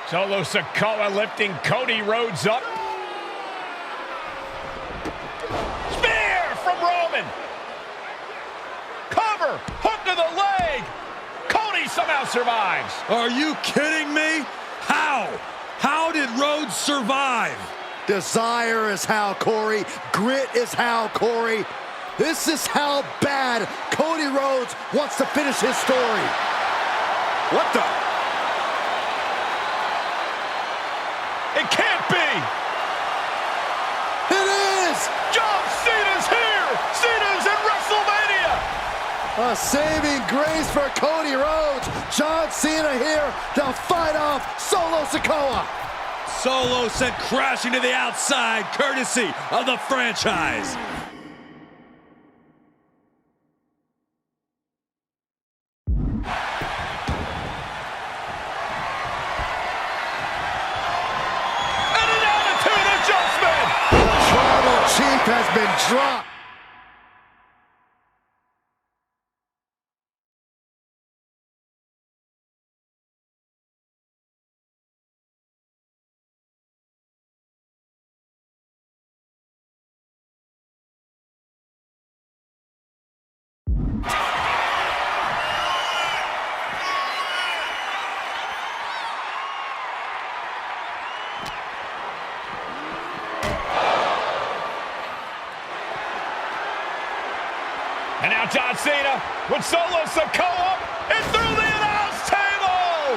Solo Sikoa lifting Cody Rhodes up. Spear from Roman. Cover, hook to the leg. Cody somehow survives. Are you kidding me? How? How did Rhodes survive? Desire is how, Corey. Grit is how, Corey. This is how bad Cody Rhodes wants to finish his story. What the? It can't be! It is! John Cena's here! Cena's in WrestleMania! A saving grace for Cody Rhodes. John Cena here to fight off Solo Sikoa. Solo sent crashing to the outside, courtesy of the franchise. Has been dropped. And now John Cena with Solo Sikoa and through the announce table!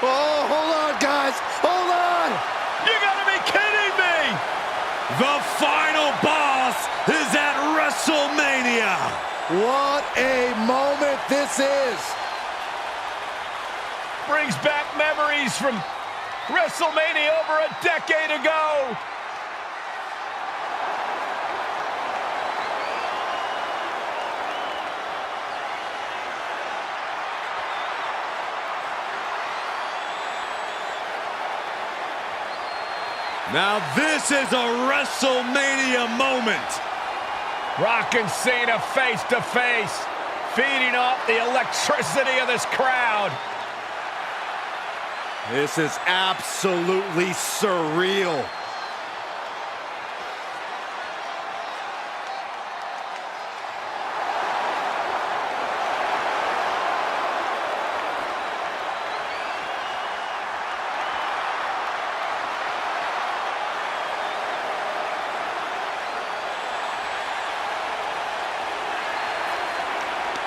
Oh, hold on, guys. Hold on. You gotta be kidding me! The final boss is at WrestleMania. What a moment this is. Brings back memories from WrestleMania over a decade ago. Now this is a WrestleMania moment. Rock and Cena face to face, feeding off the electricity of this crowd. This is absolutely surreal.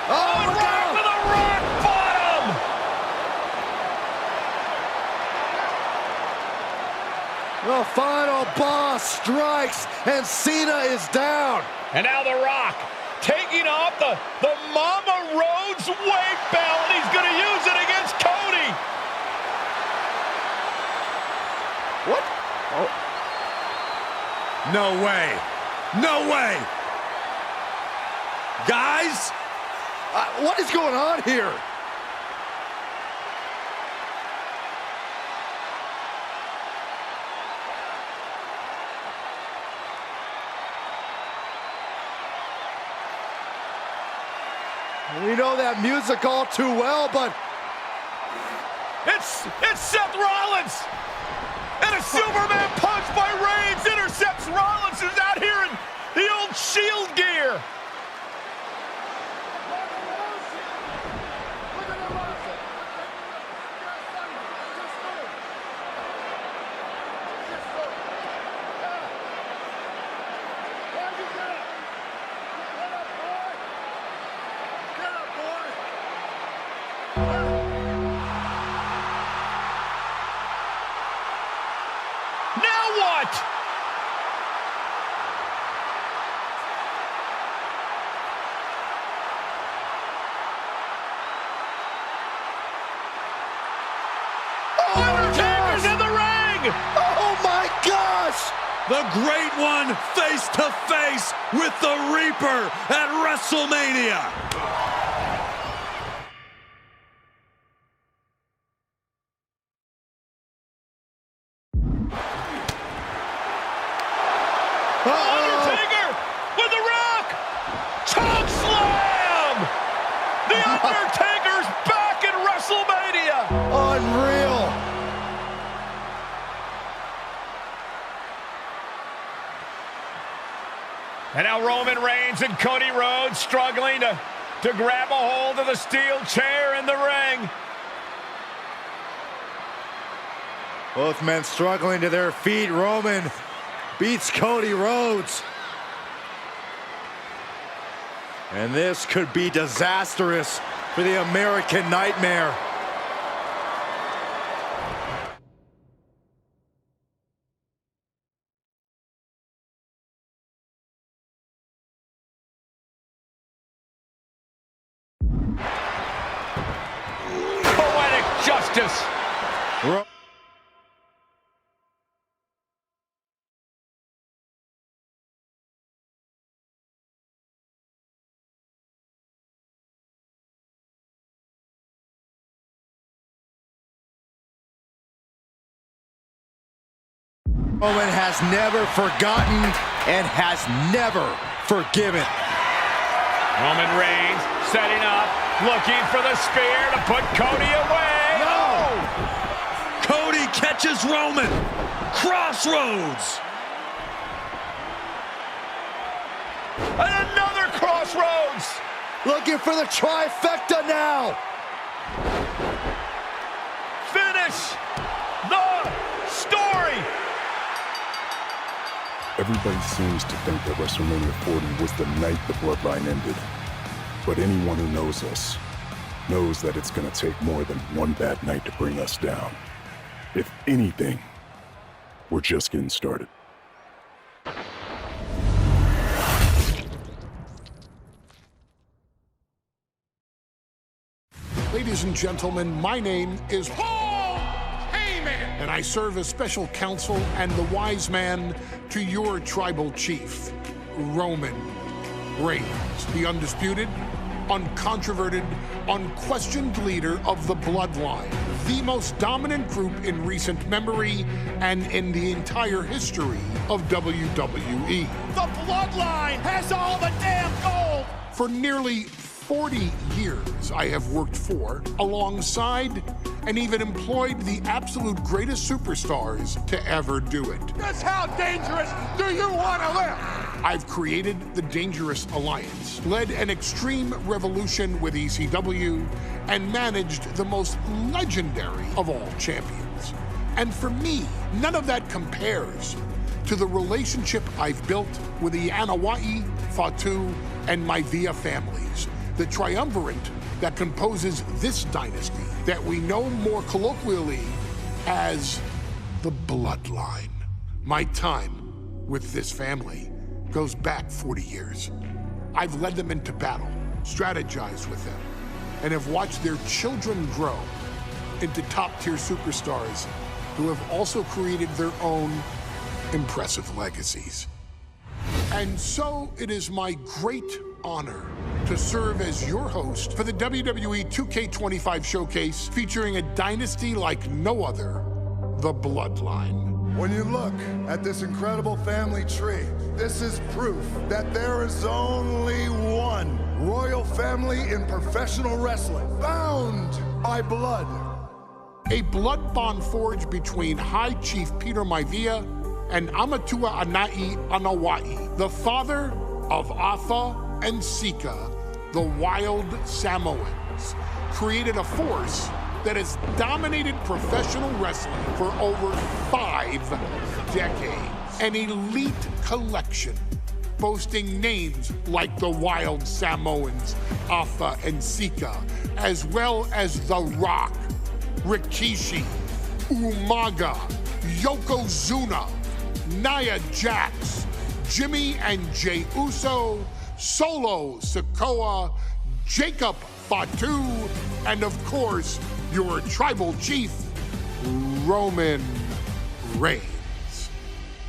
Oh, Rock with a rock bottom! The final boss strikes, and Cena is down. And now The Rock taking off the Mama Rhodes weight belt, and he's going to use it against Cody. What? Oh. No way. No way. Guys? What is going on here? We know that music all too well, but It's Seth Rollins! And a Superman punch by Reigns intercepts Rollins, who's out here in the old Shield gear. Now what? Undertaker's in the ring! oh my gosh! The Great One face to face with the Reaper at WrestleMania. Undertaker Undertaker's back in WrestleMania! Unreal! And now Roman Reigns and Cody Rhodes struggling to grab a hold of the steel chair in the ring. Both men struggling to their feet. Roman beats Cody Rhodes. And this could be disastrous for the American Nightmare. Poetic justice. Roman has never forgotten and has never forgiven. Roman Reigns setting up, looking for the spear to put Cody away. No! Cody catches Roman. Crossroads. And another crossroads. Looking for the trifecta now. Finish the story. Everybody seems to think that WrestleMania 40 was the night the bloodline ended. But anyone who knows us knows that it's gonna take more than one bad night to bring us down. If anything, we're just getting started. Ladies and gentlemen, my name is Paul Heyman, and I serve as special counsel and the wise man to your tribal chief, Roman Reigns, the undisputed, uncontroverted, unquestioned leader of the Bloodline, the most dominant group in recent memory and in the entire history of WWE. The Bloodline has all the damn gold. For nearly 40 years, I have worked for, alongside, and even employed the absolute greatest superstars to ever do it. Just how dangerous do you want to live? I've created the Dangerous Alliance, led an extreme revolution with ECW, and managed the most legendary of all champions. And for me, none of that compares to the relationship I've built with the Anoa'i, Fatu, and Maivia families, the triumvirate that composes this dynasty that we know more colloquially as the Bloodline. My time with this family goes back 40 years. I've led them into battle, strategized with them, and have watched their children grow into top-tier superstars who have also created their own impressive legacies. And so it is my great honor to serve as your host for the WWE 2K25 showcase featuring a dynasty like no other, the Bloodline. When you look at this incredible family tree, this is proof that there is only one royal family in professional wrestling, bound by blood. A blood bond forged between High Chief Peter Maivia and Amatua Anai Anoa'i, the father of Afa and Sika, the wild Samoans, created a force that has dominated professional wrestling for over 5 decades. An elite collection boasting names like the wild Samoans, Afa and Sika, as well as The Rock, Rikishi, Umaga, Yokozuna, Nia Jax, Jimmy and Jey Uso, Solo Sikoa, Jacob Fatu, and of course, your tribal chief, Roman Reigns.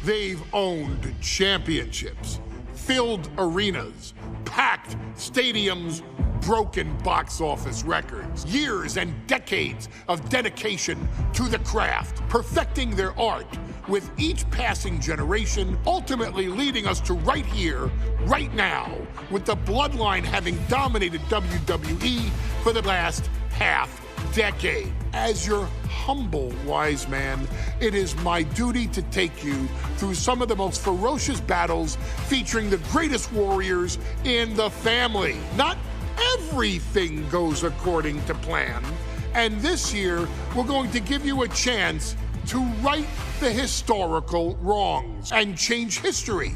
They've owned championships, filled arenas, packed stadiums, broken box office records, years and decades of dedication to the craft, perfecting their art with each passing generation, ultimately leading us to right here, right now, with the Bloodline having dominated WWE for the last half-decade. As your humble wise man, it is my duty to take you through some of the most ferocious battles featuring the greatest warriors in the family. Not everything goes according to plan, and this year we're going to give you a chance to right the historical wrongs and change history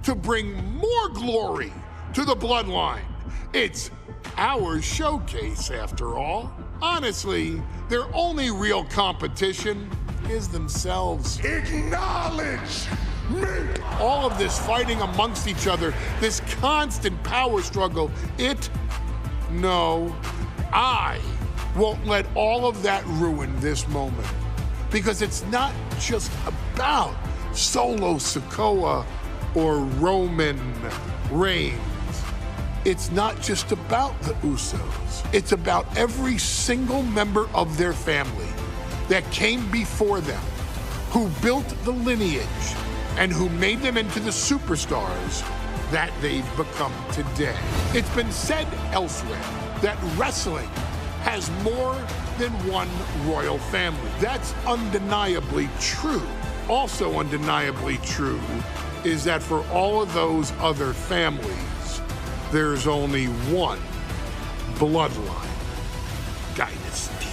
to bring more glory to the bloodline. It's our showcase, after all. Honestly, their only real competition is themselves. Acknowledge me! All of this fighting amongst each other, this constant power struggle, no, I won't let all of that ruin this moment. Because it's not just about Solo Sikoa or Roman Reigns. It's not just about the Usos. It's about every single member of their family that came before them, who built the lineage and who made them into the superstars that they've become today. It's been said elsewhere that wrestling has more than one royal family. That's undeniably true. Also undeniably true is that for all of those other families, there's only one bloodline dynasty.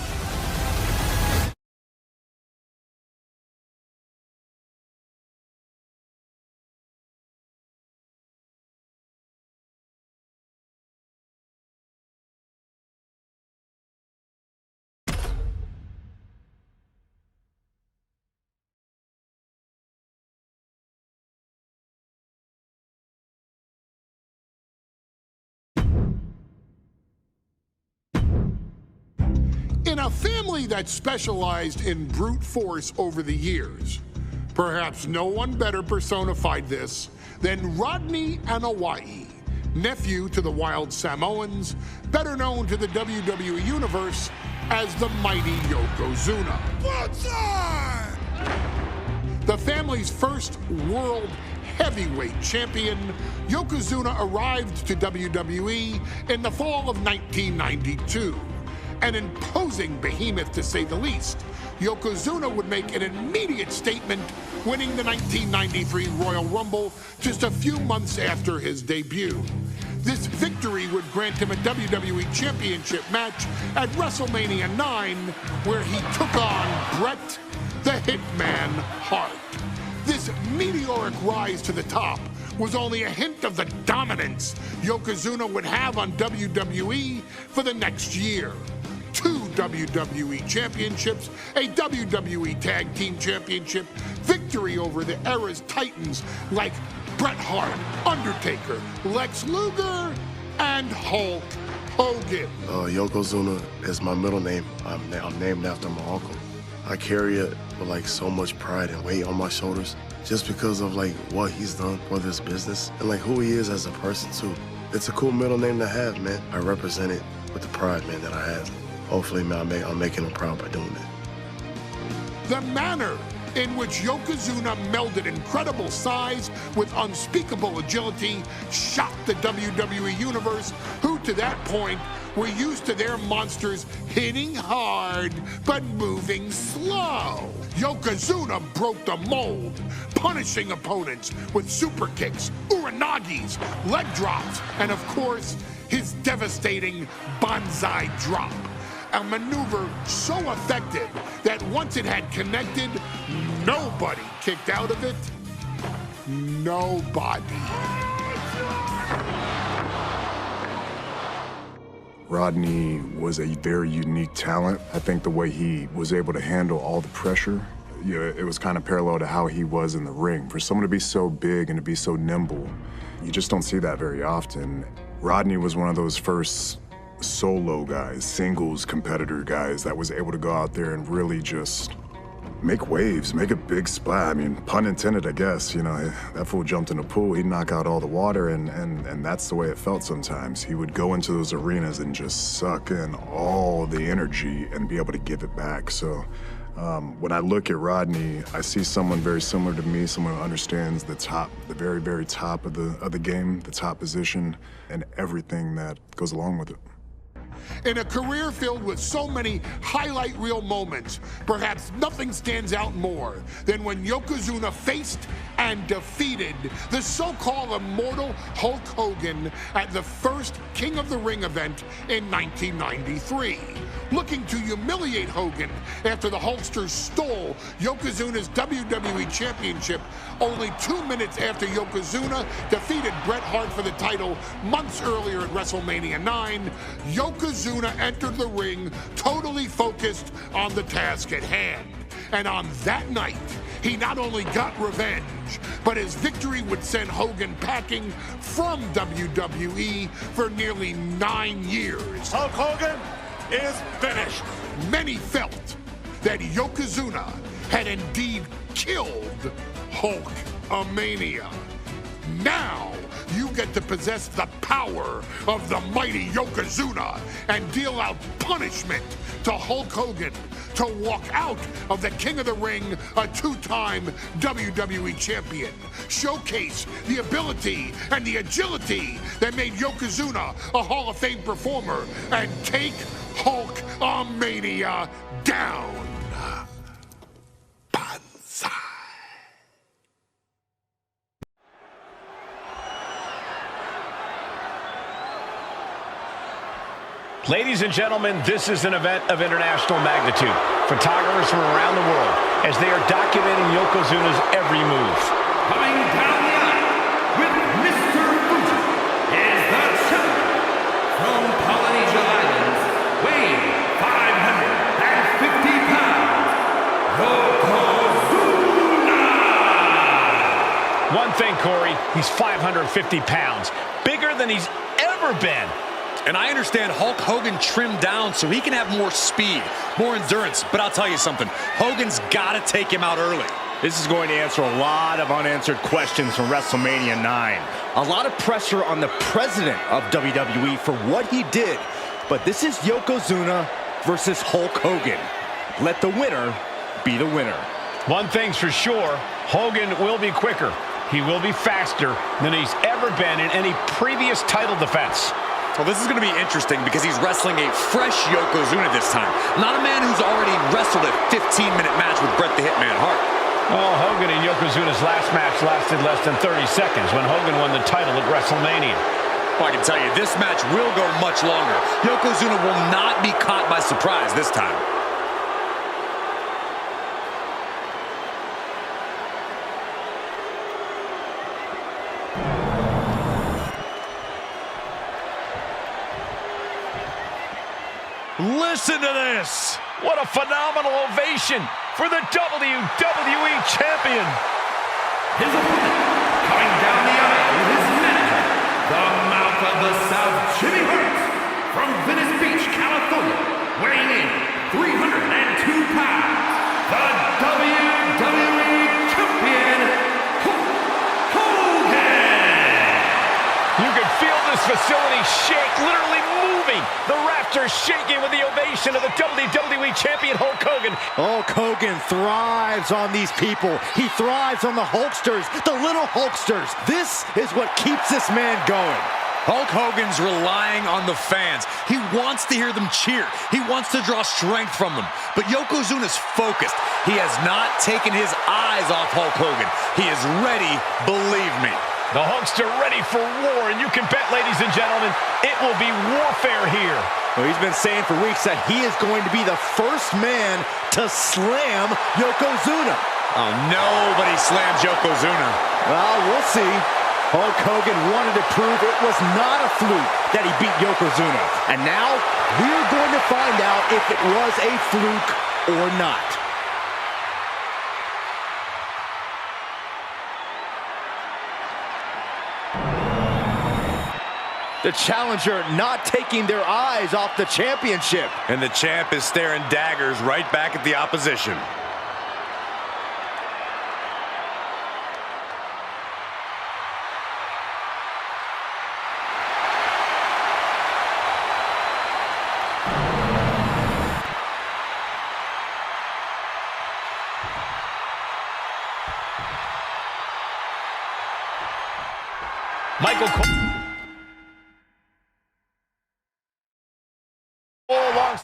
In a family that specialized in brute force over the years, perhaps no one better personified this than Rodney Anoa'i, nephew to the Wild Samoans, better known to the WWE Universe as the mighty Yokozuna. The family's first world heavyweight champion, Yokozuna arrived to WWE in the fall of 1992. An imposing behemoth, to say the least, Yokozuna would make an immediate statement, winning the 1993 Royal Rumble just a few months after his debut. This victory would grant him a WWE Championship match at WrestleMania 9, where he took on Bret the Hitman Hart. This meteoric rise to the top was only a hint of the dominance Yokozuna would have on WWE for the next year. 2 WWE championships, a WWE Tag Team Championship, victory over the era's titans like Bret Hart, Undertaker, Lex Luger, and Hulk Hogan. Yokozuna is my middle name. I'm named after my uncle. I carry it with like so much pride and weight on my shoulders just because of like what he's done for this business and like who he is as a person too. It's a cool middle name to have, man. I represent it with the pride, man, that I have. Hopefully, man, I'm making him proud by doing that. The manner in which Yokozuna melded incredible size with unspeakable agility shocked the WWE Universe, who to that point were used to their monsters hitting hard but moving slow. Yokozuna broke the mold, punishing opponents with super kicks, uranagis, leg drops, and of course, his devastating banzai drop. A maneuver so effective that once it had connected, nobody kicked out of it. Nobody. Rodney was a very unique talent. I think the way he was able to handle all the pressure, it was kind of parallel to how he was in the ring. For someone to be so big and to be so nimble, you just don't see that very often. Rodney was one of those first solo guys, singles competitor guys that was able to go out there and really just make waves, make a big splash. I mean, pun intended, I guess. You know, that fool jumped in the pool, he'd knock out all the water, and that's the way it felt sometimes. He would go into those arenas and just suck in all the energy and be able to give it back. So when I look at Rodney, I see someone very similar to me, someone who understands the top, the very, very top of the game, the top position, and everything that goes along with it. In a career filled with so many highlight reel moments, perhaps nothing stands out more than when Yokozuna faced and defeated the so-called immortal Hulk Hogan at the first King of the Ring event in 1993. Looking to humiliate Hogan after the Hulkster stole Yokozuna's WWE Championship only 2 minutes after Yokozuna defeated Bret Hart for the title months earlier at WrestleMania 9, Yokozuna entered the ring totally focused on the task at hand. And on that night, he not only got revenge, but his victory would send Hogan packing from WWE for nearly 9 years. Hulk Hogan is finished. Many felt that Yokozuna had indeed killed Hulkamania. Now, you get to possess the power of the mighty Yokozuna and deal out punishment to Hulk Hogan to walk out of the King of the Ring, a 2-time WWE champion. Showcase the ability and the agility that made Yokozuna a Hall of Fame performer and take Hulkamania down. Banzai. Ladies and gentlemen, this is an event of international magnitude. Photographers from around the world as they are documenting Yokozuna's every move. Coming down the aisle with Mr. Fuji is the champion from Polynesia Islands, weighing 550 pounds, Yokozuna! One thing, Corey, he's 550 pounds, bigger than he's ever been. And I understand Hulk Hogan trimmed down so he can have more speed, more endurance. But I'll tell you something, Hogan's got to take him out early. This is going to answer a lot of unanswered questions from WrestleMania 9. A lot of pressure on the president of WWE for what he did. But this is Yokozuna versus Hulk Hogan. Let the winner be the winner. One thing's for sure, Hogan will be quicker. He will be faster than he's ever been in any previous title defense. Well, this is going to be interesting because he's wrestling a fresh Yokozuna this time. Not a man who's already wrestled a 15-minute match with Bret the Hitman Hart. Well, Hogan and Yokozuna's last match lasted less than 30 seconds when Hogan won the title at WrestleMania. Well, I can tell you, this match will go much longer. Yokozuna will not be caught by surprise this time. Listen to this! What a phenomenal ovation for the WWE Champion! His opponent, coming down the aisle with his manager, the Mouth of the South, Jimmy Hart, from Venice Beach, California, weighing in 302 pounds, the WWE Champion, Hulk Hogan! You can feel this facility shake, literally moving. The rafters shaking with the ovation of the WWE Champion Hulk Hogan. Hulk Hogan thrives on these people. He thrives on the Hulksters, the little Hulksters. This is what keeps this man going. Hulk Hogan's relying on the fans. He wants to hear them cheer. He wants to draw strength from them. But Yokozuna's focused. He has not taken his eyes off Hulk Hogan. He is ready, believe me. The Hulkster ready for war, and you can bet, ladies and gentlemen, it will be warfare here. Well, he's been saying for weeks that he is going to be the first man to slam Yokozuna. Oh, nobody slams Yokozuna. Well, we'll see. Hulk Hogan wanted to prove it was not a fluke that he beat Yokozuna. And now, we're going to find out if it was a fluke or not. The challenger not taking their eyes off the championship. And the champ is staring daggers right back at the opposition. Michael Cole. along.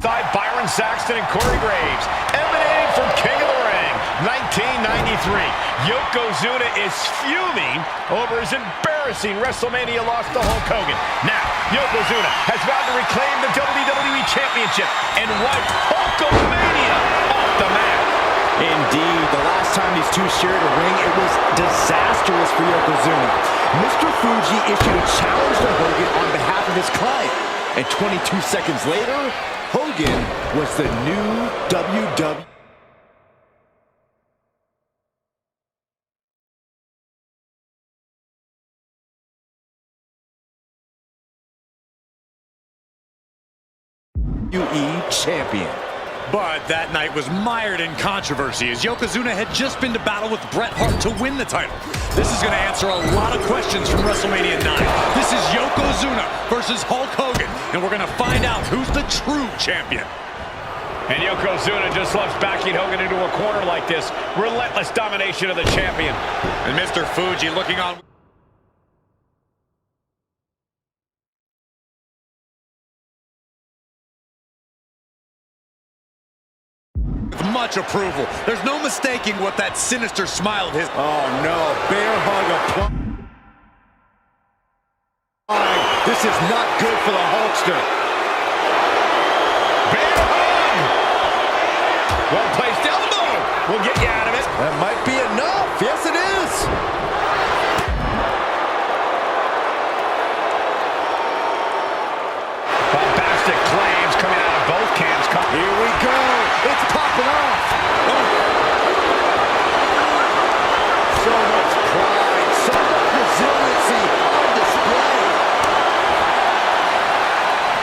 Byron Saxton and Corey Graves, emanating from King of the Ring, 1993. Yokozuna is fuming over his embarrassing WrestleMania loss to Hulk Hogan. Now, Yokozuna has vowed to reclaim the WWE Championship and wipe Hulkamania off the map. Indeed, the last time these two shared a ring, it was disastrous for Yokozuna. Mr. Fuji issued a challenge to Hogan on behalf of his client, and 22 seconds later, Hogan was the new WWE. Champion. But that night was mired in controversy as Yokozuna had just been to battle with Bret Hart to win the title. This is going to answer a lot of questions from WrestleMania 9. This is Yokozuna versus Hulk Hogan, and we're going to find out who's the true champion. And Yokozuna just loves backing Hogan into a corner like this. Relentless domination of the champion. And Mr. Fuji looking on with much approval. There's no mistaking what that sinister smile of his. Oh no, bear hug applied. This is not good for the Hulkster. Bear hug! Well-placed elbow will get you out of it. That might be enough. Yes, it is. Bombastic claims coming out of both camps. Here we go. It's popping off. Oh. So much pride, so much resiliency on display.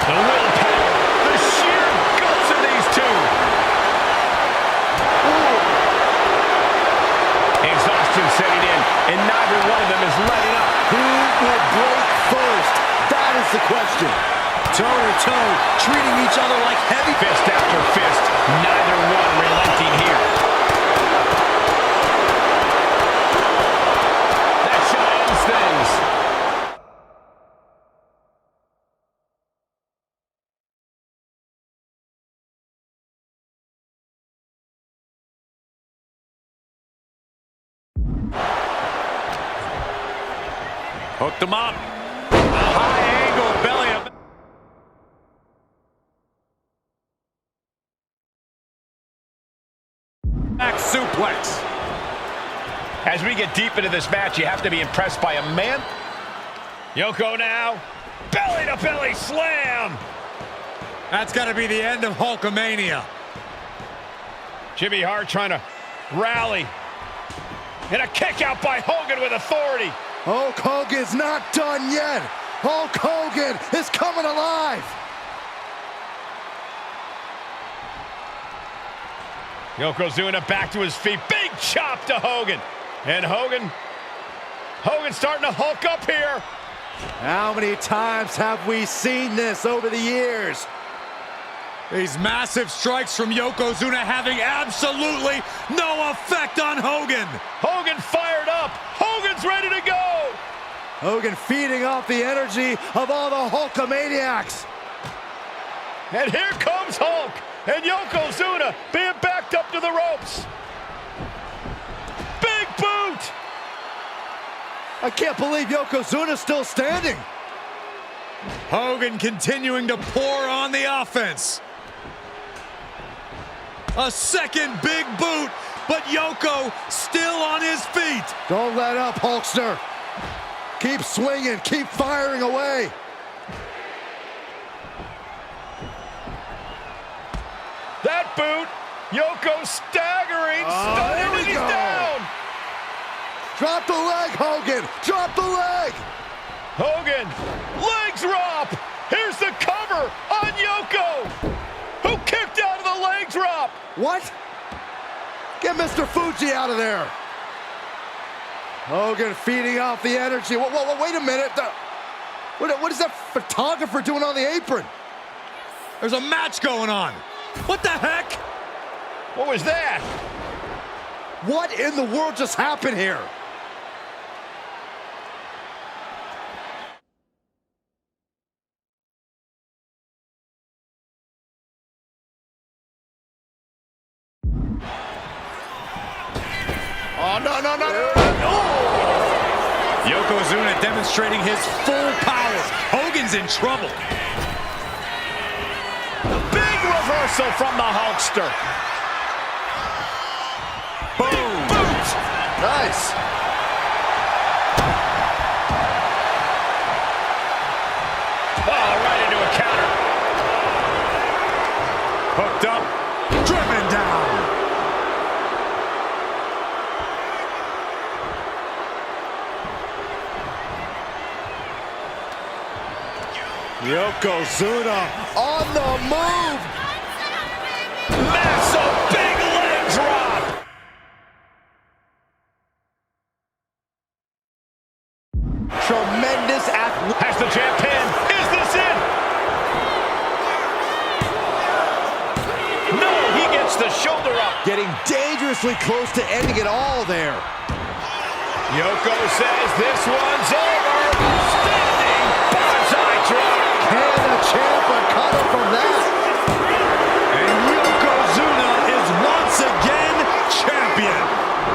The willpower, the sheer guts of these two. Ooh. Exhaustion setting in, and neither one of them is letting up. Who will break first? That is the question. Toe-to-toe, treating each other like heavy. Fist after fist, neither one relenting here. That shot ends things. Hooked him up. High angle belly up. Back suplex. As we get deep into this match, you have to be impressed by a man. Yoko now. Belly to belly slam. That's got to be the end of Hulkamania. Jimmy Hart trying to rally. And a kick out by Hogan with authority. Hulk Hogan's not done yet. Hulk Hogan is coming alive. Yokozuna back to his feet. Big chop to Hogan. And Hogan's starting to hulk up here. How many times have we seen this over the years? These massive strikes from Yokozuna having absolutely no effect on Hogan. Hogan fired up. Hogan's ready to go. Hogan feeding off the energy of all the Hulkamaniacs. And here comes Hulk. And Yokozuna being backed up to the ropes. Big boot. I can't believe Yokozuna's still standing. Hogan continuing to pour on the offense. A second big boot, but Yoko still on his feet. Don't let up, Hulkster. Keep swinging, keep firing away. That boot, Yoko staggering, stunning, and he's down. Drop the leg, Hogan. Drop the leg. Hogan, leg drop. Here's the cover on Yoko, who kicked out of the leg drop. What? Get Mr. Fuji out of there. Hogan feeding off the energy. Wait a minute. What is that photographer doing on the apron? There's a match going on. What the heck? What was that? What in the world just happened here? Oh, no. Yokozuna demonstrating his full power. Hogan's in trouble. Big reversal from the Hulkster. Boom. Boot. Nice. Oh, right into a counter. Hooked up. Driven down. Yokozuna on the move. Massive big leg drop. Tremendous athlete. Has the champ pin. Is this it? No, he gets the shoulder up. Getting dangerously close to ending it all there. Yoko says this one's over. Standing bonsai drop. Can the champ recover from that? And Yokozuna is once again champion.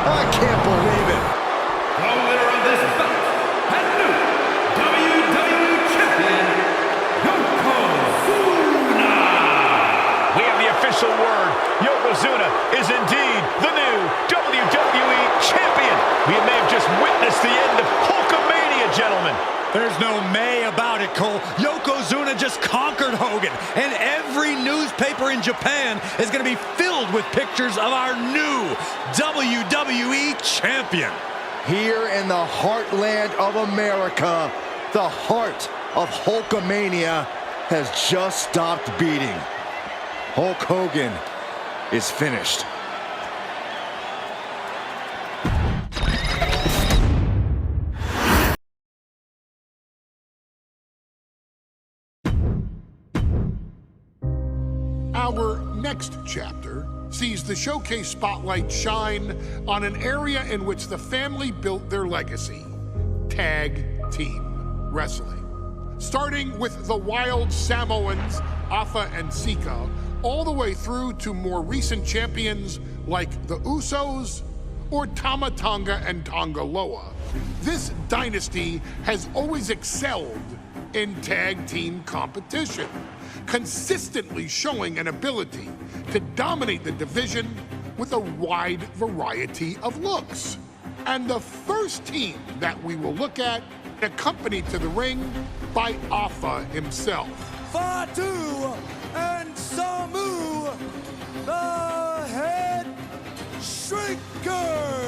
I can't believe it. The winner of this bout and new WWE Champion, Yokozuna. We have the official word. Yokozuna is indeed the new WWE Champion. We may have just witnessed the end of Hulkamania, gentlemen. There's no may about it, Cole. Yokozuna just conquered Hogan, and every newspaper in Japan is going to be filled with pictures of our new WWE Champion. Here in the heartland of America, the heart of Hulkamania has just stopped beating. Hulk Hogan is finished. Our next chapter sees the showcase spotlight shine on an area in which the family built their legacy: tag team wrestling. Starting with the wild Samoans, Afa and Sika, all the way through to more recent champions like the Usos or Tama Tonga and Tonga Loa. This dynasty has always excelled in tag team competition, consistently showing an ability to dominate the division with a wide variety of looks. And the first team that we will look at, accompanied to the ring by Afa himself. Fatu and Samu, the Head Shrinkers.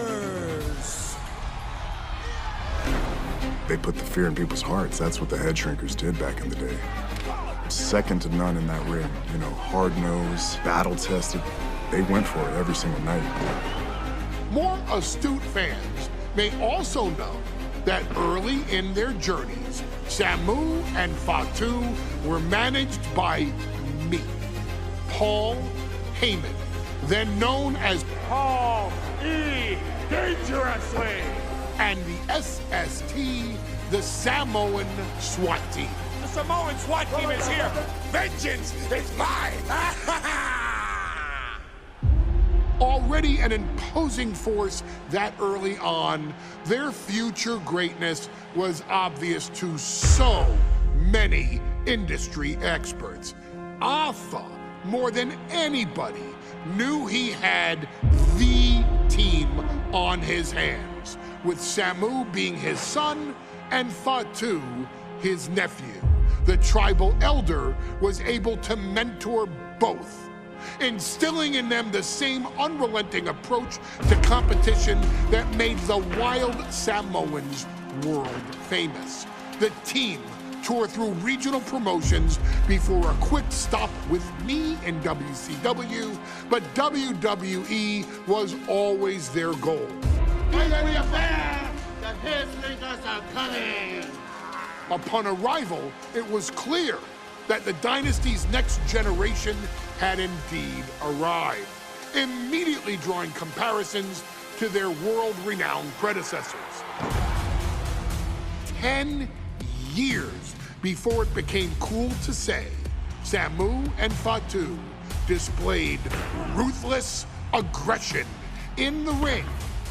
They put the fear in people's hearts. That's what the head shrinkers did back in the day. Second to none in that ring. You know, hard-nosed, battle-tested. They went for it every single night. More astute fans may also know that early in their journeys, Samu and Fatu were managed by me, Paul Heyman, then known as Paul E. Dangerously, and the SST, the Samoan SWAT team. The Samoan SWAT team is here. Vengeance is mine. Already an imposing force that early on, their future greatness was obvious to so many industry experts. Afa, more than anybody, knew he had the team on his hands, with Samu being his son and Fatu his nephew. The tribal elder was able to mentor both, instilling in them the same unrelenting approach to competition that made the wild Samoans world famous. The team toured through regional promotions before a quick stop with me in WCW, but WWE was always their goal. Upon arrival, it was clear that the dynasty's next generation had indeed arrived. immediately drawing comparisons to their world-renowned predecessors. 10 years before it became cool to say, Samu and Fatu displayed ruthless aggression in the ring,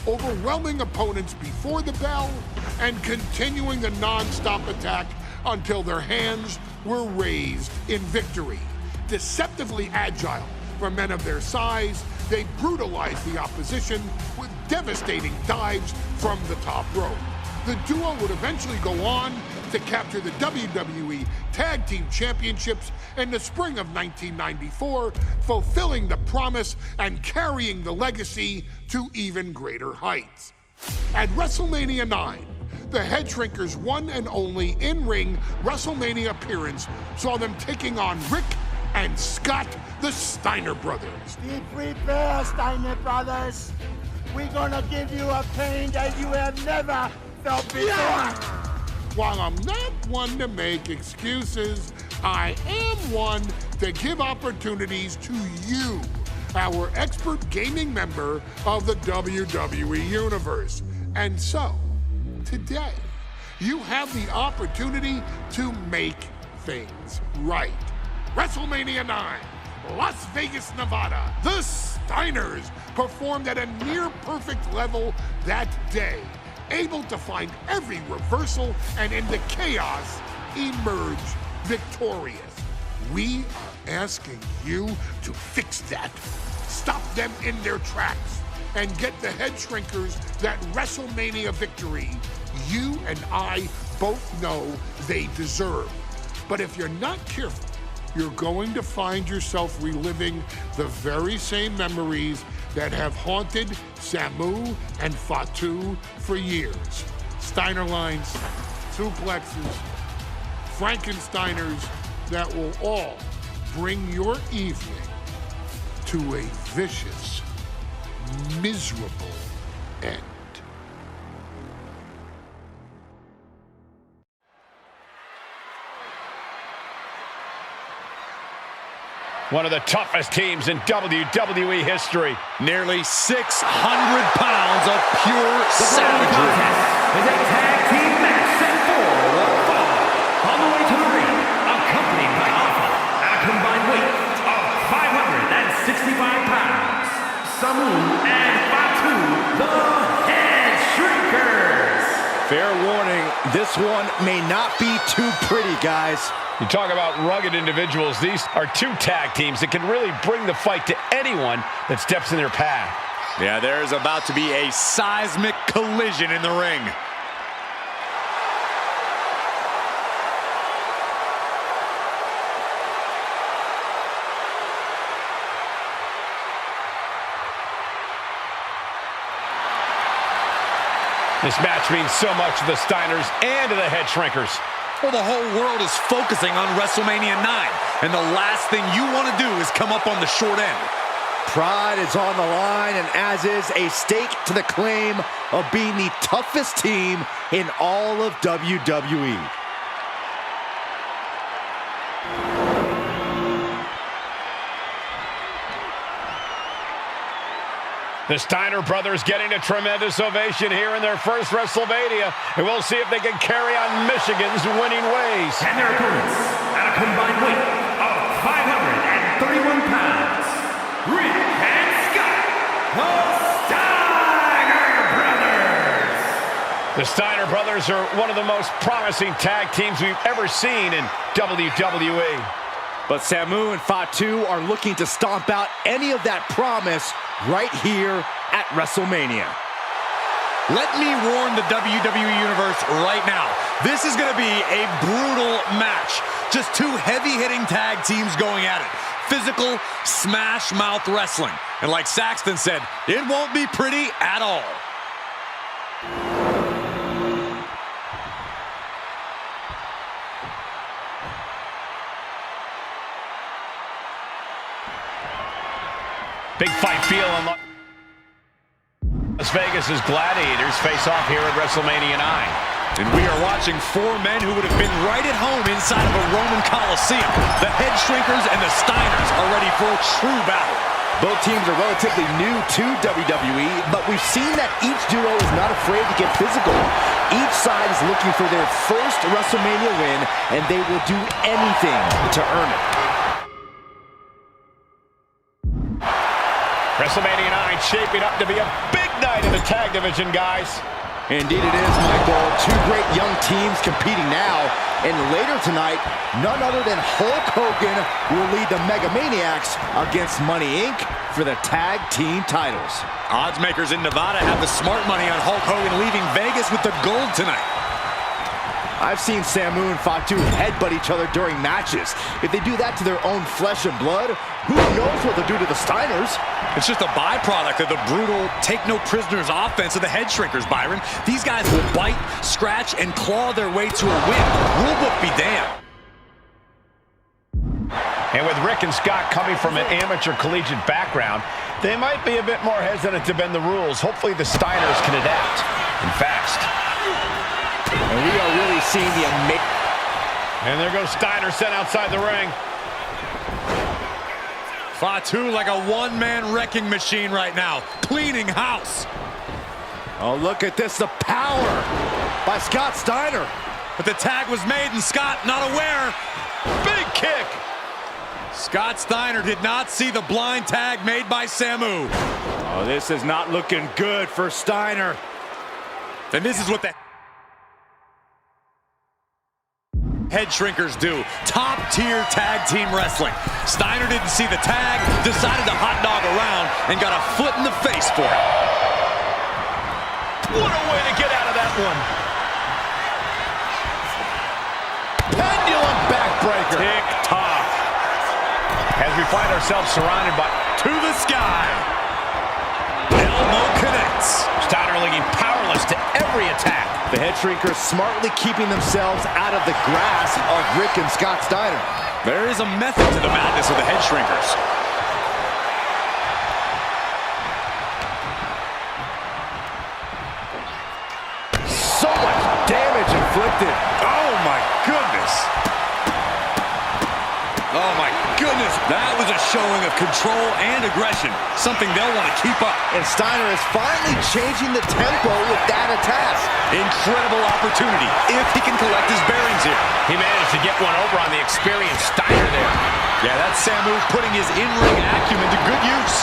overwhelming opponents before the bell and continuing the non-stop attack until their hands were raised in victory. Deceptively agile for men of their size, they brutalized the opposition with devastating dives from the top rope. The duo would eventually go on to capture the WWE Tag Team Championships in the spring of 1994, fulfilling the promise and carrying the legacy to even greater heights. At WrestleMania 9, the Head Shrinkers' one and only in-ring WrestleMania appearance saw them taking on Rick and Scott, the Steiner brothers. Be prepared, Steiner brothers. We're gonna give you a pain that you have never felt before. While I'm not one to make excuses, I am one to give opportunities to you, our expert gaming member of the WWE Universe. And so, today, you have the opportunity to make things right. WrestleMania 9, Las Vegas, Nevada. The Steiners performed at a near-perfect level that day, able to find every reversal and in the chaos emerge victorious. We are asking you to fix that, stop them in their tracks, and get the Head Shrinkers that WrestleMania victory you and I both know they deserve. But if you're not careful, you're going to find yourself reliving the very same memories that have haunted Samu and Fatu for years. Steiner lines, suplexes, Frankensteiners that will all bring your evening to a vicious, miserable end. One of the toughest teams in WWE history. Nearly 600 pounds of pure savagery. Is a tag team match set for one fall. On the way to the ring, accompanied by Alpha at a combined weight of 565 pounds. Samu and Fatu, the Head Shrinkers. Fair warning, this one may not be too pretty, guys. You talk about rugged individuals. These are two tag teams that can really bring the fight to anyone that steps in their path. Yeah, there's about to be a seismic collision in the ring. This match means so much to the Steiners and to the Head Shrinkers. Well, the whole world is focusing on WrestleMania 9, and the last thing you want to do is come up on the short end. Pride is on the line, and as is a stake to the claim of being the toughest team in all of WWE. The Steiner brothers getting a tremendous ovation here in their first WrestleMania, and we'll see if they can carry on Michigan's winning ways. And their opponents, at a combined weight of 531 pounds, Rick and Scott, the Steiner brothers. The Steiner brothers are one of the most promising tag teams we've ever seen in WWE. But Samu and Fatu are looking to stomp out any of that promise right here at WrestleMania. Let me warn the WWE Universe right now. This is going to be a brutal match. Just two heavy-hitting tag teams going at it. Physical, smash-mouth wrestling. And like Saxton said, it won't be pretty at all. Big fight feel on Las Vegas' Gladiators face off here at WrestleMania 9. And we are watching four men who would have been right at home inside of a Roman Coliseum. The Head Shrinkers and the Steiners are ready for a true battle. Both teams are relatively new to WWE, but we've seen that each duo is not afraid to get physical. Each side is looking for their first WrestleMania win, and they will do anything to earn it. WrestleMania 9 shaping up to be a big night in the tag division, guys. Indeed it is, Michael. Two great young teams competing now. And later tonight, none other than Hulk Hogan will lead the Mega Maniacs against Money Inc. for the tag team titles. Odds makers in Nevada have the smart money on Hulk Hogan leaving Vegas with the gold tonight. I've seen Samu and Fatu headbutt each other during matches. If they do that to their own flesh and blood, who knows what they'll do to the Steiners? It's just a byproduct of the brutal take-no-prisoners offense of the head shrinkers, Byron. These guys will bite, scratch, and claw their way to a win. Rulebook be damned. And with Rick and Scott coming from an amateur collegiate background, they might be a bit more hesitant to bend the rules. Hopefully the Steiners can adapt, and fast. And we are really seeing the amazing... And there goes Steiner sent outside the ring. Fatu like a one-man wrecking machine right now, cleaning house. Oh, look at this, the power by Scott Steiner. But the tag was made and Scott not aware. Big kick. Scott Steiner did not see the blind tag made by Samu. Oh, this is not looking good for Steiner. Then this is what the head shrinkers do. Top-tier tag team wrestling. Steiner didn't see the tag, decided to hot dog around, and got a foot in the face for it. What a way to get out of that one. Pendulum backbreaker. Tick-tock. As we find ourselves surrounded by... To the sky. Elbow connects. Steiner looking powerless to every attack. The head shrinkers smartly keeping themselves out of the grasp of Rick and Scott Steiner. There is a method to the madness of the head shrinkers. So much damage inflicted. Oh my goodness. Oh my goodness. That was a showing of control and aggression. Something they'll want to keep up. And Steiner is finally changing the tempo with that attack. Incredible opportunity if he can collect his bearings here. He managed to get one over on the experienced Steiner there. Yeah, that's Samu putting his in-ring acumen to good use.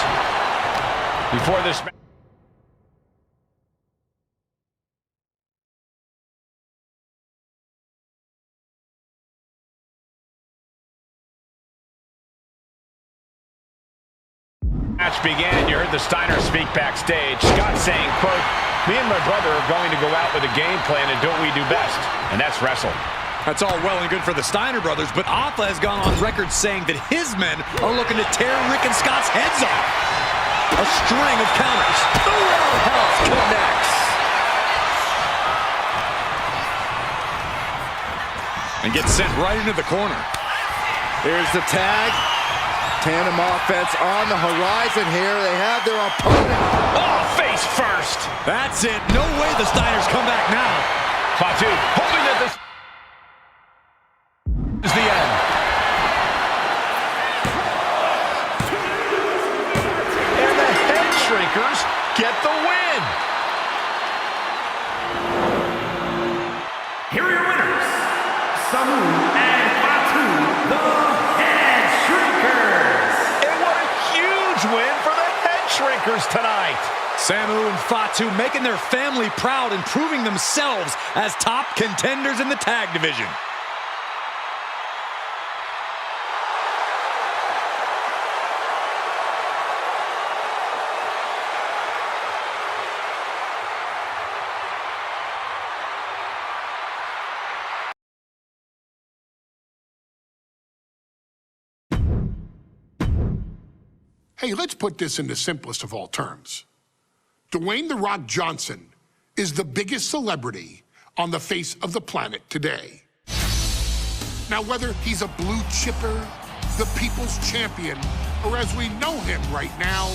Before this match began, you heard the Steiner speak backstage. Scott saying, quote, "Me and my brother are going to go out with a game plan and do what we do best, and that's wrestle." That's all well and good for the Steiner brothers, but Alpha has gone on record saying that his men are looking to tear Rick and Scott's heads off. A string of counters. The Roundhouse connects. And gets sent right into the corner. Here's the tag. Tandem offense on the horizon here. They have their opponent. Oh, face first. That's it. No way the Steiners come back now. Fatu hoping that this is the end. And the head shrinkers get the win. Here are your winners, Samu and Fatu, the Head Shrinkers. And what a huge win for the head shrinkers tonight. Samu and Fatu making their family proud and proving themselves as top contenders in the tag division. Hey, let's put this in the simplest of all terms. Dwayne "The Rock" Johnson is the biggest celebrity on the face of the planet today. Now, whether he's a blue chipper, the people's champion, or as we know him right now,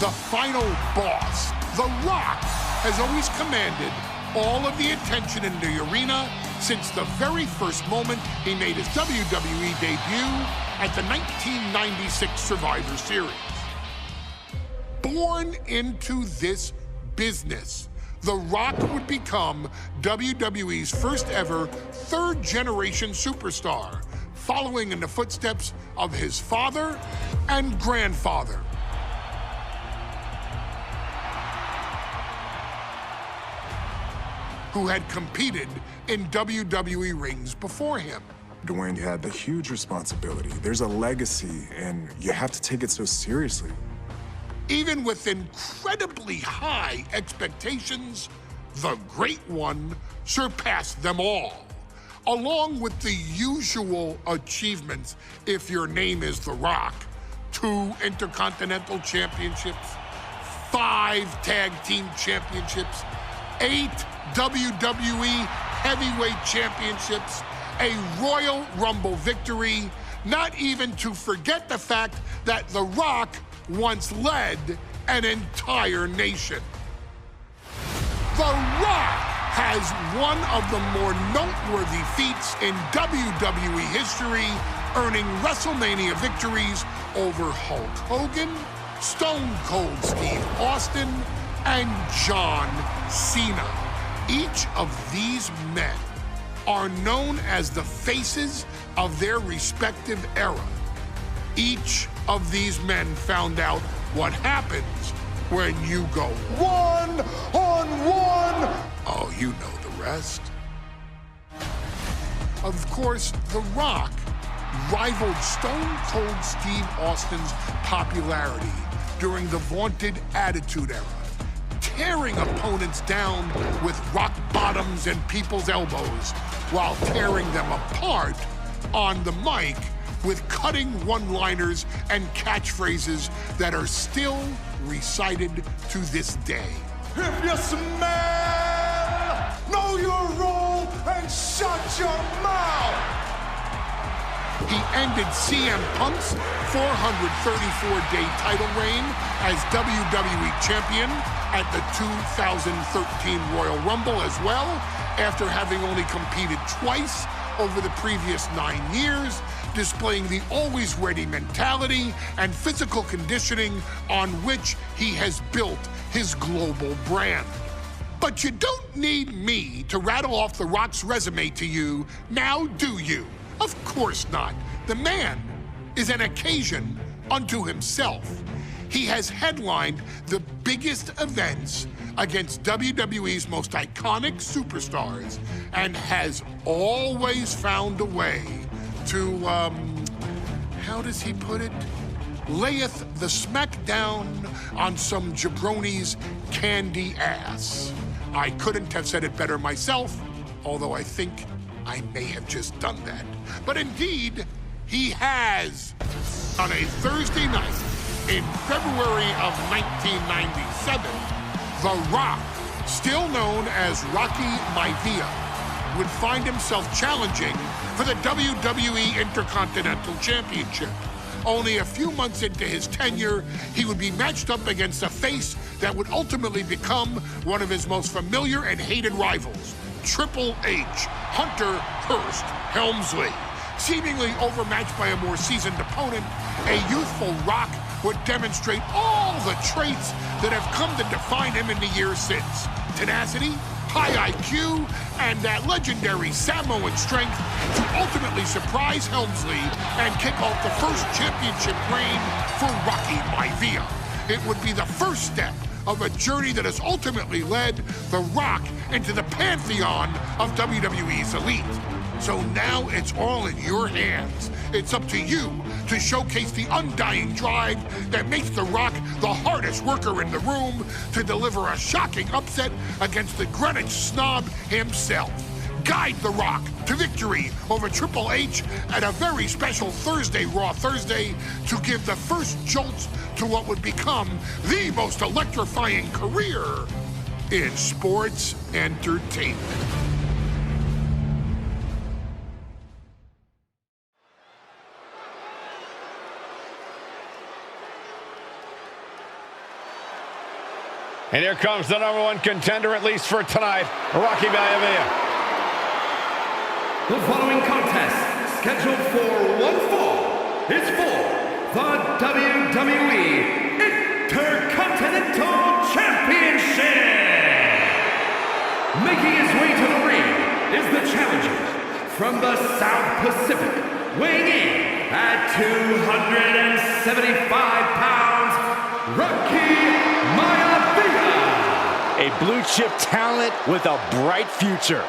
the final boss, The Rock has always commanded all of the attention in the arena since the very first moment he made his WWE debut at the 1996 Survivor Series. born into this business. The Rock would become WWE's first ever third-generation superstar, following in the footsteps of his father and grandfather. Who had competed in WWE rings before him. Dwayne had the huge responsibility. There's a legacy, and you have to take it so seriously. Even with incredibly high expectations, the Great One surpassed them all. Along with the usual achievements, if your name is The Rock: 2 Intercontinental Championships, 5 Tag Team Championships, 8 WWE Heavyweight Championships, a Royal Rumble victory, not even to forget the fact that The Rock once led an entire nation. The Rock has one of the more noteworthy feats in WWE history, earning WrestleMania victories over Hulk Hogan, Stone Cold Steve Austin, and John Cena. Each of these men are known as the faces of their respective era. Each of these men found out what happens when you go one-on-one. Oh, you know the rest. Of course, The Rock rivaled Stone Cold Steve Austin's popularity during the vaunted Attitude Era, tearing opponents down with rock bottoms and people's elbows while tearing them apart on the mic with cutting one-liners and catchphrases that are still recited to this day. If you smell, know your role and shut your mouth. He ended CM Punk's 434-day title reign as WWE Champion at the 2013 Royal Rumble as well, after having only competed twice over the previous 9 years, displaying the always-ready mentality and physical conditioning on which he has built his global brand. But you don't need me to rattle off The Rock's resume to you, now do you? Of course not. The man is an occasion unto himself. He has headlined the biggest events against WWE's most iconic superstars and has always found a way to, how does he put it? Layeth the SmackDown on some jabroni's candy ass. I couldn't have said it better myself, although I think I may have just done that. But indeed, he has. On a Thursday night in February of 1997, The Rock, still known as Rocky Maivia, would find himself challenging for the WWE Intercontinental Championship. Only a few months into his tenure, he would be matched up against a face that would ultimately become one of his most familiar and hated rivals, Triple H, Hunter Hearst Helmsley. Seemingly overmatched by a more seasoned opponent, a youthful Rock would demonstrate all the traits that have come to define him in the years since. Tenacity, high IQ, and that legendary Samoan strength to ultimately surprise Helmsley and kick off the first championship reign for Rocky Maivia. It would be the first step of a journey that has ultimately led The Rock into the pantheon of WWE's elite. So now it's all in your hands. It's up to you to showcase the undying drive that makes The Rock the hardest worker in the room to deliver a shocking upset against the Greenwich snob himself. Guide The Rock to victory over Triple H at a very special Thursday, Raw Thursday, to give the first jolts to what would become the most electrifying career in sports entertainment. And here comes the #1 contender, at least for tonight, Rocky Maivia. The following contest, scheduled for one fall, is for the WWE Intercontinental Intercontinental Championship. Making his way to the ring is the challenger from the South Pacific, weighing in at 275 pounds, Rocky Maivia. A blue chip talent with a bright future.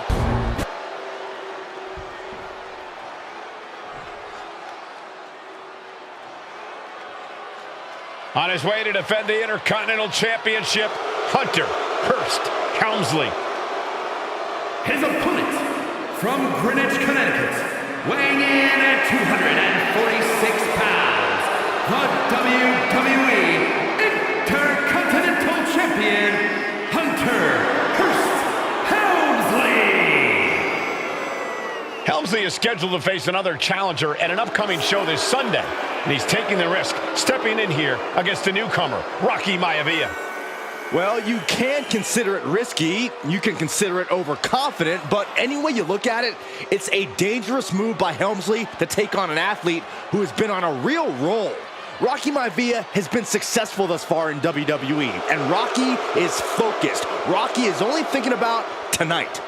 On his way to defend the Intercontinental Championship, Hunter Hearst Helmsley. His opponent from Greenwich, Connecticut, weighing in at 246 pounds, the WWE Intercontinental Champion, Hunter Hearst Helmsley. Helmsley is scheduled to face another challenger at an upcoming show this Sunday, and he's taking the risk, stepping in here against a newcomer, Rocky Maivia. Well, you can consider it risky, you can consider it overconfident, but any way you look at it, it's a dangerous move by Helmsley to take on an athlete who has been on a real roll. Rocky Maivia has been successful thus far in WWE, and Rocky is focused. Rocky is only thinking about tonight.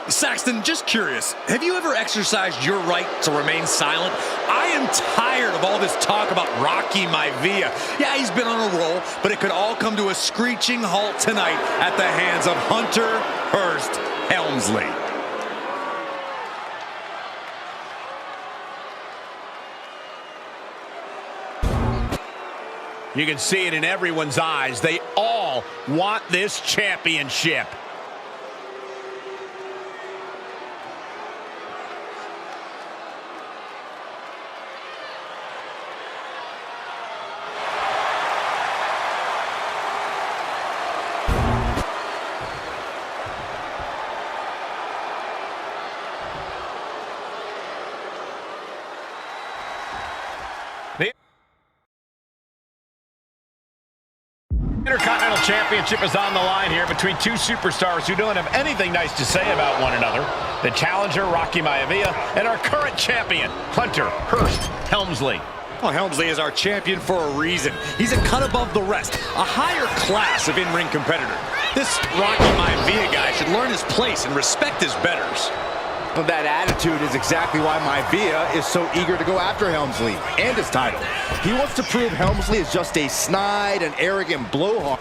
Saxton, just curious, have you ever exercised your right to remain silent? I am tired of all this talk about Rocky Maivia. Yeah, he's been on a roll, but it could all come to a screeching halt tonight at the hands of Hunter Hearst Helmsley. You can see it in everyone's eyes. They all want this championship. The Intercontinental Championship is on the line here between two superstars who don't have anything nice to say about one another. The challenger, Rocky Maivia, and our current champion, Hunter Hearst Helmsley. Well, Helmsley is our champion for a reason. He's a cut above the rest, a higher class of in-ring competitor. This Rocky Maivia guy should learn his place and respect his betters. Well, that attitude is exactly why Maivia is so eager to go after Helmsley and his title. He wants to prove Helmsley is just a snide and arrogant blowhard.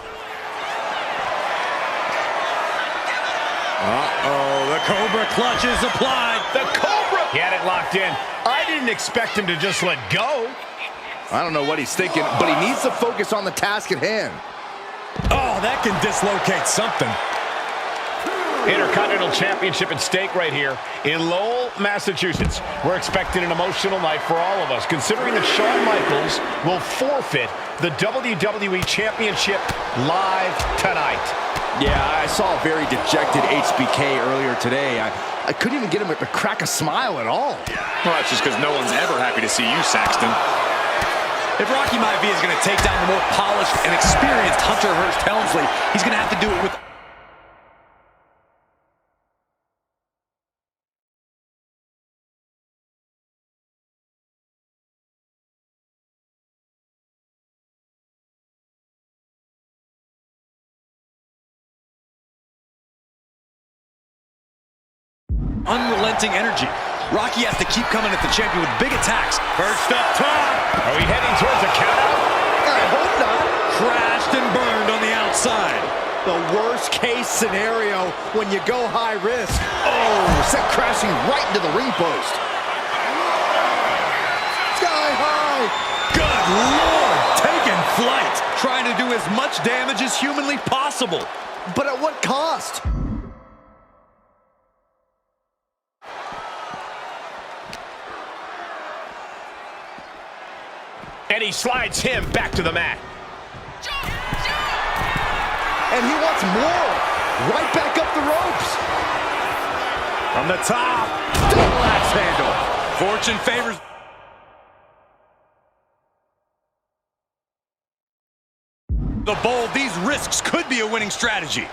Uh-oh, the Cobra clutch is applied. The Cobra! He had it locked in. I didn't expect him to just let go. I don't know what he's thinking, but he needs to focus on the task at hand. Oh, that can dislocate something. Intercontinental Championship at stake right here in Lowell, Massachusetts. We're expecting an emotional night for all of us, considering that Shawn Michaels will forfeit the WWE Championship live tonight. Yeah, I saw a very dejected HBK earlier today. I couldn't even get him to crack a smile at all. Well, that's just because no one's ever happy to see you, Saxton. If Rocky Maivia is going to take down the more polished and experienced Hunter Hearst Helmsley, he's going to have to do it with unrelenting energy. Rocky has to keep coming at the champion with big attacks. First up top. Are we heading towards a countout? I hope not. Crashed and burned on the outside. The worst case scenario when you go high risk. Oh, sent crashing right into the ring post. Sky high. Good Lord, taking flight. Trying to do as much damage as humanly possible. But at what cost? And he slides him back to the mat. And he wants more. Right back up the ropes. From the top. Double axe handle. Fortune favors. The bold, these risks could be a winning strategy.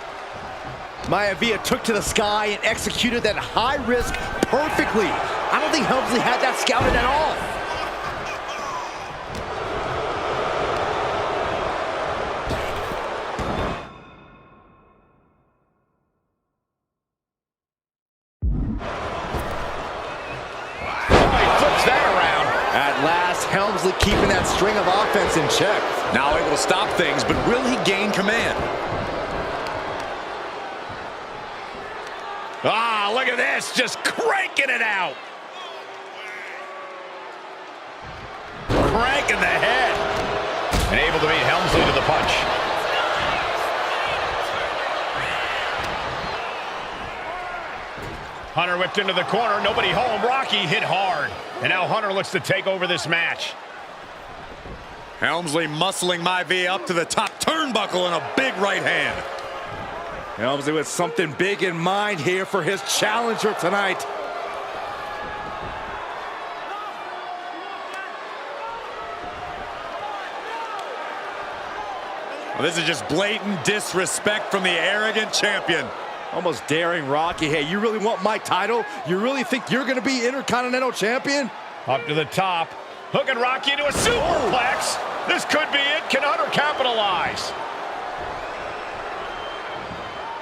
Maivia took to the sky and executed that high risk perfectly. I don't think Helmsley had that scouted at all. in check. Now able to stop things, but will he gain command? Ah, look at this, just cranking it out. Cranking the head. And able to beat Helmsley to the punch. Hunter whipped into the corner, nobody home. Rocky hit hard. And now Hunter looks to take over this match. Helmsley muscling Wwe up to the top turnbuckle and a big right hand. Helmsley with something big in mind here for his challenger tonight. Well, this is just blatant disrespect from the arrogant champion. Almost daring Rocky. Hey, you really want my title? You really think you're going to be Intercontinental Champion? Up to the top. Hooking Rocky into a superplex. This could be it. Can Hunter capitalize?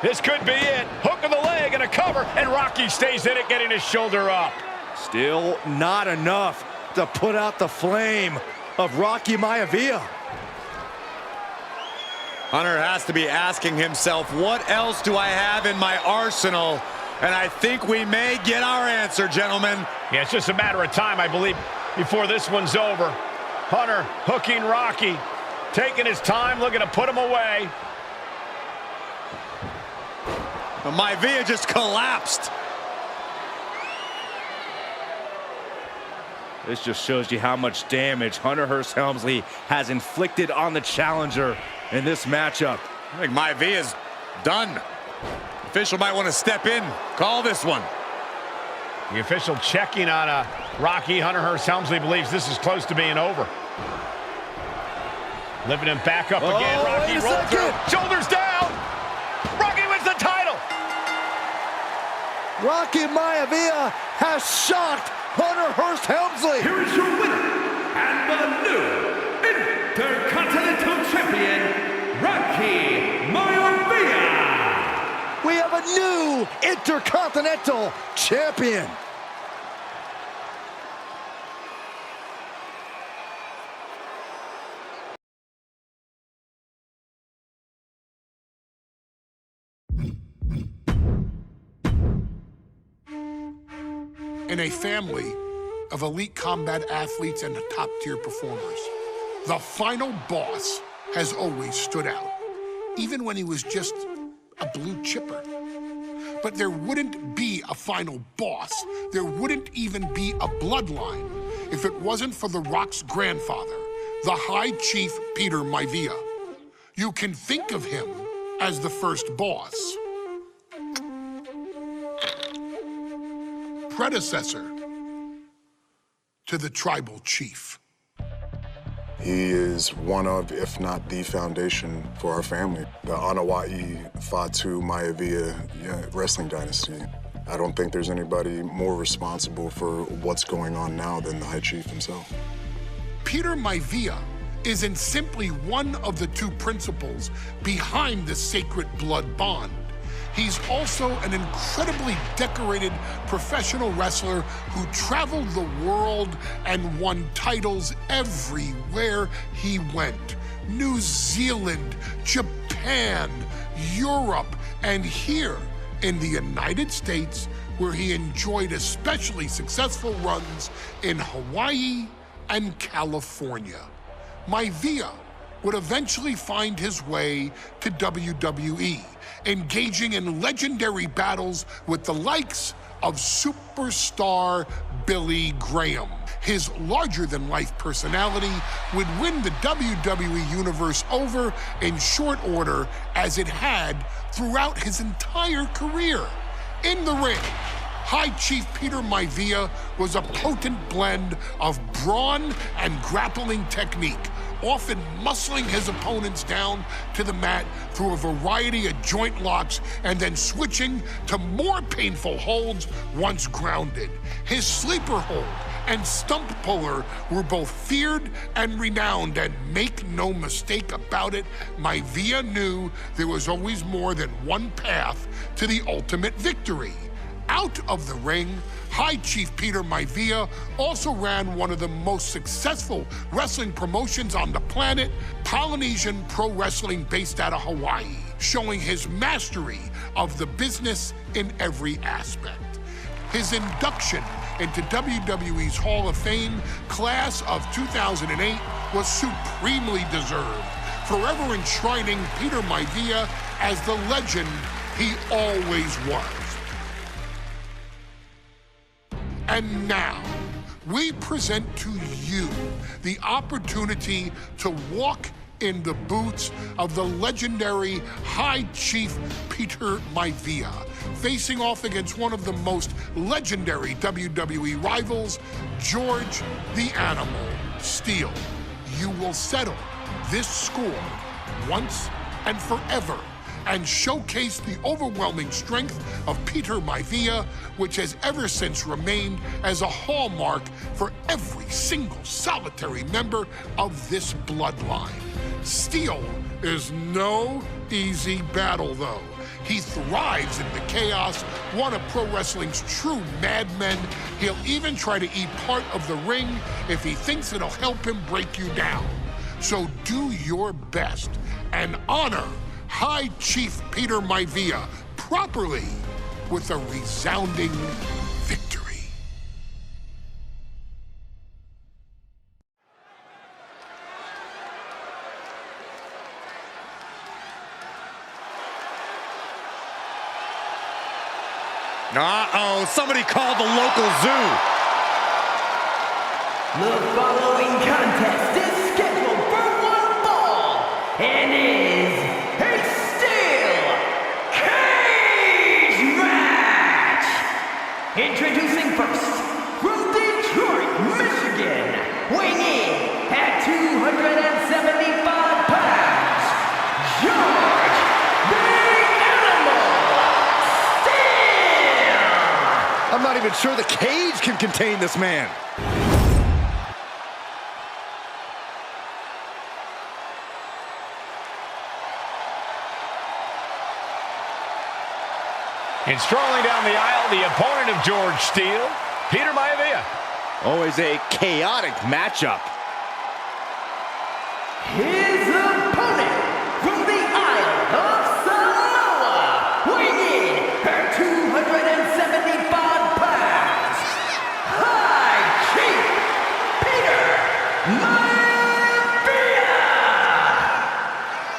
This could be it. Hook of the leg and a cover. And Rocky stays in it, getting his shoulder up. Still not enough to put out the flame of Rocky Maivia. Hunter has to be asking himself, what else do I have in my arsenal? And I think we may get our answer, gentlemen. Yeah, it's just a matter of time, I believe, before this one's over. Hunter hooking Rocky, taking his time, looking to put him away. Maivia just collapsed. This just shows you how much damage Hunter Hearst Helmsley has inflicted on the challenger in this matchup. I think Maivia's done. Official might want to step in, call this one. The official checking on Rocky. Hunter Hearst Helmsley believes this is close to being over. Lifting him back up again. Rocky rolled through. Shoulders down. Rocky wins the title. Rocky Maivia has shocked Hunter Hearst Helmsley. Here is your winner, and the new Intercontinental Champion, Rocky Maivia. We have a new Intercontinental Champion. In a family of elite combat athletes and top-tier performers, the final boss has always stood out, even when he was just a blue chipper. But there wouldn't be a final boss, there wouldn't even be a bloodline if it wasn't for The Rock's grandfather, the High Chief Peter Maivia. You can think of him as the first boss. Predecessor to the tribal chief. He is one of, if not the foundation for our family. The Wwe 2K25 Maivia wrestling dynasty. I don't think there's anybody more responsible for what's going on now than the High Chief himself. Peter Maivia isn't simply one of the two principals behind the sacred blood bond. He's also an incredibly decorated professional wrestler who traveled the world and won titles everywhere he went. New Zealand, Japan, Europe, and here in the United States, where he enjoyed especially successful runs in Hawaii and California. Maivia would eventually find his way to WWE, engaging in legendary battles with the likes of superstar Billy Graham. His larger-than-life personality would win the WWE Universe over in short order, as it had throughout his entire career. In the ring, High Chief Peter Maivia was a potent blend of brawn and grappling technique, often muscling his opponents down to the mat through a variety of joint locks and then switching to more painful holds once grounded. His sleeper hold and stump puller were both feared and renowned, and make no mistake about it, Maivia knew there was always more than one path to the ultimate victory. Out of the ring, High Chief Peter Maivia also ran one of the most successful wrestling promotions on the planet, Polynesian Pro Wrestling, based out of Hawaii, showing his mastery of the business in every aspect. His induction into WWE's Hall of Fame class of 2008 was supremely deserved, forever enshrining Peter Maivia as the legend he always was. And now, we present to you the opportunity to walk in the boots of the legendary High Chief Peter Maivia, facing off against one of the most legendary WWE rivals, George the Animal Steele. You will settle this score once and forever and showcase the overwhelming strength of Peter Maivia, which has ever since remained as a hallmark for every single solitary member of this bloodline. Steele is no easy battle, though. He thrives in the chaos, one of pro wrestling's true madmen. He'll even try to eat part of the ring if he thinks it'll help him break you down. So do your best and honor High Chief Peter Maivia properly with a resounding victory. Uh-oh, somebody called the local zoo. The following contest is scheduled for one fall and is a steel cage match. Introducing first, from Detroit, Michigan, weighing in at 275 pounds, George the Animal Steele. I'm not even sure the cage can contain this man. And strolling down the aisle, the opponent of George Steele, Peter Maivia. Always a chaotic matchup. His opponent from the Isle of Samoa, weighing in at 275 pounds, High Chief Peter Maivia.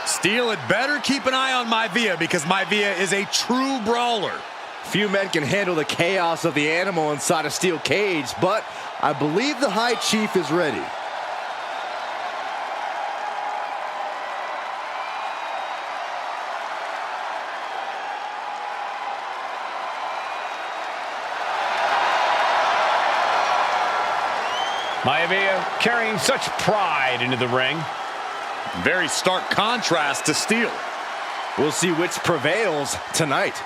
Steele had better keep an eye on Maivia because Maivia is a true brawler. Few men can handle the chaos of the animal inside a steel cage, but I believe the High Chief is ready. Maivia carrying such pride into the ring. Very stark contrast to Steele. We'll see which prevails tonight.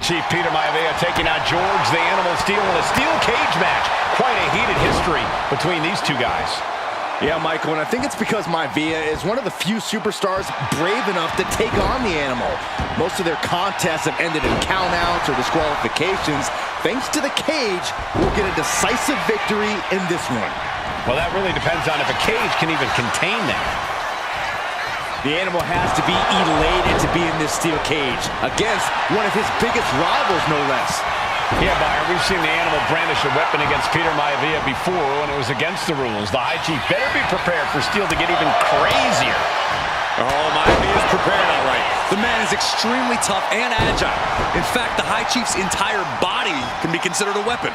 Chief Peter Maivia taking out George the Animal Steele in a steel cage match. Quite a heated history between these two guys. Yeah, Michael, and I think it's because Maivia is one of the few superstars brave enough to take on the animal. Most of their contests have ended in countouts or disqualifications. Thanks to the cage, we'll get a decisive victory in this one. Well, that really depends on if a cage can even contain them. The animal has to be elated to be in this steel cage against one of his biggest rivals, no less. Yeah, Byron, we've seen the animal brandish a weapon against Peter Maivia before when it was against the rules. The High Chief better be prepared for Steele to get even crazier. Oh, Maivia is prepared all right. The man is extremely tough and agile. In fact, the High Chief's entire body can be considered a weapon.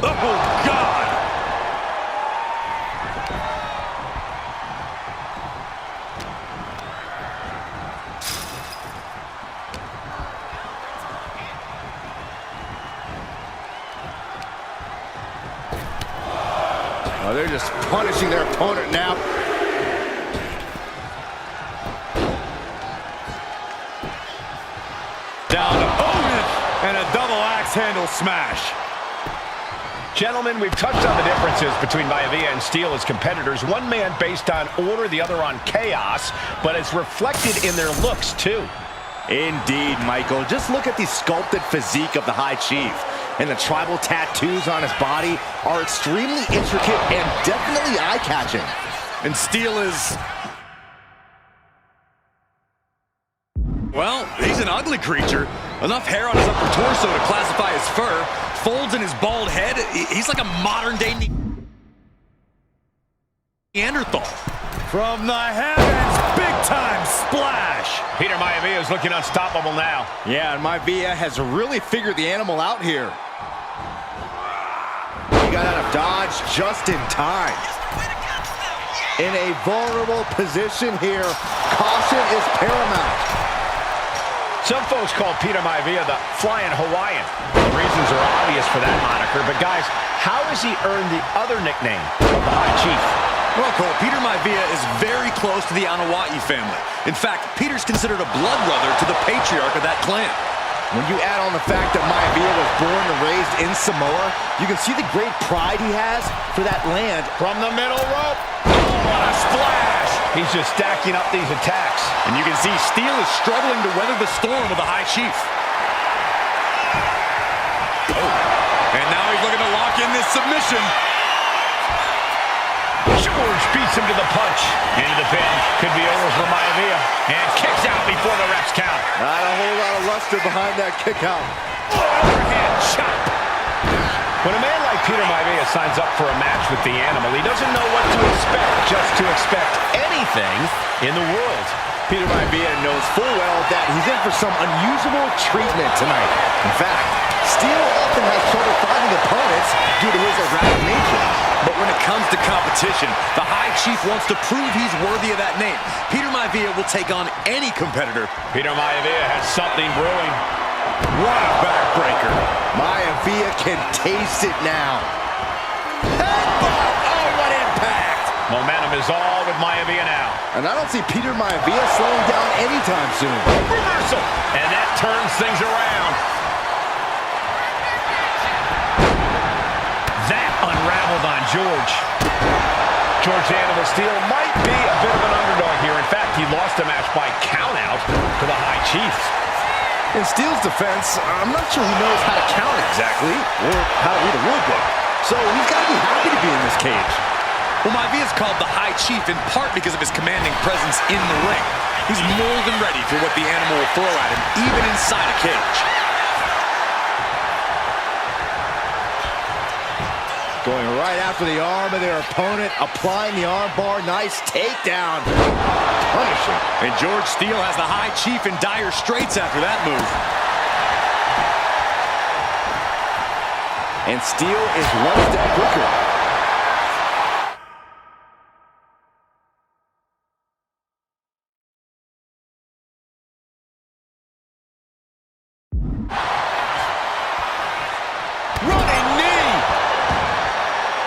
Oh, God! Oh, they're just punishing their opponent now. axe-handle smash. Gentlemen, we've touched on the differences between Maivia and Steele as competitors. One man based on order, the other on chaos, but it's reflected in their looks, too. Indeed, Michael. Just look at the sculpted physique of the High Chief. And the tribal tattoos on his body are extremely intricate and definitely eye-catching. And Steele is... well, he's an ugly creature. Enough hair on his upper torso to classify as fur. Folds in his bald head. He's like a modern-day Neanderthal. From the heavens, big-time splash. Peter Maivia is looking unstoppable now. Yeah, and Maivia has really figured the animal out here. He got out of dodge just in time. In a vulnerable position here, caution is paramount. Some folks call Peter Maivia the Flying Hawaiian. The reasons are obvious for that moniker, but guys, how has he earned the other nickname of the High Chief? Well, Cole, Peter Maivia is very close to the Anawa'i family. In fact, Peter's considered a blood brother to the patriarch of that clan. When you add on the fact that Maivia was born and raised in Samoa, you can see the great pride he has for that land. From the middle rope. Oh, what a splash! He's just stacking up these attacks. And you can see Steele is struggling to weather the storm of the High Chief. Oh, and now he's looking to lock in this submission. George beats him to the punch. Into the pin. Could be over for Maivia. And kicks out before the ref's count. Not a whole lot of luster behind that kick out. Overhand chop. When a man like Peter Maivia signs up for a match with the animal, he doesn't know what to expect, just to expect anything in the world. Peter Maivia knows full well that he's in for some unusual treatment tonight. In fact, Steele often has trouble finding opponents due to his erratic nature. But when it comes to competition, the High Chief wants to prove he's worthy of that name. Peter Maivia will take on any competitor. Peter Maivia has something brewing. What a backbreaker. Maivia can taste it now. Headbutt! Oh, what impact! Momentum is all with Maivia now. And I don't see Peter Maivia slowing down anytime soon. Reversal! And that turns things around. That unraveled on George. George Animal Steele might be a bit of an underdog here. In fact, he lost the match by countout to the High Chief. In Steele's defense, I'm not sure he knows how to count exactly, or how to read a rule book. So he's got to be happy to be in this cage. Well, Maivia is called the High Chief in part because of his commanding presence in the ring. He's more than ready for what the animal will throw at him, even inside a cage. Going right after the arm of their opponent, applying the arm bar. Nice takedown. Punishing. And George Steele has the High Chief in dire straits after that move. And Steele is one step quicker.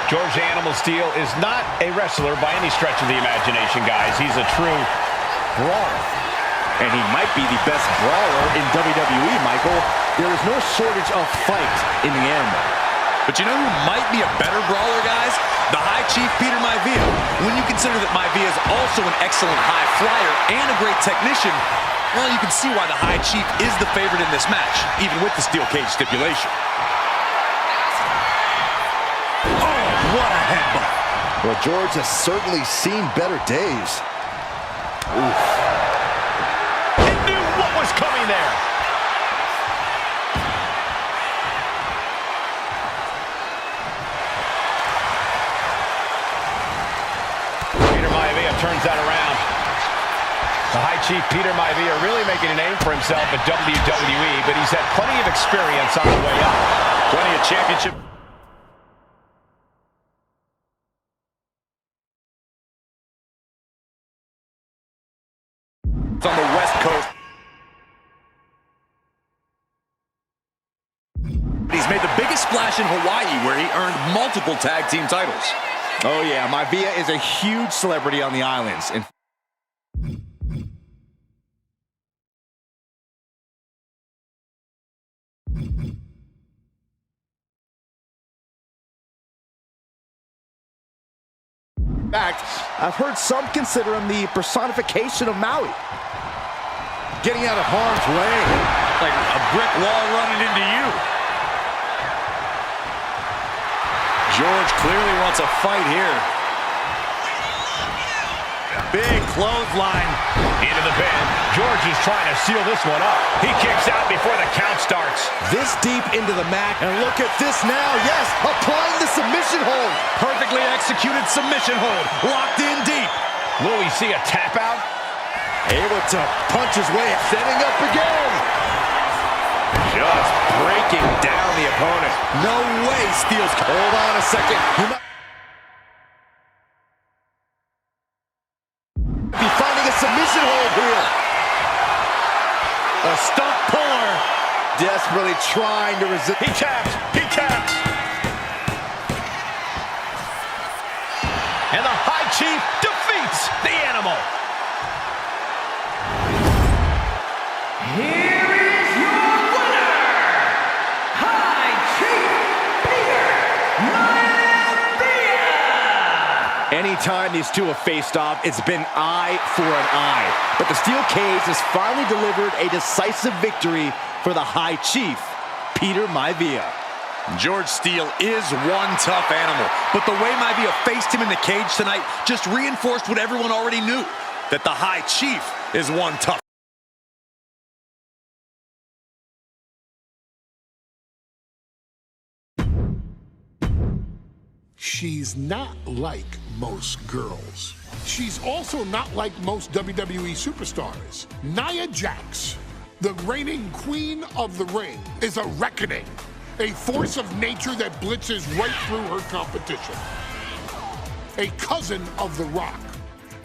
George Animal Steele is not a wrestler by any stretch of the imagination, guys. He's a true brawler. And he might be the best brawler in WWE, Michael. There is no shortage of fight in the animal. But you know who might be a better brawler, guys? The High Chief, Peter Maivia. When you consider that Maivia is also an excellent high flyer and a great technician, well, you can see why the High Chief is the favorite in this match, even with the steel cage stipulation. What a headbutt. Well, George has certainly seen better days. Oof. He knew what was coming there. Peter Maivia turns that around. The High Chief Peter Maivia really making a name for himself at WWE, but he's had plenty of experience on the way up. Plenty of championship. On the West Coast. He's made the biggest splash in Hawaii, where he earned multiple tag team titles. Oh yeah, Maivia is a huge celebrity on the islands. fact, I've heard some consider him the personification of Maui. Getting out of harm's way. Like a brick wall running into you. George clearly wants a fight here. Big clothesline. Into the pin. George is trying to seal this one up. He kicks out before the count starts. This deep into the mat, and look at this now. Yes, applying the submission hold. Perfectly executed submission hold. Locked in deep. Will we see a tap out? Able to punch his way, setting up again. Just breaking down the opponent. No way, Steele's. Hold on a second. He might be finding a submission hold here. A stump puller. Desperately trying to resist. He taps. He taps. And the High Chief defeats the animal. Here is your winner, High Chief Peter Maivia. Anytime these two have faced off, it's been eye for an eye. But the steel cage has finally delivered a decisive victory for the High Chief, Peter Maivia. George Steele is one tough animal, but the way Maivia faced him in the cage tonight just reinforced what everyone already knew, that the High Chief is one tough. She's not like most girls. She's also not like most WWE superstars. Nia Jax, the reigning queen of the ring, is a reckoning, a force of nature that blitzes right through her competition. A cousin of The Rock,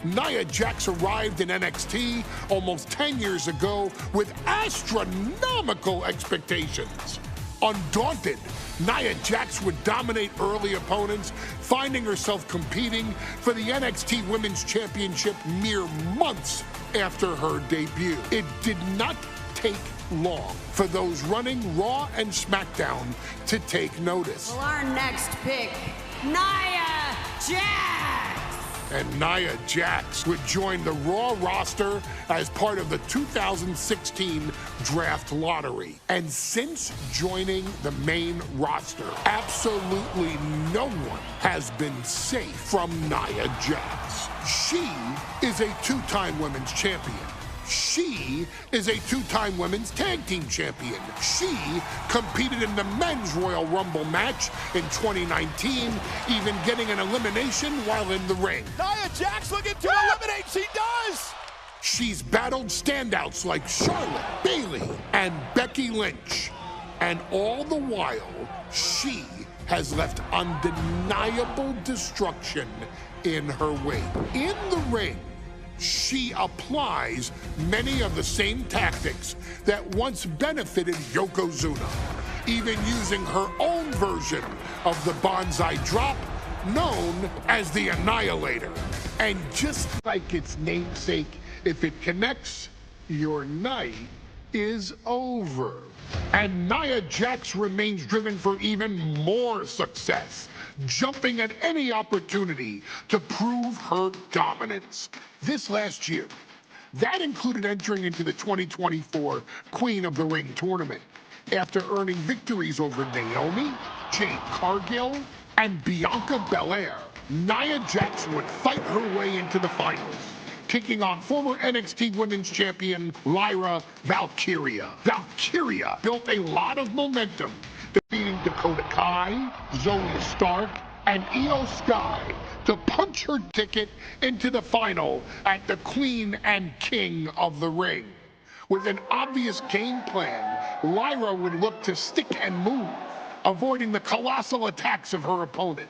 Nia Jax arrived in NXT almost 10 years ago with astronomical expectations. Undaunted, Nia Jax would dominate early opponents, finding herself competing for the NXT Women's Championship mere months after her debut. It did not take long for those running Raw and SmackDown to take notice. Well, our next pick, Nia Jax. And Nia Jax would join the Raw roster as part of the 2016 draft lottery. And since joining the main roster, absolutely no one has been safe from Nia Jax. She is a two-time women's champion. She is a two-time women's tag team champion. She competed in the men's Royal Rumble match in 2019, even getting an elimination while in the ring. Nia Jax looking to eliminate. She does. She's battled standouts like Charlotte, Bayley, and Becky Lynch. And all the while, she has left undeniable destruction in her wake. In the ring, she applies many of the same tactics that once benefited Yokozuna, even using her own version of the bonsai drop, known as the Annihilator. And just like its namesake, if it connects, your night is over. And Nia Jax remains driven for even more success, jumping at any opportunity to prove her dominance. This last year, that included entering into the 2024 Queen of the Ring tournament after earning victories over Naomi, Jade Cargill, and Bianca Belair. Nia Jax would fight her way into the finals, taking on former NXT Women's Champion Lyra Valkyria. Valkyria built a lot of momentum, defeating Dakota Kai, Zoe Stark, and Io Sky to punch her ticket into the final at the Queen and King of the Ring. With an obvious game plan, Lyra would look to stick and move, avoiding the colossal attacks of her opponent.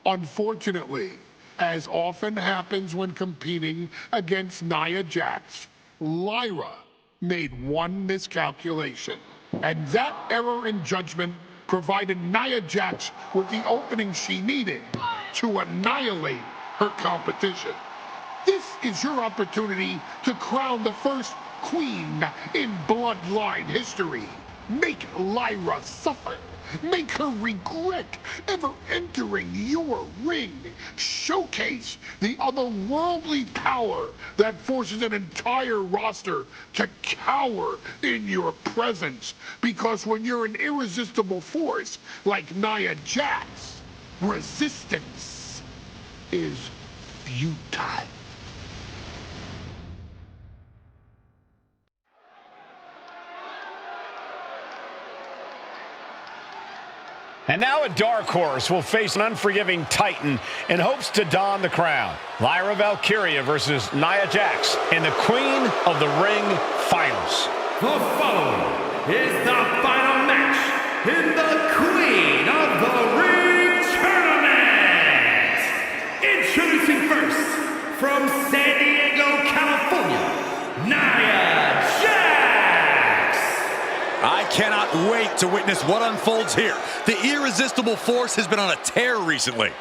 Unfortunately, as often happens when competing against Nia Jax, Lyra made one miscalculation. And that error in judgment provided Nia Jax with the opening she needed to annihilate her competition. This is your opportunity to crown the first queen in Bloodline history. Make Lyra suffer. Make her regret ever entering your ring. Showcase the otherworldly power that forces an entire roster to cower in your presence. Because when you're an irresistible force like Nia Jax, resistance is futile. And now a dark horse will face an unforgiving titan in hopes to don the crown. Lyra Valkyria versus Nia Jax in the Queen of the Ring Finals. The following is the final match in the Queen of the Ring Tournament. Introducing first, from San Diego, California, Nia Jax. I cannot wait to witness what unfolds here. The irresistible force has been on a tear recently.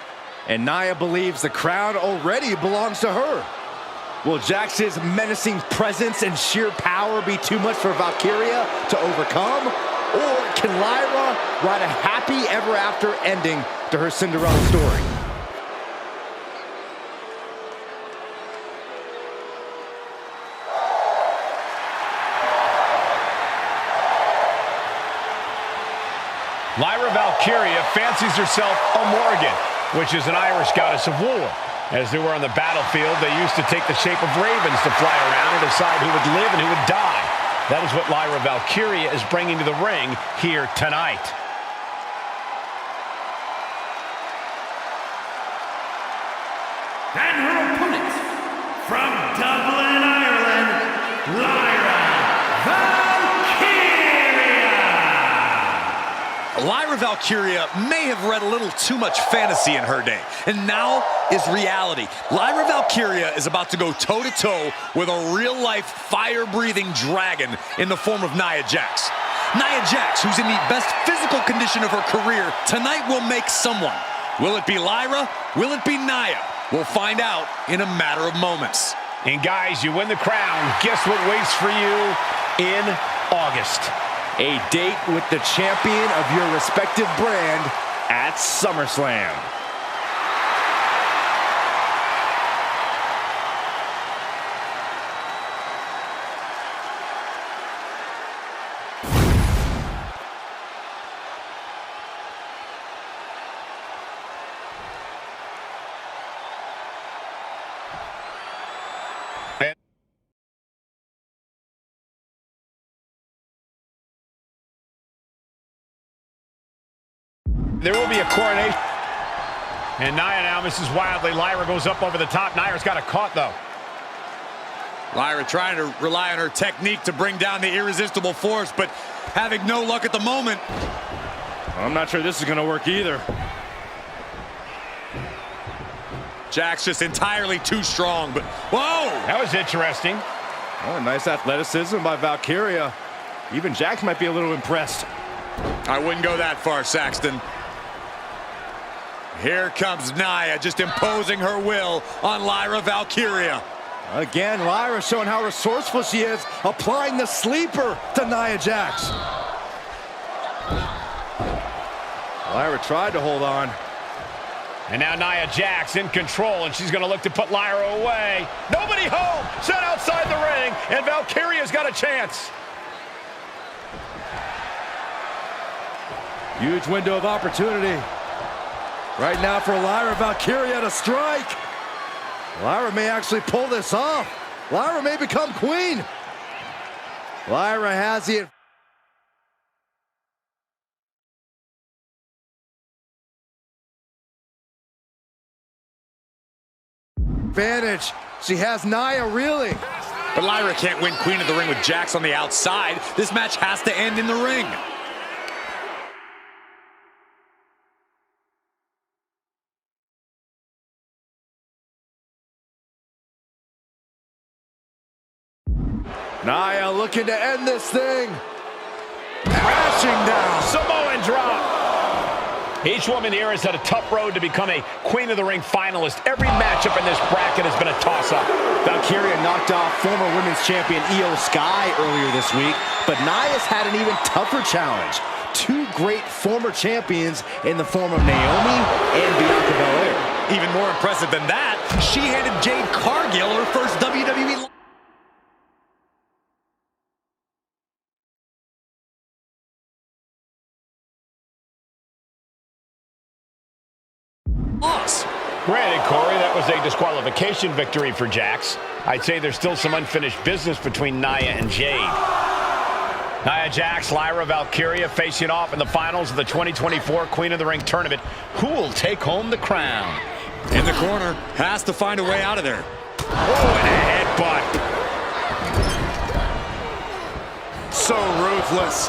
And Nia believes the crown already belongs to her. Will Jax's menacing presence and sheer power be too much for Valkyria to overcome? Or can Lyra write a happy ever after ending to her Cinderella story? Lyra Valkyria fancies herself a Morgan, which is an Irish goddess of war. As they were on the battlefield, they used to take the shape of ravens to fly around and decide who would live and who would die. That is what Lyra Valkyria is bringing to the ring here tonight. And her opponent, from Dublin, Ireland, Lyra Valkyria. Lyra Valkyria may have read a little too much fantasy in her day, and now is reality. Lyra Valkyria is about to go toe-to-toe with a real-life, fire-breathing dragon in the form of Nia Jax. Nia Jax, who's in the best physical condition of her career, tonight will make someone. Will it be Lyra? Will it be Nia? We'll find out in a matter of moments. And guys, you win the crown. Guess what waits for you in August? A date with the champion of your respective brand at SummerSlam. There will be a coronation. And Nia now misses wildly. Lyra goes up over the top. Nia's got it caught, though. Lyra trying to rely on her technique to bring down the irresistible force, but having no luck at the moment. I'm not sure this is going to work either. Jax just entirely too strong, but whoa! That was interesting. Oh, nice athleticism by Valkyria. Even Jax might be a little impressed. I wouldn't go that far, Saxton. Here comes Nia, just imposing her will on Lyra Valkyria. Again, Lyra showing how resourceful she is, applying the sleeper to Nia Jax. Lyra tried to hold on. And now Nia Jax in control, and she's going to look to put Lyra away. Nobody home! Set outside the ring, and Valkyria's got a chance. Huge window of opportunity. Right now for Lyra Valkyria to strike. Lyra may actually pull this off. Lyra may become queen. Lyra has the advantage. She has Nia reeling. But Lyra can't win Queen of the Ring with Jax on the outside. This match has to end in the ring. Nia looking to end this thing. Crashing down. Samoan drop. Each woman here has had a tough road to become a Queen of the Ring finalist. Every matchup in this bracket has been a toss-up. Valkyria knocked off former women's champion Io Sky earlier this week, but Nia's had an even tougher challenge. Two great former champions in the form of Naomi and Bianca Belair. Even more impressive than that, she handed Jade Cargill her first WWE loss. Granted, Corey, that was a disqualification victory for Jax. I'd say there's still some unfinished business between Nia and Jade. Nia Jax, Lyra Valkyria facing off in the finals of the 2024 Queen of the Ring tournament. Who will take home the crown? In the corner, has to find a way out of there. Oh, and a headbutt. So ruthless.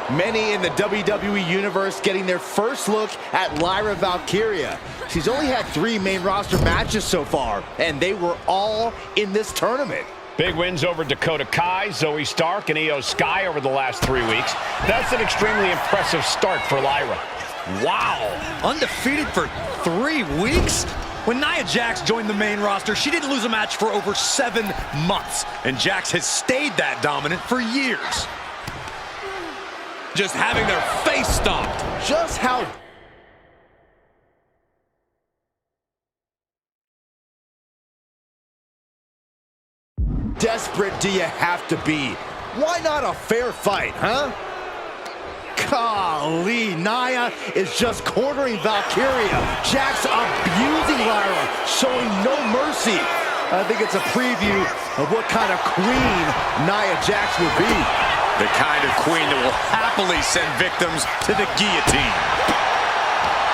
Many in the WWE Universe getting their first look at Lyra Valkyria. She's only had 3 main roster matches so far, and they were all in this tournament. Big wins over Dakota Kai, Zoe Stark, and Io Sky over the last 3 weeks. That's an extremely impressive start for Lyra. Wow, undefeated for 3 weeks? When Nia Jax joined the main roster, she didn't lose a match for over 7 months, and Jax has stayed that dominant for years. Just having their face stomped. Just how desperate do you have to be? Why not a fair fight, huh? Golly, Nia is just cornering Valkyria. Jax abusing Lyra, showing no mercy. I think it's a preview of what kind of queen Nia Jax will be. The kind of queen that will happily send victims to the guillotine.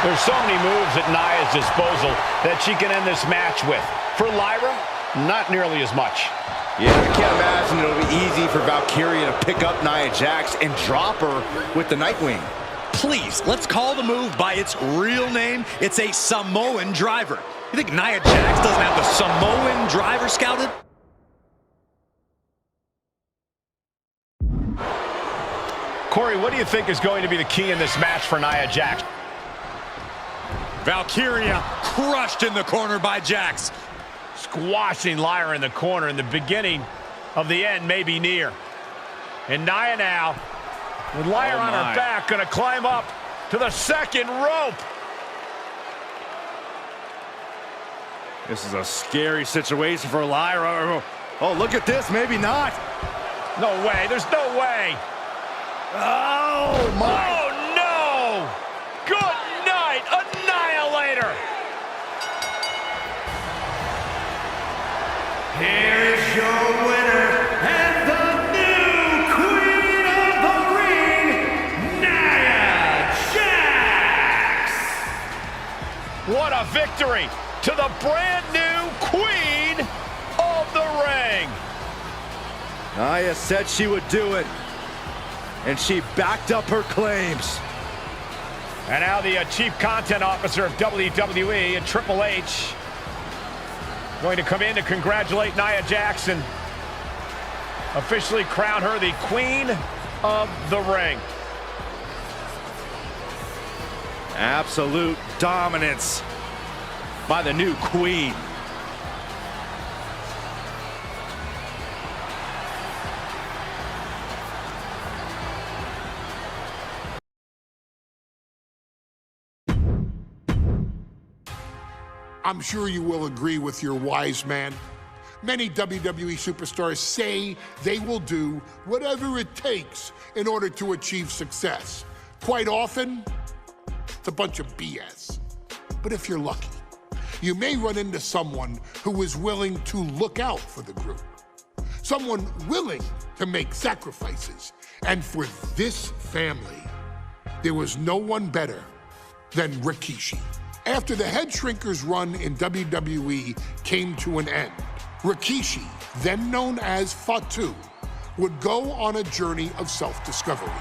There's so many moves at Nia's disposal that she can end this match with. For Lyra, not nearly as much. Yeah, I can't imagine it'll be easy for Valkyria to pick up Nia Jax and drop her with the Nightwing. Please, let's call the move by its real name. It's a Samoan driver. You think Nia Jax doesn't have the Samoan driver scouted? Corey, what do you think is going to be the key in this match for Nia Jax? Valkyria crushed in the corner by Jax. Squashing Lyra in the corner, and the beginning of the end may be near. And Nia now, with Lyra on her back, going to climb up to the second rope. This is a scary situation for Lyra. Oh, look at this, maybe not. No way, there's no way. Oh, my. Oh, no! Good night, Annihilator! Here is your winner and the new Queen of the Ring, Nia Jax! What a victory to the brand new Queen of the Ring! Nia said she would do it, and she backed up her claims. And now the Chief Content Officer of WWE and Triple H going to come in to congratulate Nia Jax, officially crown her the Queen of the Ring. Absolute dominance by the new queen. I'm sure you will agree with your wise man. Many WWE superstars say they will do whatever it takes in order to achieve success. Quite often, it's a bunch of BS. But if you're lucky, you may run into someone who is willing to look out for the group. Someone willing to make sacrifices. And for this family, there was no one better than Rikishi. After the Head Shrinkers run in WWE came to an end, Rikishi, then known as Fatu, would go on a journey of self-discovery.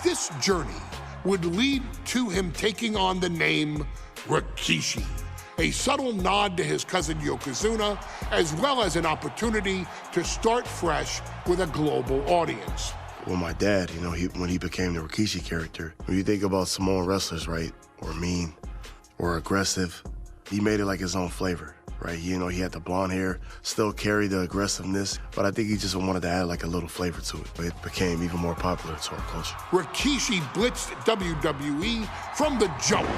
This journey would lead to him taking on the name Rikishi, a subtle nod to his cousin Yokozuna, as well as an opportunity to start fresh with a global audience. with my dad, you know, when he became the Rikishi character. When you think about Samoan wrestlers, right, or mean, or aggressive, he made it like his own flavor, right? You know, he had the blonde hair, still carried the aggressiveness, but I think he just wanted to add like a little flavor to it. But it became even more popular to our culture. Rikishi blitzed WWE from the jump,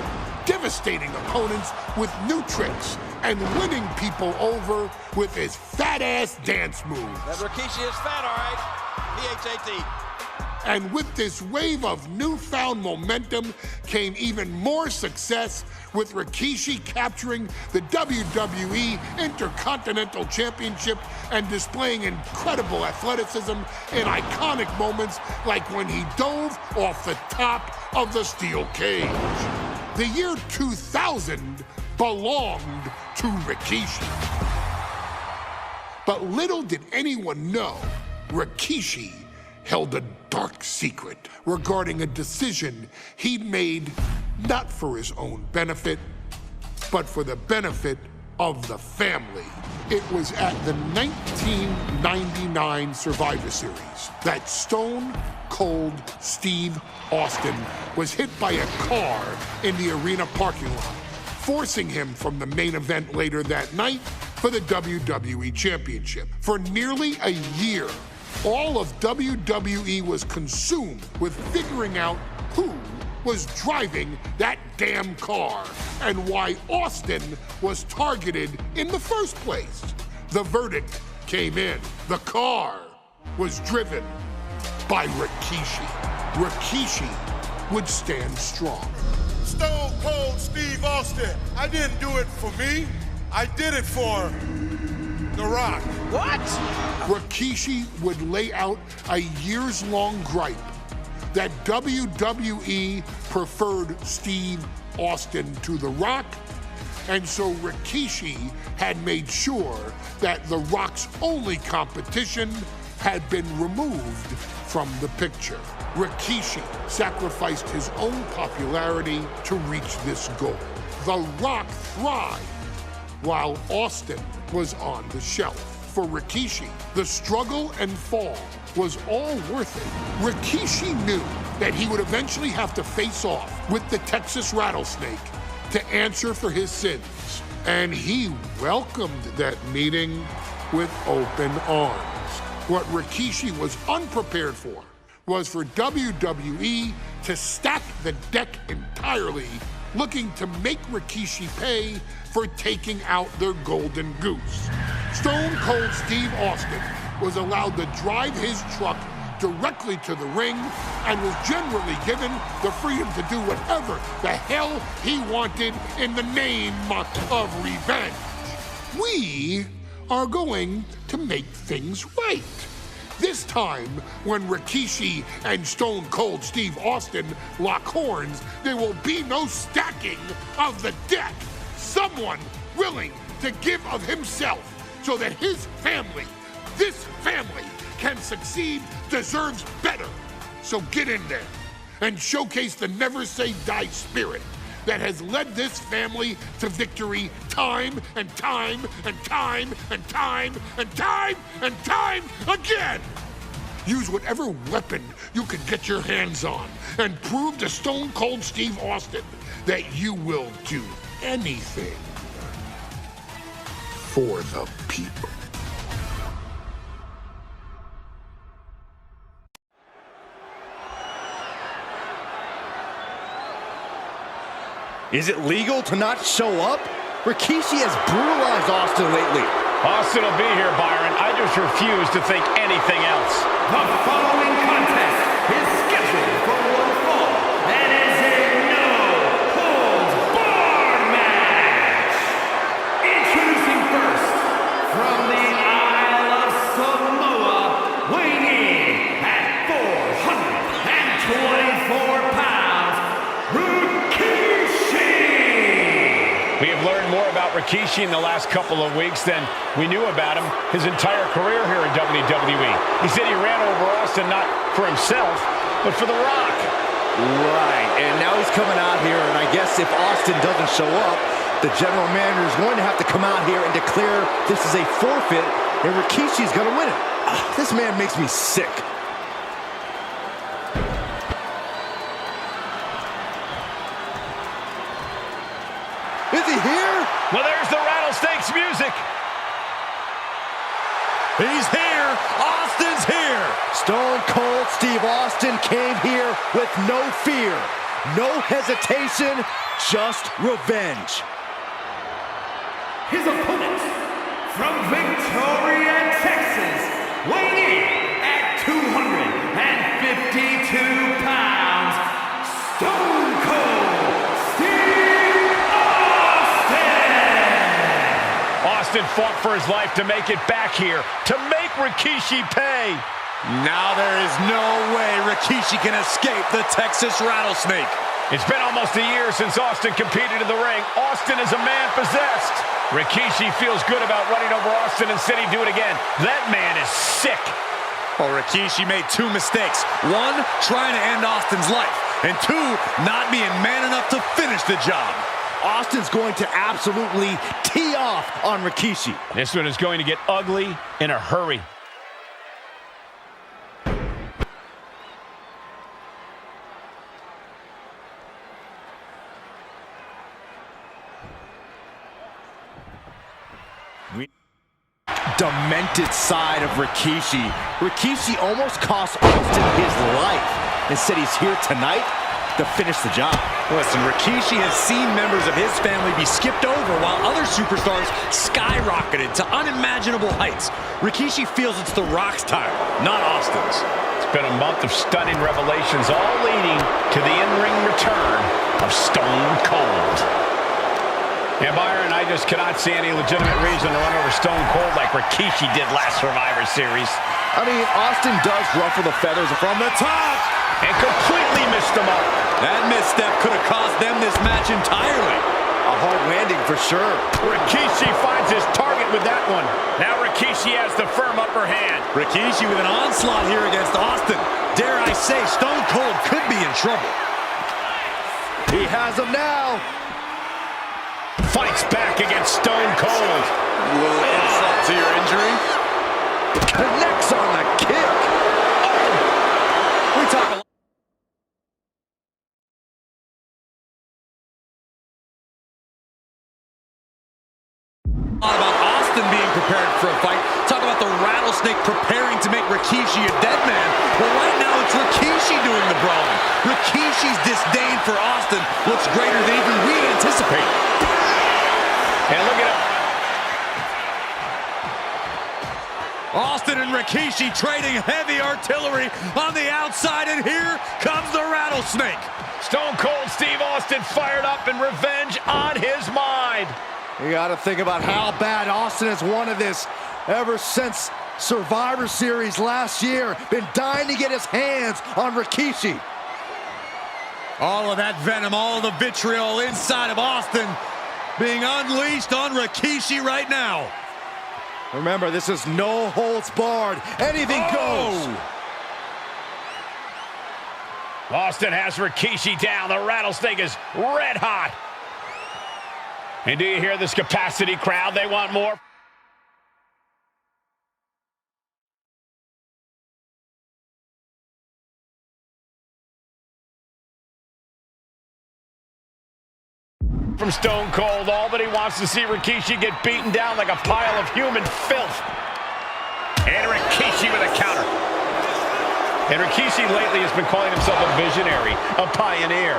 devastating opponents with new tricks and winning people over with his fat-ass dance moves. That Rikishi is fat, all right. P-H-A-T. And with this wave of newfound momentum came even more success, with Rikishi capturing the WWE Intercontinental Championship and displaying incredible athleticism in iconic moments like when he dove off the top of the steel cage. The year 2000 belonged to Rikishi. But little did anyone know, Rikishi held a dark secret regarding a decision he'd made not for his own benefit, but for the benefit of the family. It was at the 1999 Survivor Series that Stone Cold Steve Austin was hit by a car in the arena parking lot, forcing him from the main event later that night for the WWE Championship. For nearly a year, all of WWE was consumed with figuring out who was driving that damn car and why Austin was targeted in the first place. The verdict came in. The car was driven by Rikishi. Rikishi would stand strong. Stone Cold Steve Austin, I didn't do it for me. I did it for The Rock. What? Rikishi would lay out a years-long gripe that WWE preferred Steve Austin to The Rock, and so Rikishi had made sure that The Rock's only competition had been removed from the picture. Rikishi sacrificed his own popularity to reach this goal. The Rock thrived while Austin was on the shelf. For Rikishi, the struggle and fall was all worth it. Rikishi knew that he would eventually have to face off with the Texas Rattlesnake to answer for his sins, and he welcomed that meeting with open arms. What Rikishi was unprepared for was for WWE to stack the deck entirely, looking to make Rikishi pay for taking out their golden goose. Stone Cold Steve Austin was allowed to drive his truck directly to the ring and was generally given the freedom to do whatever the hell he wanted in the name of revenge. We are going to make things right. This time, when Rikishi and Stone Cold Steve Austin lock horns, there will be no stacking of the deck. Someone willing to give of himself so that his family, this family, can succeed, deserves better. So get in there and showcase the never say die spirit that has led this family to victory time and time and time and time and time and time again. Use whatever weapon you can get your hands on and prove to Stone Cold Steve Austin that you will do anything for the people. Is it legal to not show up? Rikishi has brutalized Austin lately. Austin will be here, Byron. I just refuse to think anything else. The following contest is scheduled for one fall and is a no-holds-barred match. Introducing first, from the Isle of Samoa, weighing in at 424 pounds, Rikishi! We have learned more about Rikishi in the last couple of weeks than we knew about him his entire career here in WWE. He said he ran over Austin not for himself, but for The Rock. Right, and now he's coming out here, and I guess if Austin doesn't show up, the general manager is going to have to come out here and declare this is a forfeit, and Rikishi's going to win it. This man makes me sick. Is he here? Well, there's the rattlesnake's music. He's here. Austin's here. Stone Cold Steve Austin came here with no fear, no hesitation, just revenge. His opponent from Victoria, Texas, weighing in at 252 pounds, Stone Cold Steve Austin! Austin fought for his life to make it back here, to make Rikishi pay. Now there is no way Rikishi can escape the Texas Rattlesnake. It's been almost a year since Austin competed in the ring. Austin is a man possessed. Rikishi feels good about running over Austin and said he'd do it again. That man is sick. Well, Rikishi made two mistakes. One, trying to end Austin's life. And two, not being man enough to finish the job. Austin's going to absolutely tee off on Rikishi. This one is going to get ugly in a hurry. Demented side of Rikishi. Rikishi almost cost Austin his life. Instead, he's here tonight to finish the job. Listen, Rikishi has seen members of his family be skipped over while other superstars skyrocketed to unimaginable heights. Rikishi feels it's The Rock's time, not Austin's. It's been a month of stunning revelations, all leading to the in-ring return of Stone Cold. Yeah, Byron, I just cannot see any legitimate reason to run over Stone Cold like Rikishi did last Survivor Series. I mean, Austin does ruffle the feathers from the top and completely missed them up. That misstep could have cost them this match entirely. A hard landing for sure. Rikishi finds his target with that one. Now Rikishi has the firm upper hand. Rikishi with an onslaught here against Austin. Dare I say, Stone Cold could be in trouble. He has him now. Fights back against Stone Cold. A little insult to your injury. Connects on the kick. We talk a lot about Austin being prepared for a fight. Talk about the Rattlesnake preparing to make Rikishi a dead man. Well, right now it's Rikishi doing the brawling. Rikishi's disdain for Austin looks greater than even we anticipated. And look at him. Austin and Rikishi trading heavy artillery on the outside, and here comes the Rattlesnake. Stone Cold Steve Austin fired up and revenge on his mind. You got to think about how bad Austin has wanted this ever since Survivor Series last year. Been dying to get his hands on Rikishi. All of that venom, all of the vitriol inside of Austin being unleashed on Rikishi right now. Remember, this is no holds barred. Anything goes. Austin has Rikishi down. The Rattlesnake is red hot. And do you hear this capacity crowd? They want more. From Stone Cold, all that he wants to see Rikishi get beaten down like a pile of human filth. And Rikishi with a counter. And Rikishi lately has been calling himself a visionary, a pioneer.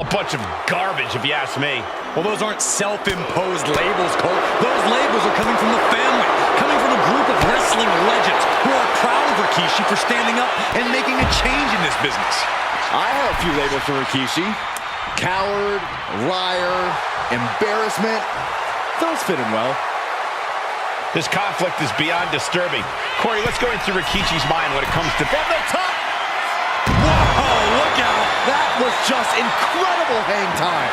A bunch of garbage, if you ask me. Well, those aren't self-imposed labels, Cole. Those labels are coming from the family, coming from a group of wrestling legends who are proud of Rikishi for standing up and making a change in this business. I have a few labels for Rikishi. Coward, liar, embarrassment. Those fit him well. This conflict is beyond disturbing. Corey, let's go into Rikishi's mind when it comes to... From the top! Whoa, look out! That was just incredible hang time.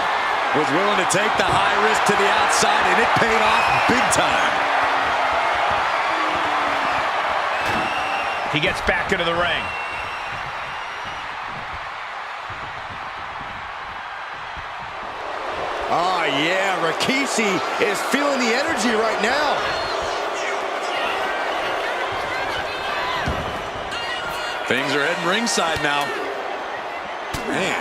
Was willing to take the high risk to the outside, and it paid off big time. He gets back into the ring. Oh, yeah, Rikishi is feeling the energy right now. Things are heading ringside now. Man.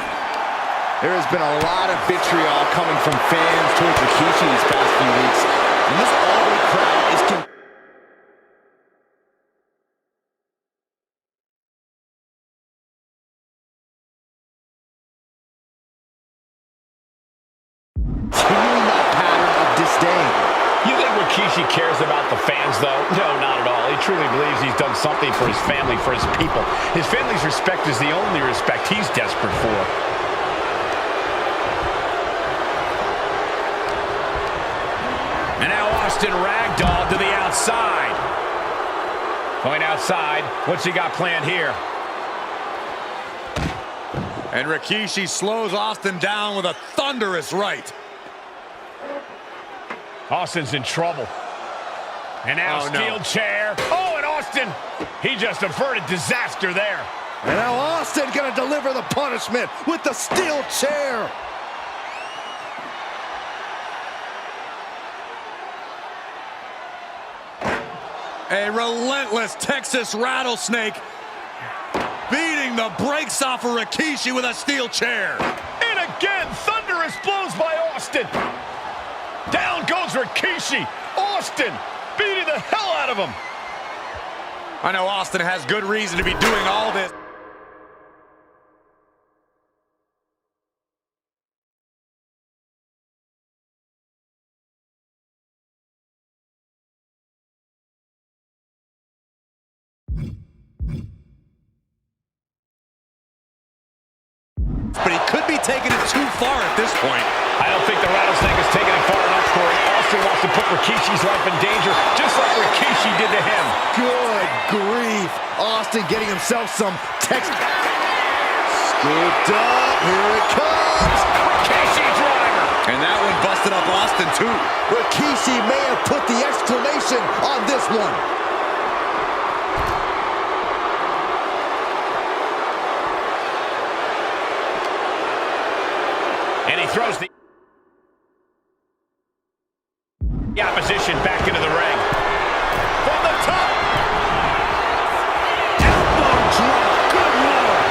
There has been a lot of vitriol coming from fans towards Rikishi these past few weeks. And this Auburn crowd is continuing that pattern of disdain. You think Rikishi cares about the fans, though? No, not at all. He truly believes he's done something for his family, for his people. His family's respect is the only respect he's desperate for. And now Austin ragdoll to the outside. Going outside. What's he got planned here? And Rikishi slows Austin down with a thunderous right. Austin's in trouble. And now steel chair. Oh, and Austin, he just averted disaster there. And now Austin gonna deliver the punishment with the steel chair. A relentless Texas rattlesnake beating the brakes off of Rikishi with a steel chair. And again, thunderous blows by Austin. Down goes Rikishi. Austin beating the hell out of him. I know Austin has good reason to be doing all this. But he could be taking it too far at this point. I don't think the rattlesnake is taking it far enough, Corey. Austin wants to put Rikishi's life in danger, just like Rikishi did to him. Good grief. Austin getting himself some text. Scooped up. Here it comes. Rikishi driver. And that one busted up Austin, too. Rikishi may have put the exclamation on this one. And he throws the opposition back into the ring. From the top. Elbow drop. Good lord.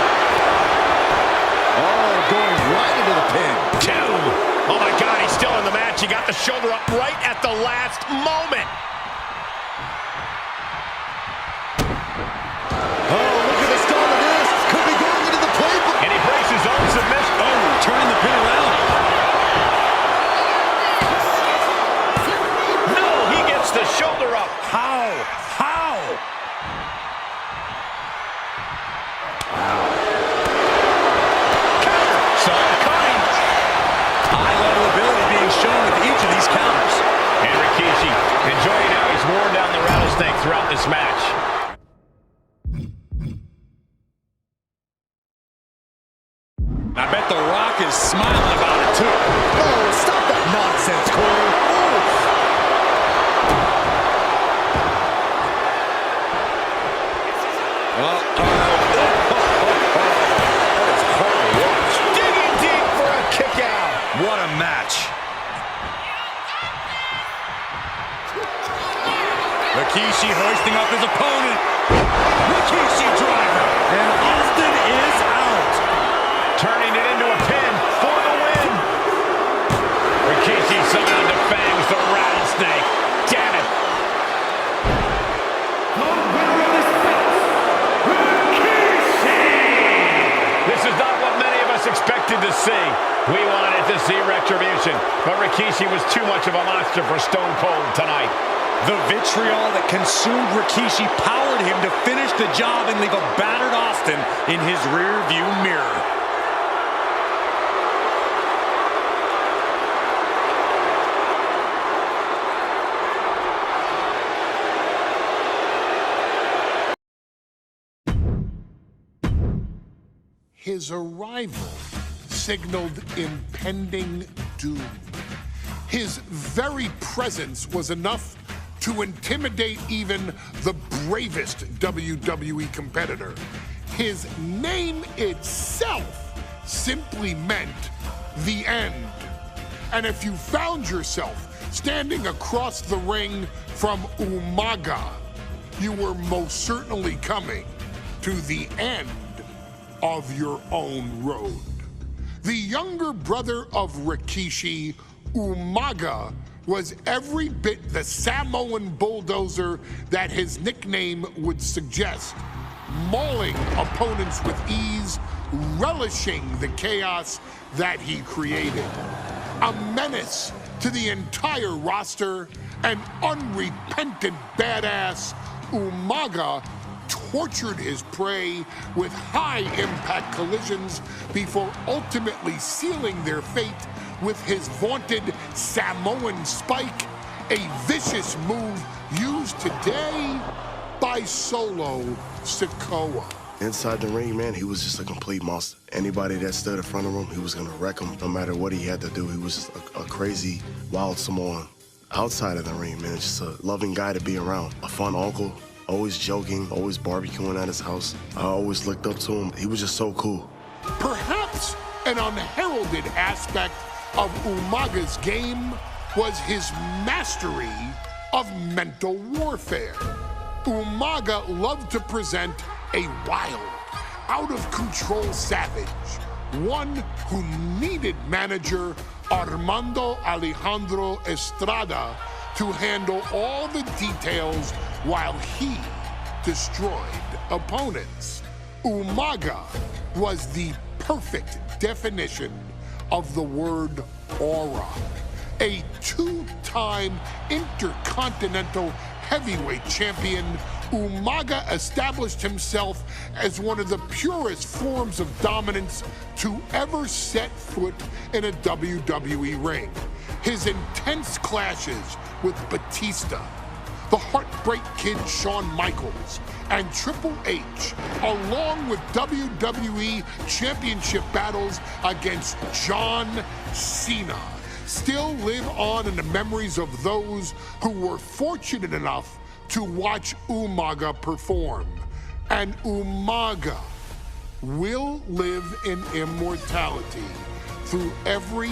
Oh, going right into the pin. 2. Oh my God, he's still in the match. He got the shoulder up right at the last moment. Oh, look at the start of this. Could be going into the playbook. And he breaks his own submission. Oh, turning the pin around. The shoulder up. How? How? Counter. Saw it coming. High level ability being shown with each of these counters. And Rikishi enjoying how he's worn down the rattlesnake throughout this match. I bet The Rock is smiling about it too. Oh, stop that nonsense, Corey. What a match. Rikishi hoisting up his opponent. Rikishi driver. And Austin is out. Turning it into a pin for the win. Rikishi somehow defangs the rattlesnake. Damn it. The winner of this bout, Rikishi. This is not what many of us expected to see. We wanted to see retribution, but Rikishi was too much of a monster for Stone Cold tonight. The vitriol that consumed Rikishi powered him to finish the job and leave a battered Austin in his rear-view mirror. His arrival signaled impending doom. His very presence was enough to intimidate even the bravest WWE competitor. His name itself simply meant the end. And if you found yourself standing across the ring from UMAGA, you were most certainly coming to the end of your own road. The younger brother of Rikishi, Umaga, was every bit the Samoan bulldozer that his nickname would suggest, mauling opponents with ease, relishing the chaos that he created. A menace to the entire roster, an unrepentant badass, Umaga tortured his prey with high-impact collisions before ultimately sealing their fate with his vaunted Samoan spike, a vicious move used today by Solo Sikoa. Inside the ring, man, he was just a complete monster. Anybody that stood in front of him, he was gonna wreck him no matter what he had to do. He was just a crazy, wild Samoan. Outside of the ring, man, just a loving guy to be around. A fun uncle, always joking, always barbecuing at his house. I always looked up to him. He was just so cool. Perhaps an unheralded aspect of Umaga's game was his mastery of mental warfare. Umaga loved to present a wild, out-of-control savage, one who needed manager Armando Alejandro Estrada to handle all the details while he destroyed opponents. Umaga was the perfect definition of the word aura. A two-time intercontinental heavyweight champion, Umaga established himself as one of the purest forms of dominance to ever set foot in a WWE ring. His intense clashes with Batista, the Heartbreak Kid Shawn Michaels, and Triple H, along with WWE Championship battles against John Cena, still live on in the memories of those who were fortunate enough to watch Umaga perform. And Umaga will live in immortality through every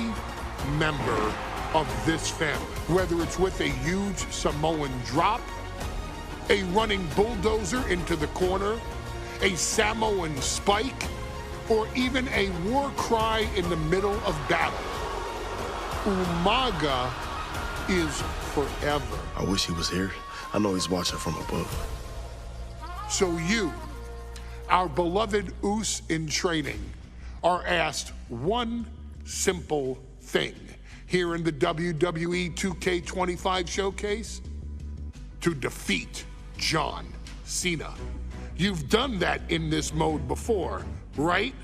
member of this family, whether it's with a huge Samoan drop, a running bulldozer into the corner, a Samoan spike, or even a war cry in the middle of battle. Umaga is forever. I wish he was here. I know he's watching from above. So you, our beloved Us in training, are asked one simple thing here in the WWE 2K25 showcase: to defeat John Cena. You've done that in this mode before, right?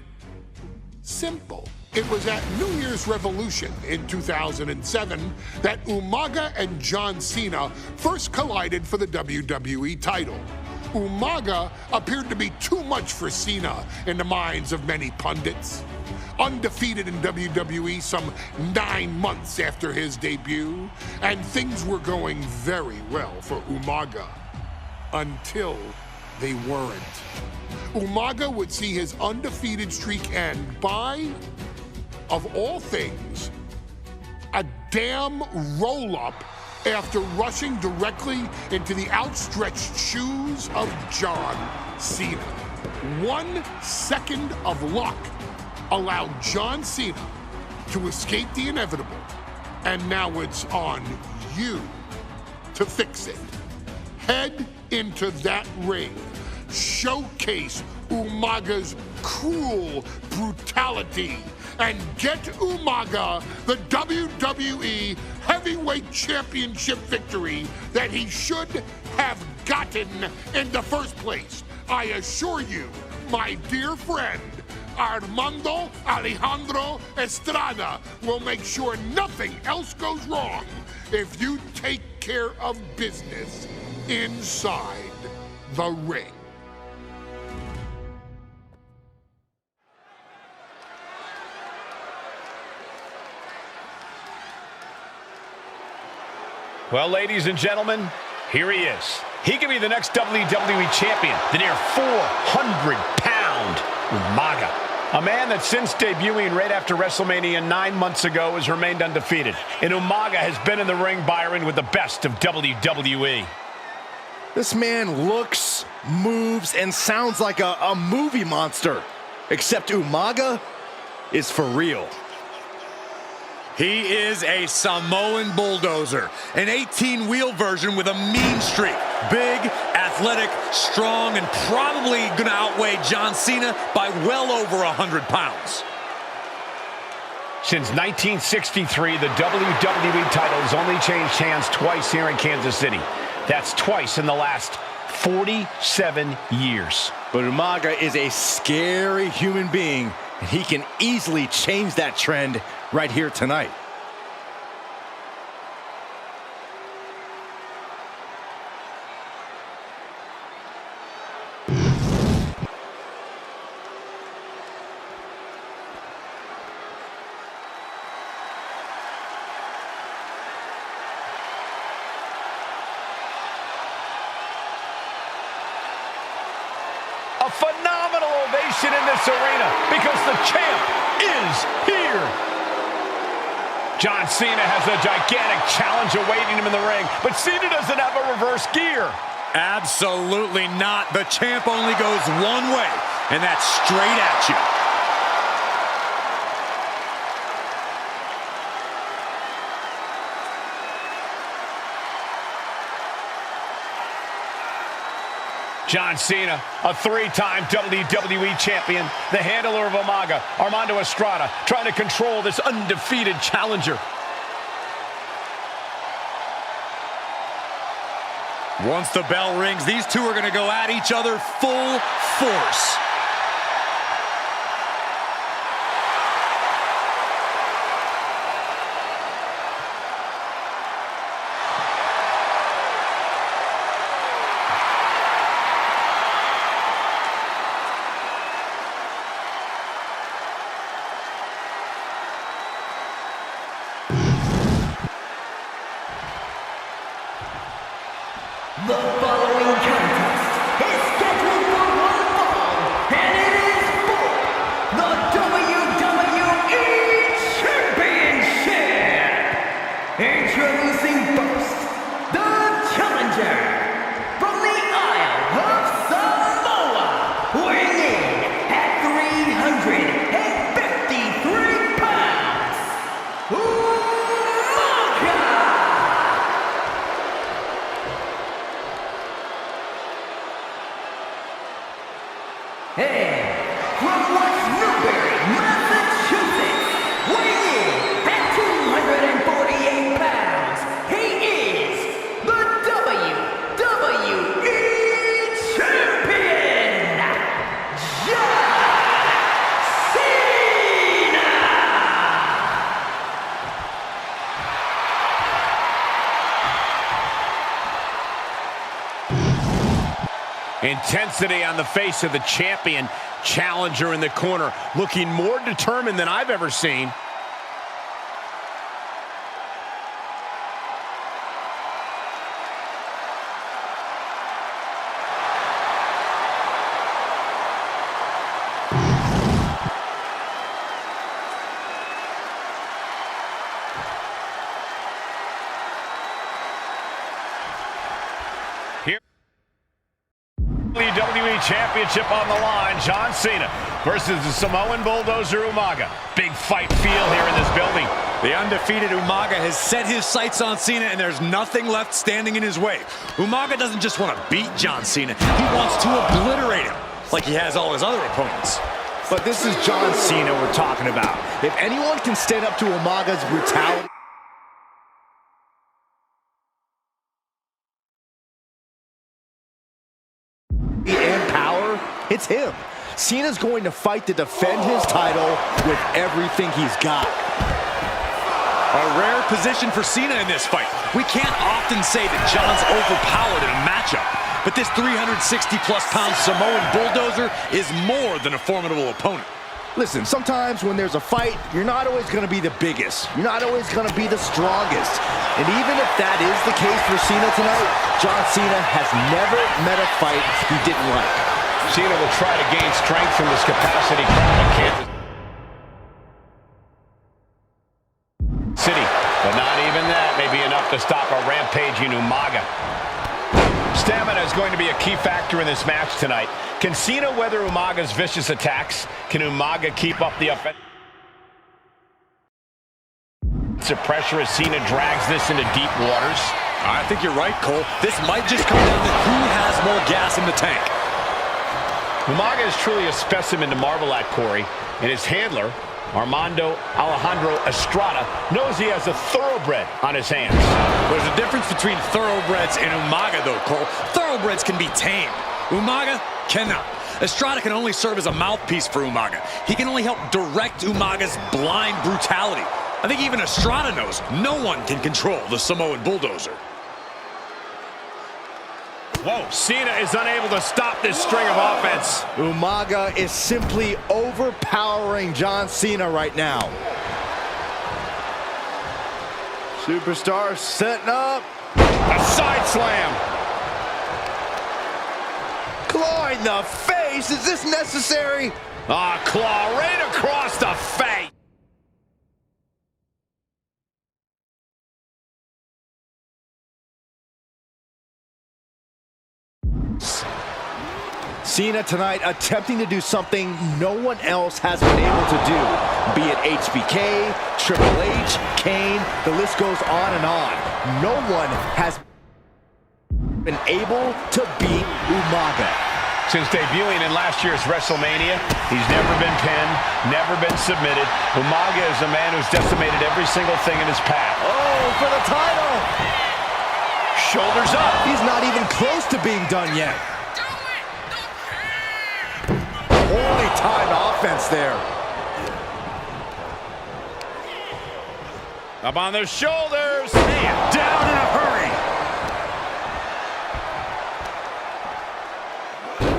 Simple. It was at New Year's Revolution in 2007 that Umaga and John Cena first collided for the WWE title. Umaga appeared to be too much for Cena in the minds of many pundits. Undefeated in WWE some 9 months after his debut, and things were going very well for Umaga. Until they weren't. Umaga would see his undefeated streak end by, of all things, a damn roll-up after rushing directly into the outstretched shoes of John Cena. 1 second of luck allowed John Cena to escape the inevitable, and now it's on you to fix it. Head into that ring, showcase Umaga's cruel brutality, and get Umaga the WWE Heavyweight Championship victory that he should have gotten in the first place. I assure you, my dear friend, Armando Alejandro Estrada will make sure nothing else goes wrong if you take care of business inside the ring. Well, ladies and gentlemen, here he is. He could be the next WWE champion, the near 400-pound Umaga. A man that since debuting right after WrestleMania 9 months ago has remained undefeated. And Umaga has been in the ring, Byron, with the best of WWE. This man looks, moves, and sounds like a movie monster. Except Umaga is for real. He is a Samoan bulldozer, an 18-wheel version with a mean streak. Big, athletic, strong, and probably gonna outweigh John Cena by well over 100 pounds. Since 1963, the WWE title has only changed hands twice here in Kansas City. That's twice in the last 47 years. But Umaga is a scary human being, and he can easily change that trend right here tonight. A phenomenal ovation in this arena because the champ is here. John Cena has a gigantic challenge awaiting him in the ring, but Cena doesn't have a reverse gear. Absolutely not. The champ only goes one way, and that's straight at you. John Cena, a three-time WWE champion, the handler of Umaga, Armando Estrada, trying to control this undefeated challenger. Once the bell rings, these two are going to go at each other full force. The following contest is scheduled for one fall, and it is for the WWE Championship. Introducing first, the challenger from the Isle of Samoa, weighing in at 353 pounds, and from West Newbury, Massachusetts, weighing in at 248 pounds, he is the WWE Champion, John Cena! Intensity on the face of the champion. Challenger in the corner, looking more determined than I've ever seen. WWE Championship on the line. John Cena versus the Samoan bulldozer Umaga. Big fight feel here in this building. The undefeated Umaga has set his sights on Cena, and there's nothing left standing in his way. Umaga doesn't just want to beat John Cena, he wants to obliterate him, like he has all his other opponents. But this is John Cena we're talking about. If anyone can stand up to Umaga's brutality and power, it's him. Cena's going to fight to defend his title with everything he's got. A rare position for Cena in this fight. We can't often say that John's overpowered in a matchup, but this 360-plus pound Samoan bulldozer is more than a formidable opponent. Listen, sometimes when there's a fight, you're not always going to be the biggest. You're not always going to be the strongest. And even if that is the case for Cena tonight, John Cena has never met a fight he didn't like. Cena will try to gain strength from this capacity crowd in Kansas City, but not even that may be enough to stop a rampaging Umaga. Stamina is going to be a key factor in this match tonight. Can Cena weather Umaga's vicious attacks? Can Umaga keep up the offense? Pressure as Cena drags this into deep waters. I think you're right, Cole. This might just come down to who has more gas in the tank. Umaga is truly a specimen to marvel at, Corey, and his handler, Armando Alejandro Estrada, knows he has a thoroughbred on his hands. There's a difference between thoroughbreds and Umaga, though, Cole. Thoroughbreds can be tamed. Umaga cannot. Estrada can only serve as a mouthpiece for Umaga. He can only help direct Umaga's blind brutality. I think even Estrada knows no one can control the Samoan bulldozer. Whoa, Cena is unable to stop this string of offense. Umaga is simply overpowering John Cena right now. Superstar setting up. A side slam. Claw in the face. Is this necessary? Ah, claw right across the face. Cena tonight attempting to do something no one else has been able to do. Be it HBK, Triple H, Kane, the list goes on and on. No one has been able to beat Umaga. Since debuting in last year's WrestleMania, he's never been pinned, never been submitted. Umaga is a man who's decimated every single thing in his path. Oh, for the title! Shoulders up. He's not even close to being done yet. Holy timed offense there. Up on the shoulders. Man, down in a hurry.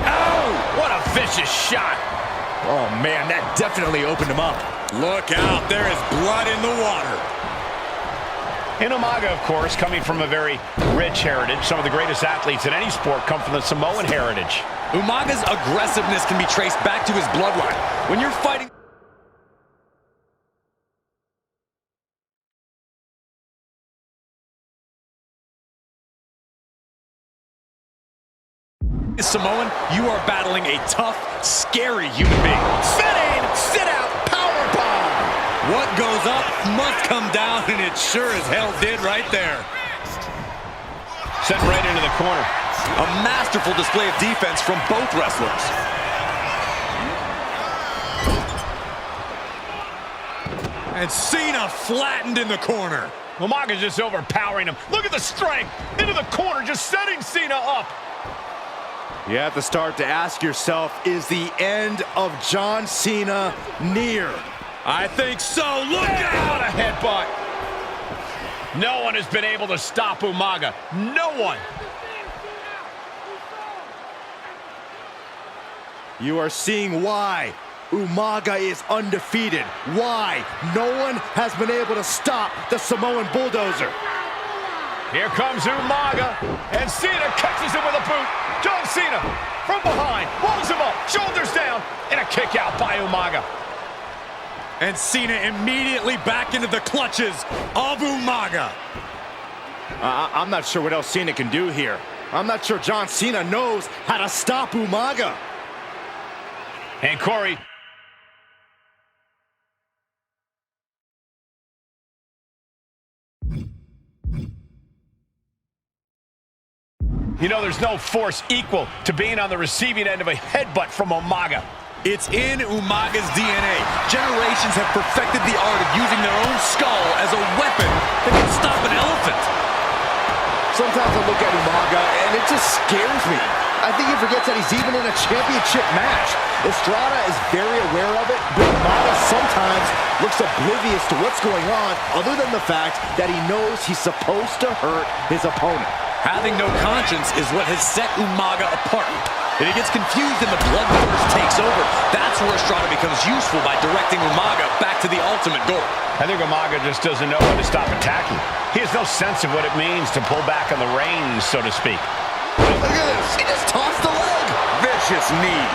Oh, what a vicious shot. Oh, man, that definitely opened him up. Look out, there is blood in the water. And Umaga, of course, coming from a very rich heritage. Some of the greatest athletes in any sport come from the Samoan heritage. Umaga's aggressiveness can be traced back to his bloodline. When you're fighting Samoan, you are battling a tough, scary human being. Sit in, sit out, powerbomb. What goes up must come down, and it sure as hell did right there. Sent right into the corner. A masterful display of defense from both wrestlers. And Cena flattened in the corner. Umaga's just overpowering him. Look at the strength. Into the corner, just setting Cena up. You have to start to ask yourself, is the end of John Cena near? I think so. Look out! What a headbutt. No one has been able to stop Umaga. No one. You are seeing why Umaga is undefeated. Why no one has been able to stop the Samoan bulldozer. Here comes Umaga, and Cena catches him with a boot. John Cena from behind, rolls him up, shoulders down, and a kick out by Umaga. And Cena immediately back into the clutches of Umaga. I'm not sure what else Cena can do here. I'm not sure John Cena knows how to stop Umaga. And Corey, you know, there's no force equal to being on the receiving end of a headbutt from Umaga. It's in Umaga's DNA. Generations have perfected the art of using their own skull as a weapon that can stop an elephant. Sometimes I look at Umaga and it just scares me. I think he forgets that he's even in a championship match. Estrada is very aware of it, but Umaga sometimes looks oblivious to what's going on, other than the fact that he knows he's supposed to hurt his opponent. Having no conscience is what has set Umaga apart. If he gets confused and the bloodthirst takes over, that's where Estrada becomes useful by directing Umaga back to the ultimate goal. I think Umaga just doesn't know when to stop attacking. He has no sense of what it means to pull back on the reins, so to speak. Look at this. He just tossed the leg. Vicious knee.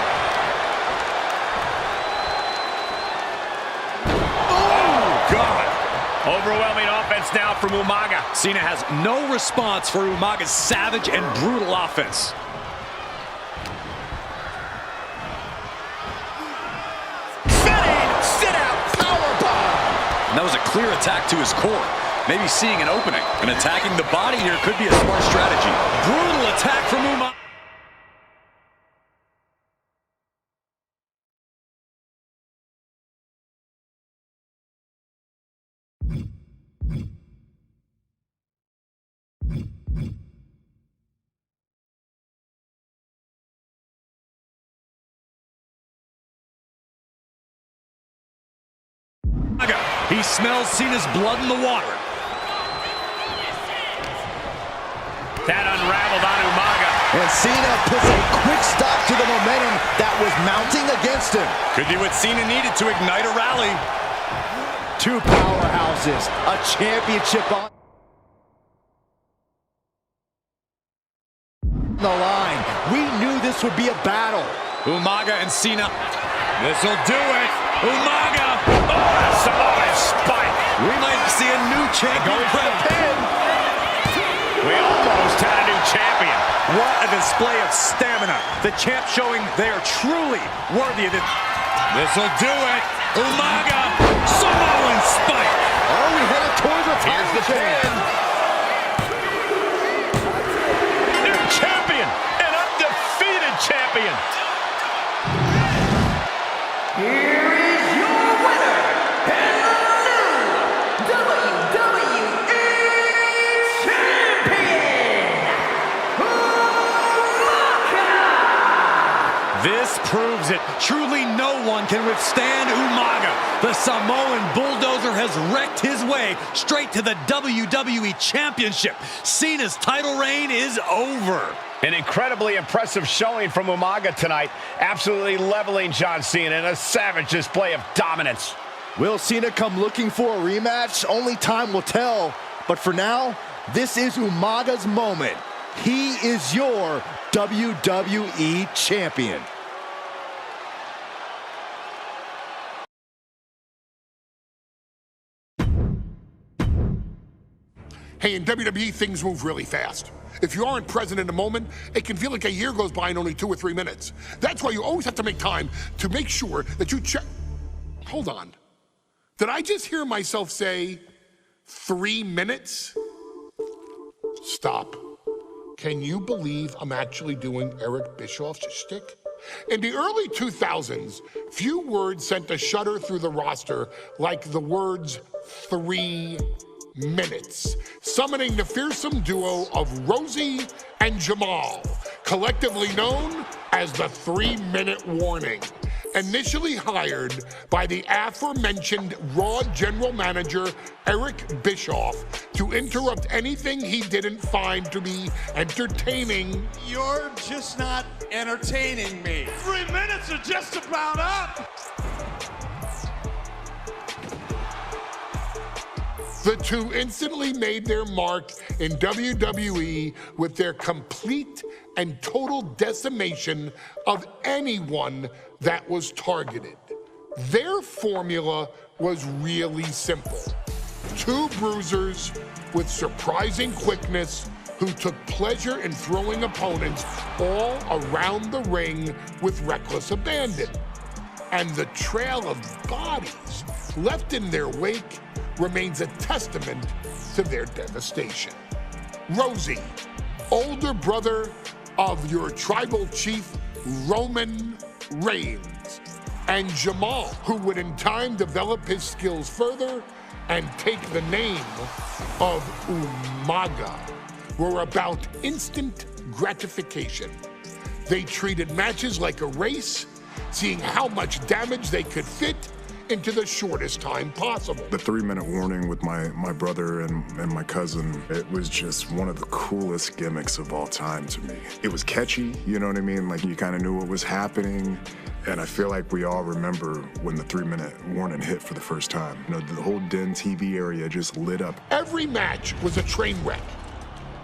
Overwhelming offense. offense now from Umaga. Cena has no response for Umaga's savage and brutal offense. Sit-out powerbomb. And that was a clear attack to his core. Maybe seeing an opening and attacking the body here could be a smart strategy. Brutal attack from Umaga. He smells Cena's blood in the water. That unraveled on Umaga. And Cena puts a quick stop to the momentum that was mounting against him. Could be what Cena needed to ignite a rally. Two powerhouses, a championship on the line. We knew this would be a battle. Umaga and Cena. This'll do it. Umaga. Oh, Samoan spike. We might see a new champion. Going for the pin. We almost had a new champion. What a display of stamina. The champ showing they are truly worthy of it. This'll do it. Umaga. Samoan spike. Are we headed towards the Here's the pin. New champion. An undefeated champion. Here is your winner, and the new WWE Champion, Umaga! This proves it. Truly no one can withstand Umaga. The Samoan bulldozer has wrecked his way straight to the WWE Championship. Cena's title reign is over. An incredibly impressive showing from Umaga tonight, absolutely leveling John Cena in a savage display of dominance. Will Cena come looking for a rematch? Only time will tell. But for now, this is Umaga's moment. He is your WWE Champion. Hey, in WWE, things move really fast. If you aren't present in the moment, it can feel like a year goes by in only 2 or 3 minutes. That's why you always have to make time to make sure that you check. Hold on. Did I just hear myself say 3 minutes? Stop. Can you believe I'm actually doing Eric Bischoff's shtick? In the early 2000s, few words sent a shudder through the roster like the words 3 minutes, summoning the fearsome duo of Rosey and Jamal, collectively known as the 3-minute warning. Initially hired by the aforementioned Raw general manager Eric Bischoff to interrupt anything he didn't find to be entertaining. You're just not entertaining me. 3 minutes are just about up. The two instantly made their mark in WWE with their complete and total decimation of anyone that was targeted. Their formula was really simple. Two bruisers with surprising quickness who took pleasure in throwing opponents all around the ring with reckless abandon. And the trail of bodies left in their wake remains a testament to their devastation. Rosey, older brother of your tribal chief Roman Reigns, and Jamal, who would in time develop his skills further and take the name of Umaga, were about instant gratification. They treated matches like a race, seeing how much damage they could fit into the shortest time possible. The 3-minute warning with my brother and my cousin, it was just one of the coolest gimmicks of all time to me. It was catchy, you know what I mean? Like, you kind of knew what was happening. And I feel like we all remember when the 3-minute warning hit for the first time. You know, the whole Den TV area just lit up. Every match was a train wreck,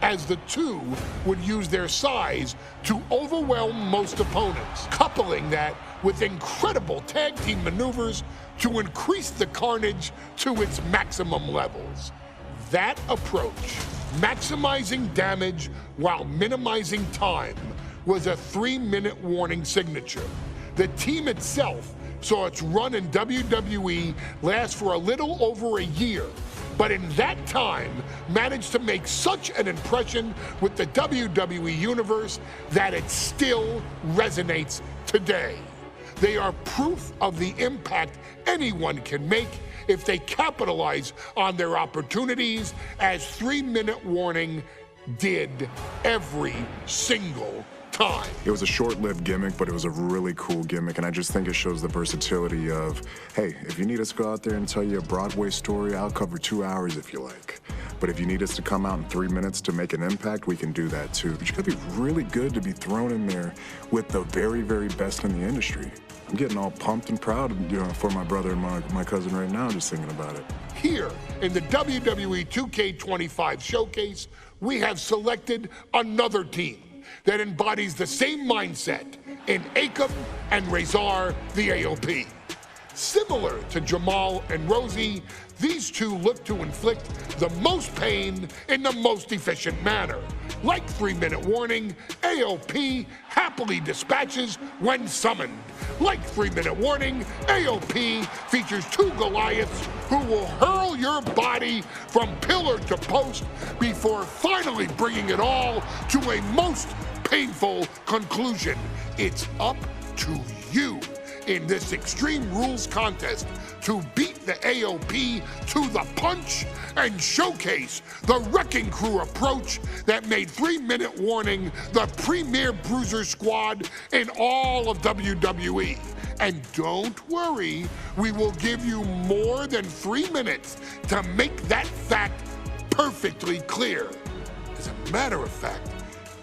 as the two would use their size to overwhelm most opponents, coupling that with incredible tag team maneuvers to increase the carnage to its maximum levels. That approach, maximizing damage while minimizing time, was a 3-minute warning signature. The team itself saw its run in WWE last for a little over a year, but in that time managed to make such an impression with the WWE Universe that it still resonates today. They are proof of the impact anyone can make if they capitalize on their opportunities, as 3-minute warning did every single time. It was a short-lived gimmick, but it was a really cool gimmick, and I just think it shows the versatility of, hey, if you need us to go out there and tell you a Broadway story, I'll cover 2 hours if you like. But if you need us to come out in 3 minutes to make an impact, we can do that too. But you gotta be really good to be thrown in there with the very, very best in the industry. I'm getting all pumped and proud, for my brother and my cousin right now, just thinking about it. Here in the WWE 2K25 showcase, we have selected another team that embodies the same mindset in Akam and Razor the AOP. Similar to Jamal and Rosey, these two look to inflict the most pain in the most efficient manner. Like 3-minute warning, AOP happily dispatches when summoned. Like 3-minute warning, AOP features 2 Goliaths who will hurl your body from pillar to post before finally bringing it all to a most painful conclusion. It's up to you in this Extreme Rules contest to beat the AOP to the punch and showcase the Wrecking Crew approach that made 3-minute warning the premier bruiser squad in all of WWE. And don't worry, we will give you more than 3 minutes to make that fact perfectly clear. As a matter of fact,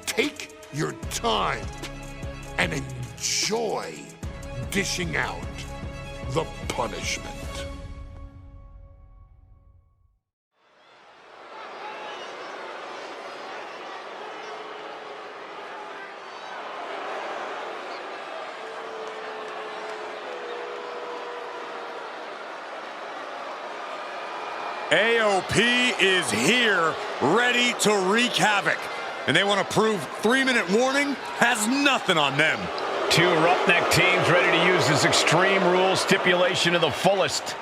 take your time and enjoy dishing out the punishment. AOP is here, ready to wreak havoc. And they want to prove 3-minute warning has nothing on them. 2 roughneck teams ready to use this Extreme Rules stipulation to the fullest.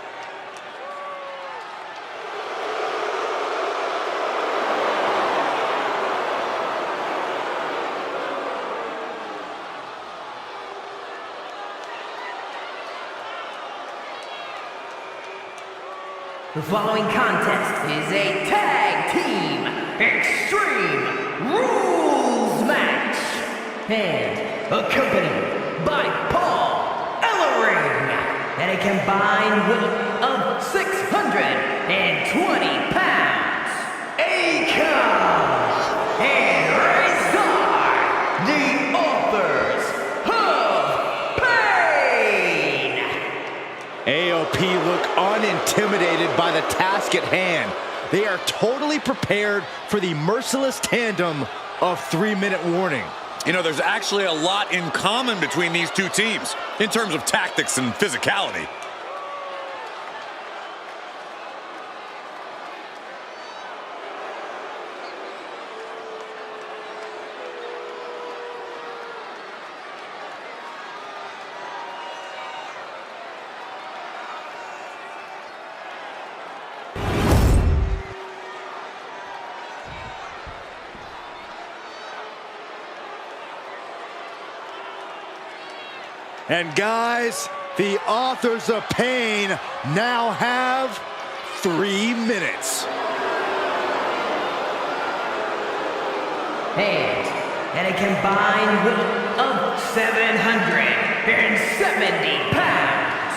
The following contest is a tag team Extreme Rules match, and accompanied by Paul Ellering at a combined weight of 620 pounds. Akam and Razor, the authors of pain. AOP look unintimidated by the task at hand. They are totally prepared for the merciless tandem of 3-minute warning. You know, there's actually a lot in common between these two teams in terms of tactics and physicality. And guys, the authors of pain now have 3 minutes. And at a combined weight of 770 pounds,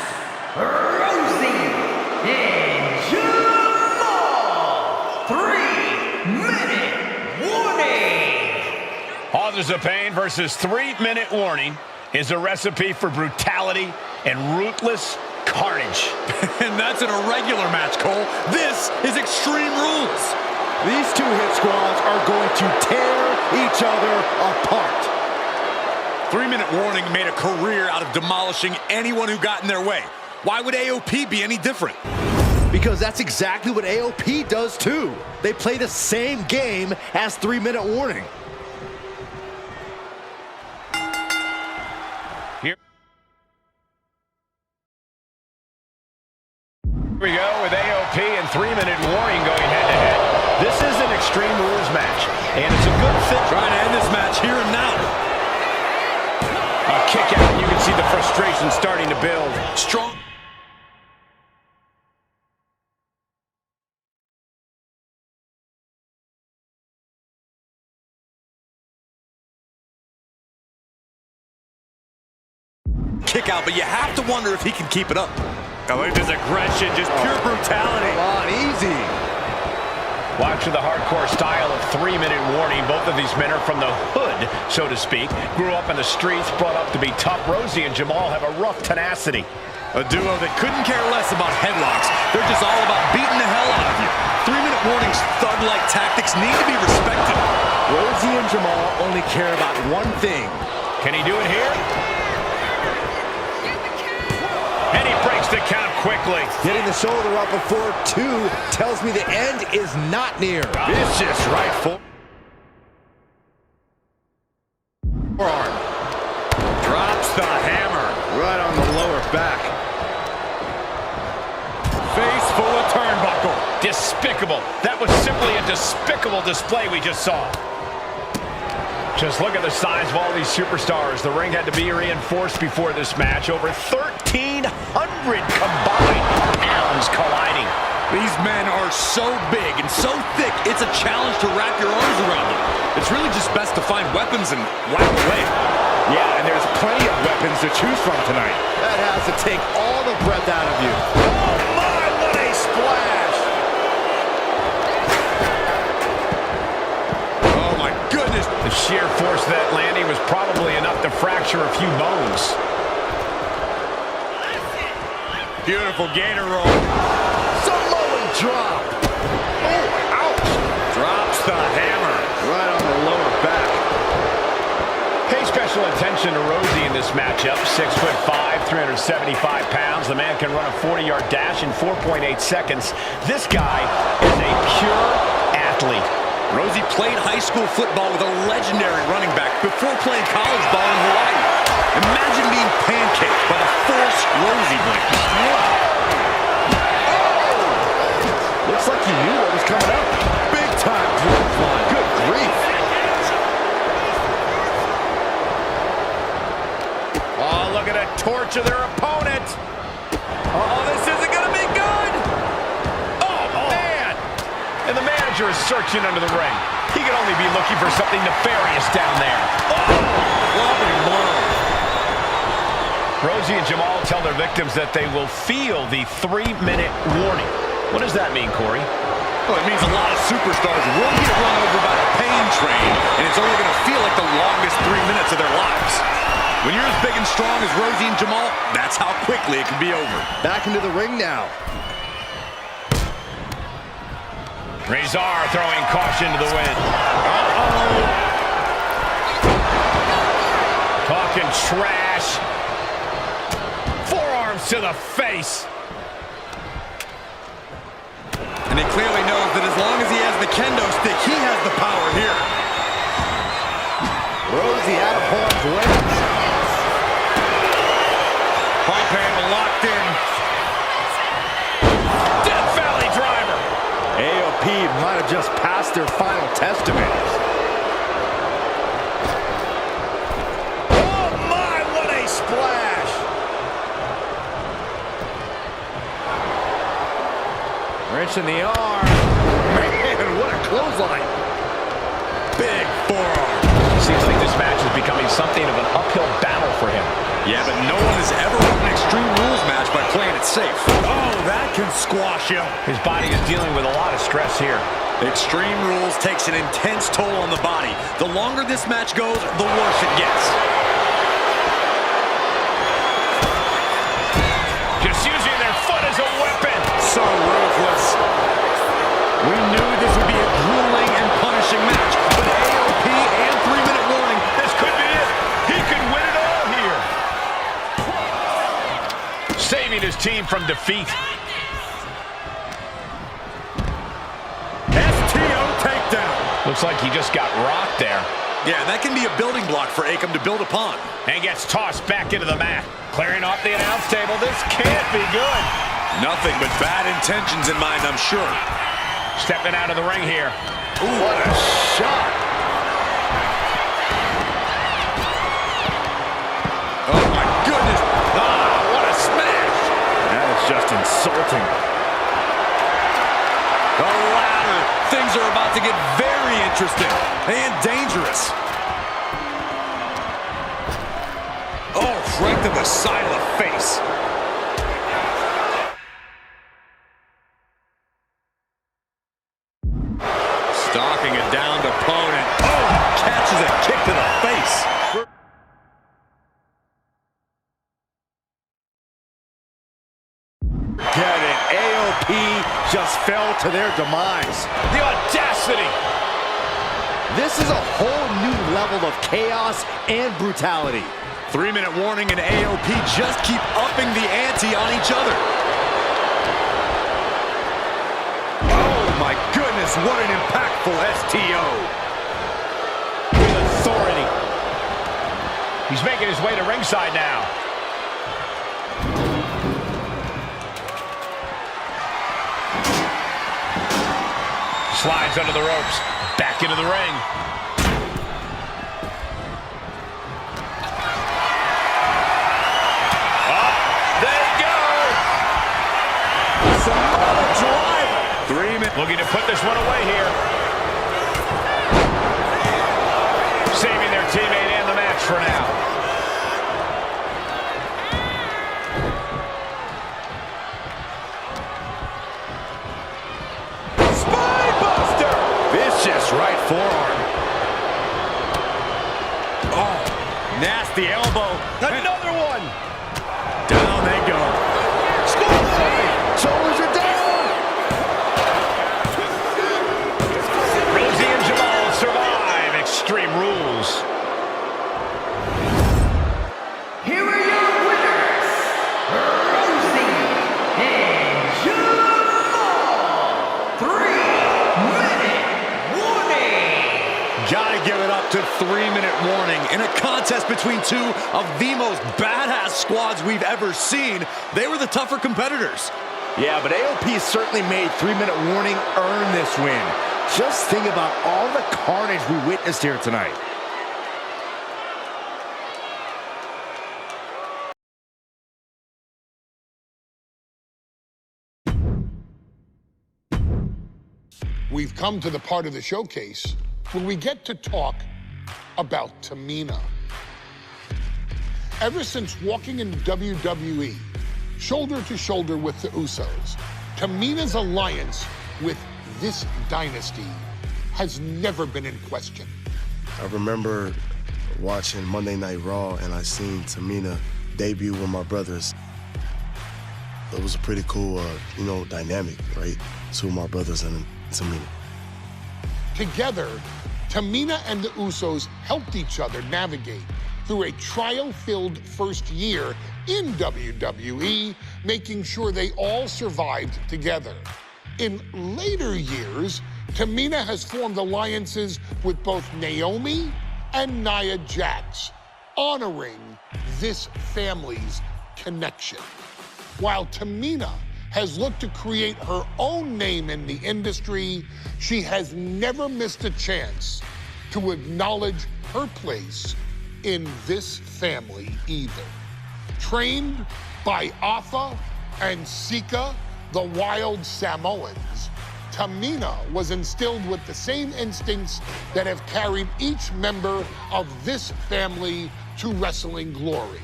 Rosey and Jamal. 3-minute warning. Authors of Pain versus 3-minute warning is a recipe for brutality and ruthless carnage. And that's an irregular match, Cole. This is Extreme Rules. These 2 hit squads are going to tear each other apart. 3-minute warning made a career out of demolishing anyone who got in their way. Why would AOP be any different? Because that's exactly what AOP does too. They play the same game as 3-minute warning. Here we go with AOP and 3-minute warning going head-to-head. This is an Extreme Rules match, and it's a good fit. Trying to end this match here and now. A kick out, and you can see the frustration starting to build. Strong. Kick out, but you have to wonder if he can keep it up. I like this aggression, just pure brutality. Come on, easy. Watching the hardcore style of 3-minute warning. Both of these men are from the hood, so to speak. Grew up in the streets, brought up to be tough. Rosey and Jamal have a rough tenacity. A duo that couldn't care less about headlocks. They're just all about beating the hell out of you. 3-minute warning's thug-like tactics need to be respected. Rosey and Jamal only care about one thing. Can he do it here? And he breaks the count quickly. Getting the shoulder up before 2 tells me the end is not near. Vicious right forearm. Drops the hammer. Right on the lower back. Face full of turnbuckle. Despicable. That was simply a despicable display we just saw. Just look at the size of all these superstars. The ring had to be reinforced before this match. Over 1,300 combined pounds colliding. These men are so big and so thick, it's a challenge to wrap your arms around them. It's really just best to find weapons and whack away. Yeah, and there's plenty of weapons to choose from tonight. That has to take all the breath out of you. Oh my, what a splash! Oh my goodness. The sheer force of that landing was probably enough to fracture a few bones. Beautiful gator roll. Samoan drop. Oh, ouch. Drops the hammer. Right on the lower back. Pay special attention to Rosey in this matchup. 6'5", 375 pounds. The man can run a 40-yard dash in 4.8 seconds. This guy is a pure athlete. Rosey played high school football with a legendary running back before playing college ball in Hawaii. Imagine being pancaked by the force Rosey brings. Looks like he knew what was coming up. Big time clothesline. Good grief. Oh, look at it torture their opponent. Oh, this isn't going to be good. Oh, man. And the manager is searching under the ring. He can only be looking for something nefarious down there. Oh, lovely blow. Rosey and Jamal tell their victims that they will feel the 3-minute warning. What does that mean, Corey? Well, it means a lot of superstars will get run over by a pain train, and it's only going to feel like the longest 3 minutes of their lives. When you're as big and strong as Rosey and Jamal, that's how quickly it can be over. Back into the ring now. Razor throwing caution to the wind. Uh-oh. Talking trash. Forearms to the face. And he clearly knows that as long as he has the kendo stick, he has the power here. Rosey out of harm's way. Pump handle locked in. Death Valley driver. AOP might have just passed their final testament. Oh my, what a splash. Wrench in the arm. Man, what a clothesline. Big forearm. Seems like this match is becoming something of an uphill battle for him. Yeah, but no one has ever won an Extreme Rules match by playing it safe. Oh, that can squash you. His body is dealing with a lot of stress here. Extreme Rules takes an intense toll on the body. The longer this match goes, the worse it gets. Just using their foot as a weapon. So ruthless. We knew this would be a grueling and punishing match, but AOP and 3-minute warning, this could be it. He could win it all here. Saving his team from defeat. Looks like he just got rocked there. Yeah, that can be a building block for Akam to build upon. And gets tossed back into the mat. Clearing off the announce table. This can't be good. Nothing but bad intentions in mind, I'm sure. Stepping out of the ring here. Ooh, what a shot. Oh, my goodness. Ah, what a smash. That is just insulting. The ladder. Things are about to get very interesting and dangerous. Oh, right to the side of the face. Stalking a downed opponent. Oh, catches a kick to the face. Get it. AOP just fell to their demise. The audacity. This is a whole new level of chaos and brutality. 3-minute warning, and AOP just keep upping the ante on each other. Oh my goodness, what an impactful STO. With authority. He's making his way to ringside now. Slides under the ropes. Back into the ring. Up they go. Samoa driver. 3 minutes. Looking to put this one away here. Saving their teammate and the match for now. Spinebuster. Vicious right forearm. Oh, nasty elbow. Another one. Down they go. Shoulders are down. Rosey and Jamal survive Extreme Rules. Here are your winners, Rosey and Jamal. 3-minute warning. Gotta give it up to 3-minute warning. In a contest between two of the most badass squads we've ever seen, they were the tougher competitors. Yeah, but AOP certainly made 3-minute warning earn this win. Just think about all the carnage we witnessed here tonight. We've come to the part of the showcase where we get to talk about Tamina. Ever since walking in WWE, shoulder to shoulder with the Usos, Tamina's alliance with this dynasty has never been in question. I remember watching Monday Night Raw and I seen Tamina debut with my brothers. It was a pretty cool, dynamic, right? Two of my brothers and Tamina. Together, Tamina and the Usos helped each other navigate through a trial-filled first year in WWE, making sure they all survived together. In later years, Tamina has formed alliances with both NAOMI and Nia Jax, honoring this family's connection. While Tamina has looked to create her own name in the industry, she has never missed a chance to acknowledge her place in this family either. Trained by Afa and Sika, the wild Samoans, Tamina was instilled with the same instincts that have carried each member of this family to wrestling glory.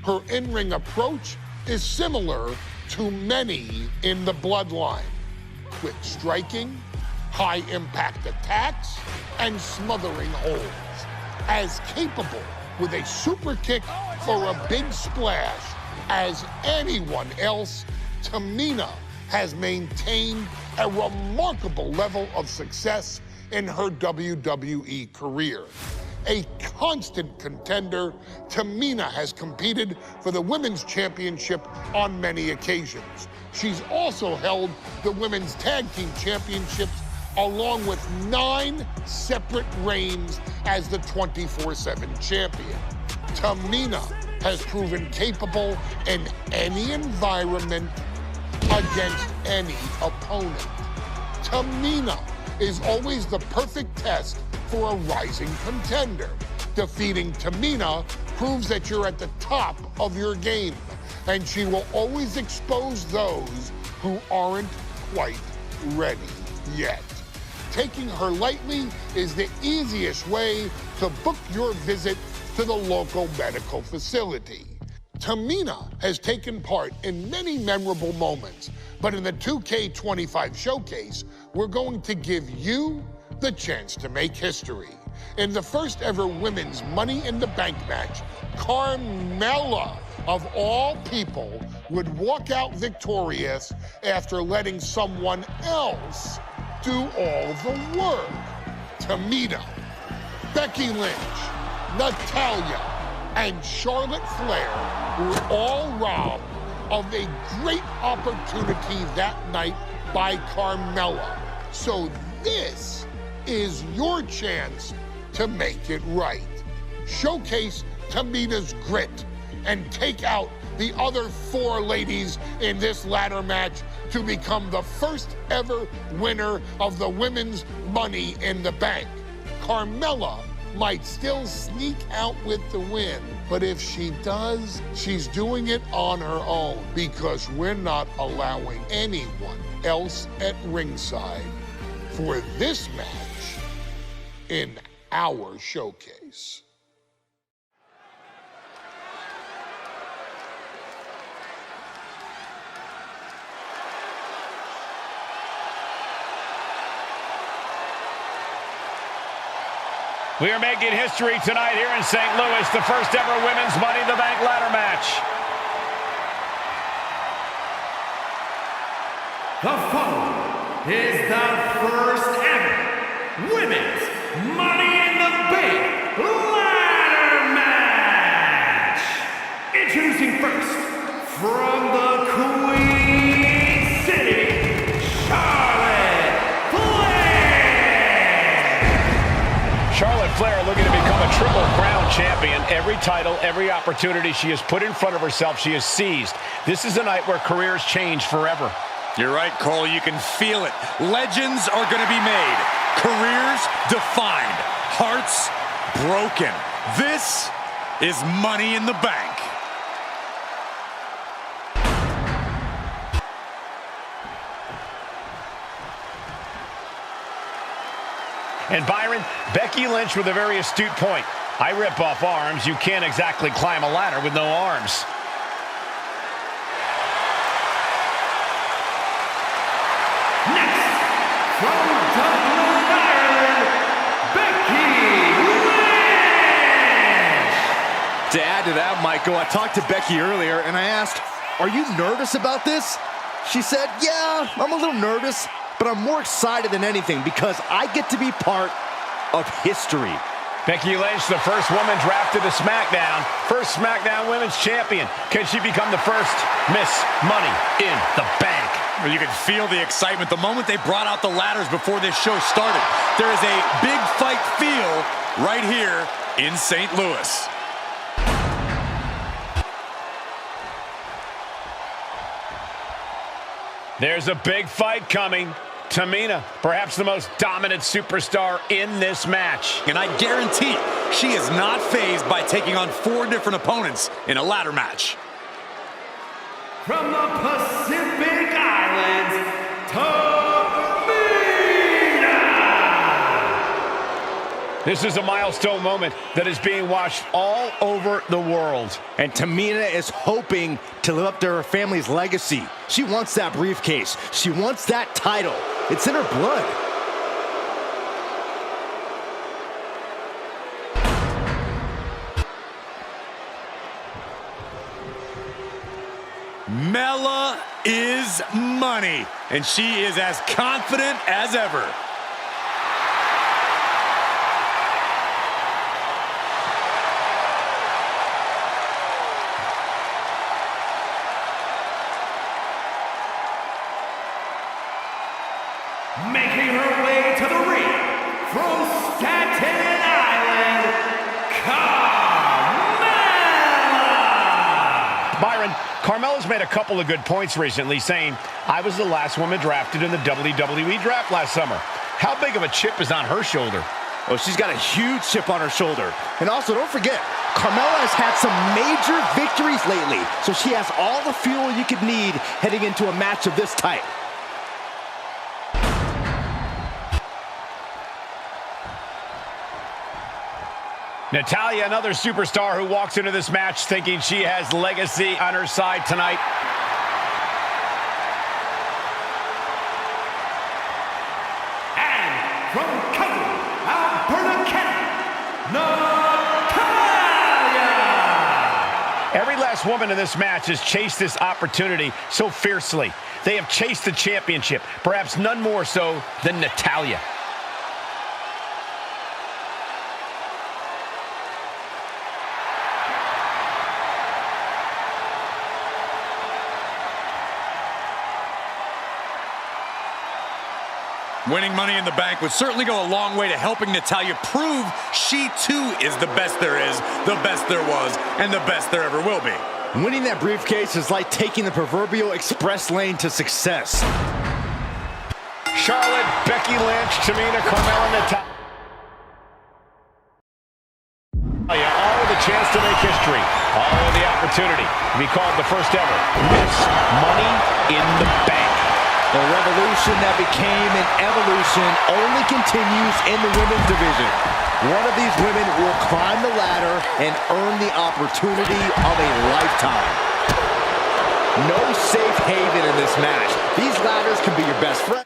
Her in-ring approach is similar to many in the bloodline, with striking, high-impact attacks, and smothering holds. As capable with a super kick for a big splash as anyone else, Tamina has maintained a remarkable level of success in her WWE career. A constant contender, Tamina has competed for the Women's Championship on many occasions. She's also held the Women's Tag Team Championships along with 9 separate reigns as the 24/7 champion. Tamina has proven capable in any environment against any opponent. Tamina is always the perfect test for a rising contender. Defeating Tamina proves that you're at the top of your game, and she will always expose those who aren't quite ready yet. Taking her lightly is the easiest way to book your visit to the local medical facility. Tamina has taken part in many memorable moments, but in the 2K25 showcase, we're going to give you the chance to make history. In the first ever women's Money in the Bank match, Carmella, of all people, would walk out victorious after letting someone else do all the work. Tamina, Becky Lynch, Natalya, and Charlotte Flair were all robbed of a great opportunity that night by Carmella. So this is your chance to make it right. Showcase Tamina's grit and take out the other 4 ladies in this ladder match to become the first ever winner of the women's Money in the Bank. Carmella might still sneak out with the win, but if she does, she's doing it on her own because we're not allowing anyone else at ringside for this match in our showcase. We are making history tonight here in St. Louis, the first ever women's Money in the Bank ladder match. The following is the first ever women's Money in the Bank ladder match. Introducing first, from the Queen City, Charlotte Flair looking to become a Triple Crown champion. Every title, every opportunity she has put in front of herself, she has seized. This is a night where careers change forever. You're right, Cole. You can feel it. Legends are going to be made. Careers defined. Hearts broken. This is Money in the Bank. And Byron, Becky Lynch with a very astute point. I rip off arms. You can't exactly climb a ladder with no arms. Next, from Dublin, Ireland, Becky Lynch. To add to that, Michael, I talked to Becky earlier and I asked, are you nervous about this? She said, yeah, I'm a little nervous, but I'm more excited than anything because I get to be part of history. Becky Lynch, the first woman drafted to SmackDown, first SmackDown Women's Champion. Can she become the first Miss Money in the Bank? Well, you can feel the excitement the moment they brought out the ladders before this show started. There is a big fight feel right here in St. Louis. There's a big fight coming. Tamina, perhaps the most dominant superstar in this match. And I guarantee she is not fazed by taking on 4 different opponents in a ladder match. From the Pacific Islands, Tamina! This is a milestone moment that is being watched all over the world. And Tamina is hoping to live up to her family's legacy. She wants that briefcase. She wants that title. It's in her blood. Mella is money, and she is as confident as ever. making her way to the ring from Staten Island, Carmella! Byron, Carmella's made a couple of good points recently, saying, I was the last woman drafted in the WWE draft last summer. How big of a chip is on her shoulder? Oh, she's got a huge chip on her shoulder. And also, don't forget, Carmella has had some major victories lately, so she has all the fuel you could need heading into a match of this type. Natalya, another superstar who walks into this match thinking she has legacy on her side tonight. And from Calgary, Alberta, Canada, Natalya! Every last woman in this match has chased this opportunity so fiercely. They have chased the championship, perhaps none more so than Natalya. Winning Money in the Bank would certainly go a long way to helping Natalya prove she too is the best there is, the best there was, and the best there ever will be. Winning that briefcase is like taking the proverbial express lane to success. Charlotte, Becky Lynch, Tamina, Carmella, Natalya. All with a chance to make history. All with the opportunity to be called the first ever Miss Money in the Bank. The revolution that became an evolution only continues in the women's division. One of these women will climb the ladder and earn the opportunity of a lifetime. No safe haven in this match. These ladders can be your best friend.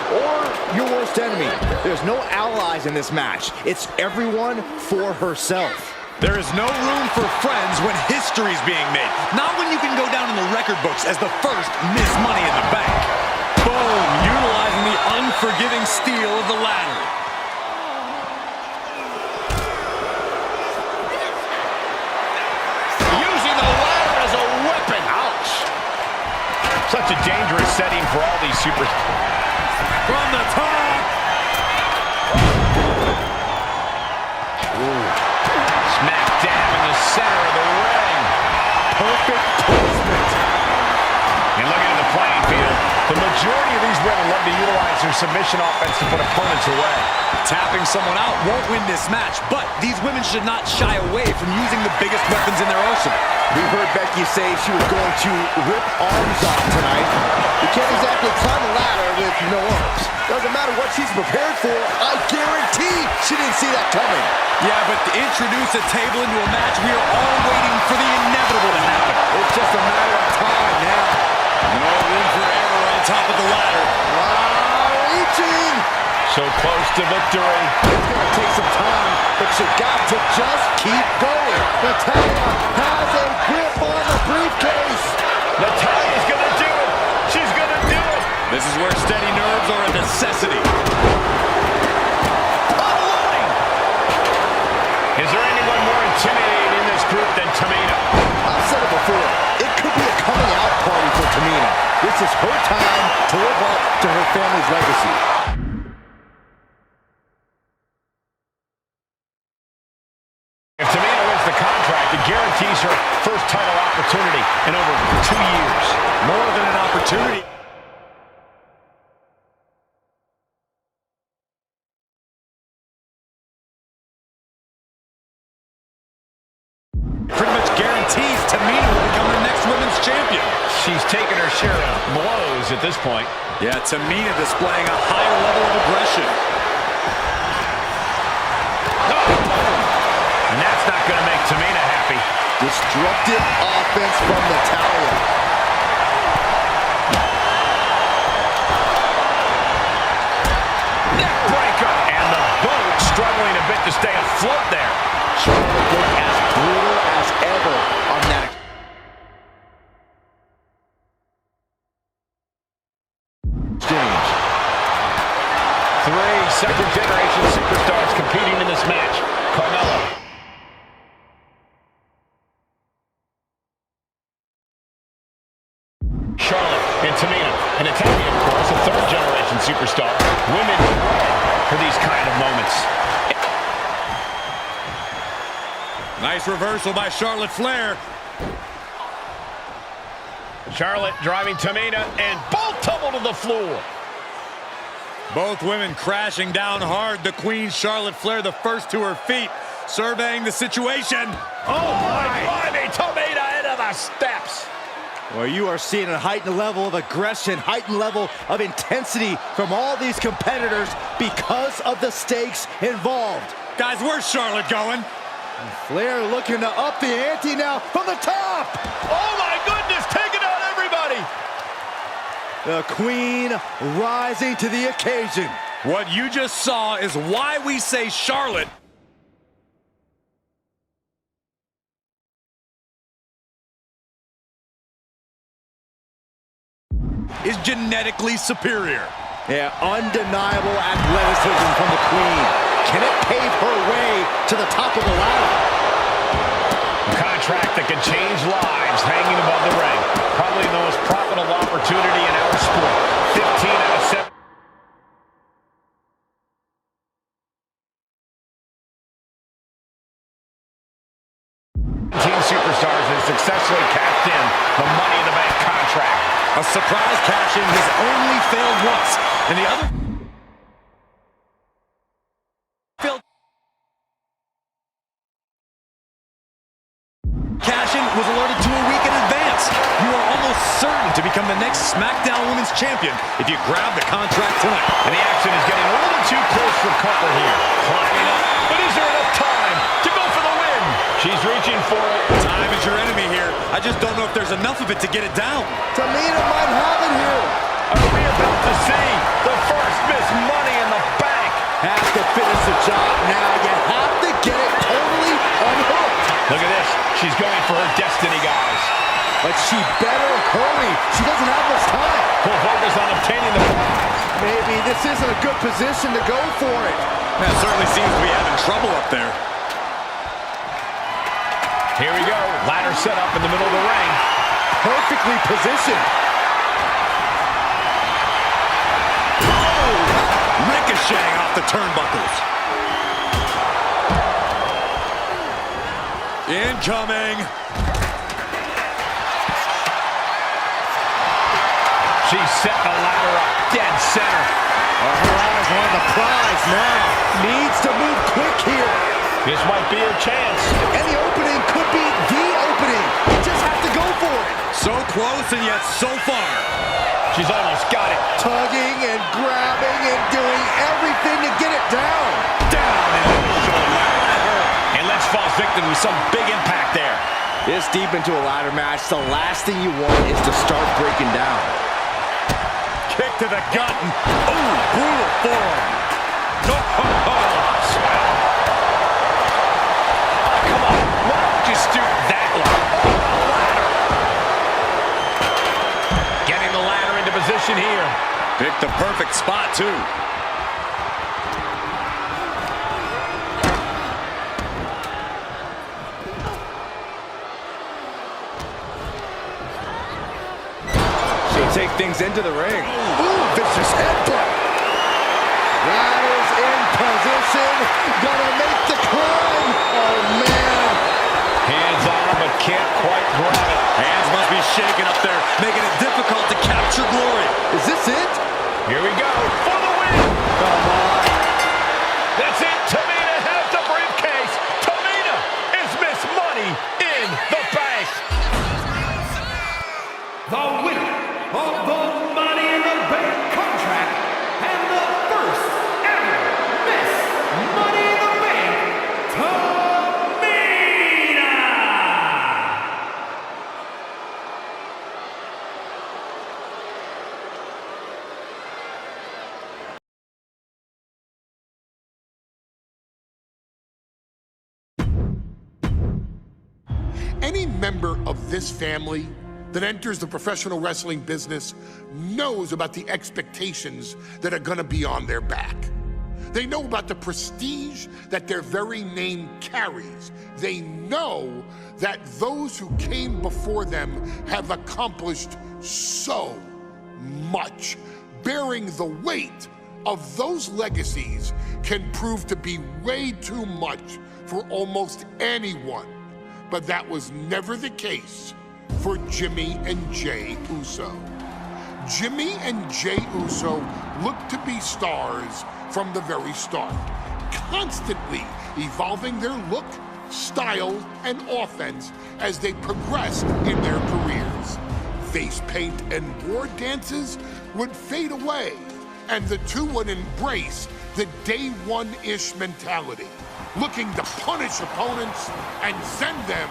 Or your worst enemy. There's no allies in this match. It's everyone for herself. There is no room for friends when history's being made. Not when you can go down in the record books as the first Miss Money in the Bank. Boom! Utilizing the unforgiving steel of the ladder. Using the ladder as a weapon. Ouch! Such a dangerous setting for all these superstars. From the top. Ooh. Smack dab in the center of the ring. Perfect placement. And looking at the playing field, the majority of these women love to utilize their submission offense to put opponents away. Tapping someone out won't win this match, but these women should not shy away from using the biggest weapons in their arsenal. We heard Becky say she was going to rip arms off tonight. You can't exactly climb a ladder with no arms. Doesn't matter what she's prepared for. I guarantee she didn't see that coming. Yeah, but to introduce a table into a match, we are all waiting for the inevitable to happen. It's just a matter of time now. No room for error on top of the ladder. Reaching. So close to victory. It's going to take some time, but you got to just keep going. Natalya has a grip on the briefcase. Natalya's going to do it. She's going to do it. This is where steady nerves are a necessity. Unloading. Is there anyone more intimidating in this group than Tamina? I've said it before. It could be a coming out party for Tamina. This is her time to live up to her family's legacy. If Tamina wins the contract, it guarantees her first title opportunity in over 2 years. More than an opportunity. Pretty much guarantees Tamina will become the next women's champion. She's taken her share of blows at this point. Yeah, Tamina displaying a higher level of aggression. And that's not going to make Tamina happy. Destructive offense from Natalya. Neckbreaker. And the boat struggling a bit to stay afloat there. Charlotte looked as brutal as ever on that. Nice reversal by Charlotte Flair. Charlotte driving Tamina, and both tumble to the floor. Both women crashing down hard. The Queen, Charlotte Flair, the first to her feet, surveying the situation. Oh my, Tamina into the steps. Well, you are seeing a heightened level of aggression, heightened level of intensity from all these competitors because of the stakes involved. Guys, where's Charlotte going? And Flair looking to up the ante now from the top. Oh my goodness, taking out everybody. The Queen rising to the occasion. What you just saw is why we say Charlotte is genetically superior. Yeah, undeniable athleticism from the Queen. Can it pave her way to the top of the ladder? A contract that can change lives hanging above the ring. Probably the most profitable opportunity in our sport. 15 out of 7. Superstars have successfully cashed in the Money in the Bank contract. A surprise cash-in has only failed once, and the other failed. Cash-in was alerted to a week in advance. You are almost certain to become the next SmackDown Women's Champion if you grab the contract tonight. And the action is getting a little too close for comfort here. Climbing up, but is there enough time to go for the win? She's reaching for it. Time is your enemy here. I just don't know if there's enough of it to get it down. Tamina might have it here. Are we about to see the first Miss Money in the Bank? Have to finish the job now. You have to get it totally unhooked. Look at this. She's going for her destiny, guys. But she better hurry. She doesn't have much time. Full focus on obtaining the prize. Maybe this isn't a good position to go for it. That certainly seems to be having trouble up there. Here we go. Ladder set up in the middle of the ring. Perfectly positioned. Ricocheting off the turnbuckles. Incoming. She's setting the ladder up dead center. Her eyes on the prize now. Needs to move quick here. This might be her chance. And the opening could be the opening. You just have to go for it. So close and yet so far. She's almost got it. Tugging and grabbing and doing everything to get it down. Down and And Lynch falls victim to some big impact there. This deep into a ladder match, the last thing you want is to start breaking down. Kick to the gut. Oh, brutal forearm. Come on, why don't you stoop that low? Getting the ladder into position here. Picked the perfect spot, too. She'll take things into the ring. Ooh, vicious headbutt. Ladder's in position. Gonna make the climb. Oh, man. Hands on, but can't quite grab it. Hands must be shaking up there, making it difficult to capture glory. Is this it? Here we go for the win. Come on. That's it. Tamina has the briefcase. Tamina is Miss Money in the Bank. The winner of the Money in the Bank contract and the first ever Miss Money in the Bank, Tamina! Any member of this family that enters the professional wrestling business knows about the expectations that are gonna be on their back. They know about the prestige that their very name carries. They know that those who came before them have accomplished so much. Bearing the weight of those legacies can prove to be way too much for almost anyone, but that was never the case for Jimmy and Jey Uso. Jimmy and Jey Uso looked to be stars from the very start, constantly evolving their look, style, and offense as they progressed in their careers. Face paint and war dances would fade away, and the two would embrace the day one-ish mentality, looking to punish opponents and send them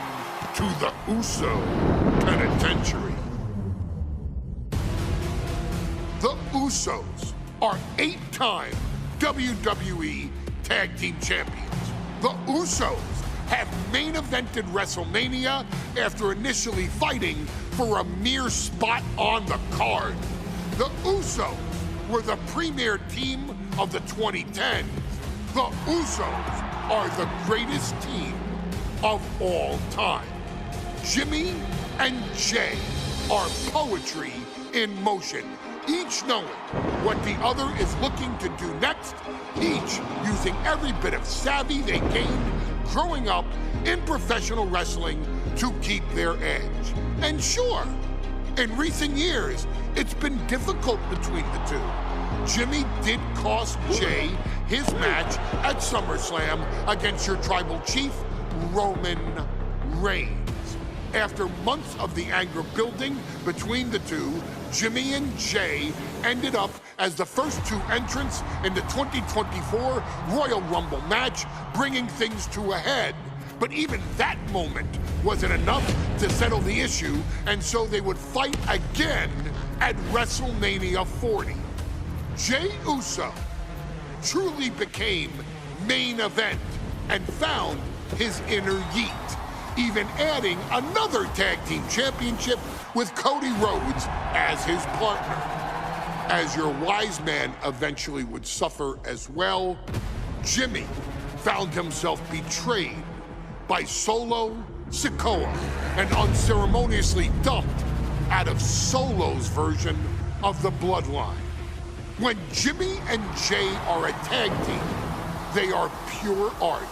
to the Uso penitentiary. The Usos are 8-time WWE Tag Team Champions. The Usos have main evented WrestleMania after initially fighting for a mere spot on the card. The Usos were the premier team of the 2010s. The Usos are the greatest team of all time. Jimmy and Jey are poetry in motion, each knowing what the other is looking to do next, each using every bit of savvy they gained growing up in professional wrestling to keep their edge. And sure, in recent years, it's been difficult between the two. Jimmy did cost Jey his match at SummerSlam against your tribal chief, Roman Reigns. After months of the anger building between the two, Jimmy and Jey ended up as the first two entrants in the 2024 Royal Rumble match, bringing things to a head. But even that moment wasn't enough to settle the issue, and so they would fight again at WrestleMania 40. Jey Uso truly became main event and found his inner yeet, even adding another tag team championship with Cody Rhodes as his partner. As your wise man eventually would suffer as well, Jimmy found himself betrayed by Solo Sikoa and unceremoniously dumped out of Solo's version of the Bloodline. When Jimmy and Jey are a tag team, they are pure art.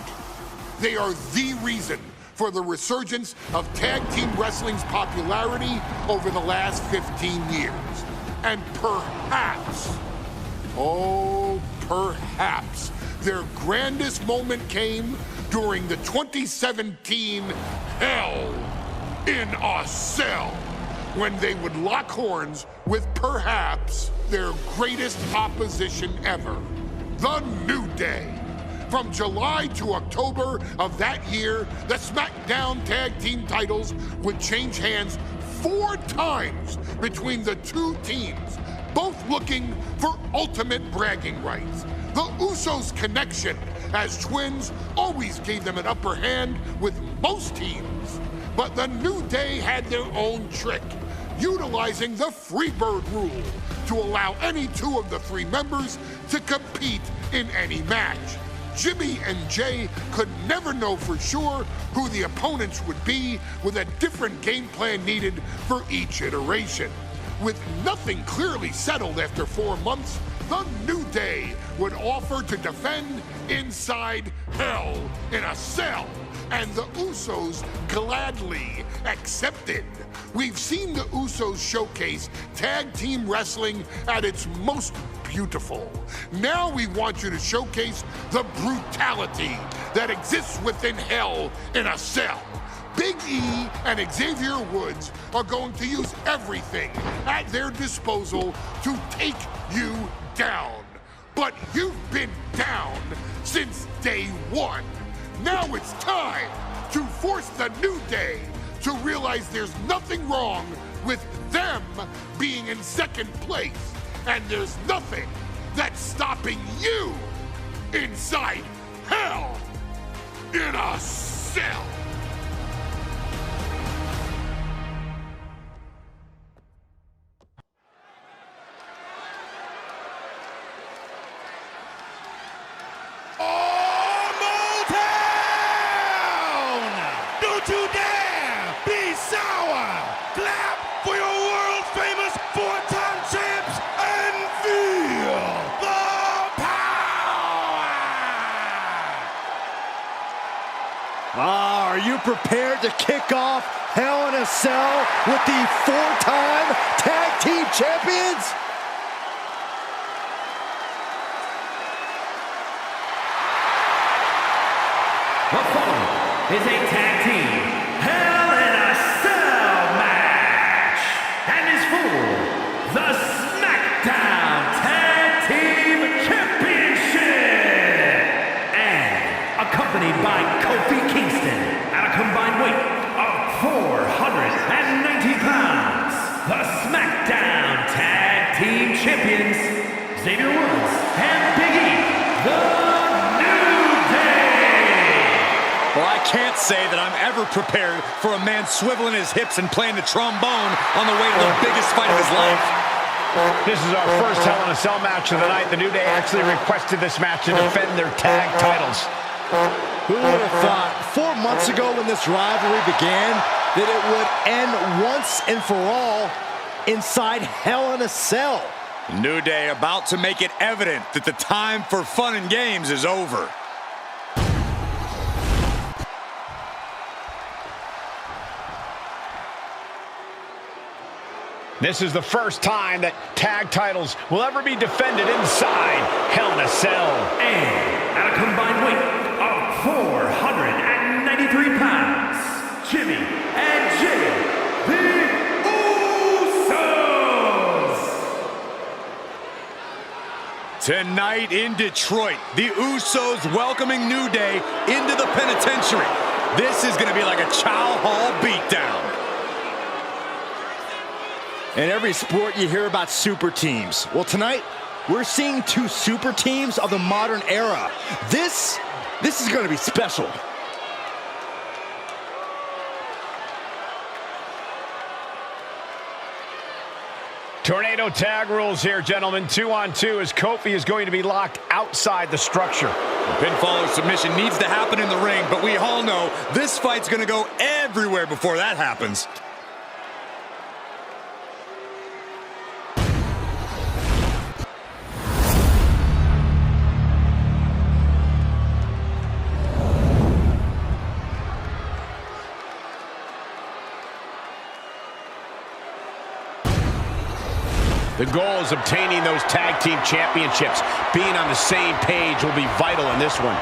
They are the reason for the resurgence of tag team wrestling's popularity over the last 15 years. And perhaps, oh, perhaps, their grandest moment came during the 2017 Hell in a Cell, when they would lock horns with perhaps their greatest opposition ever, The New Day. From July to October of that year, the SmackDown Tag Team titles would change hands 4 times between the two teams, both looking for ultimate bragging rights. The Usos' connection as twins always gave them an upper hand with most teams. But the New Day had their own trick, utilizing the Freebird rule to allow any 2 of the 3 members to compete in any match. Jimmy and Jey could never know for sure who the opponents would be, with a different game plan needed for each iteration. With nothing clearly settled after 4 months, the New Day would offer to defend inside Hell in a Cell, and the Usos gladly accepted. We've seen the Usos showcase tag team wrestling at its most beautiful. Now we want you to showcase the brutality that exists within Hell in a Cell. Big E and Xavier Woods are going to use everything at their disposal to take you down. But you've been down since day 1. Now it's time to force the New Day to realize there's nothing wrong with them being in second place, and there's nothing that's stopping you inside Hell in a Cell. Don't you dare be sour! Clap for your world-famous 4-time champs and feel the power! Are you prepared to kick off Hell in a Cell with the 4-time Tag Team Champions? The following is a tag team Hell in a Cell match and is for the SmackDown Tag Team Championship and accompanied by Kofi Kingston at a combined weight of 490 pounds. The SmackDown Tag Team Champions, Xavier Woods and Big E, the Well, I can't say that I'm ever prepared for a man swiveling his hips and playing the trombone on the way to the biggest fight of his life. This is our first Hell in a Cell match of the night. The New Day actually requested this match to defend their tag titles. Who would have thought 4 months ago when this rivalry began that it would end once and for all inside Hell in a Cell? New Day about to make it evident that the time for fun and games is over. This is the first time that tag titles will ever be defended inside Hell in a Cell. And at a combined weight of 493 pounds, Jimmy and Jay, the Usos! Tonight in Detroit, the Usos welcoming New Day into the penitentiary. This is going to be like a Chow Hall beatdown. In every sport you hear about super teams. Well, tonight we're seeing 2 super teams of the modern era. This is going to be special. Tornado tag rules here, gentlemen. 2-on-2 as Kofi is going to be locked outside the structure. Pinfall or submission needs to happen in the ring, but we all know this fight's going to go everywhere before that happens. The goal is obtaining those tag team championships. Being on the same page will be vital in this one.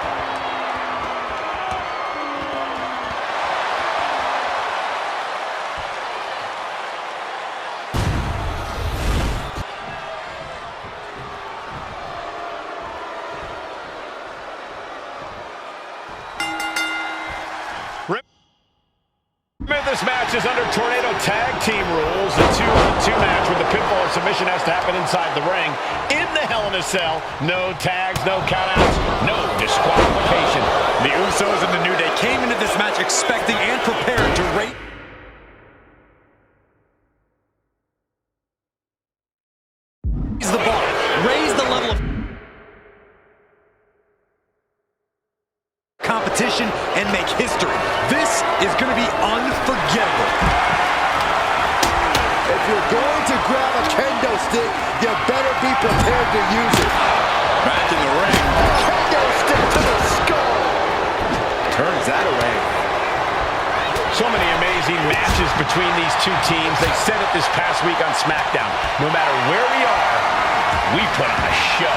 This match is under Tornado Tag Team rules. A 2-on-2 match with the pinfall or submission has to happen inside the ring. In the Hell in a Cell, no tags, no countouts, no disqualification. The Usos and the New Day came into this match expecting and prepared to raise the bar, raise the level of competition, and make history. This is going to be unforgettable. If you're going to grab a kendo stick, you better be prepared to use it. Back in the ring. Kendo stick to the skull. Turns that away. So many amazing matches between these 2 teams. They said it this past week on SmackDown. No matter where we are, we put on a show.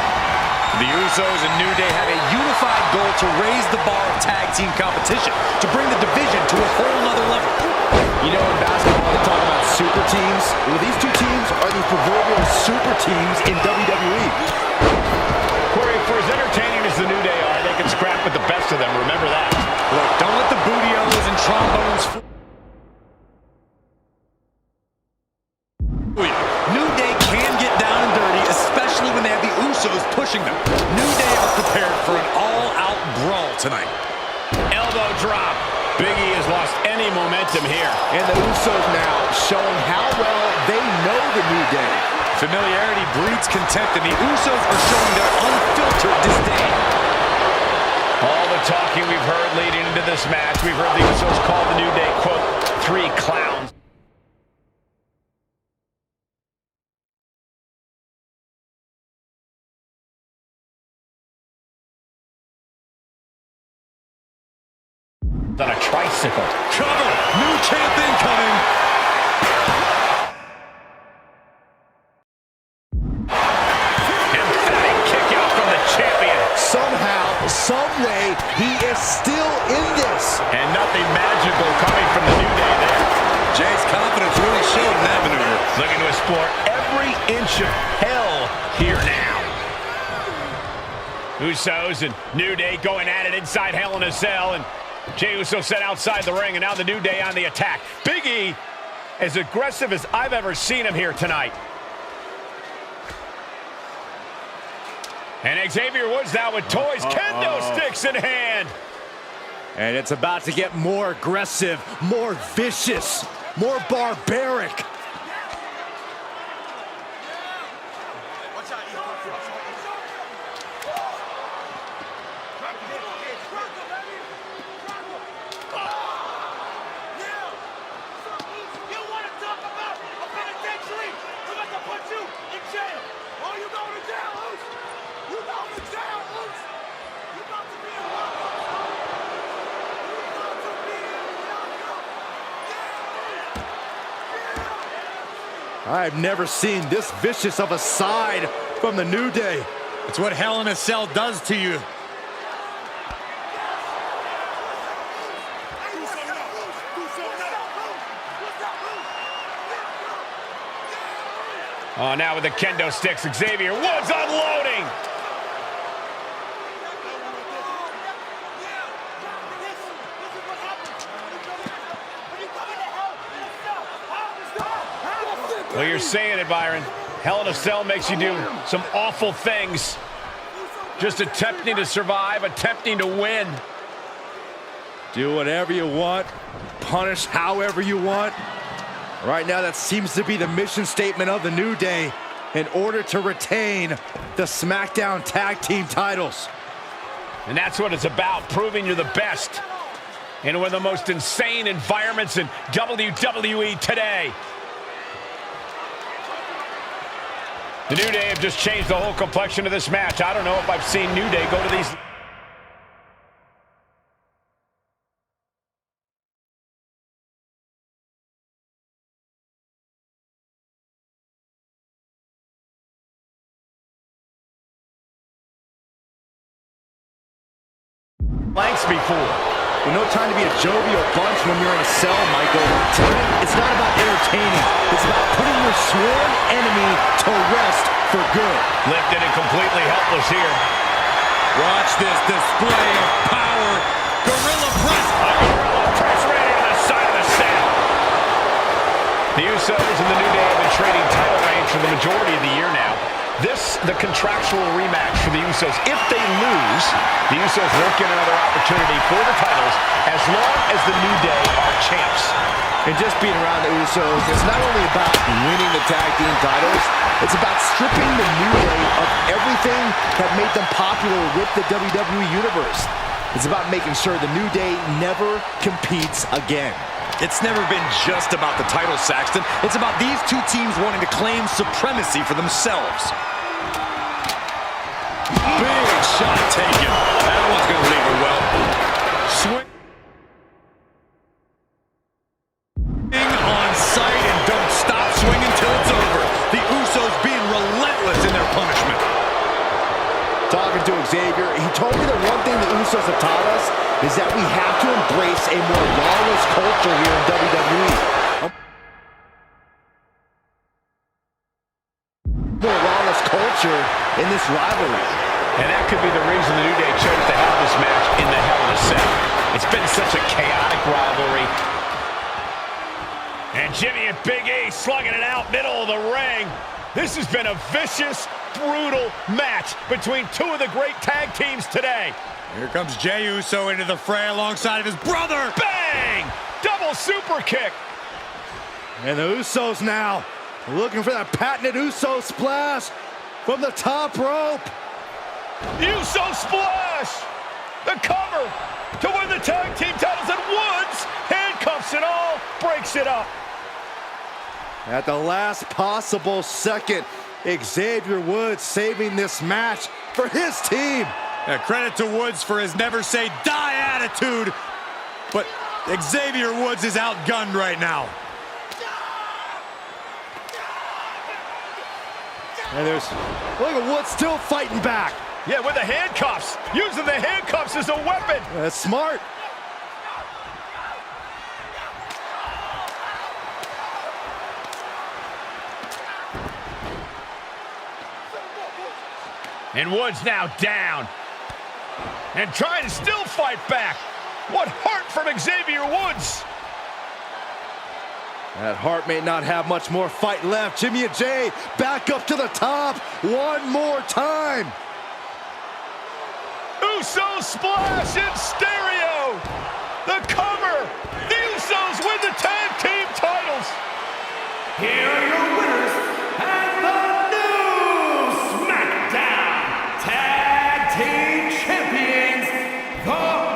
The Usos and New Day have a unified goal to raise the bar of tag team competition, to bring the division to a whole nother level. You know, in basketball, they talk about super teams. Well, these 2 teams are the proverbial super teams in WWE. Corey, for as entertaining as the New Day are, they can scrap with the best of them. Remember that. Look, don't let the bootios and trombones fool you. New Day can get down and dirty, especially when they have the Usos pushing them. New Day are prepared for an all-out brawl tonight. Elbow drop. Big E has lost any momentum here. And the Usos now showing how well they know the New Day. Familiarity breeds contempt, and the Usos are showing their unfiltered disdain. All the talking we've heard leading into this match, we've heard the Usos call the New Day, quote, 3 clowns. On a tricycle. bicycle. Cover. New champ incoming. Emphatic kick out from the champion. Somehow, some way, he is still in this. And nothing magical coming from the New Day there. Jay's confidence really showed in that maneuver. Looking to explore every inch of hell here now. Usos and New Day going at it inside Hell in a Cell, and Jey Uso set outside the ring, and now the New Day on the attack. Big E, as aggressive as I've ever seen him here tonight. And Xavier Woods now with toys, kendo sticks in hand. And it's about to get more aggressive, more vicious, more barbaric. I've never seen this vicious of a side from the New Day. It's what Hell in a Cell does to you. Oh, now with the kendo sticks, Xavier Woods unloading. Well, you're saying it, Byron. Hell in a Cell makes you do some awful things. Just attempting to survive, attempting to win. Do whatever you want, punish however you want. Right now, that seems to be the mission statement of the New Day in order to retain the SmackDown Tag Team titles. And that's what it's about, proving you're the best in one of the most insane environments in WWE today. The New Day have just changed the whole complexion of this match. I don't know if I've seen New Day go to these... lengths before. There's no time to be a jovial bunch when you're in a cell, Michael. Tonight, it's not about entertaining. It's about putting your sworn enemy to rest for good. Lifted and completely helpless here. Watch this display of power. Gorilla press. A gorilla press right into the side of the cell. The Usos and the New Day have been trading title reigns for the majority of the year now. This, the contractual rematch for the Usos. If they lose, the Usos won't get another opportunity for the titles as long as the New Day are champs. And just being around the Usos, it's not only about winning the tag team titles, it's about stripping the New Day of everything that made them popular with the WWE Universe. It's about making sure the New Day never competes again. It's never been just about the title, Saxton. It's about these two teams wanting to claim supremacy for themselves. Big shot taken. That one's going to leave her well. Swing on sight and don't stop swinging till it's over. The Usos being relentless in their punishment. Talking to Xavier, he told me the one thing the Usos have taught us is that we have to embrace a more lawless culture here in WWE. More lawless culture in this rivalry. And that could be the reason the New Day chose to have this match in the Hell in a Cell. It's been such a chaotic rivalry. And Jimmy and Big E slugging it out middle of the ring. This has been a vicious, brutal match between two of the great tag teams today. Here comes Jey Uso into the fray alongside of his brother. Bang! Double super kick. And the Usos now looking for that patented Uso splash from the top rope. Uso splash! The cover to win the tag team titles, and Woods handcuffs it all, breaks it up. At the last possible second, Xavier Woods saving this match for his team. Credit to Woods for his never say die attitude. But Xavier Woods is outgunned right now. And look at Woods still fighting back. Yeah, with the handcuffs. Using the handcuffs as a weapon. That's smart. And Woods now down. And trying to still fight back. What heart from Xavier Woods. That Hart may not have much more fight left. Jimmy and Jay back up to the top one more time. Uso splash in stereo. The cover. The Usos win the tag team titles. Here are your winners and the new SmackDown Tag Team Champions, the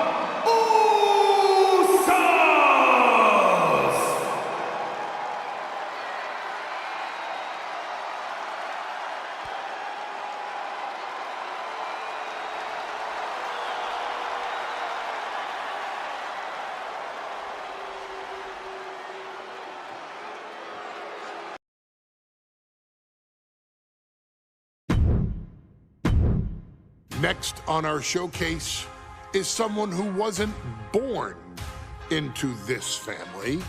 Next on our showcase is someone who wasn't born into this family,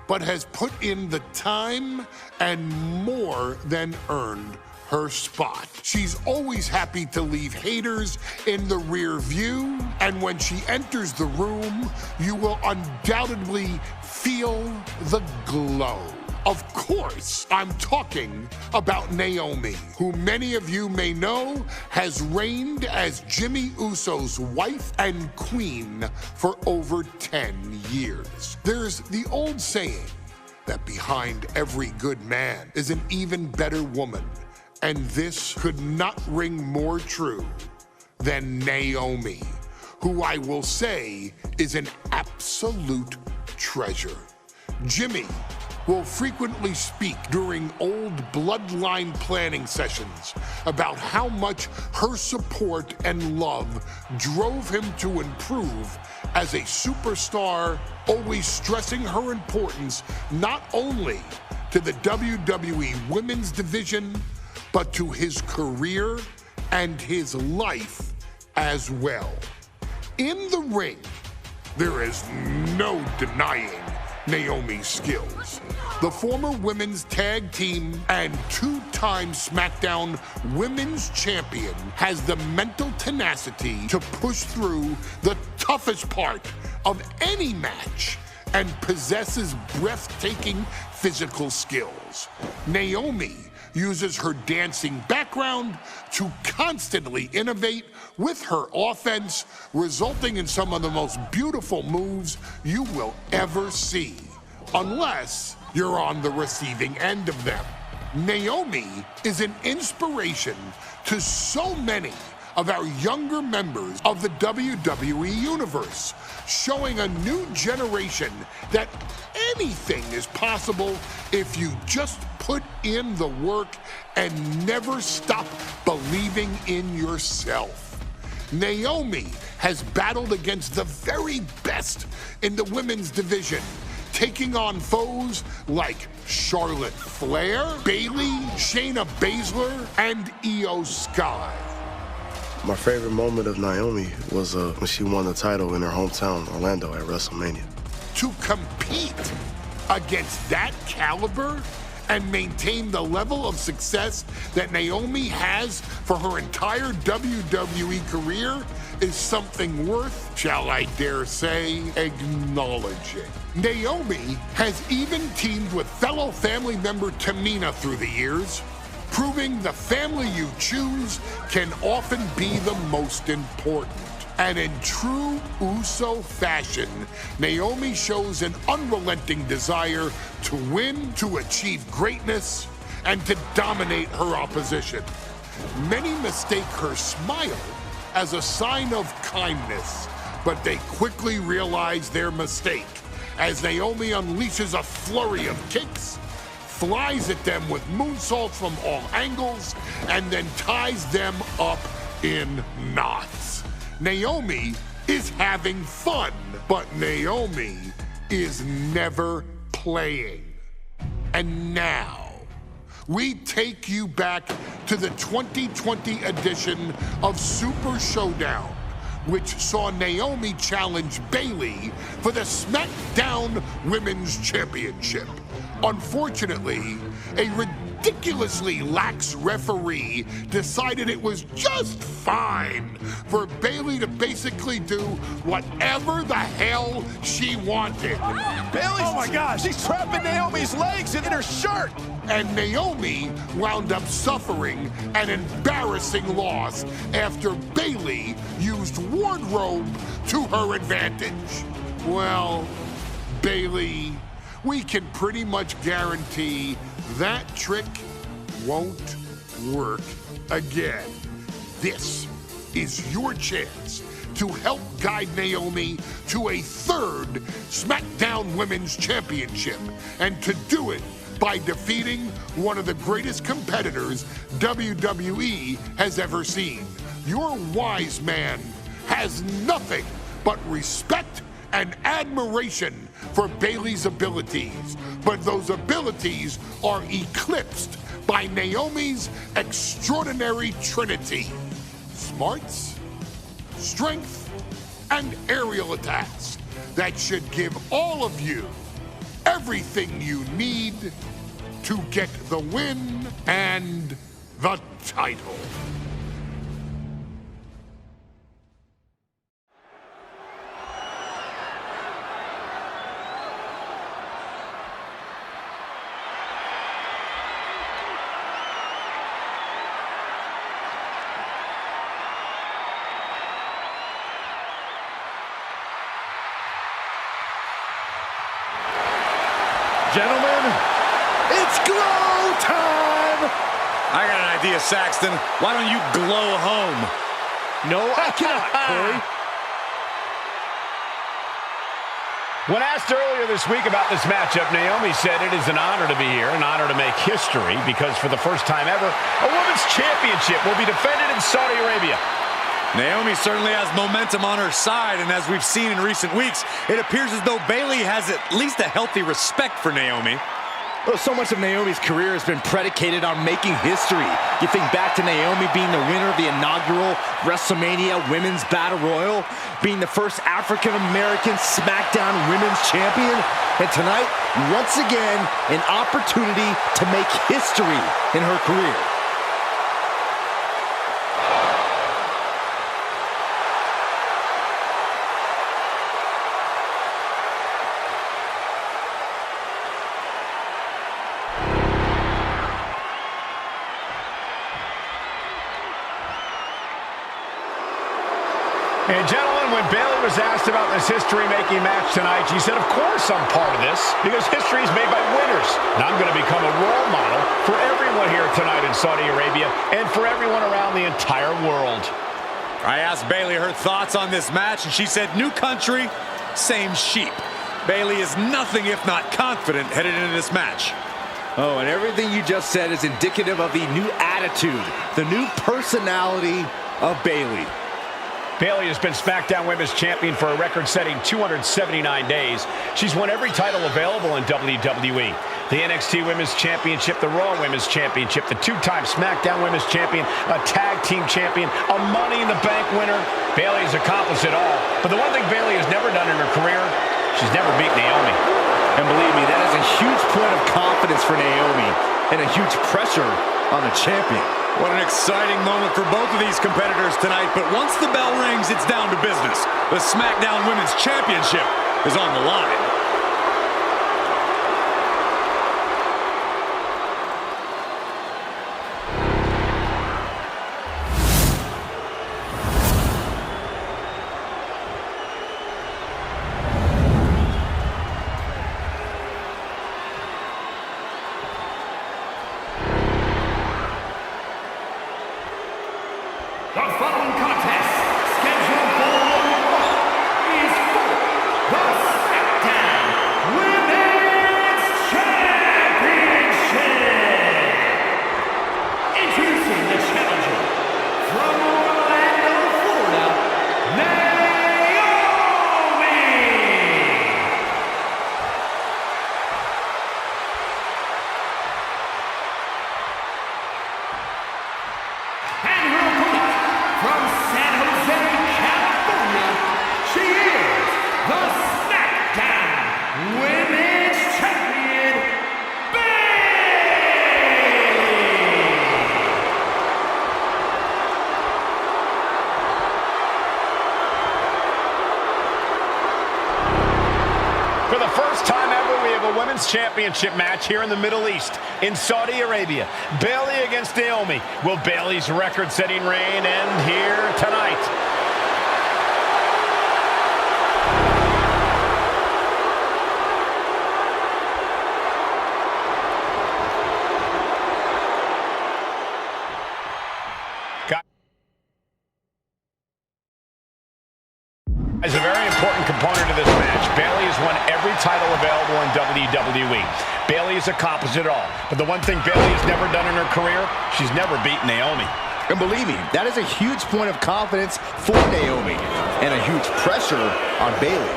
but has put in the time and more than earned her spot. She's always happy to leave haters in the rear view, and when she enters the room, you will undoubtedly feel the glow. Of course, I'm talking about Naomi, who many of you may know has reigned as Jimmy Uso's wife and queen for over 10 years. There's the old saying that behind every good man is an even better woman, and this could not ring more true than Naomi, who I will say is an absolute treasure. Jimmy will frequently speak during old bloodline planning sessions about how much her support and love drove him to improve as a superstar, always stressing her importance not only to the WWE Women's Division, but to his career and his life as well. In the ring, there is no denying Naomi's skills. The former women's tag team and two-time SmackDown Women's Champion has the mental tenacity to push through the toughest part of any match and possesses breathtaking physical skills. Naomi uses her dancing background to constantly innovate with her offense, resulting in some of the most beautiful moves you will ever see, unless you're on the receiving end of them. Naomi is an inspiration to so many of our younger members of the WWE Universe, showing a new generation that anything is possible if you just put in the work and never stop believing in yourself. Naomi has battled against the very best in the women's division, taking on foes like Charlotte Flair, Bayley, Shayna Baszler, and Io Sky. My favorite moment of Naomi was when she won the title in her hometown, Orlando, at WrestleMania. To compete against that caliber and maintain the level of success that Naomi has for her entire WWE career is something worth, shall I dare say, acknowledging. Naomi has even teamed with fellow family member Tamina through the years, proving the family you choose can often be the most important. And in true Uso fashion, Naomi shows an unrelenting desire to win, to achieve greatness, and to dominate her opposition. Many mistake her smile as a sign of kindness, but they quickly realize their mistake as Naomi unleashes a flurry of kicks, flies at them with moonsaults from all angles, and then ties them up in knots. Naomi is having fun, but Naomi is never playing. And now, we take you back to the 2020 edition of Super Showdown, which saw Naomi challenge Bayley for the SmackDown Women's Championship. Unfortunately, a ridiculously lax referee decided it was just fine for Bayley to basically do whatever the hell she wanted. Bayley, oh my gosh, she's trapping Naomi's legs in her shirt. And Naomi wound up suffering an embarrassing loss after Bayley used wardrobe to her advantage. Well, Bayley, we can pretty much guarantee that trick won't work again. This is your chance to help guide Naomi to a third SmackDown Women's Championship, and to do it by defeating one of the greatest competitors WWE has ever seen. Your wise man has nothing but respect and admiration for Bayley's abilities, but those abilities are eclipsed by Naomi's extraordinary trinity: smarts, strength, and aerial attacks that should give all of you everything you need to get the win and the title. Gentlemen, it's glow time! I got an idea, Saxton. Why don't you glow home? No, I cannot, Corey. When asked earlier this week about this matchup, Naomi said it is an honor to be here, an honor to make history, because for the first time ever, a women's championship will be defended in Saudi Arabia. Naomi certainly has momentum on her side, and as we've seen in recent weeks, it appears as though Bayley has at least a healthy respect for Naomi. Well, so much of Naomi's career has been predicated on making history. You think back to Naomi being the winner of the inaugural WrestleMania Women's Battle Royal, being the first African-American SmackDown Women's Champion, and tonight, once again, an opportunity to make history in her career. And gentlemen, when Bayley was asked about this history-making match tonight, she said, of course I'm part of this, because history is made by winners. And I'm going to become a role model for everyone here tonight in Saudi Arabia, and for everyone around the entire world. I asked Bayley her thoughts on this match, and she said, new country, same sheep. Bayley is nothing if not confident headed into this match. Oh, and everything you just said is indicative of the new attitude, the new personality of Bayley. Bayley has been SmackDown Women's Champion for a record-setting 279 days. She's won every title available in WWE. The NXT Women's Championship, the Raw Women's Championship, the two-time SmackDown Women's Champion, a Tag Team Champion, a Money in the Bank winner. Bayley has accomplished it all. But the one thing Bayley has never done in her career, she's never beat Naomi. And believe me, that is a huge point of confidence for Naomi, and a huge pressure on the champion. What an exciting moment for both of these competitors tonight, but once the bell rings, it's down to business. The SmackDown Women's Championship is on the line. The following contest, scheduled for one fall, is for the SmackDown Women's Championship. Introducing the challenger from Orlando, Florida, Naomi. Women's Championship match here in the Middle East, in Saudi Arabia. Bayley against Naomi. Will Bayley's record-setting reign end here tonight? Is a very important component of this match. Bayley has won every title available in WWE. Bayley has accomplished it all. But the one thing Bayley has never done in her career, she's never beaten Naomi. And believe me, that is a huge point of confidence for Naomi. And a huge pressure on Bayley.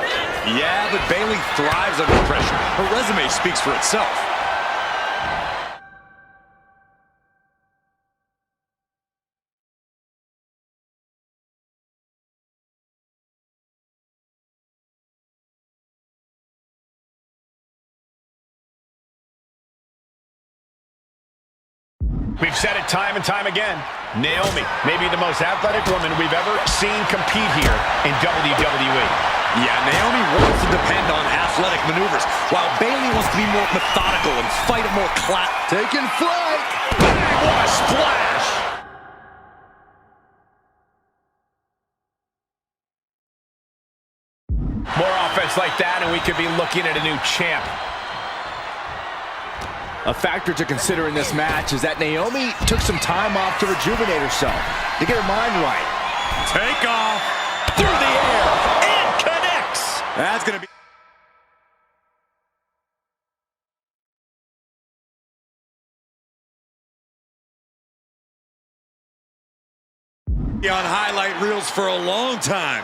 Yeah, but Bayley thrives under pressure. Her resume speaks for itself. We've said it time and time again. Naomi may be the most athletic woman we've ever seen compete here in WWE. Yeah, Naomi wants to depend on athletic maneuvers, while Bayley wants to be more methodical and fight a more taking flight. Bang, what a splash! More offense like that, and we could be looking at a new champ. A factor to consider in this match is that Naomi took some time off to rejuvenate herself, to get her mind right. Take off through the air and connects. That's going to be on highlight reels for a long time.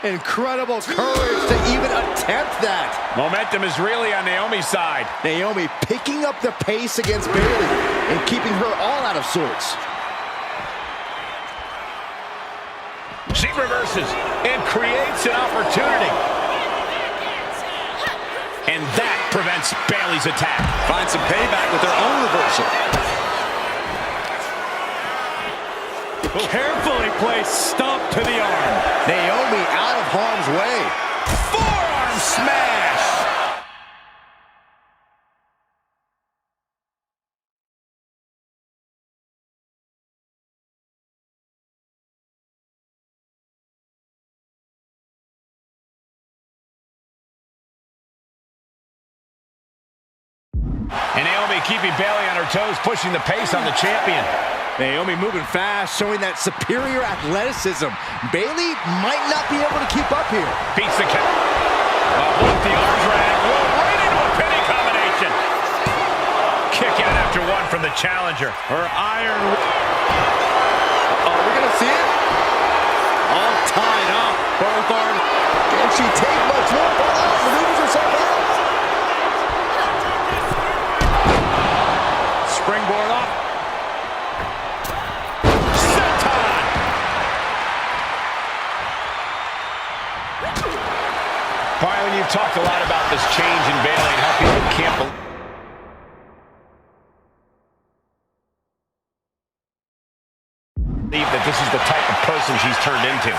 Incredible courage to even attempt that. Momentum is really on Naomi's side. Naomi picking up the pace against Bayley and keeping her all out of sorts. She reverses and creates an opportunity. And that prevents Bayley's attack. Finds some payback with her own reversal. Carefully placed stomp to the arm. Naomi out of harm's way. Forearm smash. And Naomi keeping Bayley on her toes, pushing the pace on the champion. Naomi moving fast, showing that superior athleticism. Bayley might not be able to keep up here. Beats the count. With the arm drag, right into a pinning combination. Kick out after one from the challenger. Her iron. Oh, we're going to see it? All tied up. Both arms. Can she take much more? Maneuvers herself out. Springboard off. Byron, you've talked a lot about this change in Bayley and how people can't believe that this is the type of person she's turned into.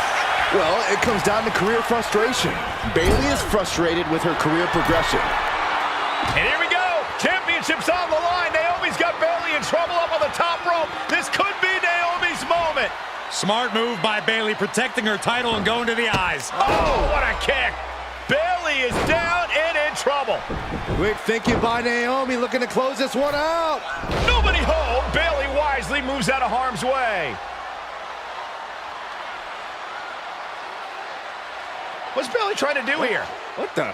Well, it comes down to career frustration. Bayley is frustrated with her career progression. And here we go. Championship's on the line. Naomi's got Bayley in trouble up on the top rope. This could be Naomi's moment. Smart move by Bayley, protecting her title and going to the eyes. Oh, what a kick. Bayley is down and in trouble. Quick thinking by Naomi, looking to close this one out. Nobody home. Bayley wisely moves out of harm's way. What's Bayley trying to do here? What the?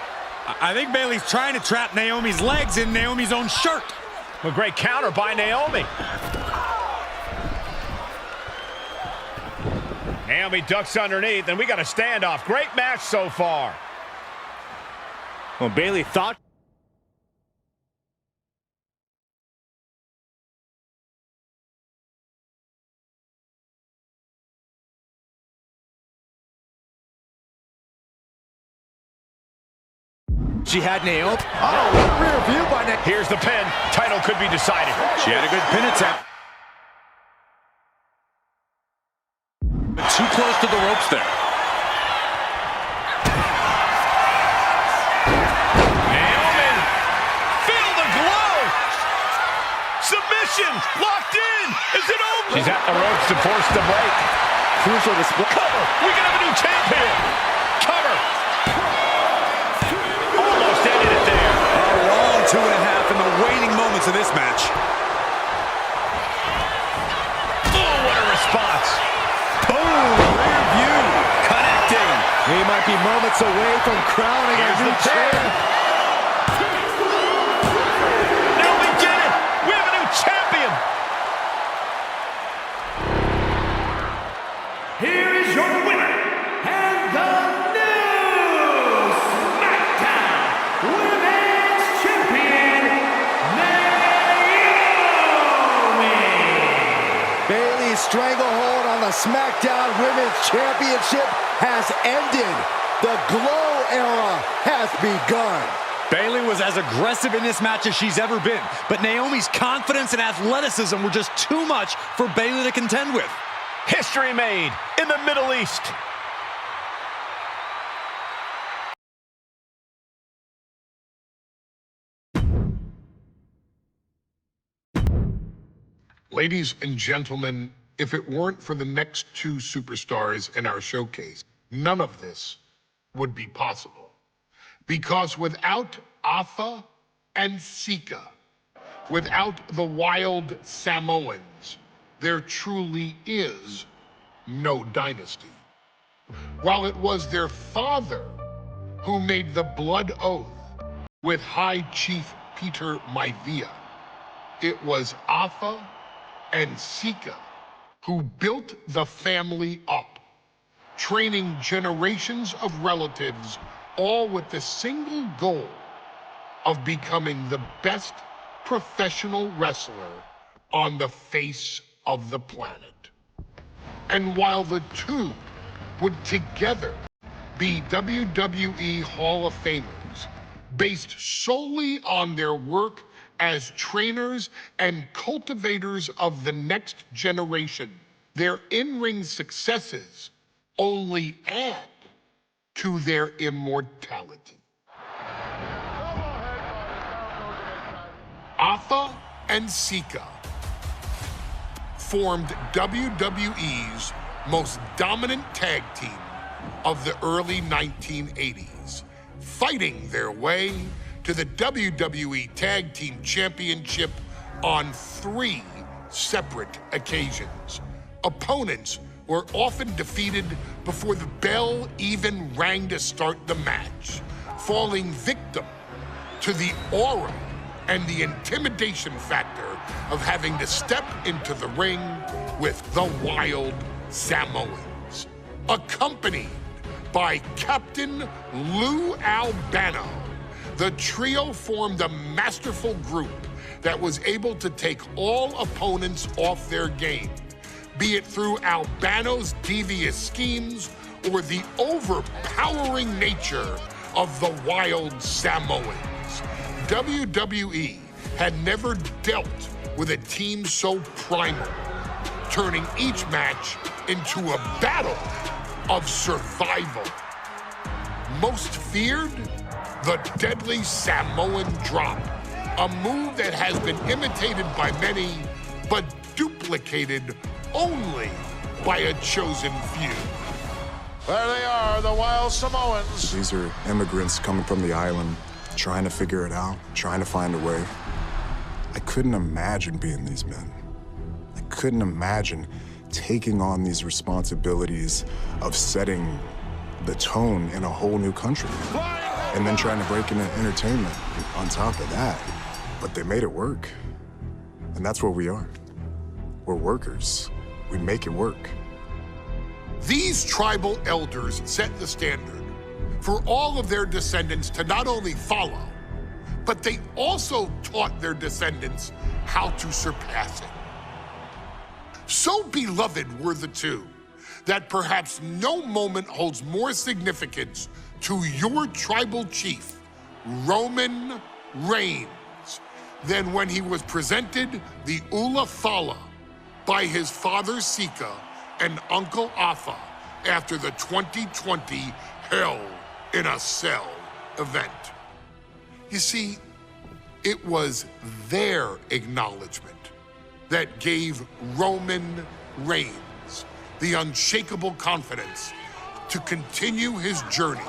I think Bayley's trying to trap Naomi's legs in Naomi's own shirt. A great counter by Naomi. Naomi ducks underneath, and we got a standoff. Great match so far. Well, Bayley thought she had Naomi. Oh, what a rear view by Naomi. Here's the pin. Title could be decided. She had a good pin attempt. But too close to the ropes there. arms, locked in. Is it over? She's at the ropes to force the break. Crucial to split. Cover. We can have a new champ here. Cover. Almost ended it there. A long 2.5 in the waning moments of this match. Oh, what a response. Boom, rear view, connecting. He might be moments away from crowning a new champ. Now we did it. We have a new champion. Here is your winner, and the new SmackDown Women's Champion, NAOMI! Bayley's stranglehold on the SmackDown Women's Championship has ended. The Glow era has begun. Bayley was as aggressive in this match as she's ever been, but Naomi's confidence and athleticism were just too much for Bayley to contend with. History made in the Middle East. Ladies and gentlemen, if it weren't for the next two superstars in our showcase, none of this would be possible. Because without Afa and Sika, without the wild Samoans, there truly is no dynasty. While it was their father who made the blood oath with High Chief Peter Maivia, it was Afa and Sika who built the family up, training generations of relatives, all with the single goal of becoming the best professional wrestler on the face of the planet. And while the two would together be WWE Hall of Famers, based solely on their work as trainers and cultivators of the next generation, their in-ring successes only add to their immortality. Afa and Sika formed WWE's most dominant tag team of the early 1980s, fighting their way to the WWE Tag Team Championship on 3 separate occasions. Opponents were often defeated before the bell even rang to start the match, falling victim to the aura and the intimidation factor of having to step into the ring with the wild Samoans. Accompanied by Captain Lou Albano, the trio formed a masterful group that was able to take all opponents off their game, be it through Albano's devious schemes or the overpowering nature of the wild Samoans. WWE had never dealt with a team so primal, turning each match into a battle of survival. Most feared, the deadly Samoan drop, a move that has been imitated by many, but duplicated only by a chosen few. There they are, the wild Samoans. These are immigrants coming from the island, trying to figure it out, trying to find a way. I couldn't imagine being these men. I couldn't imagine taking on these responsibilities of setting the tone in a whole new country. And then trying to break into entertainment on top of that. But they made it work. And that's what we are. We're workers. We make it work. These tribal elders set the standard for all of their descendants to not only follow, but they also taught their descendants how to surpass it. So beloved were the two that perhaps no moment holds more significance to your tribal chief, Roman Reigns, than when he was presented the Ula Fala by his father Sika and Uncle Afa after the 2020 Hell in a Cell event. You see, it was their acknowledgement that gave Roman Reigns the unshakable confidence to continue his journey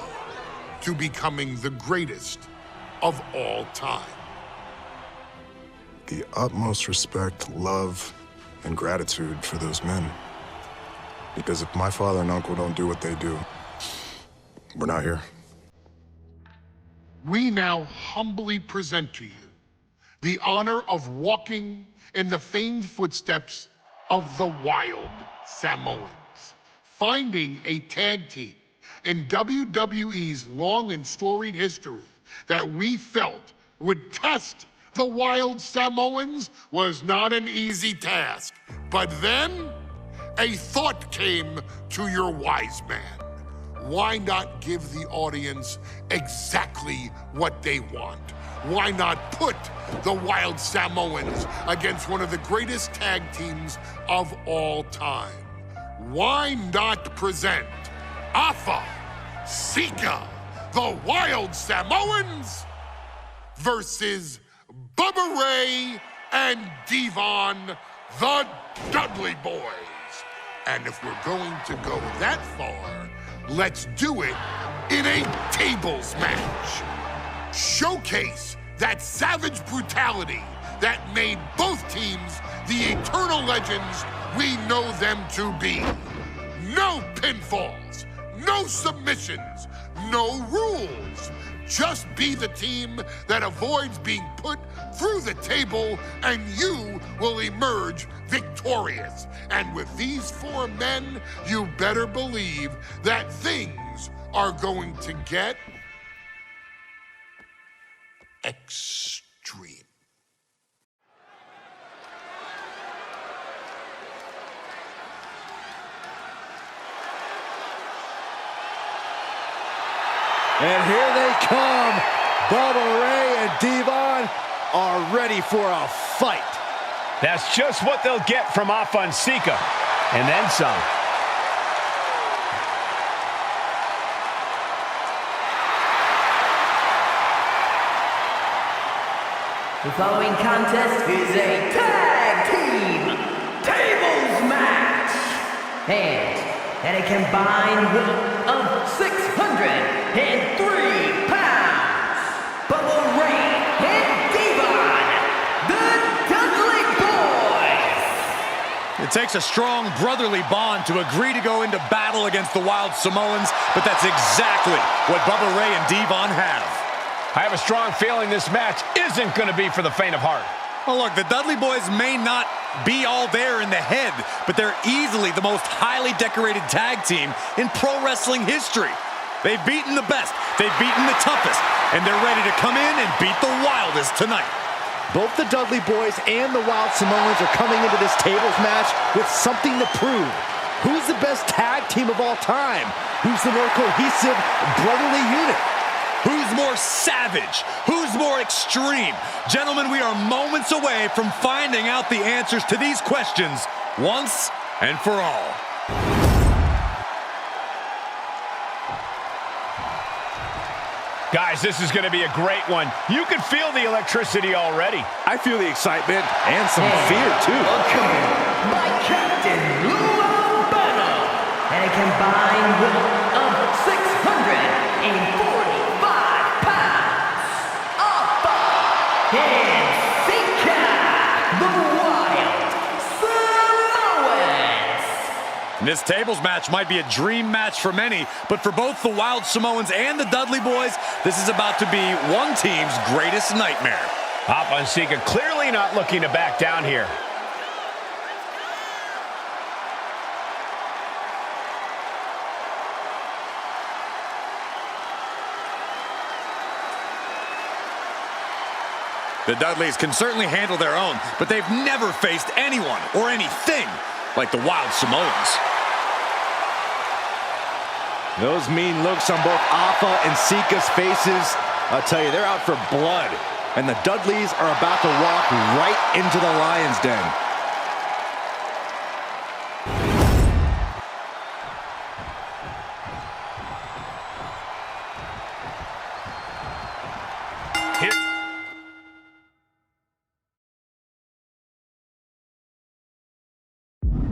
to becoming the greatest of all time. The utmost respect, love, and gratitude for those men. Because if my father and uncle don't do what they do, we're not here. We now humbly present to you the honor of walking in the famed footsteps of the Wild Samoans, finding a tag team in WWE's long and storied history that we felt would test the Wild Samoans was not an easy task. But then, a thought came to your wise man. Why not give the audience exactly what they want? Why not put the Wild Samoans against one of the greatest tag teams of all time? Why not present Afa, Sika, the Wild Samoans versus Bubba Ray and Devon, the Dudley Boys? And if we're going to go that far, let's do it in a tables match. Showcase that savage brutality that made both teams the eternal legends we know them to be. No pinfalls, no submissions, no rules. Just be the team that avoids being put through the table, and you will emerge victorious. And with these four men, you better believe that things are going to get extreme. And here they come. Bubba Ray and Devon are ready for a fight. That's just what they'll get from Afa and Sika, and then some. The following contest is a tag team tables match. And at a combined weight of 603 pounds, Bubba Ray and Devon, the Dudley Boys. It takes a strong brotherly bond to agree to go into battle against the Wild Samoans, but that's exactly what Bubba Ray and Devon have. I have a strong feeling this match isn't going to be for the faint of heart. Well, look, the Dudley Boys may not be all there in the head, but they're easily the most highly decorated tag team in pro wrestling history. They've beaten the best, they've beaten the toughest, and they're ready to come in and beat the wildest tonight. Both the Dudley Boys and the Wild Samoans are coming into this tables match with something to prove. Who's the best tag team of all time? Who's the more cohesive, brotherly unit? Who's more savage? Who's more extreme? Gentlemen, we are moments away from finding out the answers to these questions once and for all. Guys, this is going to be a great one. You can feel the electricity already. I feel the excitement and some fear, too. Welcome by Captain Lou Albano and a combined weight of 645 pounds. Afa and Sika, the Wild Samoans. This tables match might be a dream match for many, but for both the Wild Samoans and the Dudley Boys, this is about to be one team's greatest nightmare. Afa and Sika clearly not looking to back down here. The Dudleys can certainly handle their own, but they've never faced anyone or anything like the Wild Samoans. Those mean looks on both Afa and Sika's faces, I'll tell you, they're out for blood. And the Dudleys are about to walk right into the lion's den.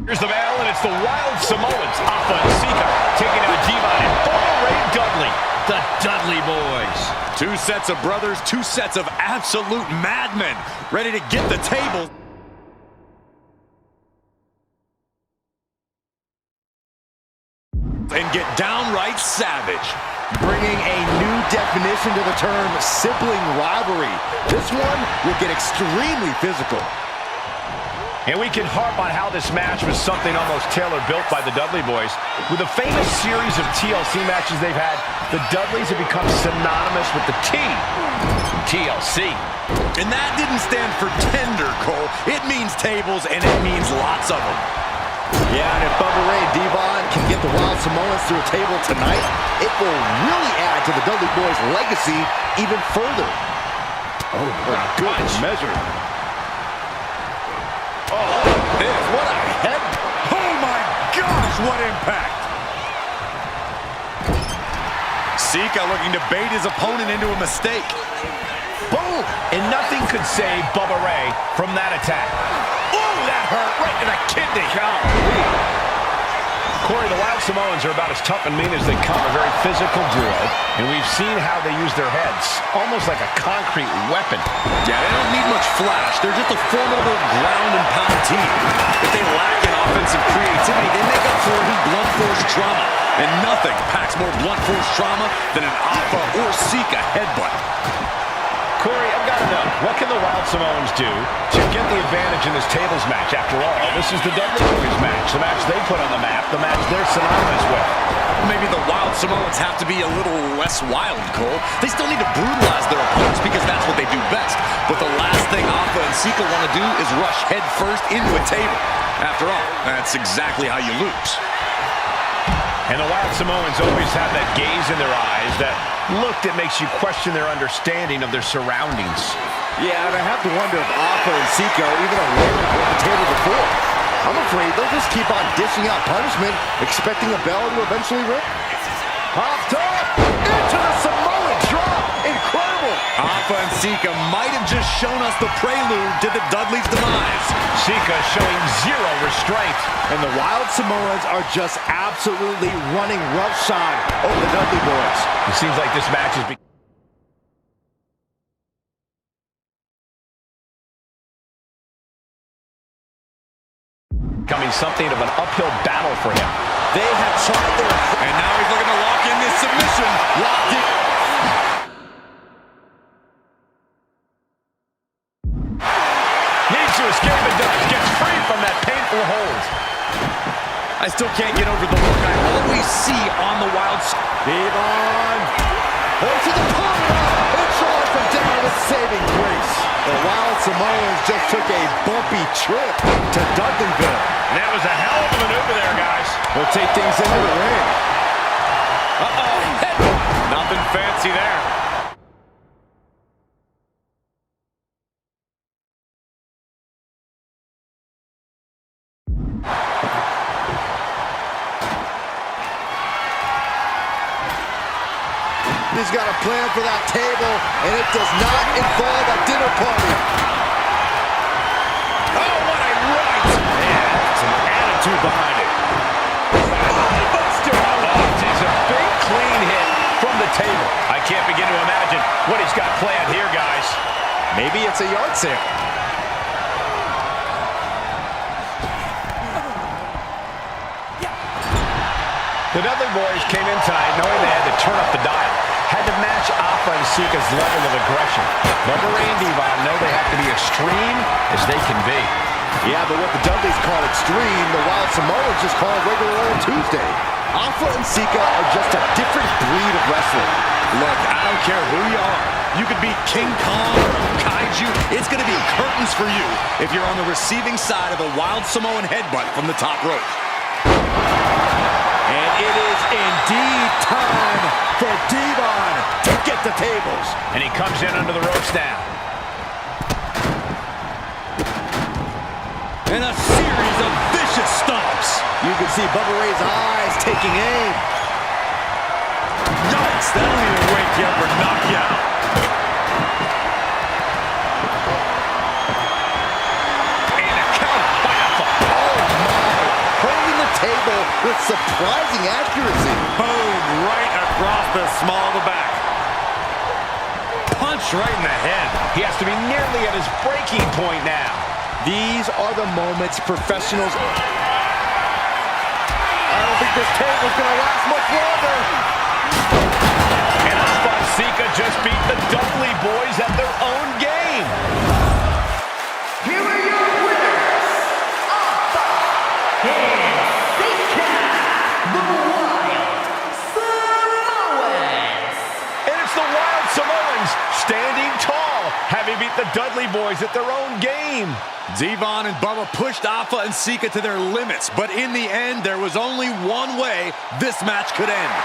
Here's the bell, and it's the Wild Samoans, Alpha and Sika, taking out Devon and Bubba Ray Dudley, the Dudley Boys. Two sets of brothers, two sets of absolute madmen, ready to get the table. And get downright savage. Bringing a new definition to the term sibling rivalry. This one will get extremely physical. And we can harp on how this match was something almost tailor-built by the Dudley Boys. With a famous series of TLC matches they've had, the Dudleys have become synonymous with the T from TLC. And that didn't stand for tender, Cole. It means tables, and it means lots of them. Yeah, and if Bubba Ray and Devon can get the Wild Samoans to a table tonight, it will really add to the Dudley Boys' legacy even further. Oh, good measure. Oh, what a head. Oh, my gosh, what impact. Sika looking to bait his opponent into a mistake. Boom! And nothing could save Bubba Ray from that attack. Oh, that hurt right in the kidney. Corey, the Wild Samoans are about as tough and mean as they come, a very physical duo, and we've seen how they use their heads, almost like a concrete weapon. Yeah, they don't need much flash. They're just a formidable ground and pound team. If they lack in offensive creativity, they make up for it in blunt force trauma. And nothing packs more blunt force trauma than an Alpha or Sika headbutt. Corey, I've got to know, what can the Wild Samoans do to get the advantage in this tables match? After all, this is the Dudley Boys match, the match they put on the map, the match they're synonymous with. Maybe the Wild Samoans have to be a little less wild, Cole. They still need to brutalize their opponents because that's what they do best. But the last thing Alpha and Sika want to do is rush head first into a table. After all, that's exactly how you lose. And the Wild Samoans always have that gaze in their eyes, that look that makes you question their understanding of their surroundings. Yeah, and I have to wonder if Alpha and Sika even aware of what the table before. I'm afraid they'll just keep on dishing out punishment, expecting a bell to eventually ring. Off top, into the Samoan drop. Incredible. Alpha and Sika might have just shown us the prelude to the Dudley's demise. Sika showing zero restraint. And the Wild Samoans are just absolutely running roughshod over the Dudley Boys. It seems like this match is becoming something of an uphill battle for him. They have tried their... And now he's looking to lock in this submission. Locked in. Needs to escape and does. Gets free from that painful hold. I still can't get over the look I always see on the Wild. Devon. Into the corner. It's all from down with saving grace. The Wild Samoans just took a bumpy trip to Dudleyville. And that was a hell of a maneuver there, guys. We'll take things into the ring. Uh-oh. Nothing fancy there. He's got a plan for that table, and it does not involve a dinner party. Oh, what a right! Yeah, some attitude behind it. Buster! Oh, it's a big clean hit from the table. I can't begin to imagine what he's got planned here, guys. Maybe it's a yard sale. The Dudley Boys came in tonight knowing they had to turn up the dial. Had to match Alpha and Sika's level of aggression. Bubba Ray and Devon know they have to be extreme as they can be. Yeah, but what the Dudleys call extreme, the Wild Samoans just call regular old Tuesday. Alpha and Sika are just a different breed of wrestling. Look, I don't care who you are. You could be King Kong or Kaiju. It's going to be curtains for you if you're on the receiving side of a Wild Samoan headbutt from the top rope. And it is indeed time for Devon to get the tables. And he comes in under the ropes now. And a series of vicious stomps. You can see Bubba Ray's eyes taking aim. Yikes, that'll either wake you up or knock you out. And a count by Alpha. Oh, my. with surprising accuracy. Boom, right across the small of the back. Punch right in the head. He has to be nearly at his breaking point now. These are the moments professionals... I don't think this table's gonna last much longer. And Alpha and Sika just beat the Dudley boys at their own game. Here are your winners, Alpha and Sika, the Wild Samoans. And it's the Wild Samoans standing tall, having beat the Dudley boys at their own game. Devon and Bubba pushed Alpha and Sika to their limits, but in the end, there was only one way this match could end.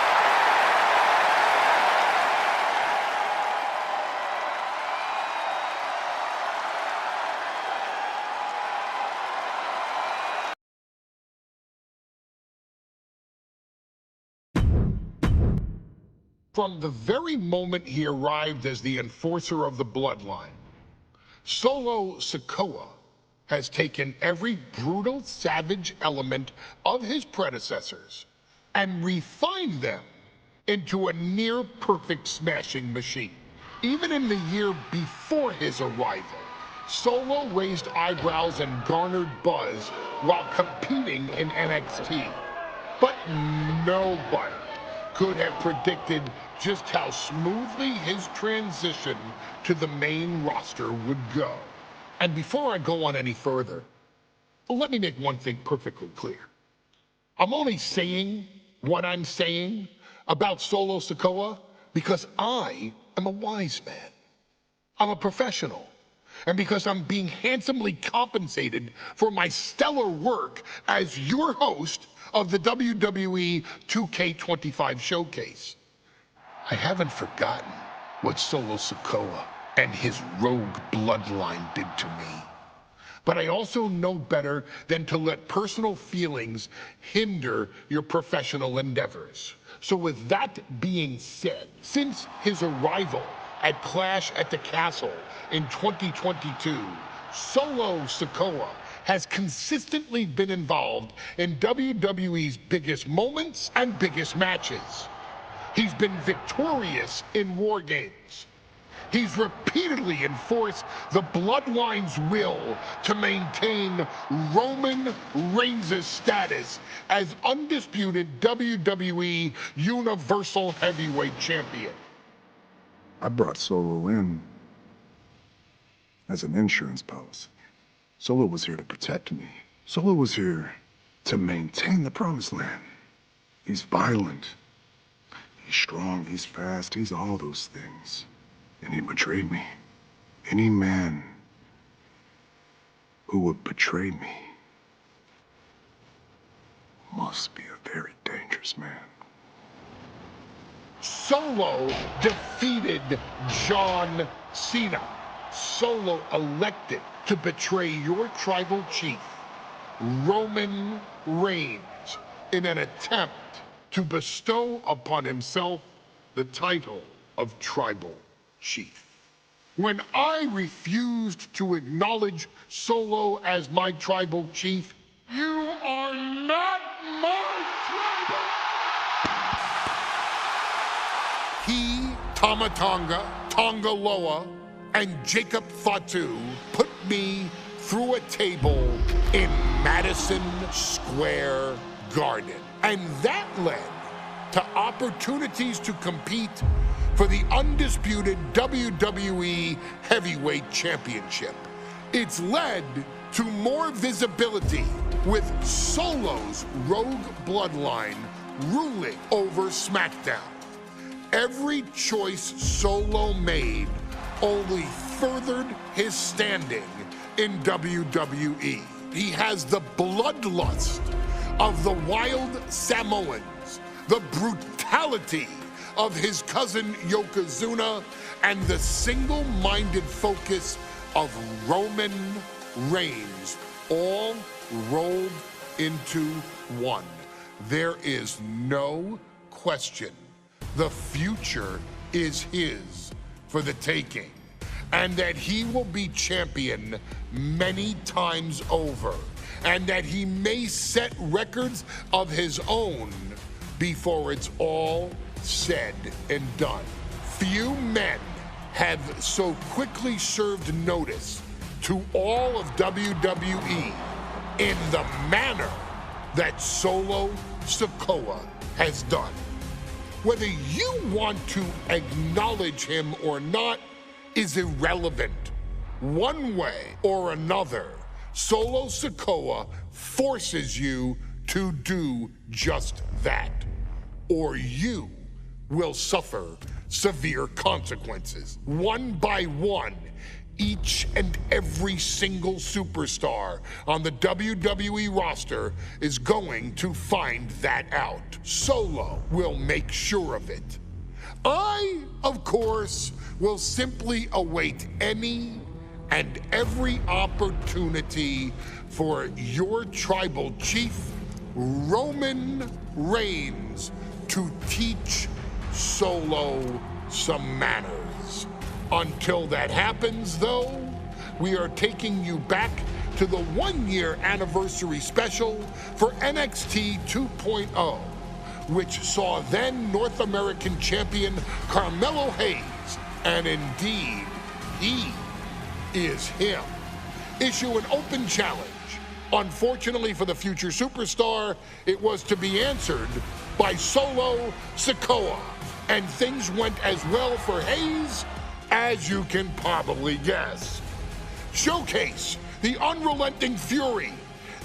From the very moment he arrived as the enforcer of the bloodline, Solo Sikoa has taken every brutal, savage element of his predecessors and refined them into a near-perfect smashing machine. Even in the year before his arrival, Solo raised eyebrows and garnered buzz while competing in NXT. But nobody could have predicted just how smoothly his transition to the main roster would go. And before I go on any further, let me make one thing perfectly clear. I'm only saying what I'm saying about Solo Sikoa because I am a wise man. I'm a professional. And because I'm being handsomely compensated for my stellar work as your host of the WWE 2K25 showcase. I haven't forgotten what Solo Sikoa and his rogue bloodline did to me. But I also know better than to let personal feelings hinder your professional endeavors. So with that being said, since his arrival at Clash at the Castle in 2022, Solo Sikoa has consistently been involved in WWE's biggest moments and biggest matches. He's been victorious in War Games. He's repeatedly enforced the Bloodline's will to maintain Roman Reigns' status as undisputed WWE Universal Heavyweight Champion. I brought Solo in as an insurance policy. Solo was here to protect me. Solo was here to maintain the promised land. He's violent. He's strong, he's fast, he's all those things. And he betrayed me. Any man who would betray me must be a very dangerous man. Solo defeated John Cena. Solo elected to betray your tribal chief, Roman Reigns, in an attempt to bestow upon himself the title of tribal chief. When I refused to acknowledge Solo as my tribal chief, you are not my tribal. He, Tamatonga, Tongaloa, and Jacob Fatu put me through a table in Madison Square Garden. And that led to opportunities to compete for the undisputed WWE Heavyweight Championship. It's led to more visibility with Solo's rogue bloodline ruling over SmackDown. Every choice Solo made only furthered his standing in WWE. He has the bloodlust of the Wild Samoans, the brutality of his cousin Yokozuna, and the single-minded focus of Roman Reigns, all rolled into one. There is no question the future is his for the taking, and that he will be champion many times over, and that he may set records of his own before it's all said and done. Few men have so quickly served notice to all of WWE in the manner that Solo Sikoa has done. Whether you want to acknowledge him or not is irrelevant. One way or another, Solo Sikoa forces you to do just that, or you will suffer severe consequences. One by one, each and every single superstar on the WWE roster is going to find that out. Solo will make sure of it. I, of course, will simply await any and every opportunity for your tribal chief, Roman Reigns, to teach Solo some manners. Until that happens, though, we are taking you back to the 1-year anniversary special for NXT 2.0, which saw then North American champion Carmelo Hayes, and indeed, he is him, issue an open challenge. Unfortunately for the future superstar, it was to be answered by Solo Sikoa, and things went as well for Hayes as you can probably guess. Showcase the unrelenting fury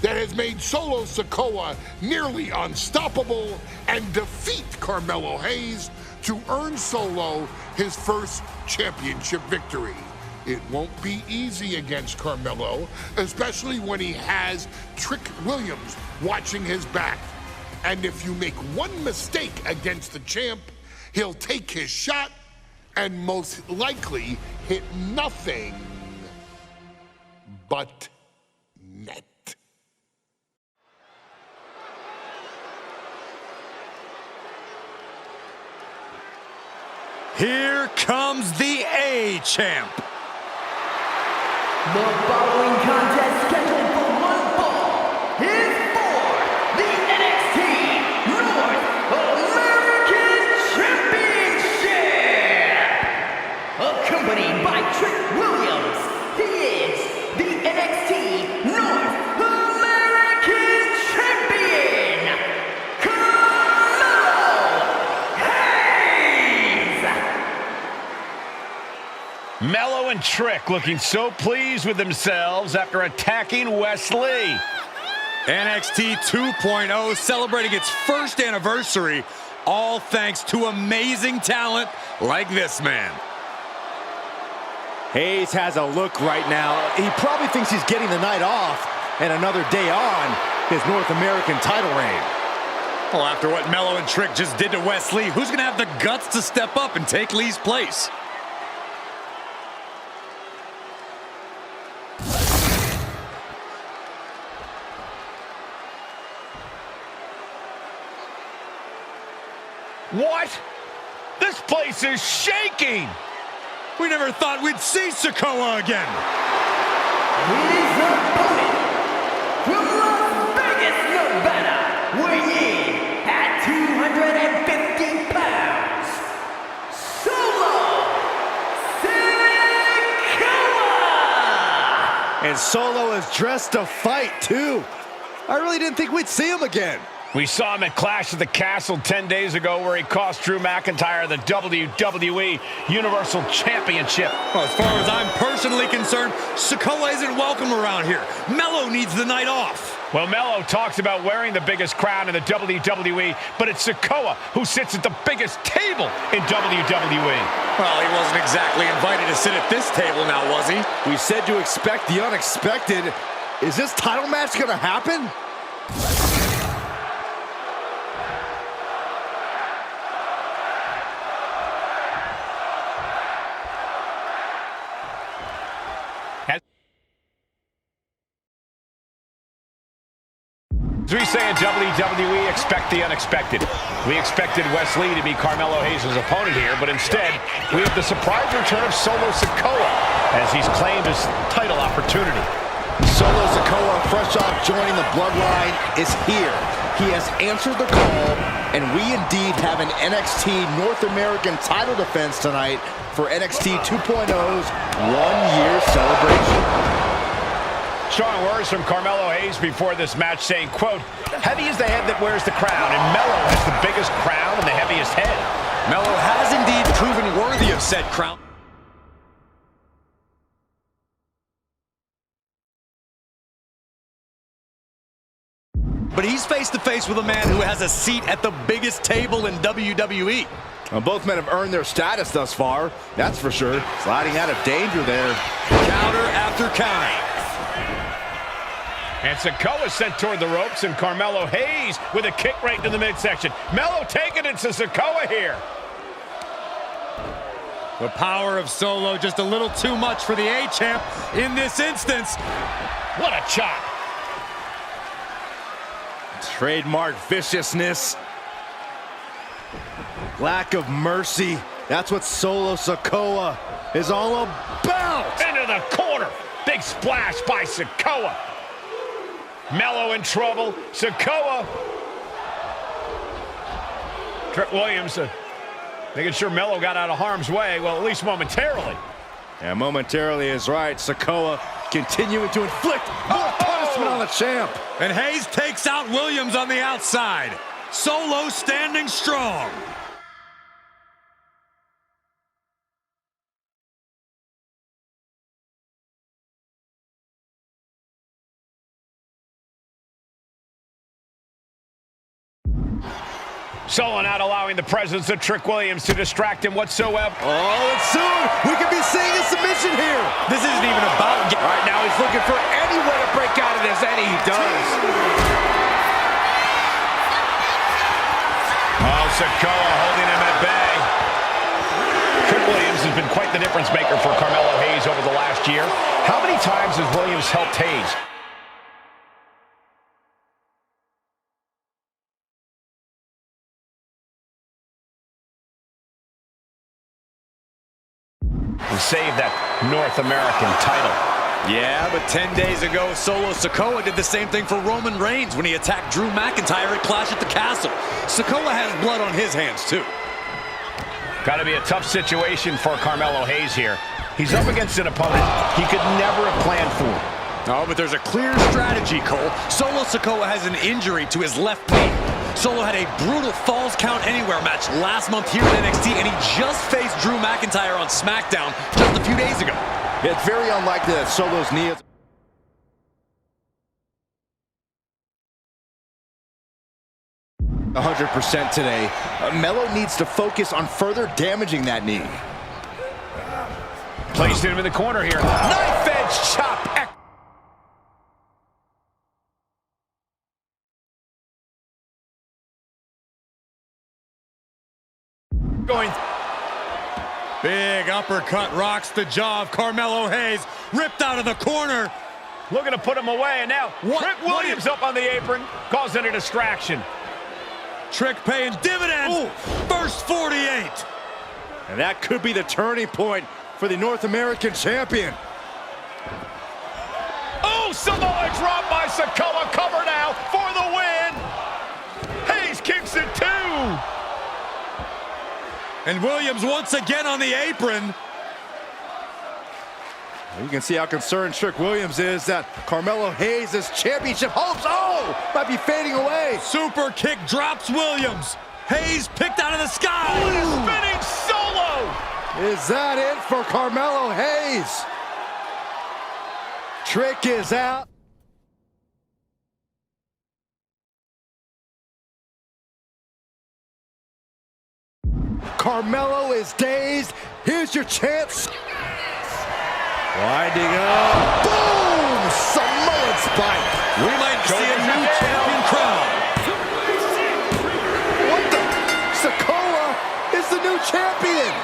that has made Solo Sikoa nearly unstoppable and defeat Carmelo Hayes to earn Solo his first championship victory. It won't be easy against Carmelo, especially when he has Trick Williams watching his back. And if you make one mistake against the champ, he'll take his shot and most likely hit nothing but net. Here comes the A-Champ. The following contest scheduled for one fall is for the NXT North American Championship. Accompanied by Trick Williams, he is the NXT North American Champion, Carmelo Hayes. Mello and Trick looking so pleased with themselves after attacking Wesley. NXT 2.0 celebrating its first anniversary, all thanks to amazing talent like this man. Hayes has a look right now. He probably thinks he's getting the night off and another day on his North American title reign. Well, after what Mello and Trick just did to Wesley, who's going to have the guts to step up and take Lee's place? What? This place is shaking! We never thought we'd see Sikoa again. His opponent from Las Vegas, Nevada, weighing in at 250 pounds, Solo Sikoa! And Solo is dressed to fight, too. I really didn't think we'd see him again. We saw him at Clash at the Castle 10 days ago where he cost Drew McIntyre the WWE Universal Championship. Well, as far as I'm personally concerned, Sikoa isn't welcome around here. Mello needs the night off. Well, Mello talks about wearing the biggest crown in the WWE, but it's Sikoa who sits at the biggest table in WWE. Well, he wasn't exactly invited to sit at this table now, was he? We said to expect the unexpected. Is this title match going to happen? As we say in WWE, expect the unexpected. We expected Wesley to be Carmelo Hayes' opponent here, but instead, we have the surprise return of Solo Sikoa as he's claimed his title opportunity. Solo Sikoa, fresh off joining the bloodline, is here. He has answered the call, and we indeed have an NXT North American title defense tonight for NXT 2.0's one-year celebration. Strong words from Carmelo Hayes before this match saying, quote, heavy is the head that wears the crown, and Melo has the biggest crown and the heaviest head. Melo has indeed proven worthy of said crown. But he's face-to-face with a man who has a seat at the biggest table in WWE. Well, both men have earned their status thus far, that's for sure. Sliding out of danger there. Counter after counter. And Sikoa sent toward the ropes, and Carmelo Hayes with a kick right to the midsection. Melo taking it to Sikoa here. The power of Solo just a little too much for the A-Champ in this instance. What a chop. Trademark viciousness. Lack of mercy. That's what Solo Sikoa is all about. Into the corner. Big splash by Sikoa. Melo in trouble. Sikoa. Trick Williams making sure Melo got out of harm's way. Well, at least momentarily. Yeah, momentarily is right. Sikoa continuing to inflict more punishment on the champ. And Hayes takes out Williams on the outside. Solo standing strong. Solo not allowing the presence of Trick Williams to distract him whatsoever. Oh, and soon we could be seeing a submission here. This isn't even about... Right now he's looking for any way to break out of this, and he does. Oh, Sikoa holding him at bay. Trick Williams has been quite the difference maker for Carmelo Hayes over the last year. How many times has Williams helped Hayes? And save that North American title. Yeah, but 10 days ago, Solo Sikoa did the same thing for Roman Reigns when he attacked Drew McIntyre at Clash at the Castle. Sikoa has blood on his hands, too. Got to be a tough situation for Carmelo Hayes here. He's up against an opponent he could never have planned for. Oh, but there's a clear strategy, Cole. Solo Sikoa has an injury to his left knee. Solo had a brutal Falls Count Anywhere match last month here at NXT, and he just faced Drew McIntyre on SmackDown just a few days ago. It's very unlikely that Solo's knee is 100% today. Melo needs to focus on further damaging that knee. Placed him in the corner here. Knife edge chop. Going. Big uppercut rocks the jaw of Carmelo Hayes. Ripped out of the corner. Looking to put him away, and now Trick Williams up on the apron, causing a distraction. Trick paying dividends. Ooh. First 48. And that could be the turning point for the North American champion. Oh, Samoa drop by Sikoa. Cover now for the win. Hayes kicks it too. And Williams once again on the apron. You can see how concerned Trick Williams is that Carmelo Hayes' championship hopes, might be fading away. Super kick drops Williams. Hayes picked out of the sky. Spinning Solo. Is that it for Carmelo Hayes? Trick is out. Carmelo is dazed. Here's your chance. Winding up. Boom! Samoan spike. We might see a new champion crown. What the? Sikoa is the new champion.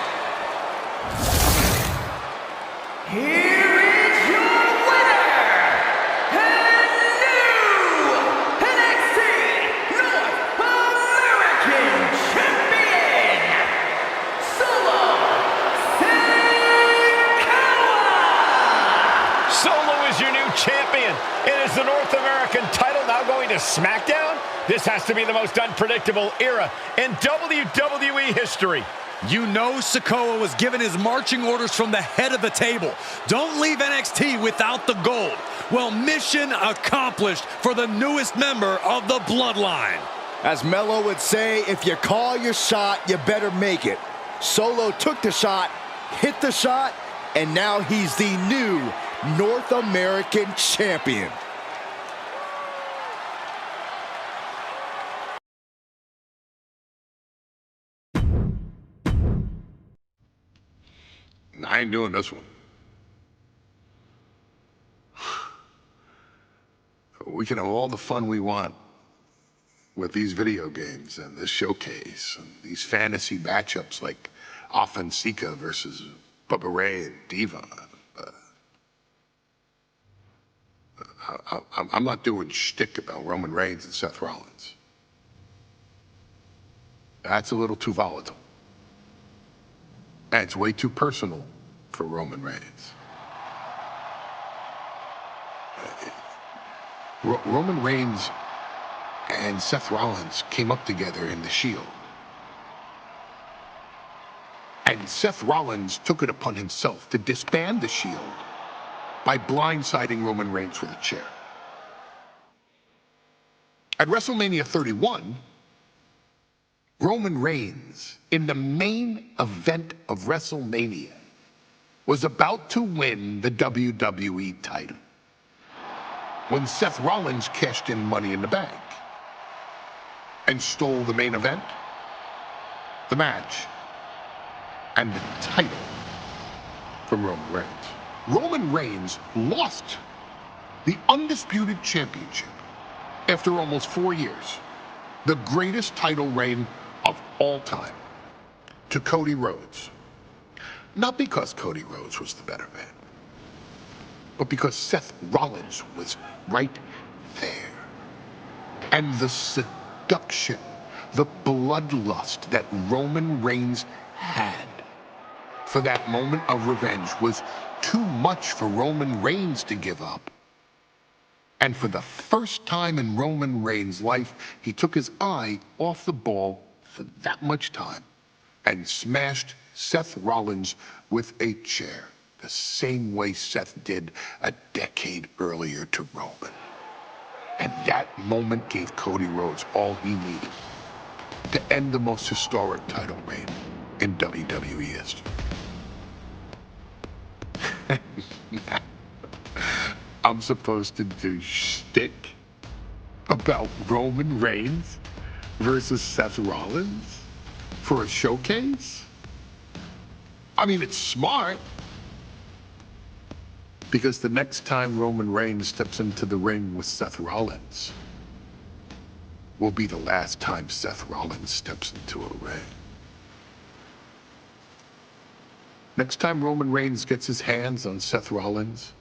Here is your winner, and new NXT North American Champion, Solo Sikoa! Solo is your new champion. And is the North American title now going to SmackDown? This has to be the most unpredictable era in WWE history. You know Sikoa was given his marching orders from the head of the table. Don't leave NXT without the gold. Well, mission accomplished for the newest member of the Bloodline. As Mello would say, if you call your shot, you better make it. Solo took the shot, hit the shot, and now he's the new North American champion. I ain't doing this one. We can have all the fun we want with these video games and this showcase and these fantasy matchups like Afa and Sika versus Bubba Ray and Diva. I'm not doing shtick about Roman Reigns and Seth Rollins. That's a little too volatile. And it's way too personal for Roman Reigns. Roman Reigns and Seth Rollins came up together in the Shield. And Seth Rollins took it upon himself to disband the Shield by blindsiding Roman Reigns with a chair. At WrestleMania 31, Roman Reigns, in the main event of WrestleMania, was about to win the WWE title when Seth Rollins cashed in Money in the Bank and stole the main event, the match, and the title from Roman Reigns. Roman Reigns lost the undisputed championship after almost 4 years, the greatest title reign of all time, to Cody Rhodes. Not because Cody Rhodes was the better man, but because Seth Rollins was right there. And the seduction, the bloodlust that Roman Reigns had for that moment of revenge was too much for Roman Reigns to give up. And for the first time in Roman Reigns' life, he took his eye off the ball for that much time and smashed Seth Rollins with a chair, the same way Seth did a decade earlier to Roman. And that moment gave Cody Rhodes all he needed to end the most historic title reign in WWE history. I'm supposed to do shtick about Roman Reigns versus Seth Rollins for a showcase? I mean, it's smart, because the next time Roman Reigns steps into the ring with Seth Rollins will be the last time Seth Rollins steps into a ring. Next time Roman Reigns gets his hands on Seth Rollins,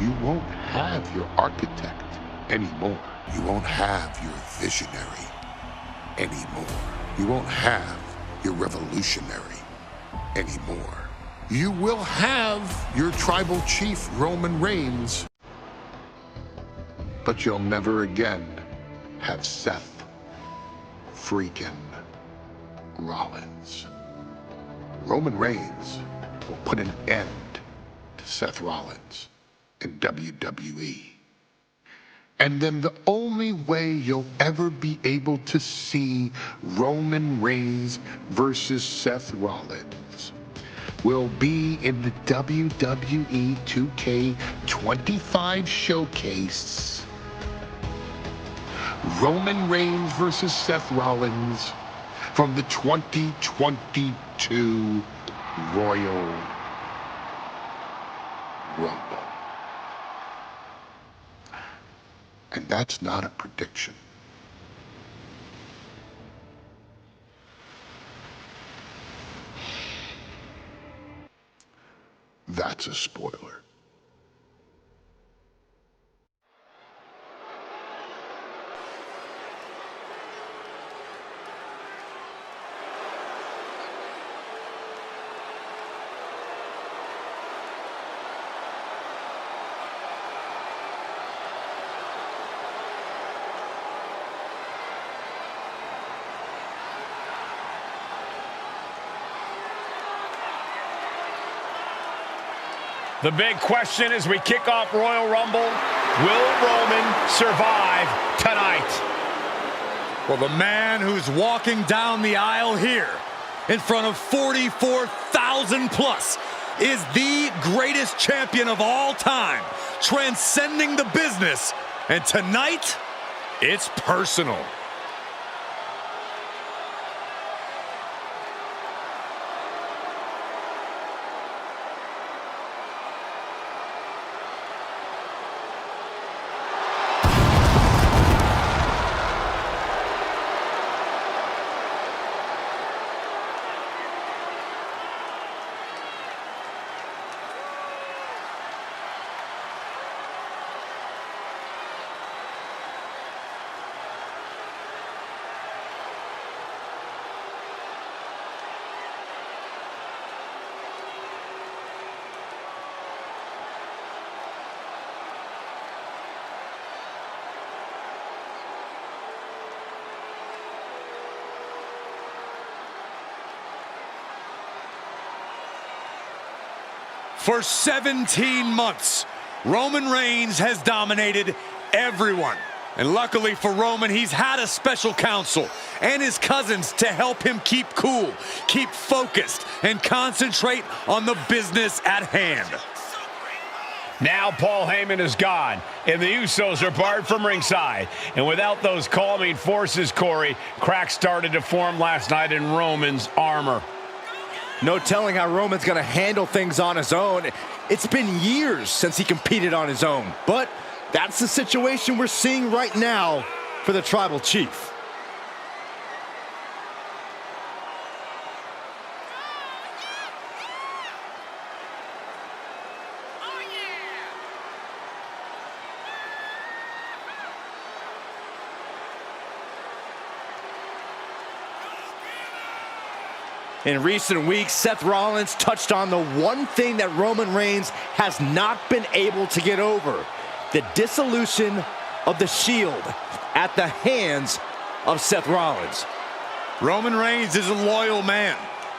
you won't have your architect anymore. You won't have your visionary anymore. You won't have your revolutionary anymore. You will have your tribal chief, Roman Reigns, but you'll never again have Seth freaking Rollins. Roman Reigns will put an end to Seth Rollins in WWE. And then the only way you'll ever be able to see Roman Reigns versus Seth Rollins will be in the WWE 2K25 showcase. Roman Reigns versus Seth Rollins from the 2022 Royal Rumble. And that's not a prediction. That's a spoiler. The big question as we kick off Royal Rumble, will Roman survive tonight? Well, the man who's walking down the aisle here in front of 44,000 plus is the greatest champion of all time, transcending the business. And tonight, it's personal. For 17 months, Roman Reigns has dominated everyone. And luckily for Roman, he's had a special counsel and his cousins to help him keep cool, keep focused, and concentrate on the business at hand. Now Paul Heyman is gone, and the Usos are barred from ringside. And without those calming forces, Corey, cracks started to form last night in Roman's armor. No telling how Roman's going to handle things on his own. It's been years since he competed on his own. But that's the situation we're seeing right now for the Tribal Chief. In recent weeks, Seth Rollins touched on the one thing that Roman Reigns has not been able to get over: the dissolution of the Shield at the hands of Seth Rollins. Roman Reigns is a loyal man,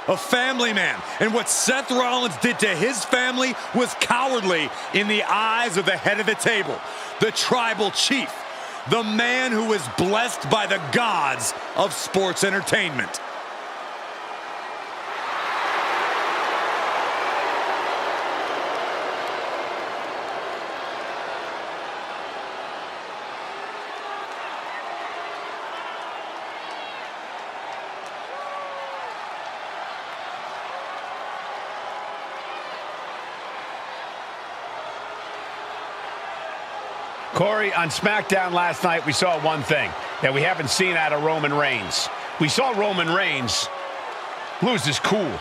a family man, and what Seth Rollins did to his family was cowardly in the eyes of the head of the table, the Tribal Chief, the man who is blessed by the gods of sports entertainment. Corey, on SmackDown last night, we saw one thing that we haven't seen out of Roman Reigns. We saw Roman Reigns lose his cool.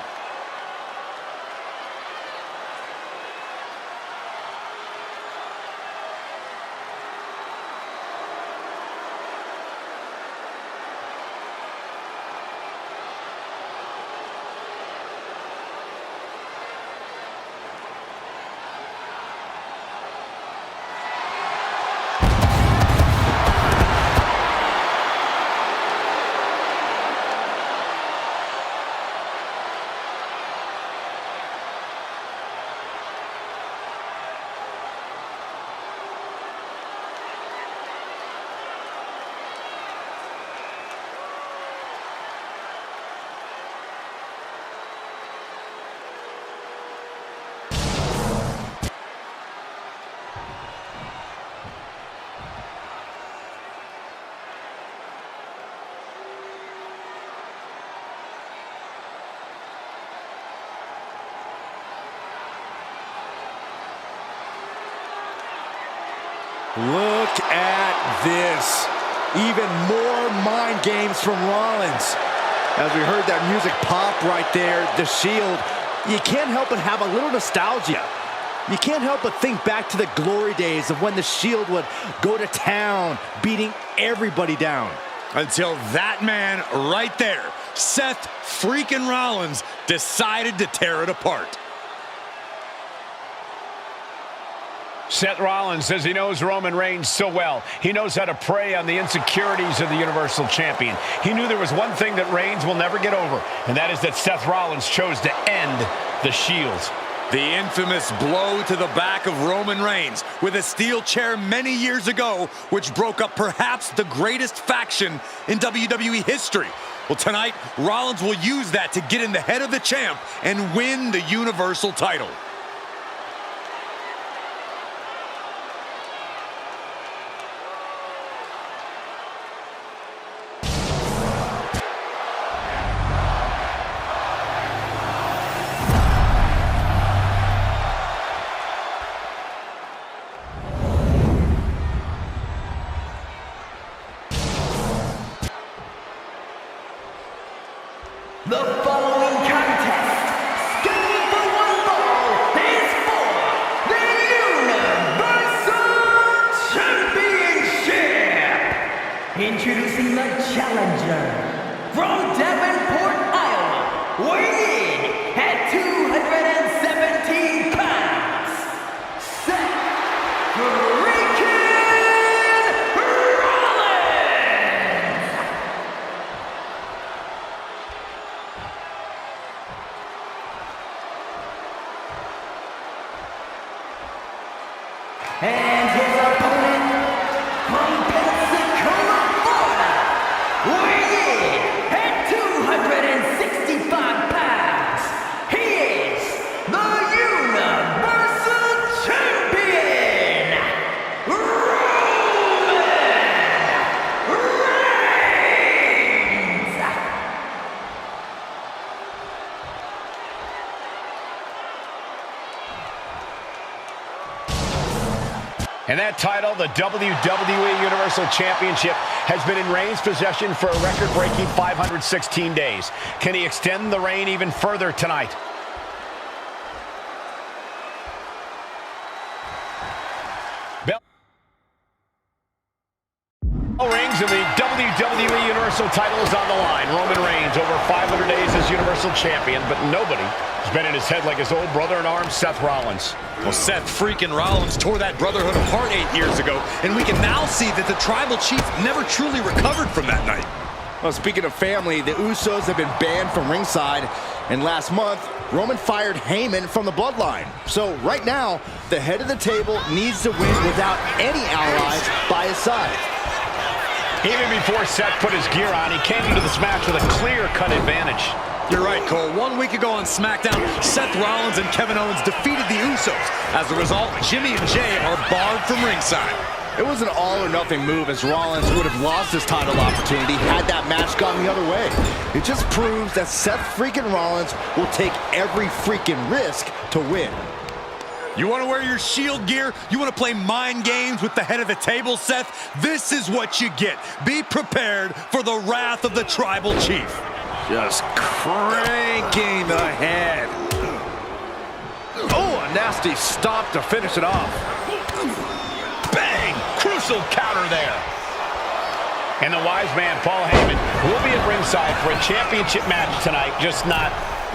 Look at this. Even more mind games from Rollins. As we heard that music pop right there, the Shield, you can't help but have a little nostalgia. You can't help but think back to the glory days of when the Shield would go to town, beating everybody down. Until that man right there, Seth freaking Rollins, decided to tear it apart. Seth Rollins says he knows Roman Reigns so well. He knows how to prey on the insecurities of the Universal Champion. He knew there was one thing that Reigns will never get over, and that is that Seth Rollins chose to end the Shield. The infamous blow to the back of Roman Reigns with a steel chair many years ago, which broke up perhaps the greatest faction in WWE history. Well, tonight, Rollins will use that to get in the head of the champ and win the Universal title. The following contest, scheduled for one fall, is for the Universal Championship. Introducing the challenger from Davenport, Iowa, weighing in at 217 pounds, Seth and his opponent from Pensacola, Florida, weighing in at 265 pounds, he is the Universal Champion, Roman Reigns! And that title, the WWE Universal Championship, has been in Reigns' possession for a record-breaking 516 days. Can he extend the reign even further tonight? Bell rings and the WWE Universal title is on the line. Roman Reigns over 500 days as Universal Champion, but nobody has been in his head like his old brother-in-arms, Seth Rollins. Well, Seth freaking Rollins tore that brotherhood apart 8 years ago, and we can now see that the Tribal Chief never truly recovered from that night. Well, speaking of family, the Usos have been banned from ringside, and last month, Roman fired Heyman from the Bloodline. So right now, the head of the table needs to win without any allies by his side. Even before Seth put his gear on, he came into this match with a clear-cut advantage. You're right, Cole. 1 week ago on SmackDown, Seth Rollins and Kevin Owens defeated the Usos. As a result, Jimmy and Jay are barred from ringside. It was an all-or-nothing move, as Rollins would have lost his title opportunity had that match gone the other way. It just proves that Seth freaking Rollins will take every freaking risk to win. You want to wear your Shield gear? You want to play mind games with the head of the table, Seth? This is what you get. Be prepared for the wrath of the Tribal Chief. Just cranking the head. Oh, a nasty stop to finish it off. Bang! Crucial counter there. And the wise man, Paul Heyman, will be at ringside for a championship match tonight, just not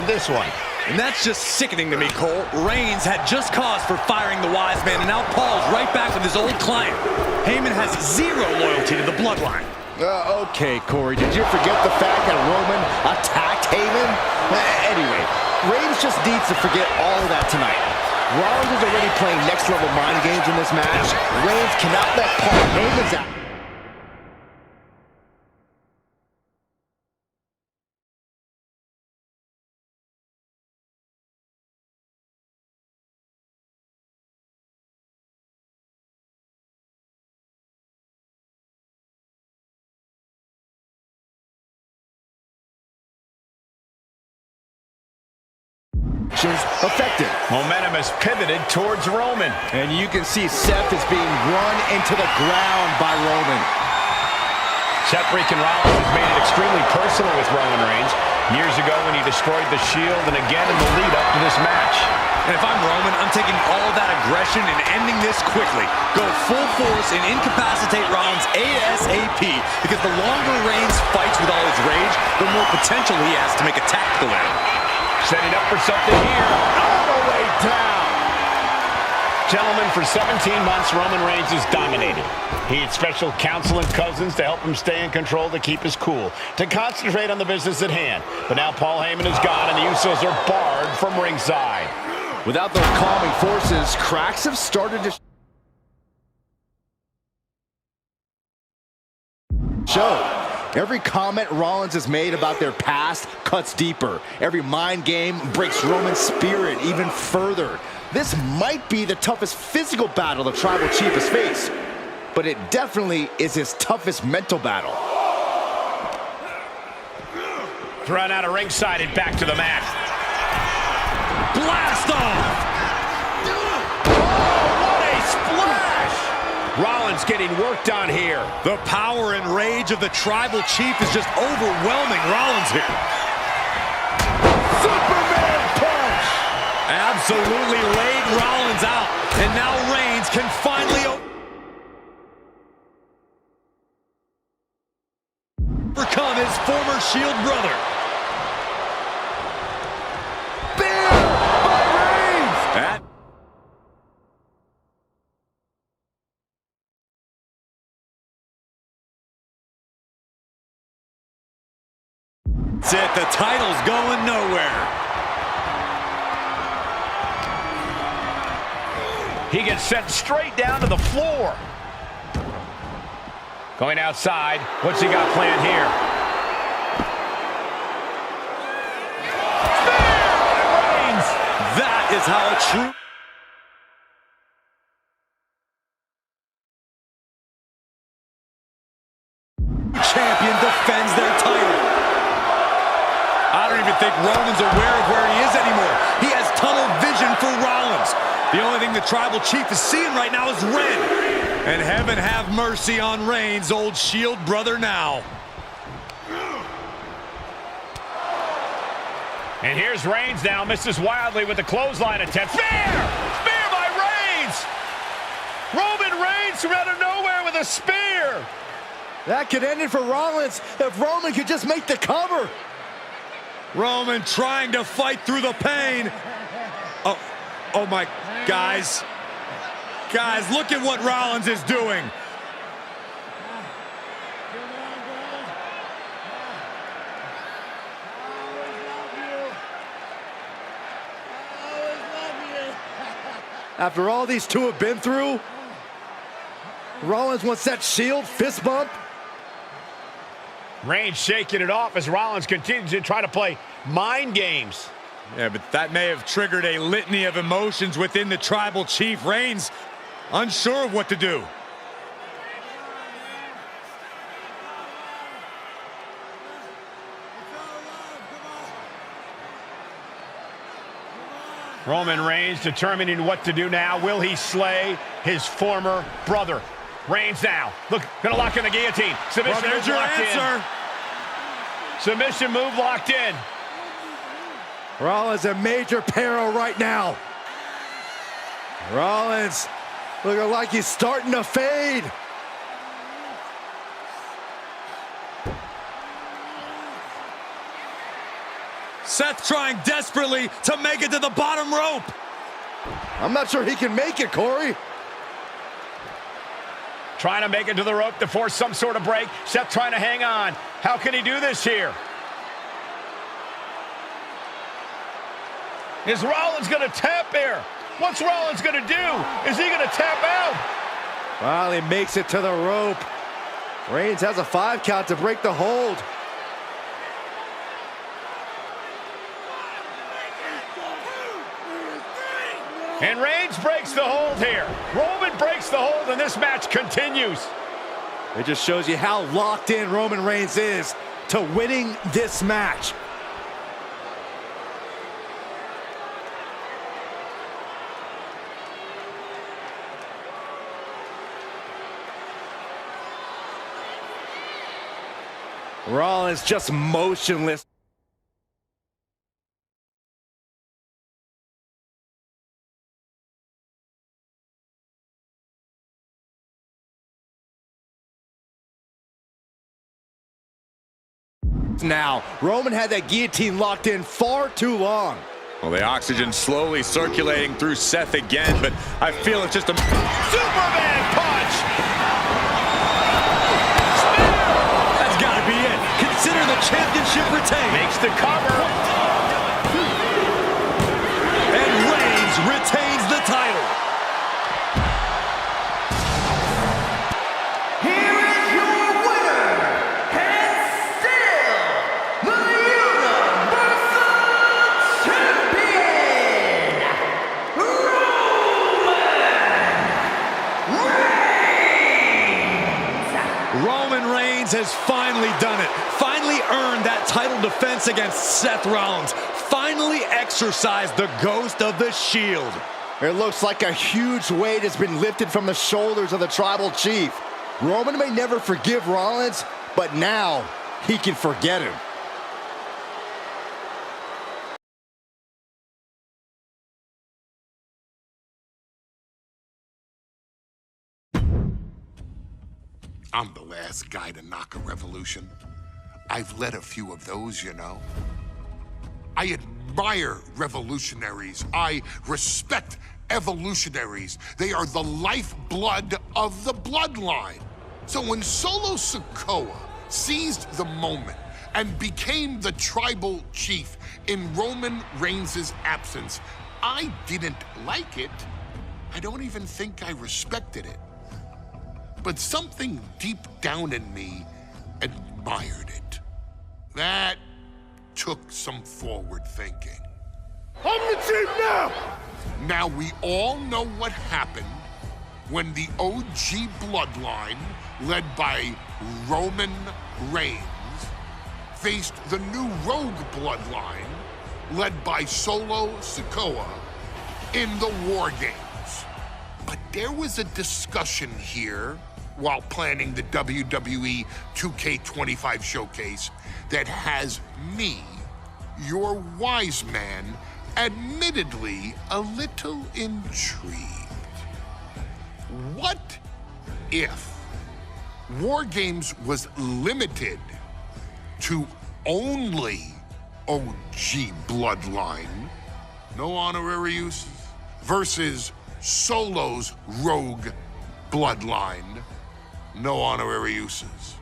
this one. And that's just sickening to me, Cole. Reigns had just cause for firing the wise man, and now Paul's right back with his old client. Heyman has zero loyalty to the Bloodline. Okay, Corey, did you forget the fact that Roman attacked Heyman? Anyway, Reigns just needs to forget all of that tonight. Rollins is already playing next-level mind games in this match. Reigns cannot let Paul Heyman's out. Effective. Momentum has pivoted towards Roman. And you can see Seth is being run into the ground by Roman. Seth freaking Rollins has made it extremely personal with Roman Reigns. Years ago when he destroyed the Shield and again in the lead up to this match. And if I'm Roman, I'm taking all that aggression and ending this quickly. Go full force and incapacitate Rollins ASAP, because the longer Reigns fights with all his rage, the more potential he has to make a tactical error. Setting up for something here. All the way down. Gentlemen, for 17 months, Roman Reigns has dominated. He had special counsel and cousins to help him stay in control, to keep his cool, to concentrate on the business at hand. But now Paul Heyman is gone, and the Usos are barred from ringside. Without those calming forces, cracks have started to show. Every comment Rollins has made about their past cuts deeper. Every mind game breaks Roman's spirit even further. This might be the toughest physical battle the Tribal Chief has faced, but it definitely is his toughest mental battle. Thrown out of ringside and back to the mat. Blast off! Rollins getting worked on here. The power and rage of the Tribal Chief is just overwhelming Rollins here. Superman punch! Absolutely laid Rollins out. And now Reigns can finally overcome his former Shield brother. Bam! By Reigns! That's it, the title's going nowhere. He gets sent straight down to the floor. Going outside, what's he got planned here? Reigns! That is how a true champion defends their title. I don't even think Roman's aware of where he is anymore. He has tunnel vision for Rollins. The only thing the Tribal Chief is seeing right now is red. And heaven have mercy on Reigns, old Shield brother now. And here's Reigns now, misses wildly with the clothesline attempt. Spear! Spear by Reigns! Roman Reigns from out of nowhere with a spear! That could end it for Rollins if Roman could just make the cover. Roman trying to fight through the pain. Oh my, guys. Guys, look at what Rollins is doing. After all these two have been through, Rollins wants that Shield fist bump. Reigns shaking it off as Rollins continues to try to play mind games. Yeah, but that may have triggered a litany of emotions within the Tribal Chief. Reigns unsure of what to do. Roman Reigns determining what to do now. Will he slay his former brother? Reigns now. Look, gonna lock in the guillotine. Submission Well, there's move your locked answer. in. Submission move locked in. Rollins in major peril right now. Rollins looking like he's starting to fade. Seth trying desperately to make it to the bottom rope. I'm not sure he can make it, Corey. Trying to make it to the rope to force some sort of break. Seth trying to hang on. How can he do this here? Is Rollins going to tap here? What's Rollins going to do? Is he going to tap out? Well, he makes it to the rope. Reigns has a 5 count to break the hold. And Reigns breaks the hold here. Roman breaks the hold, and this match continues. It just shows you how locked in Roman Reigns is to winning this match. Rollins just motionless. Now, Roman had that guillotine locked in far too long. Well, the oxygen slowly circulating through Seth again, but I feel it's just a Superman punch! That's got to be it. Consider the championship retained. Makes the cover. And Reigns retains the title. Here is your winner, and still the Universal Champion, Roman Reigns has finally done it. Finally earned that title defense against Seth Rollins. Finally exercised the ghost of the Shield. It looks like a huge weight has been lifted from the shoulders of the tribal chief. Roman may never forgive Rollins, but now he can forget him. I'm the last guy to knock a revolution. I've led a few of those, you know. I admire revolutionaries. I respect evolutionaries. They are the lifeblood of the bloodline. So when Solo Sikoa seized the moment and became the tribal chief in Roman Reigns' absence, I didn't like it. I don't even think I respected it. But something deep down in me admired it. That took some forward thinking. I'm the chief now! Now we all know what happened when the OG bloodline, led by Roman Reigns, faced the new rogue bloodline, led by Solo Sikoa, in the War Games. But there was a discussion here while planning the WWE 2K25 showcase that has me, your wise man, admittedly a little intrigued. What if War Games was limited to only OG bloodline, no honorary uses, versus Solo's rogue bloodline, no honorary uses?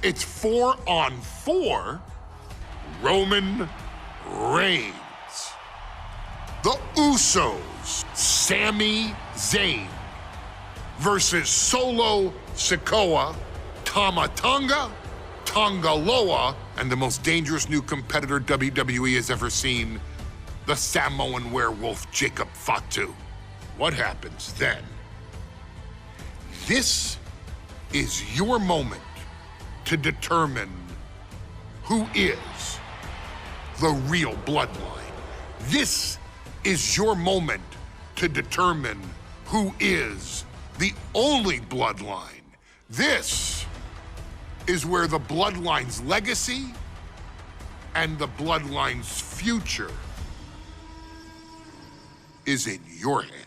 It's 4-on-4 Roman Reigns. The Usos, Sami Zayn, versus Solo Sikoa, Tama Tonga, Tonga Loa, and the most dangerous new competitor WWE has ever seen, the Samoan werewolf Jacob Fatu. What happens then? This is your moment to determine who is the real bloodline. This is your moment to determine who is the only bloodline. This is where the bloodline's legacy and the bloodline's future is in your hands.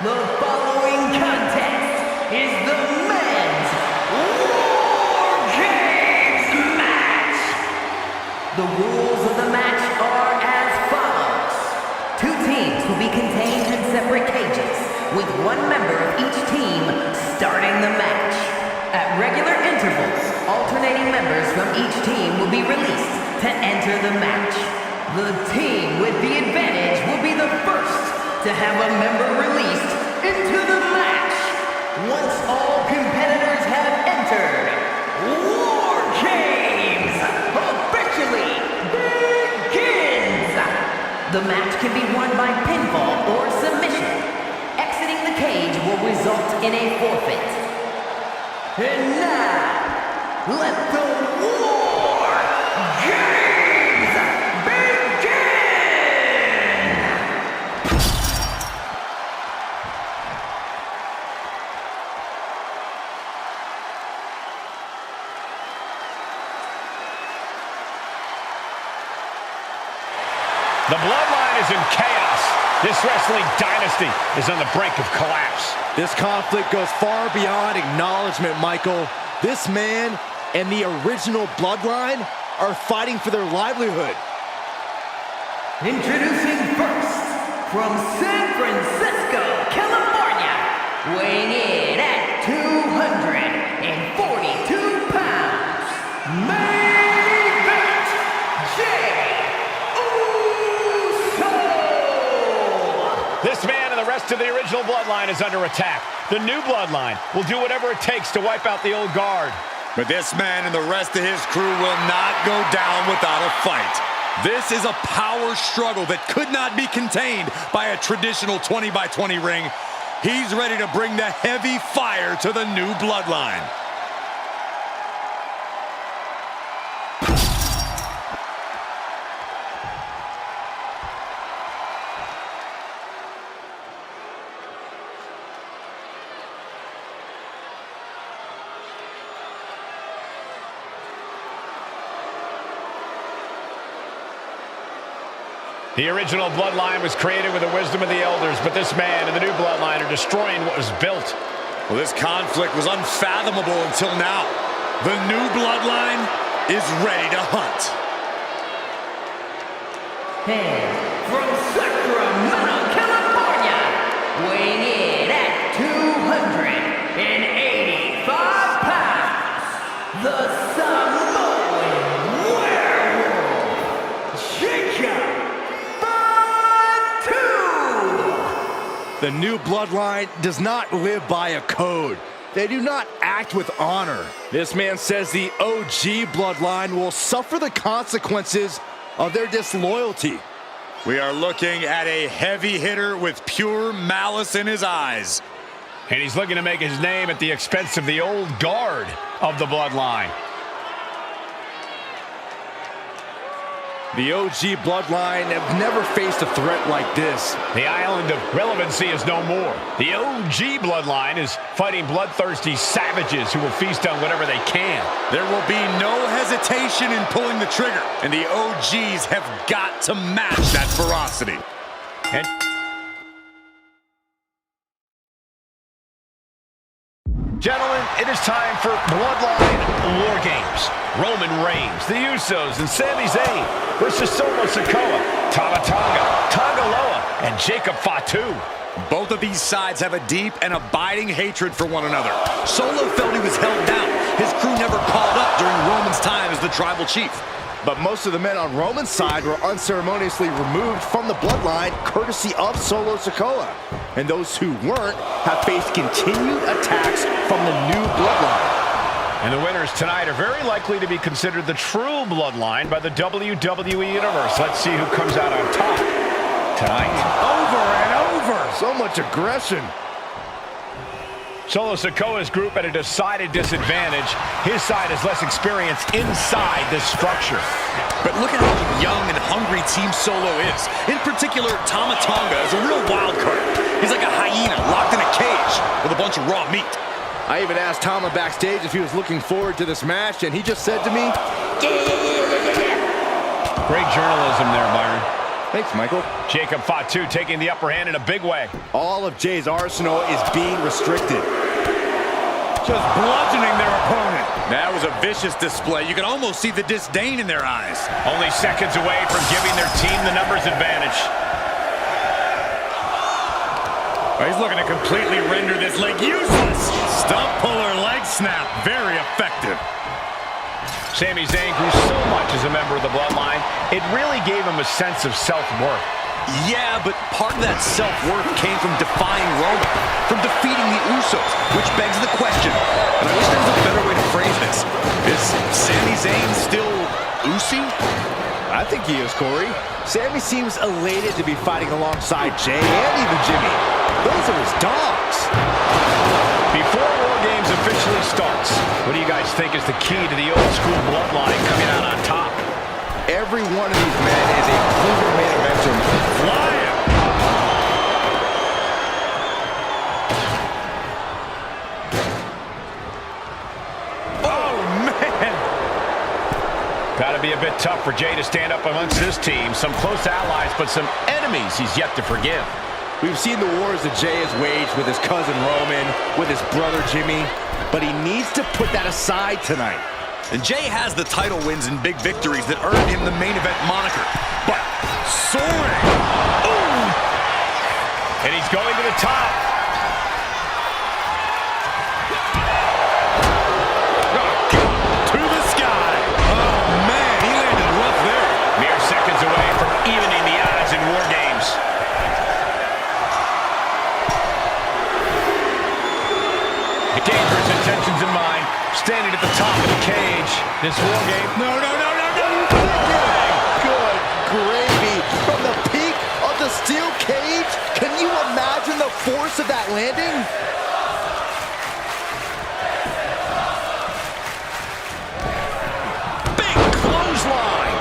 The following contest is the men's War Games match. The rules of the match are as follows. 2 teams will be contained in separate cages, with 1 member of each team starting the match. At regular intervals, alternating members from each team will be released to enter the match. The team with the advantage will be the first to have a member released into the match. Once all competitors have entered, War Games officially begins. The match can be won by pinfall or submission. Exiting the cage will result in a forfeit. And now, let the War Games begin! The bloodline is in chaos. This wrestling dynasty is on the brink of collapse. This conflict goes far beyond acknowledgement, Michael. This man and the original bloodline are fighting for their livelihood. Introducing first, from San Francisco, California, weighing in at 242 pounds, main event, Jey Uso! This man and the rest of the original bloodline is under attack. The new bloodline will do whatever it takes to wipe out the old guard. But this man and the rest of his crew will not go down without a fight. This is a power struggle that could not be contained by a traditional 20-by-20 ring. He's ready to bring the heavy fire to the new bloodline. The original bloodline was created with the wisdom of the elders, but this man and the new bloodline are destroying what was built. Well, this conflict was unfathomable until now. The new bloodline is ready to hunt. And from Sacramento, California, weighing in at 285 pounds, the Samoan werewolf, Jacob. The new bloodline does not live by a code. They do not act with honor. This man says the OG bloodline will suffer the consequences of their disloyalty. We are looking at a heavy hitter with pure malice in his eyes. And he's looking to make his name at the expense of the old guard of the bloodline. The OG bloodline have never faced a threat like this. The island of relevancy is no more. The OG bloodline is fighting bloodthirsty savages who will feast on whatever they can. There will be no hesitation in pulling the trigger, and the OGs have got to match that ferocity. And gentlemen, it is time for Bloodline War Games. Roman Reigns, the Usos, and Sami Zayn versus Solo Sikoa, Tama Tonga Loa, and Jacob Fatu. Both of these sides have a deep and abiding hatred for one another. Solo felt he was held down. His crew never called up during Roman's time as the tribal chief. But most of the men on Roman's side were unceremoniously removed from the bloodline courtesy of Solo Sikoa. And those who weren't have faced continued attacks from the new bloodline. And the winners tonight are very likely to be considered the true bloodline by the WWE Universe. Let's see who comes out on top tonight. Over and over. So much aggression. Solo Sikoa's group at a decided disadvantage. His side has less experience inside this structure. But look at how young and hungry Team Solo is. In particular, Tama Tonga is a real wild card. He's like a hyena locked in a cage with a bunch of raw meat. I even asked Tama backstage if he was looking forward to this match, and he just said to me, yeah. Great journalism there, Byron. Thanks, Michael. Jacob Fatu taking the upper hand in a big way. All of Jay's arsenal is being restricted. Just bludgeoning their opponent. That was a vicious display. You can almost see the disdain in their eyes. Only seconds away from giving their team the numbers advantage. He's looking to completely render this leg useless. Stump puller leg snap. Very effective. Sami Zayn grew so much as a member of the bloodline, it really gave him a sense of self-worth. Yeah, but part of that self-worth came from defying Roman, from defeating the Usos, which begs the question, and I wish there was a better way to phrase this. Is Sami Zayn still Usi? I think he is, Corey. Sami seems elated to be fighting alongside Jay and even Jimmy. Those are his dogs. Before War Games officially starts, what do you guys think is the key to the old school bloodline coming out on top? Every one of these men is a proven main eventer. Flying! Oh, man! Gotta be a bit tough for Jay to stand up amongst this team. Some close allies, but some enemies he's yet to forgive. We've seen the wars that Jay has waged with his cousin Roman, with his brother Jimmy, but he needs to put that aside tonight. And Jay has the title wins and big victories that earned him the main event moniker. But soaring! Ooh! And he's going to the top. To the sky. Oh, man, he landed rough there. Mere seconds away from evening the odds in War Games. The dangerous intentions in mind, standing at the top of the cage. This War Game. No. Good gravy. From the peak of the steel cage, can you imagine the force of that landing? Big clothesline.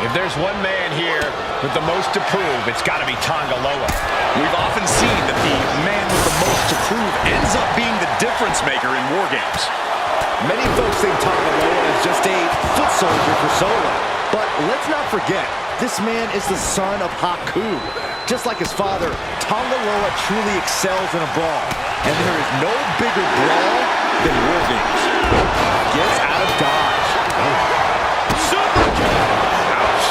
If there's one man here with the most to prove, it's got to be Tanga Loa. We've often seen that the man with the most to prove ends up being the difference maker in War Games. Many folks think Tanga Loa is just a foot soldier for Solo. But let's not forget, this man is the son of Haku. Just like his father, Tanga Loa truly excels in a brawl. And there is no bigger brawl than War Games. Gets out of dodge. Super kick. Ouch.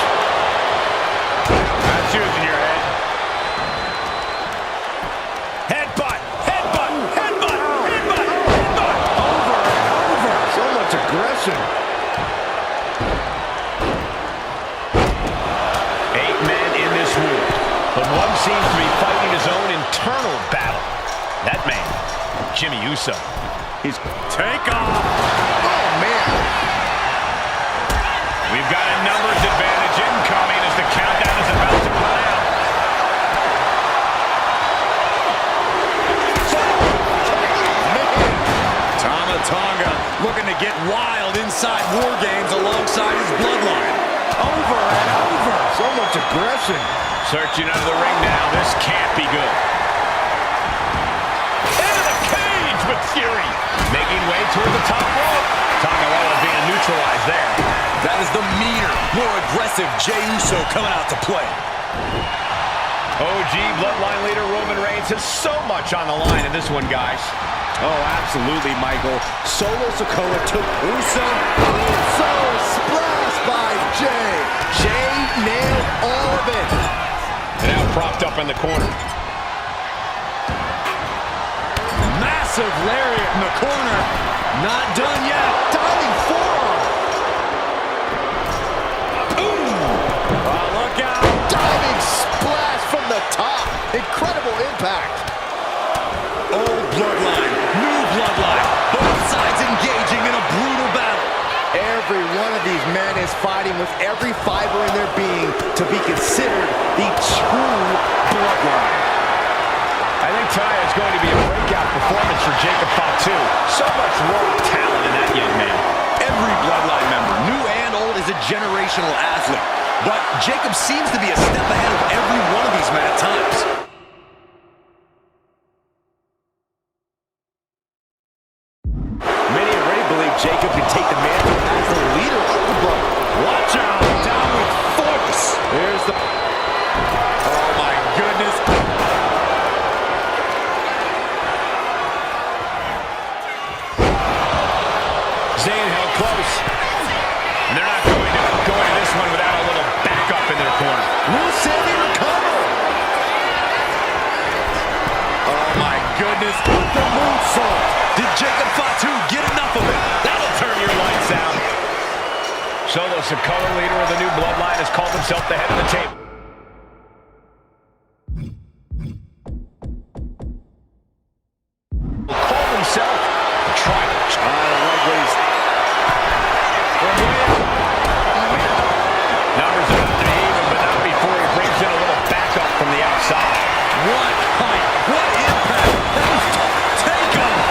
That's using your head. Headbutt. Over. So much aggression. 8 men in this war, but one seems to be fighting his own internal battle. That man, Jimmy Uso. He's take off. Oh, man. We've got a numbers advantage incoming as the countdown is about to run out. Tama Tonga looking to get wild inside War Games alongside his bloodline. Over and over. So much aggression. Searching under the ring now. This can't be good. Into the cage with fury. Making way toward the top rope. Tanga Loa being neutralized there. That is the meaner, more aggressive Jey Uso coming out to play. OG Bloodline leader Roman Reigns has so much on the line in this one, guys. Oh, absolutely, Michael. Solo Sikoa took Uso. Splash by Jey. Jey nailed all of it. And now propped up in the corner. Massive lariat in the corner. Not done yet. Diving forearm. Look out. Diving splash from the top. Incredible impact. Old bloodline, new bloodline. Both sides engaging in a brutal battle. Every one of these men is fighting with every fiber in their being to be considered the true bloodline. I think tonight is going to be a breakout performance for Jacob Fatu. So much raw talent in that young man. Every bloodline member, new and old, is a generational athlete. But Jacob seems to be a step ahead of every one of these men at times. Many already believe Jacob can take the mantle as the leader of the blood. Watch out, down with force. There's the... Oh my goodness. Zayn held close. And they're not going to this one without a little backup in their corner. Will Sammy recover? Oh my goodness. The moonsault. Did Jacob Fatu get enough of it? That'll turn your lights out. Solo Sikoa, leader of the new bloodline, has called himself the head of the table. Called himself the Tribal. Numbers are up to even, but not before he brings in a little backup from the outside. What height, what impact. That was take off.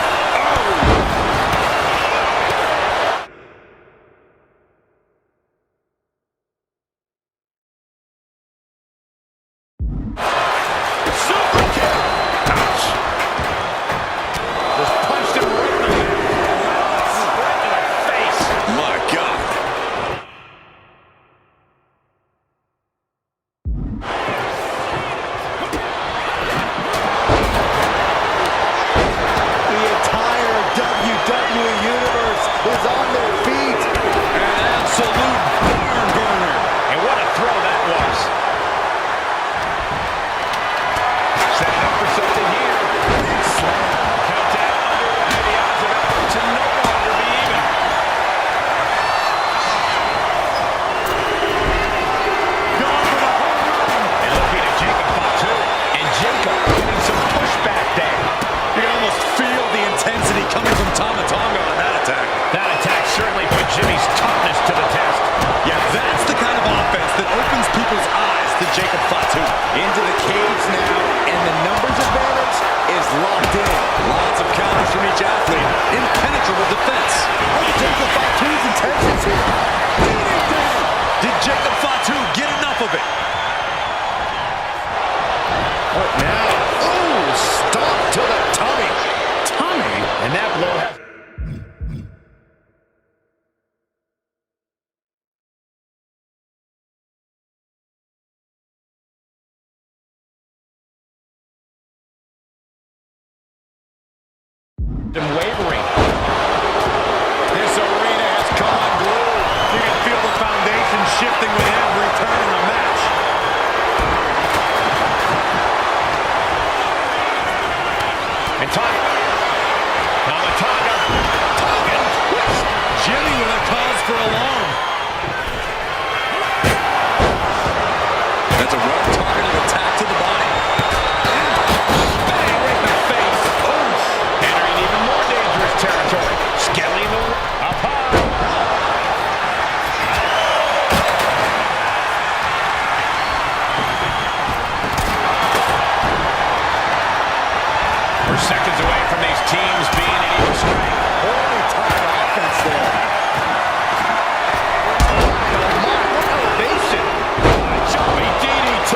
Super kick. Ouch. Just punched him right in the face. My God. The entire WWE Universe is on their absolute barn burner. And what a throw that was. Setting up for something here. Big slam. Countdown underway. The odds of it to no longer be even. Gone for the home run. And looking at Jacob Fatu. And Jacob getting some pushback there. You can almost feel the intensity coming from Tama on that attack. That attack certainly put Jimmy's toughness to the test. Yeah, that's the kind of offense that opens people's eyes to Jacob Fatu. Into the cage now, and the numbers advantage is locked in. Lots of counters from each athlete. Impenetrable defense. Look at Jacob Fatu's intentions here. Did Jacob Fatu get enough of it? Oh, now. Oh, stop to the tummy. Tummy? And that blow has... wavering. This arena has come unglued. You can feel the foundation shifting with every turn in the match. And Tonga. Tonga twist. Jimmy with a cause for alarm. That's a well-targeted attack to the body. Bang right in the face. Oh, entering even more dangerous territory. Scaling the up high. We're seconds away from these teams being in equal strength. Holy time offense there. What elevation. Jumping DDT.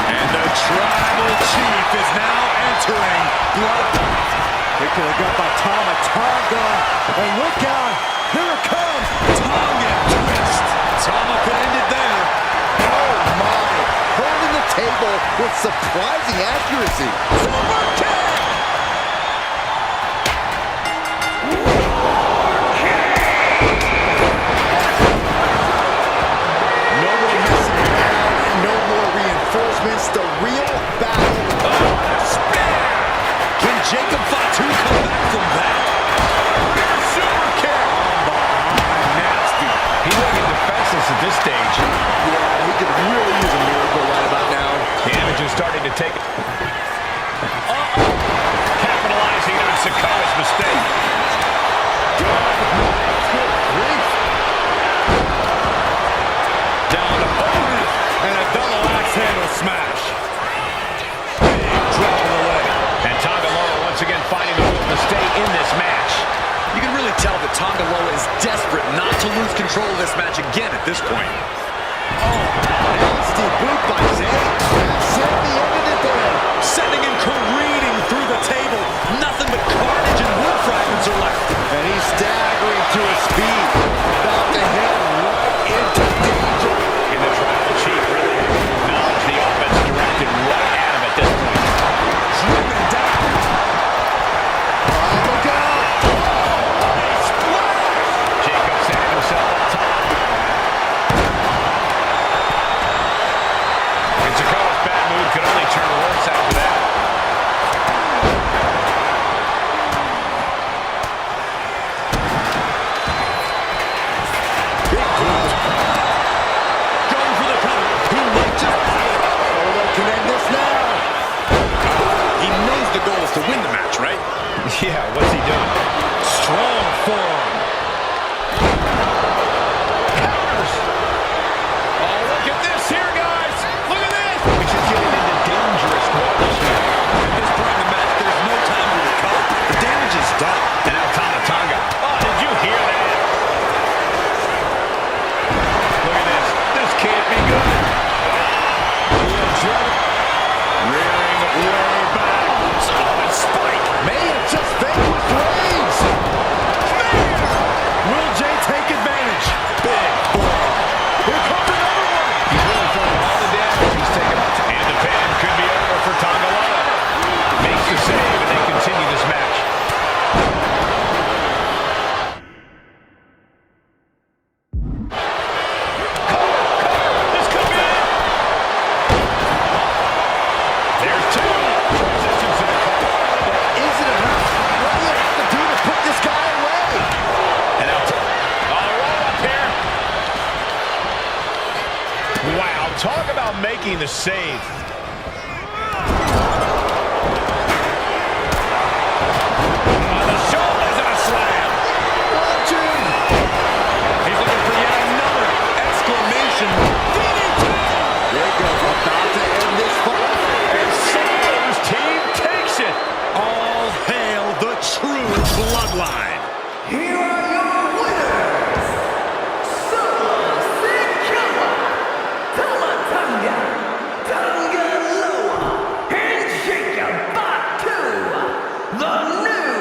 And the tribal chief is now entering bloodbath. Quickly got by Tonga. And look out. Here it comes. Tongan twist. Tama could end it there. Oh, my. Holding the table with surprising accuracy. Super kick. No more messing around. No more reinforcements. The real battle. Can Jacob Fatu come back from that? Super kick. Nasty. He's looking defenseless at this stage. Yeah, he could really use a miracle right about now. Damage is starting to take... Capitalizing on Sikoa's mistake. Down to bonus. And a double axe handle smash. Big drop of the leg. And Tonga once again finding the will to stay in this match. You can really tell that Tonga is desperate not to lose control of this match again at this point. Nasty boot by Zay. Zay ended it there. Sending him careening through the table. Nothing but carnage and wood fragments are left. And he's staggering to his feet. About to head right into danger. And the tribal chief really acknowledged the offense directed right at him at this point. Driven down. Look out. Jacob setting himself up top. And Sikoa's bad mood could only turn worse after that. Big boot. Going for the cover. He might just... Solo can end this now. He knows the goal is to win the match, right? Yeah, what's he doing? Strong forearm. Counters. Oh, look at this here, guys. Look at this. He's just getting into dangerous waters here. At this point in the match, there's no time to recover. The damage is done. And now Tonga. Oh, did you hear that? Look at this. This can't be good. Rearing way back. Solid spike. May have just vanquished Reigns. making the save. On the shoulders and a slam. He's looking for yet another exclamation. DDT! Jacob about to end this fight. And Solo's team takes it. All hail the true bloodline. Here are your winners, Solo Sikoa, Tama Tonga Loa, and Jacob Fatu, the new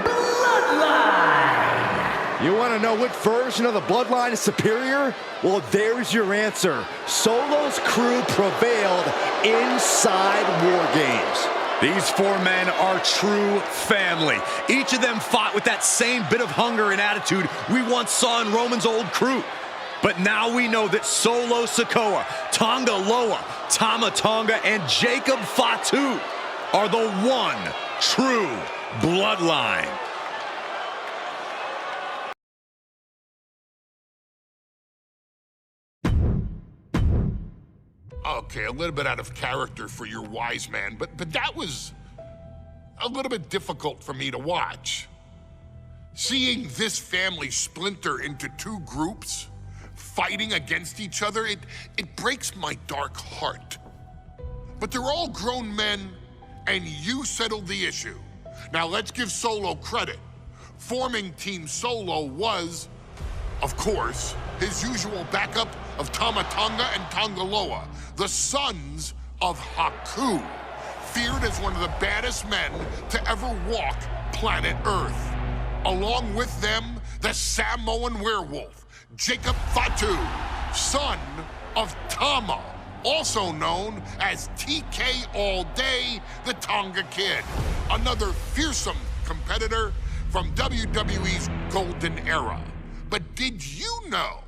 bloodline. You want to know what version of the bloodline is superior? Well, there's your answer. Solo's crew prevailed inside War Games. These four men are true family. Each of them fought with that same bit of hunger and attitude we once saw in Roman's old crew. But now we know that Solo Sikoa, Tonga Loa, Tama Tonga, and Jacob Fatu are the one true bloodline. Okay, a little bit out of character for your wise man, but that was a little bit difficult for me to watch. Seeing this family splinter into two groups, fighting against each other, it breaks my dark heart. But they're all grown men, and you settled the issue. Now let's give Solo credit. Forming Team Solo was, of course, his usual backup of Tama Tonga and Tonga Loa, the sons of Haku, feared as one of the baddest men to ever walk planet Earth. Along with them, the Samoan werewolf, Jacob Fatu, son of Tama, also known as TK All Day, the Tonga Kid, another fearsome competitor from WWE's golden era. But did you know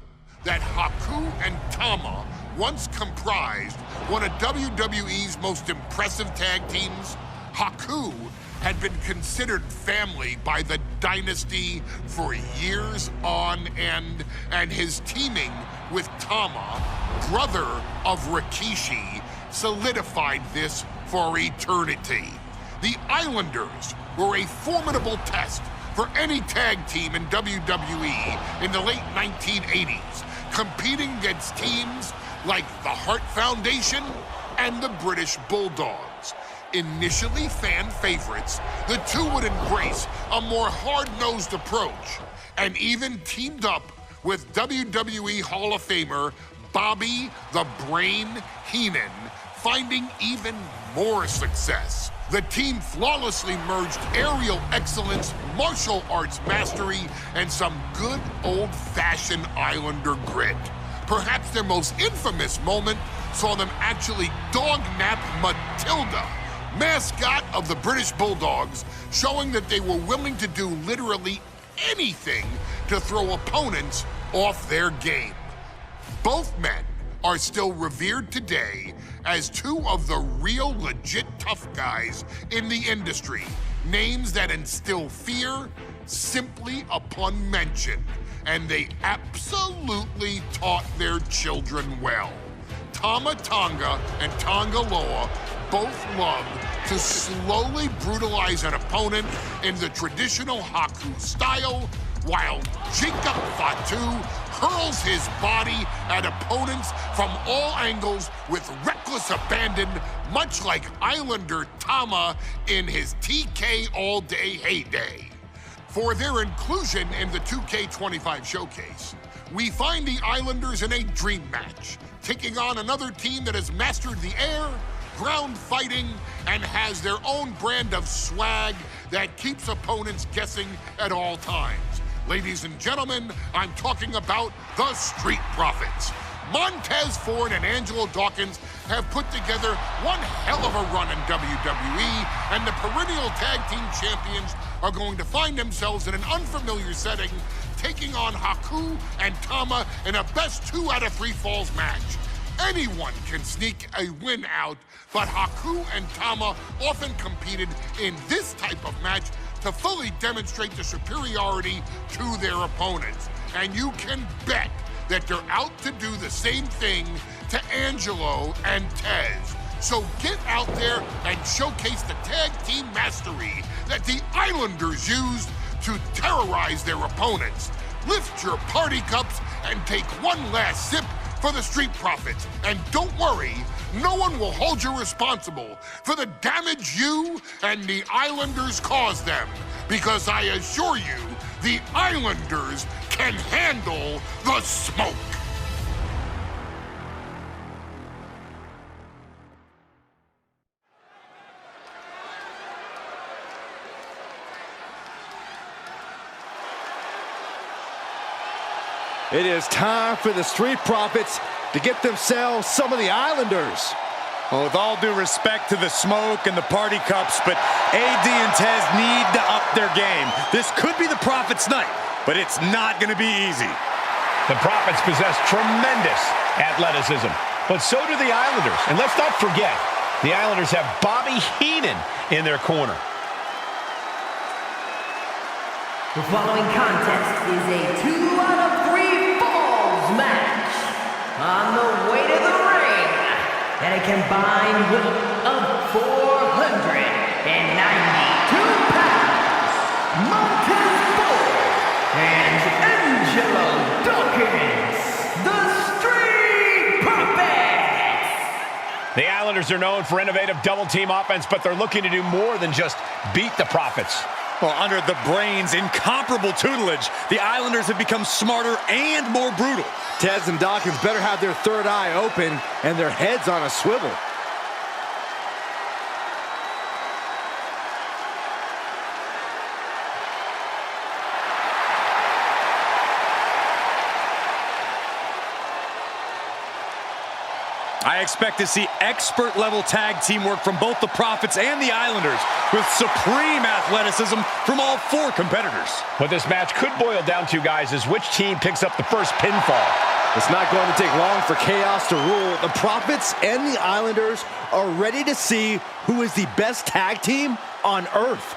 that Haku and Tama once comprised one of WWE's most impressive tag teams? Haku had been considered family by the Dynasty for years on end, and his teaming with Tama, brother of Rikishi, solidified this for eternity. The Islanders were a formidable test for any tag team in WWE in the late 1980s, competing against teams like the Hart Foundation and the British Bulldogs. Initially fan favorites, the two would embrace a more hard-nosed approach and even teamed up with WWE Hall of Famer Bobby the Brain Heenan, finding even more success. The team flawlessly merged aerial excellence, martial arts mastery, and some good old-fashioned Islander grit. Perhaps their most infamous moment saw them actually dog-nap Matilda, mascot of the British Bulldogs, showing that they were willing to do literally anything to throw opponents off their game. Both men are still revered today as two of the real legit tough guys in the industry, names that instill fear simply upon mention, and they absolutely taught their children well. Tama Tonga and Tonga Loa both love to slowly brutalize an opponent in the traditional Haku style, while Jacob Fatu hurls his body at opponents from all angles with reckless abandon, much like Islander Tama in his TK All Day heyday. For their inclusion in the 2K25 showcase, we find the Islanders in a dream match, taking on another team that has mastered the air, ground fighting, and has their own brand of swag that keeps opponents guessing at all times. Ladies and gentlemen, I'm talking about the Street Profits. Montez Ford and Angelo Dawkins have put together one hell of a run in WWE, and the perennial tag team champions are going to find themselves in an unfamiliar setting, taking on Haku and Tama in a best 2 out of 3 falls match. Anyone can sneak a win out, but Haku and Tama often competed in this type of match to fully demonstrate the superiority to their opponents. And you can bet that they're out to do the same thing to Angelo and Tez. So get out there and showcase the tag team mastery that the Islanders used to terrorize their opponents. Lift your party cups and take one last sip for the Street Profits. And don't worry, no one will hold you responsible for the damage you and the Islanders caused them. Because I assure you, the Islanders can handle the smoke. It is time for the Street Profits to get themselves some of the Islanders. Well, with all due respect to the smoke and the party cups, but AD and Tez need to up their game. This could be the Profits' night, but it's not going to be easy. The Profits possess tremendous athleticism, but so do the Islanders. And let's not forget, the Islanders have Bobby Heenan in their corner. The following contest is a 2 out of 3 falls match. On the way to the ring, at a combined weight of 492 pounds, Mountain Ford and Angelo Dawkins, the Street Profits. The Islanders are known for innovative double-team offense, but they're looking to do more than just beat the Profits. Well, under the Brains' incomparable tutelage, the Islanders have become smarter and more brutal. Tez and Dawkins better have their third eye open and their heads on a swivel. I expect to see expert-level tag teamwork from both the Profits and the Islanders, with supreme athleticism from all 4 competitors. What this match could boil down to, guys, is which team picks up the first pinfall. It's not going to take long for chaos to rule. The Profits and the Islanders are ready to see who is the best tag team on Earth.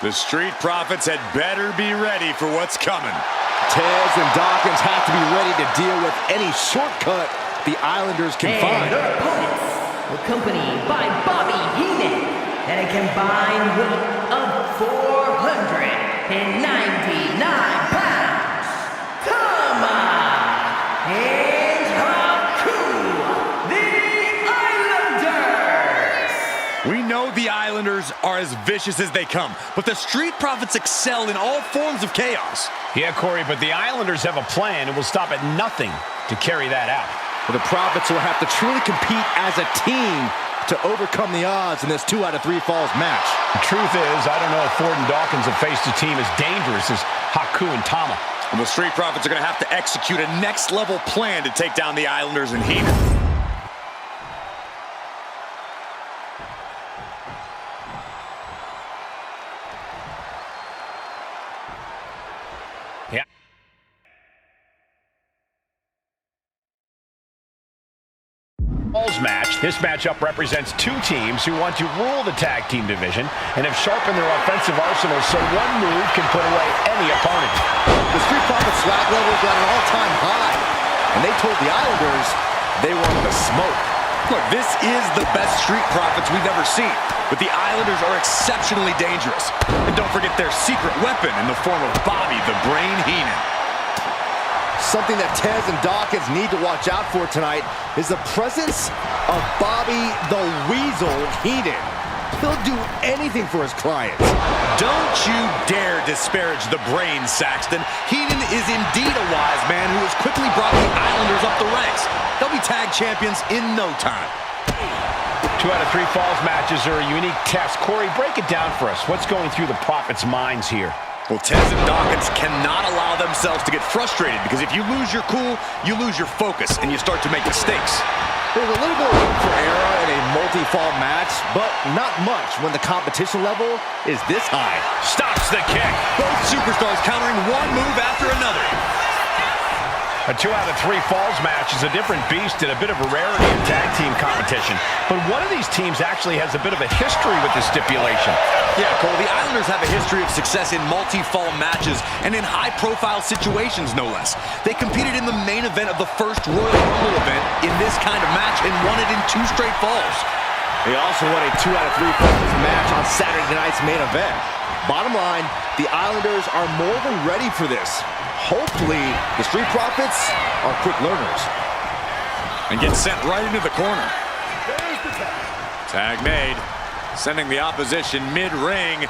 The Street Profits had better be ready for what's coming. Tez and Dawkins have to be ready to deal with any shortcut the Islanders can find. Their opponents, accompanied by Bobby Heenan, at a combined weight of 499 pounds, Tama and Haku, the Islanders. We know the Islanders are as vicious as they come, but the Street Profits excel in all forms of chaos. Yeah, Corey, but the Islanders have a plan and will stop at nothing to carry that out. Well, the Profits will have to truly compete as a team to overcome the odds in this 2 out of 3 falls match. The truth is, I don't know if Ford and Dawkins have faced a team as dangerous as Haku and Tama. And the Street Profits are going to have to execute a next-level plan to take down the Islanders and Heenan. Yeah. Match. This matchup represents 2 teams who want to rule the tag team division and have sharpened their offensive arsenals so one move can put away any opponent. The Street Profits swag level got an all-time high, and they told the Islanders they wanted to smoke. Look, this is the best Street Profits we've ever seen, but the Islanders are exceptionally dangerous. And don't forget their secret weapon in the form of Bobby the Brain Heenan. Something that Tez and Dawkins need to watch out for tonight is the presence of Bobby the Weasel Heenan. He'll do anything for his clients. Don't you dare disparage the Brain, Saxton. Heenan is indeed a wise man who has quickly brought the Islanders up the ranks. They'll be tag champions in no time. 2 out of 3 falls matches are a unique test. Corey, break it down for us. What's going through the Profits' minds here? Well, Tez and Dawkins cannot allow themselves to get frustrated, because if you lose your cool, you lose your focus, and you start to make mistakes. There's a little bit of room for error in a multi-fall match, but not much when the competition level is this high. Stops the kick. Both superstars countering one move after another. A 2 out of 3 falls match is a different beast and a bit of a rarity in tag team competition. But one of these teams actually has a bit of a history with this stipulation. Yeah, Cole, the Islanders have a history of success in multi-fall matches and in high-profile situations, no less. They competed in the main event of the first Royal Rumble event in this kind of match and won it in 2 straight falls. They also won a 2 out of 3 falls match on Saturday night's main event. Bottom line, the Islanders are more than ready for this. Hopefully, the Street Profits are quick learners. And get sent right into the corner. Tag made. Sending the opposition mid-ring.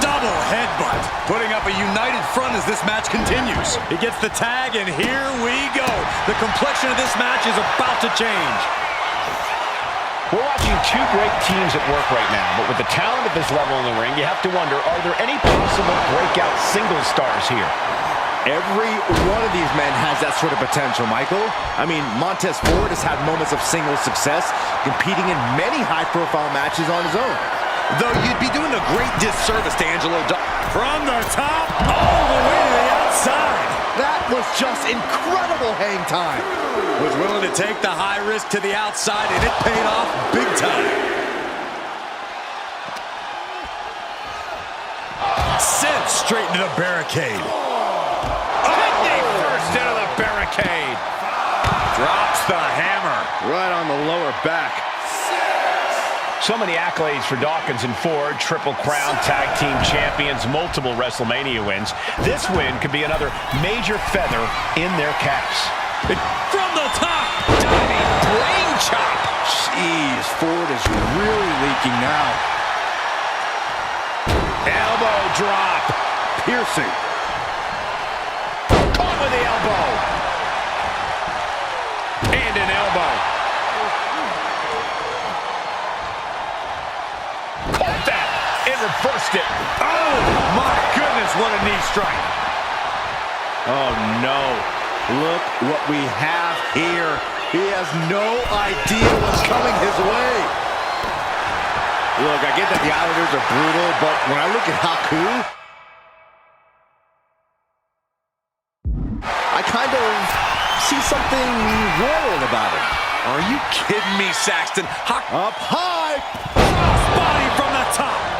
Double headbutt. Putting up a united front as this match continues. He gets the tag, and here we go. The complexion of this match is about to change. We're watching 2 great teams at work right now, but with the talent at this level in the ring, you have to wonder, are there any possible breakout single stars here? Every one of these men has that sort of potential, Michael. I mean, Montez Ford has had moments of single success, competing in many high-profile matches on his own. Though you'd be doing a great disservice to Angelo from the top all the way to the outside. That was just incredible hang time. Was willing to take the high risk to the outside, and it paid off big time. Sent straight into the barricade. Into the barricade. Drops the hammer. Right on the lower back. So many accolades for Dawkins and Ford. Triple Crown Tag Team Champions, multiple WrestleMania wins. This win could be another major feather in their caps. From the top, diving brain chop. Jeez, Ford is really leaking now. Elbow drop. Piercing. With the elbow. And an elbow. Caught that and reversed it. Oh, my goodness, what a knee strike. Oh, no. Look what we have here. He has no idea what's coming his way. Look, I get that the Islanders are brutal, but when I look at Haku, I kind of see something royal about it. Are you kidding me, Saxton? Up high! Crossbody from the top!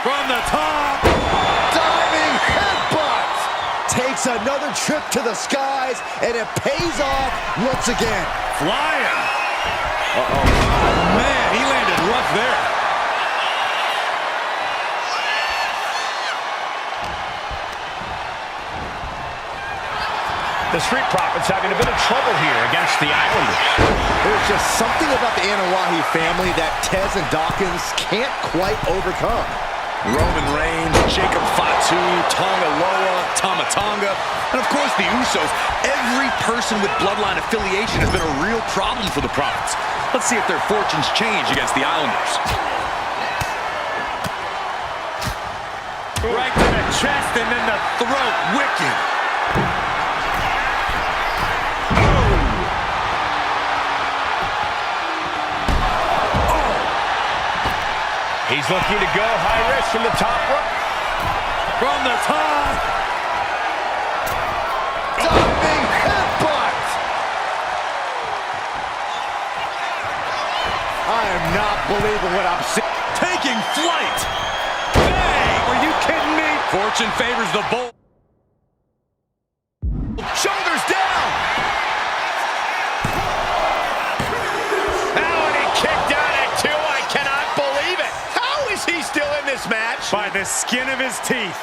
From the top! Diving headbutt! Takes another trip to the skies, and it pays off once again. Flying! Uh-oh. Man, he landed rough there. The Street Profits having a bit of trouble here against the Islanders. There's just something about the Anawahi family that Tez and Dawkins can't quite overcome. Roman Reigns, Jacob Fatu, Tonga Loa, Tama Tonga, and of course the Usos. Every person with bloodline affiliation has been a real problem for the Profits. Let's see if their fortunes change against the Islanders. Right to the chest and then the throat. Wicked. He's looking to go high risk from the top rope. From the top. Diving headbutt. I am not believing what I'm seeing. Taking flight. Bang! Are you kidding me? Fortune favors the bold. Shoulders down. Oh, and he kicked out at 2. I cannot believe it. How is he still in this match? By the skin of his teeth.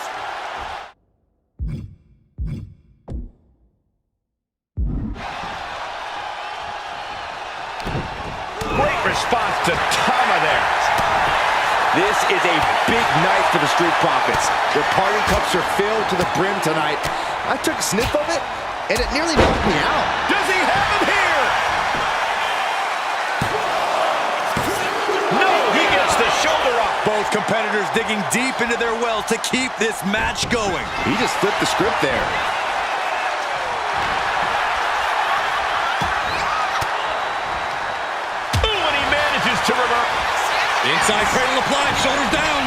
Great response to Tama there. This is a big night for the Street Profits. Their party cups are filled to the brim tonight. I took a sniff of it, and it nearly knocked me out. Does he have him here? No, he gets the shoulder up. Both competitors digging deep into their well to keep this match going. He just flipped the script there. Ooh, and he manages to reverse. Inside cradle applied, shoulders down.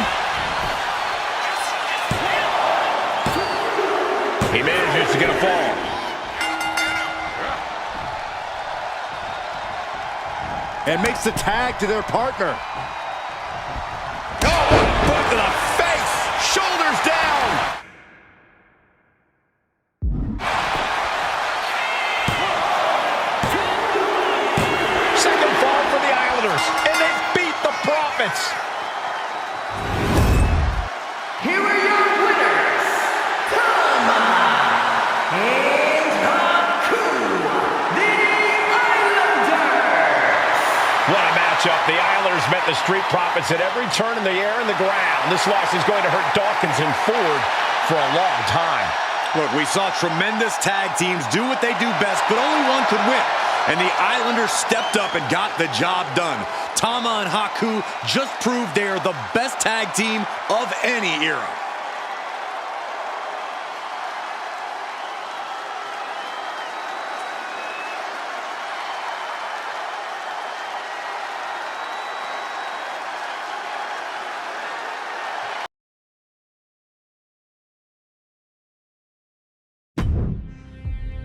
He manages to get a fall. And makes the tag to their partner. Oh, what a boot to the face! Shoulders down! Second fall for the Islanders, and they beat the Profits. Here are your winners, Tama and Haku, the Islanders. What a matchup. The Islanders met the Street Profits at every turn in the air and the ground. This loss is going to hurt Dawkins and Ford for a long time. Look, we saw tremendous tag teams do what they do best, but only one could win. And the Islanders stepped up and got the job done. Tama and Haku just proved they're the best tag team of any era.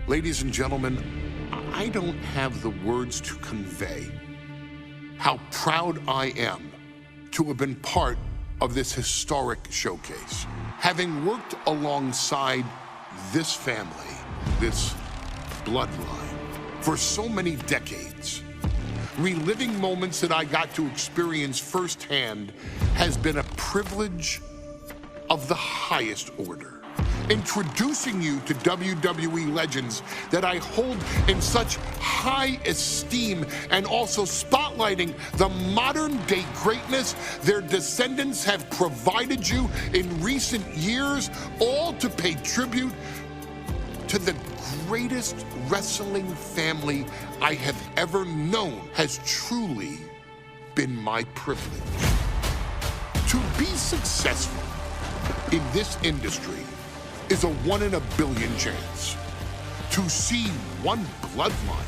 Ladies and gentlemen, I don't have the words to convey how proud I am to have been part of this historic showcase. Having worked alongside this family, this bloodline, for so many decades, reliving moments that I got to experience firsthand has been a privilege of the highest order. Introducing you to WWE legends that I hold in such high esteem, and also spotlighting the modern day greatness their descendants have provided you in recent years, all to pay tribute to the greatest wrestling family I have ever known, has truly been my privilege. To be successful in this industry is a 1 in a billion chance. To see one bloodline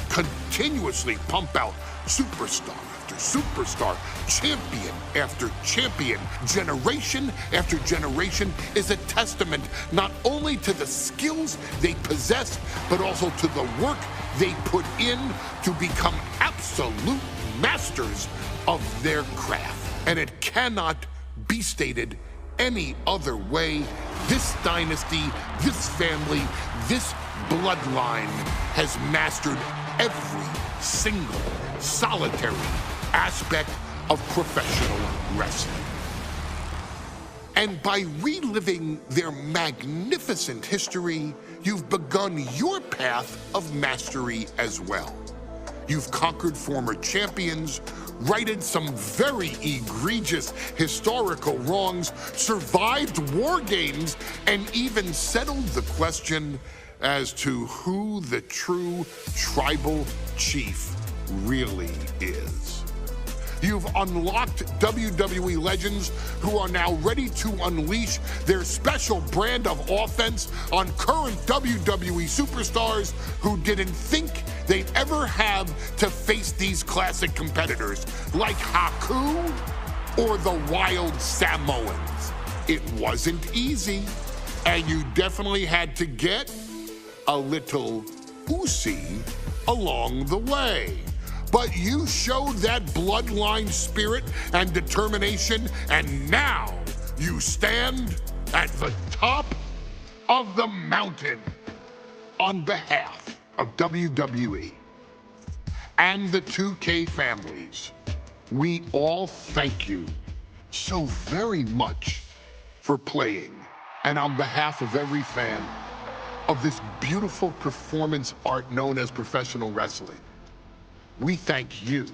continuously pump out superstar after superstar, champion after champion, generation after generation, is a testament not only to the skills they possess, but also to the work they put in to become absolute masters of their craft. And it cannot be stated any other way. This dynasty, this family, this bloodline has mastered every single solitary aspect of professional wrestling. And by reliving their magnificent history, you've begun your path of mastery as well. You've conquered former champions, righted some very egregious historical wrongs, survived war games, and even settled the question as to who the true tribal chief really is. You've unlocked WWE legends who are now ready to unleash their special brand of offense on current WWE superstars who didn't think they'd ever have to face these classic competitors like Haku or the Wild Samoans. It wasn't easy, and you definitely had to get a little oozy along the way. But you showed that bloodline spirit and determination, and now you stand at the top of the mountain. On behalf of WWE and the 2K families, we all thank you so very much for playing. And on behalf of every fan of this beautiful performance art known as professional wrestling, we thank you,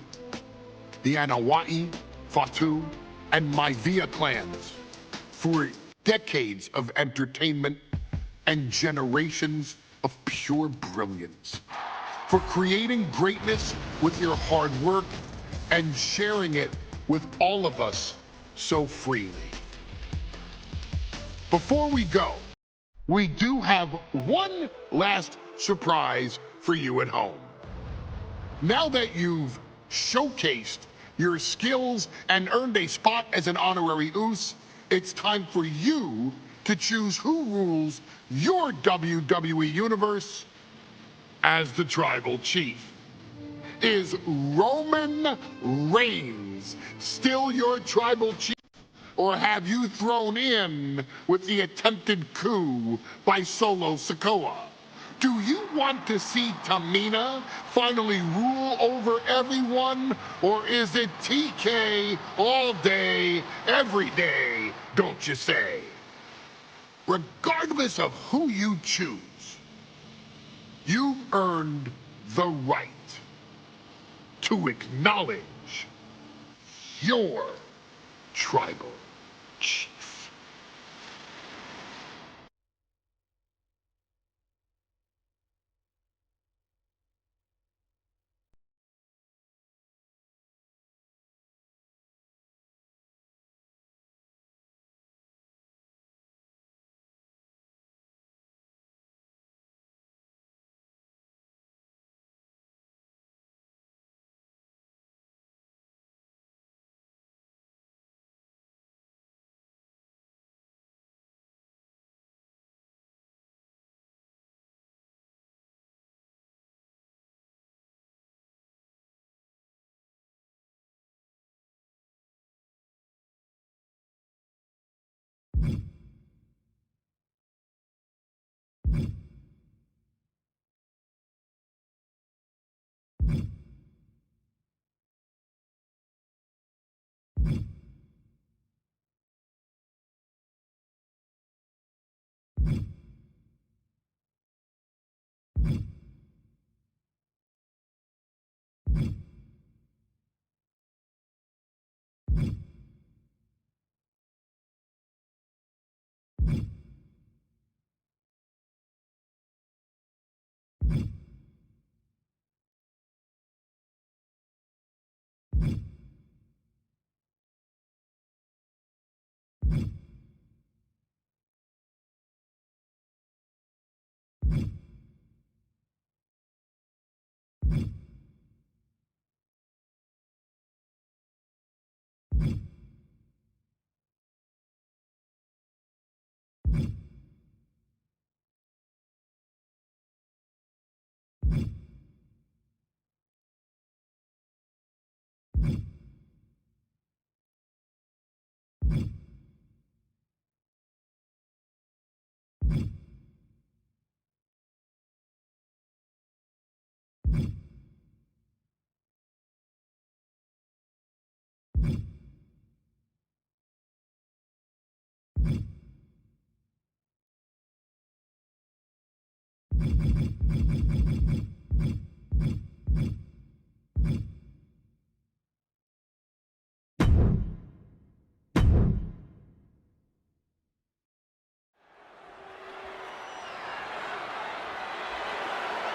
the Wwe, Fatu, and Maivia clans, for decades of entertainment and generations of pure brilliance, for creating greatness with your hard work and sharing it with all of us so freely. Before we go, we do have one last surprise for you at home. Now that you've showcased your skills and earned a spot as an honorary Uce, it's time for you to choose who rules your WWE Universe as the Tribal Chief. Is Roman Reigns still your Tribal Chief? Or have you thrown in with the attempted coup by Solo Sikoa? Do you want to see Tamina finally rule over everyone? Or is it TK all day, every day, don't you say? Regardless of who you choose, you've earned the right to acknowledge your Tribal Chief.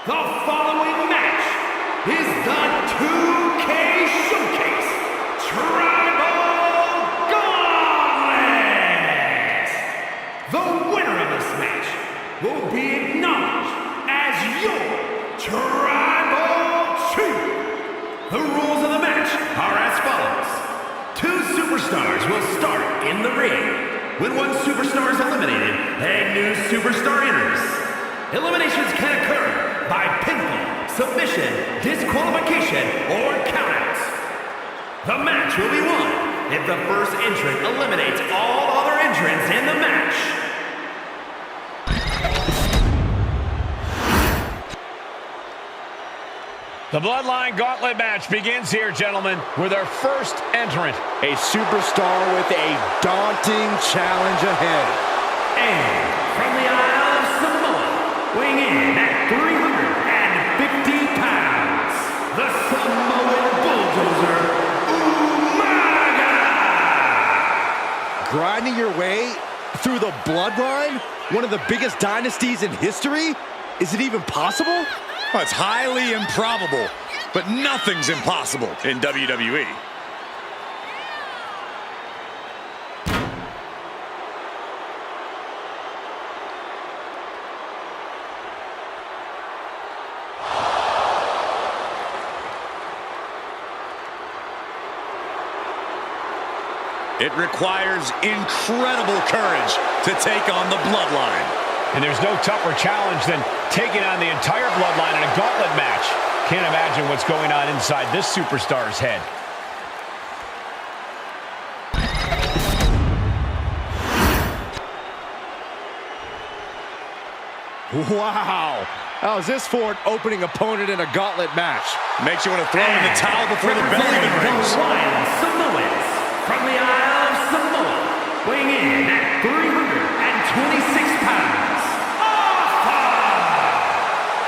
The following match is the 2K Showcase Tribal Gauntlet. The winner of this match will be acknowledged as your Tribal Chief. The rules of the match are as follows. 2 superstars will start in the ring. When one superstar is eliminated, a new superstar enters. Eliminations can occur by pinfall, submission, disqualification, or countouts. The match will be won if the first entrant eliminates all other entrants in the match. The Bloodline Gauntlet match begins here, gentlemen, with our first entrant. A superstar with a daunting challenge ahead. And from the Isle of Samoa, weighing in at 350 pounds, the Samoan Bulldozer, UMAGA! Grinding your way through the Bloodline? One of the biggest dynasties in history? Is it even possible? Well, it's highly improbable, but nothing's impossible in WWE. It requires incredible courage to take on the Bloodline. And there's no tougher challenge than taking on the entire Bloodline in a gauntlet match. Can't imagine what's going on inside this superstar's head. Wow. How's this for an opening opponent in a gauntlet match? Makes you want to throw in the towel before the bell even rings. Samoans from the Isle of Samoa, weighing in at 326 pounds,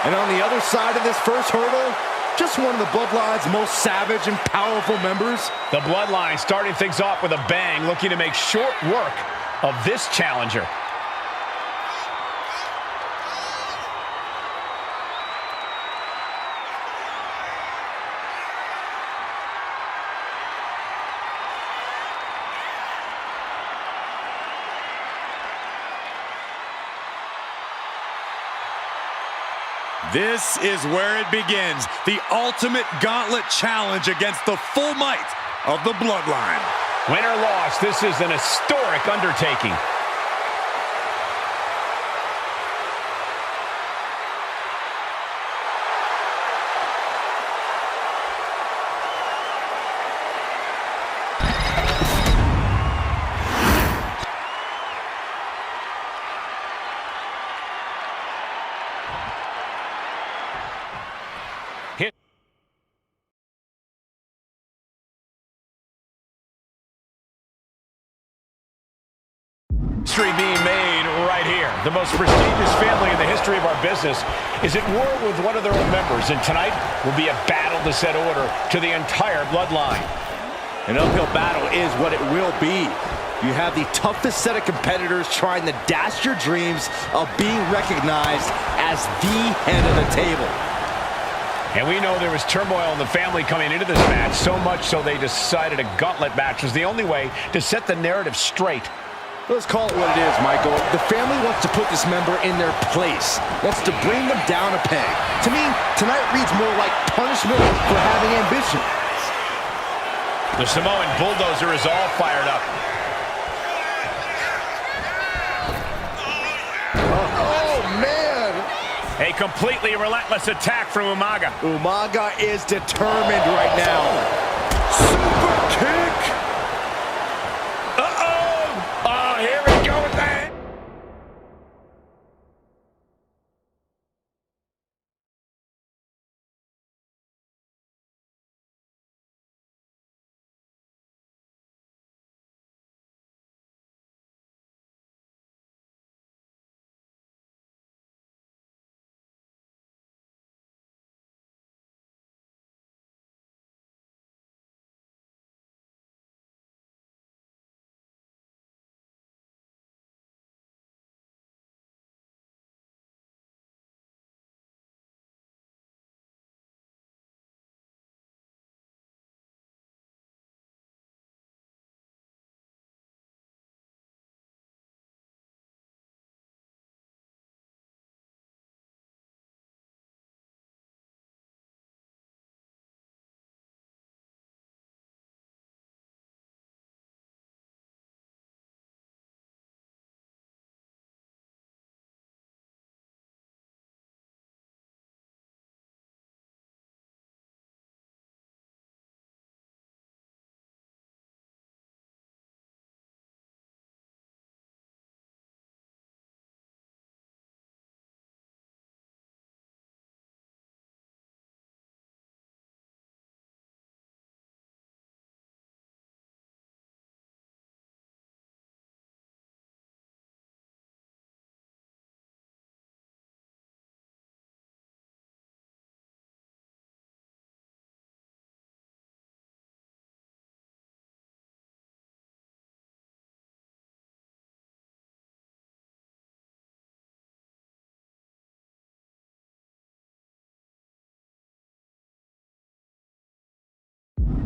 And on the other side of this first hurdle, just one of the Bloodline's most savage and powerful members. The Bloodline starting things off with a bang, looking to make short work of this challenger. This is where it begins, the ultimate gauntlet challenge against the full might of the Bloodline. Win or loss, this is an historic undertaking. History being made right here. The most prestigious family in the history of our business is at war with one of their own members, and tonight will be a battle to set order to the entire Bloodline. An uphill battle is what it will be. You have the toughest set of competitors trying to dash your dreams of being recognized as the head of the table. And we know there was turmoil in the family coming into this match, so much so they decided a gauntlet match was the only way to set the narrative straight. Let's call it what it is, Michael. The family wants to put this member in their place. Wants to bring them down a peg. To me, tonight reads more like punishment for having ambition. The Samoan bulldozer is all fired up. Oh, man! A completely relentless attack from Umaga. Umaga is determined right now. Super kick! Here we go with that.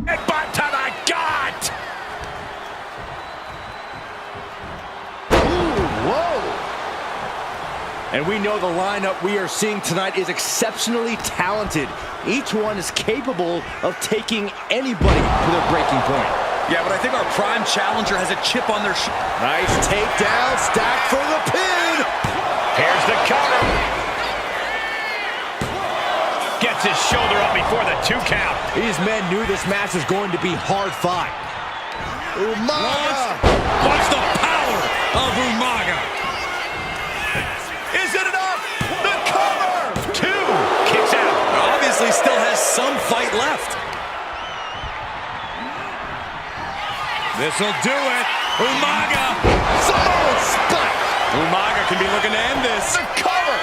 Headbutt to the gut! Ooh, whoa! And we know the lineup we are seeing tonight is exceptionally talented. Each one is capable of taking anybody to their breaking point. Yeah, but I think our prime challenger has a chip on their shoulder. Nice takedown, stacked for the pin. Here's the cover. Gets his shoulder up before the 2 count. These men knew this match was going to be hard fought. Umaga! Watch the power of Umaga. Is it enough? The cover! 2 kicks out. Obviously still has some fight left. This'll do it. Umaga! Samoan spike! Umaga can be looking to end this. The cover!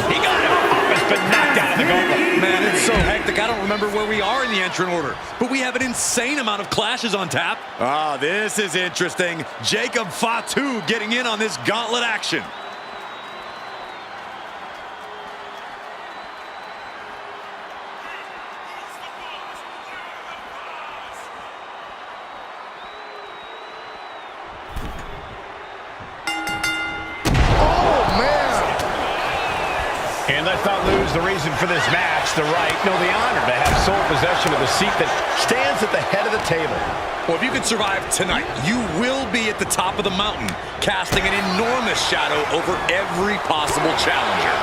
He got him. Oh, it's been knocked out of the gauntlet. Man, it's so hectic. I don't remember where we are in the entrant order, but we have an insane amount of clashes on tap. Ah, this is interesting. Jacob Fatu getting in on this gauntlet action. And let's not lose the reason for this match, the right, no, the honor to have sole possession of the seat that stands at the head of the table. Well, if you can survive tonight, you will be at the top of the mountain, casting an enormous shadow over every possible challenger.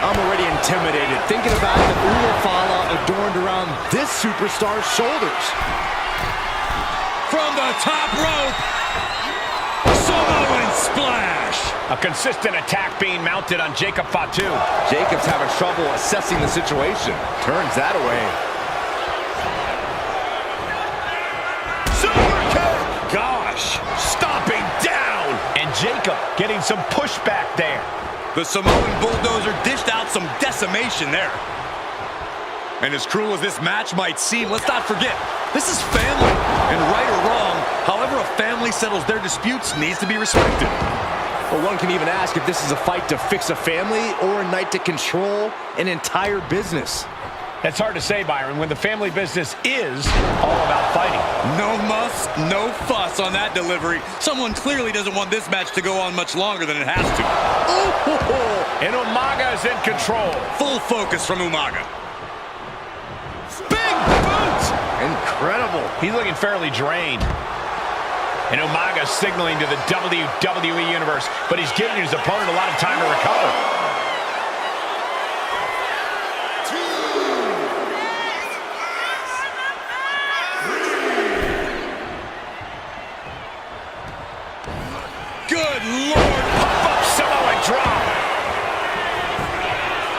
I'm already intimidated, thinking about the Ulafala adorned around this superstar's shoulders. From the top rope, Samoan splash. A consistent attack being mounted on Jacob Fatu. Jacob's having trouble assessing the situation. Turns that away. Super kick! Gosh, stomping down. And Jacob getting some pushback there. The Samoan bulldozer dished out some decimation there. And as cruel as this match might seem, let's not forget, this is family. And right or wrong, however a family settles their disputes needs to be respected. Well, one can even ask if this is a fight to fix a family or a night to control an entire business. That's hard to say, Byron, when the family business is all about fighting. No muss, no fuss on that delivery. Someone clearly doesn't want this match to go on much longer than it has to. And Umaga is in control. Full focus from Umaga. Big boot! Incredible. He's looking fairly drained. And Umaga signaling to the WWE Universe, but he's giving his opponent a lot of time to recover. Good Lord! Pop-up Samoan drop.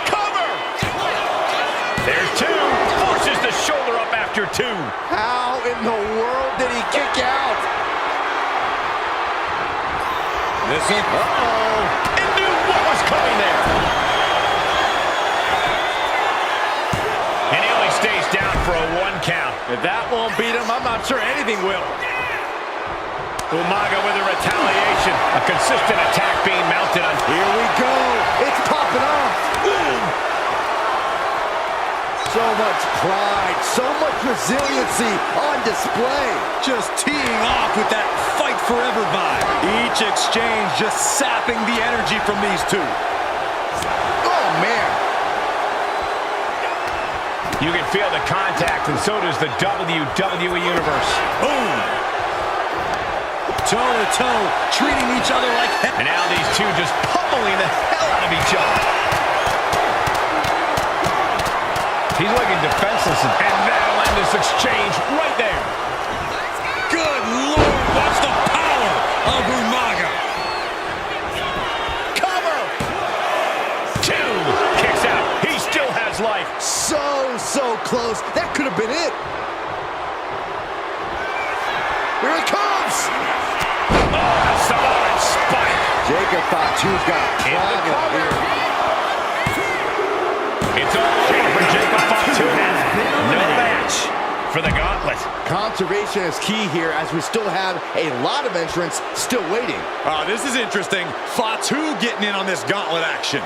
Cover! There's 2. Forces the shoulder up after 2. How in the world did he kick out? Listen. Uh-oh. It knew what was coming there. And he only stays down for a 1 count. If that won't beat him, I'm not sure anything will. Umaga with a retaliation. A consistent attack being mounted on. Here we go. It's popping off. Boom. So much pride, so much resiliency on display. Just teeing off with that fight forever vibe. Each exchange just sapping the energy from these two. Oh, man. You can feel the contact, and so does the WWE Universe. Boom. Toe-to-toe, treating each other like hell. And now these two just pummeling the hell out of each other. He's looking defenseless, and that'll end this exchange right there. Good Lord, watch the power of Umaga. Cover! 2 kicks out. He still has life. So close. That could have been it. Here it comes. Oh, Samoan spike. Jacob Fatu's got a problem here. It's all over for Jacob Fatu. No match for the gauntlet. Conservation is key here as we still have a lot of entrants still waiting. This is interesting. Fatu getting in on this gauntlet action.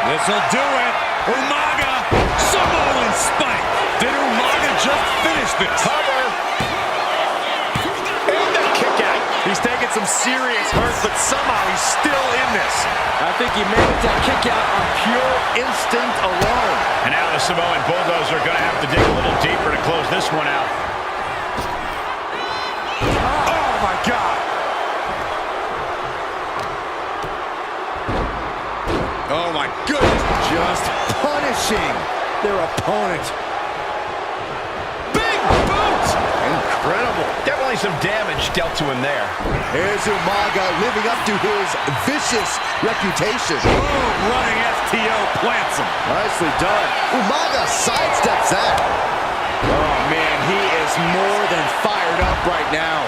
This'll do it. Umaga, Samoan spike. Did Umaga just finish this. Cover. And the kick out. He's taking some serious hurt, but somehow he's still in this. I think he managed that kick out on pure instinct alone. And now the Samoan Bulldozer are going to have to dig a little deeper to close this one out. Oh, my God. Oh, my goodness. Just punishing their opponent. Big boot! Incredible. Definitely some damage dealt to him there. Here's Umaga living up to his vicious reputation. Boom, running STO plants him. Nicely done. Umaga sidesteps that. Oh, man, he is more than fired up right now.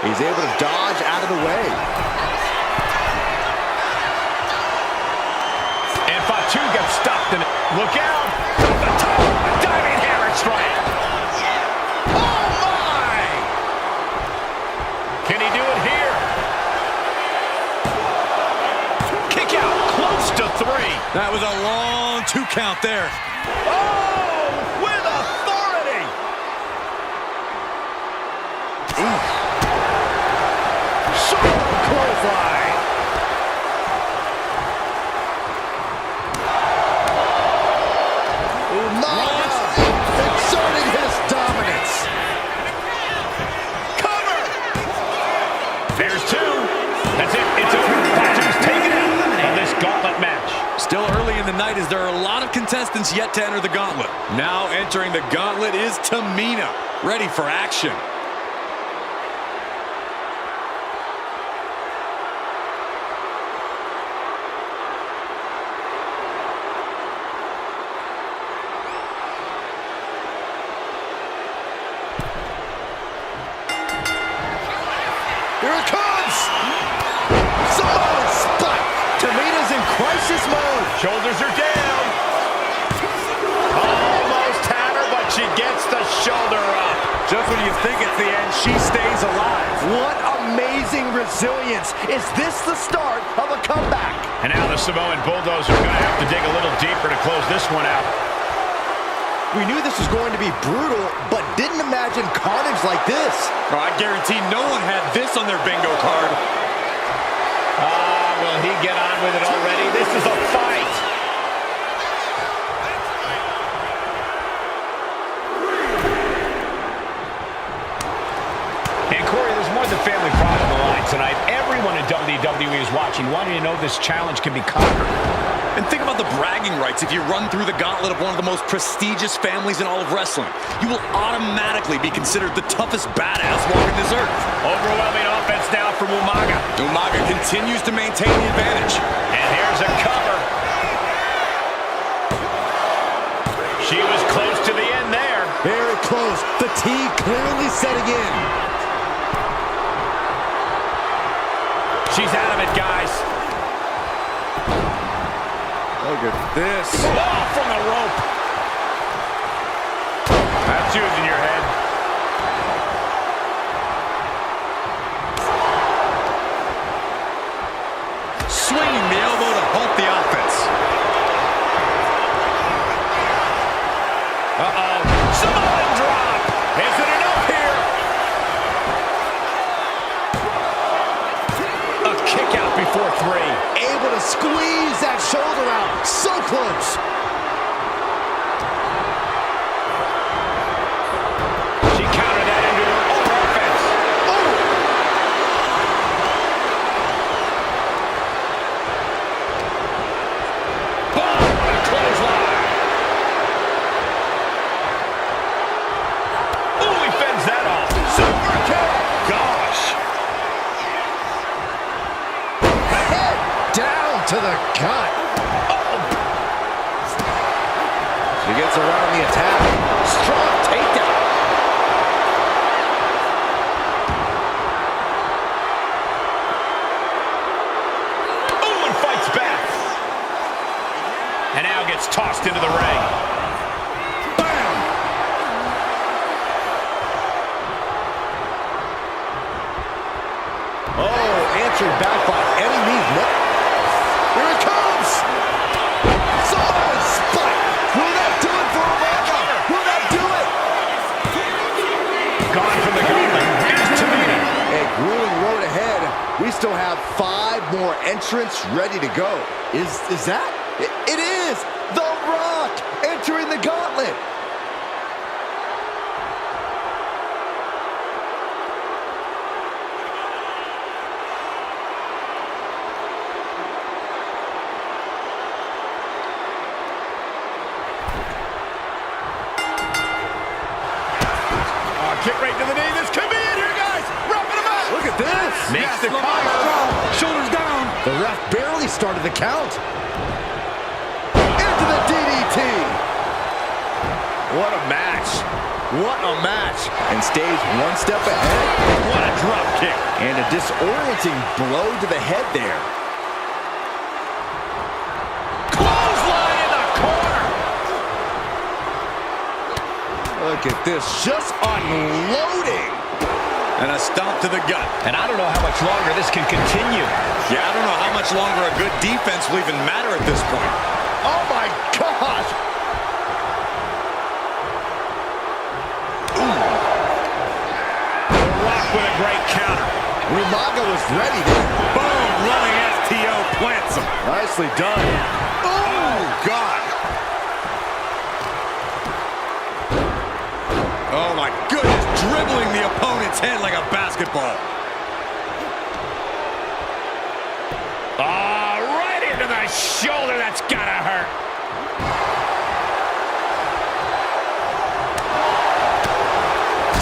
He's able to dodge out of the way. And Fatu gets stuck in it. Look out! Off the top! Diving hammer strike! Oh my! Can he do it here? Kick out, close to 3. That was a long 2 count there. Oh, with authority! Clothesline. Umaga exerting his dominance. Cover. There's 2. That's it. It's over. Fatu's taken out in this gauntlet match. Still early in the night as there are a lot of contestants yet to enter the gauntlet. Now entering the gauntlet is Tamina, ready for action. Here it comes! Samoan spike! Tamina's in crisis mode. Shoulders are down. Almost had her, but she gets the shoulder up. Just when you think it's the end, she stays alive. What amazing resilience. Is this the start of a comeback? And now the Samoan Bulldozer are going to have to dig a little deeper to close this one out. We knew this was going to be brutal, but didn't imagine carnage like this. Oh, I guarantee no one had this on their bingo card. Will he get on with it already? This is a fight. And Corey, there's more than family pride on the line tonight. Everyone in WWE is watching, wanting to know this challenge can be conquered. And think about the bragging rights if you run through the gauntlet of one of the most prestigious families in all of wrestling. You will automatically be considered the toughest badass walking this earth. Overwhelming offense now from Umaga. Umaga continues to maintain the advantage. And here's a cover. She was close to the end there. Very close. Fatigue clearly setting in. She's out of it, guys. Look at this. Oh, from the rope. That's using your head. Swinging the elbow to halt the offense. Uh-oh. Samoan drop. Is it enough here? A kick out before 3. Able to squeeze that shoulder out. So close. She countered that into her own offense. Oh! Boom! What a clothesline. Oh, he fends that off. Super kick. Gosh. Head down to the gut. She gets around the attack. Strong takedown. Oh, and fights back. And now gets tossed into the ring. Bam! Oh, answered back by any means. Here it comes. Samoan We still have 5 more entrants ready to go. Is that? It is! The Rock entering the gauntlet! Kick right to the knee. This could be it here, guys. Wrapping him up. Look at this. Makes the cover. Shoulders down. The ref barely started the count. Into the DDT. What a match. What a match. And stays one step ahead. What a drop kick. And a disorienting blow to the head there. Clothesline in the corner. Look at this, just unloading. And a stomp to the gut. And I don't know how much longer this can continue. Yeah, I don't know how much longer a good defense will even matter at this point. Oh my gosh. The Rock with a great counter. Umaga was ready there. Boom, running STO plants him. Nicely done. Oh, God. Oh, my goodness. Dribbling the opponent's head like a basketball. Right into the shoulder. That's gotta hurt.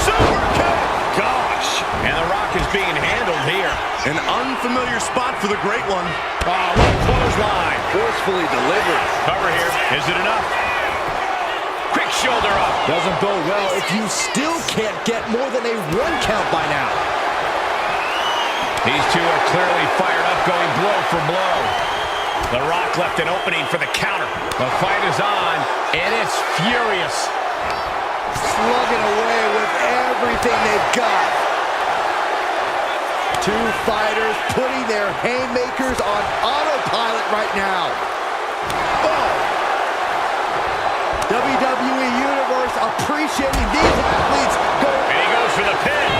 Super kick. Gosh. And the Rock is being handled here. An unfamiliar spot for the Great One. Oh, what a clothesline. Forcefully delivered. Cover here. Is it enough? Quick shoulder up. Doesn't bode well if you still can't get more than a 1 count by now. These two are clearly fired up, going blow for blow. The Rock left an opening for the counter. The fight is on, and it's furious. Slugging away with everything they've got. 2 fighters putting their haymakers on autopilot right now. Oh. WWE Universe appreciating these athletes. And he goes for the pin.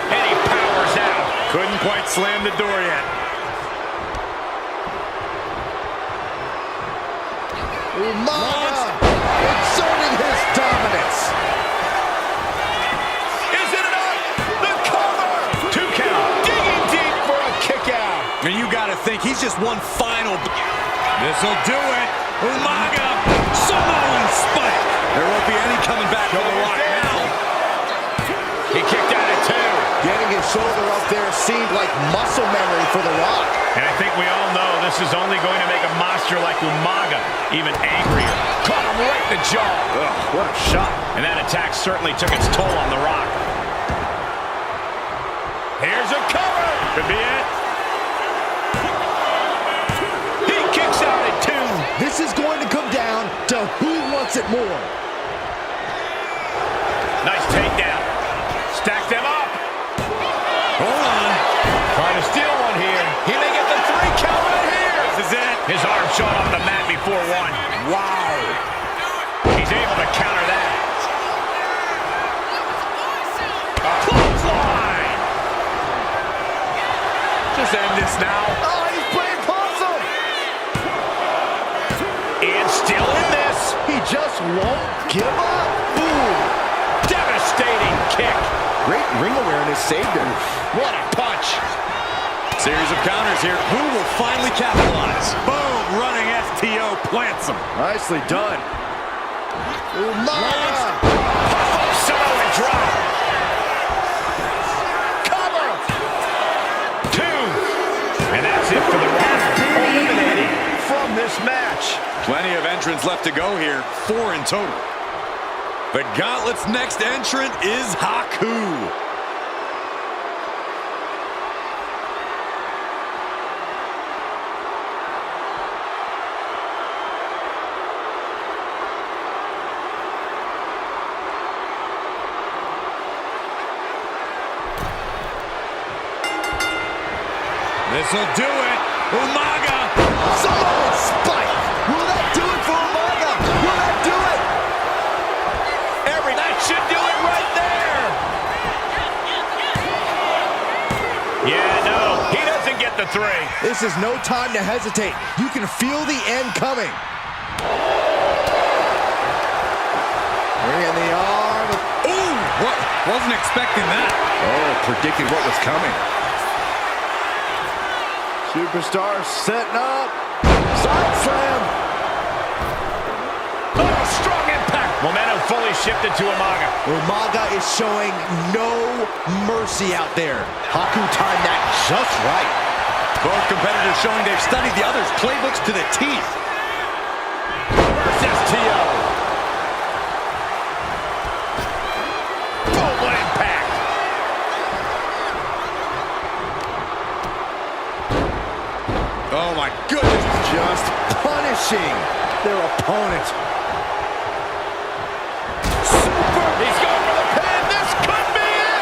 And he powers out. Couldn't quite slam the door yet. Umaga exerting his dominance. Is it enough? The cover. 2 count. Digging deep for a kick out. And you got to think he's just one final. This'll do it. Umaga. Samoan spike. There won't be any coming back for the Rock now. He kicked out at 2. Getting his shoulder up there seemed like muscle memory for the Rock. And I think we all know this is only going to make a monster like Umaga even angrier. Caught him right in the jaw. Ugh, what a shot. And that attack certainly took its toll on the Rock. Here's a cover. Could be it. He kicks out at 2. This is going to come down to who wants it more. Nice takedown. Stack them up. Hold on. Trying to steal one here. He may get the 3 count right here. This is it. His arm shot on the mat before 1. Wow. He's able to counter that. A clothesline. Just end this now. Oh, he's playing possum. And still in this. He just won't give up. Boom. Devastating kick. Great ring awareness saved him. What a punch. Series of counters here. Who will finally capitalize? Boom. Running STO plants him. Nicely done. Umaga. Pop-up Samoan drop. Cover. 2. And that's it for the Rock. Eliminated from this match. Plenty of entrants left to go here. 4 in total. The Gauntlet's next entrant is Haku. This'll do it. Umaga. Samoan spike. Will that do it for Umaga? Will that do it? That should do it right there. the 3. This is no time to hesitate. You can feel the end coming. Bringing the arm. Ooh, what? Wasn't expecting that. Oh, predicted what was coming. Superstar setting up. Side slam. Oh, strong impact. Momentum fully shifted to Umaga. Umaga is showing no mercy out there. Haku timed that just right. Both competitors showing they've studied the other's playbooks to the teeth. Versus TO. Boom, what impact. Oh my goodness. Just punishing their opponent. He's going for the pin. This could be it.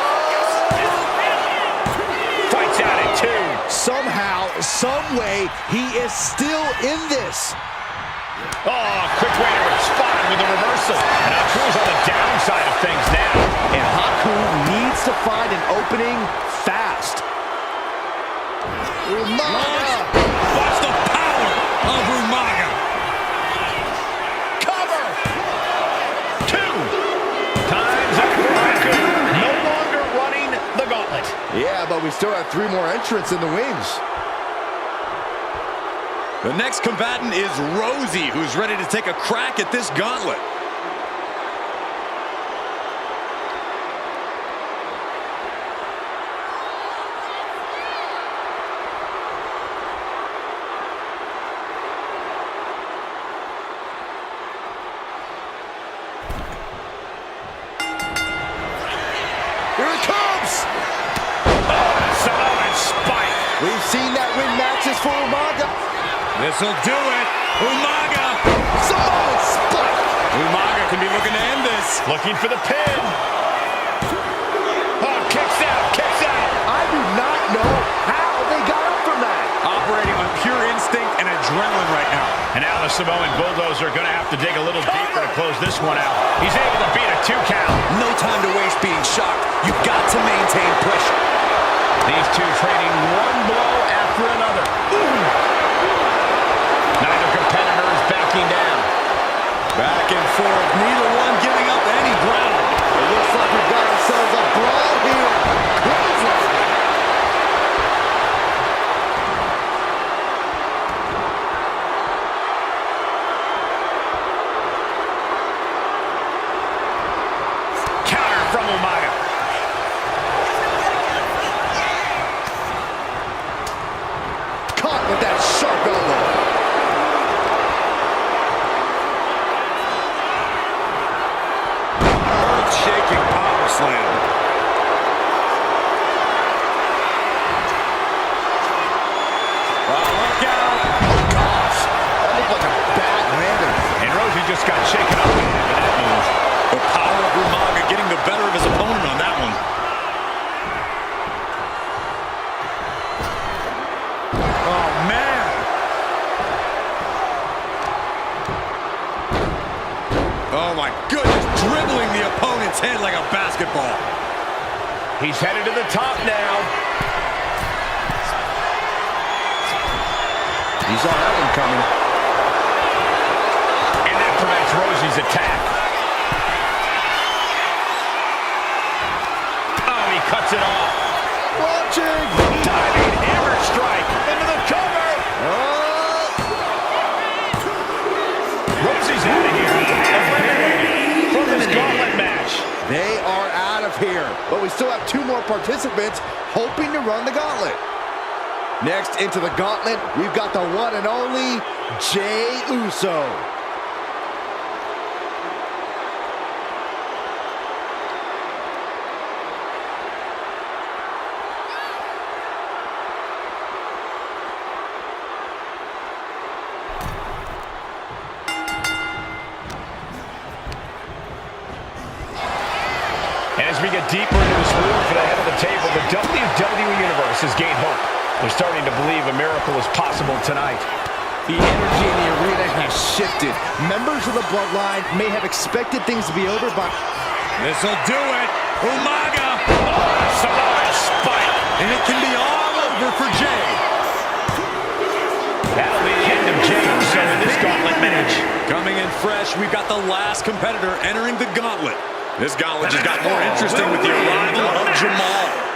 Fights out at 2. Somehow, some way, he is still in this. Oh, quick way to respond with a reversal. And Haku's on the downside of things now. And Haku needs to find an opening fast. Umaga! Watch the power of Umaga. Cover! 2. Time's up for Haku. No longer running the gauntlet. Yeah, but we still have 3 more entrants in the wings. The next combatant is Rosey, who's ready to take a crack at this gauntlet. Here it comes! Samoan spike. We've seen that win matches for Umaga. This'll do it. Umaga! Samoan spike! Umaga can be looking to end this. Looking for the pin. Oh, kicks out, kicks out. I do not know how they got up from that. Operating on pure instinct and adrenaline right now. And now the Samoan Bulldozer are going to have to dig a little deeper to close this one out. He's able to beat a 2 count. No time to waste being shocked. You've got to maintain pressure. These two trading one blow after another. Neither competitor is backing down. Back and forth, neither one giving up any ground. It looks like we've got ourselves a brawl here. Crazy. Counter from Umaga. Caught with that sharp elbow. Earth-shaking power slam. Oh, look out. Oh, gosh. That looked like a bad landing. And Rosey just got shaken up with that move. The power of Umaga getting the better of his opponent on that one. Oh, man. Oh, my goodness. Dribbling the opponent's head like a basketball. He's headed to the top now. You saw that one coming. And that prevents Rosey's attack. Oh, he cuts it off. Watching. Diving hammer strike into the cover. Rosey's out of here. From this gauntlet match. They are out of here, but we still have 2 more participants hoping to run the gauntlet. Next into the gauntlet, we've got the one and only Jey Uso. As we get deeper into this war for the head of the table, the WWE Universe has gained hope. They're starting to believe a miracle is possible tonight. The energy in the arena has shifted. Members of the Bloodline may have expected things to be over, but This'll do it. Umaga. Oh, Samoan spike. And it can be all over for Jey. kind of Jey Uso in this gauntlet match. Coming in fresh, we've got the last competitor entering the gauntlet. This gauntlet just got more interesting with the arrival of Jamal.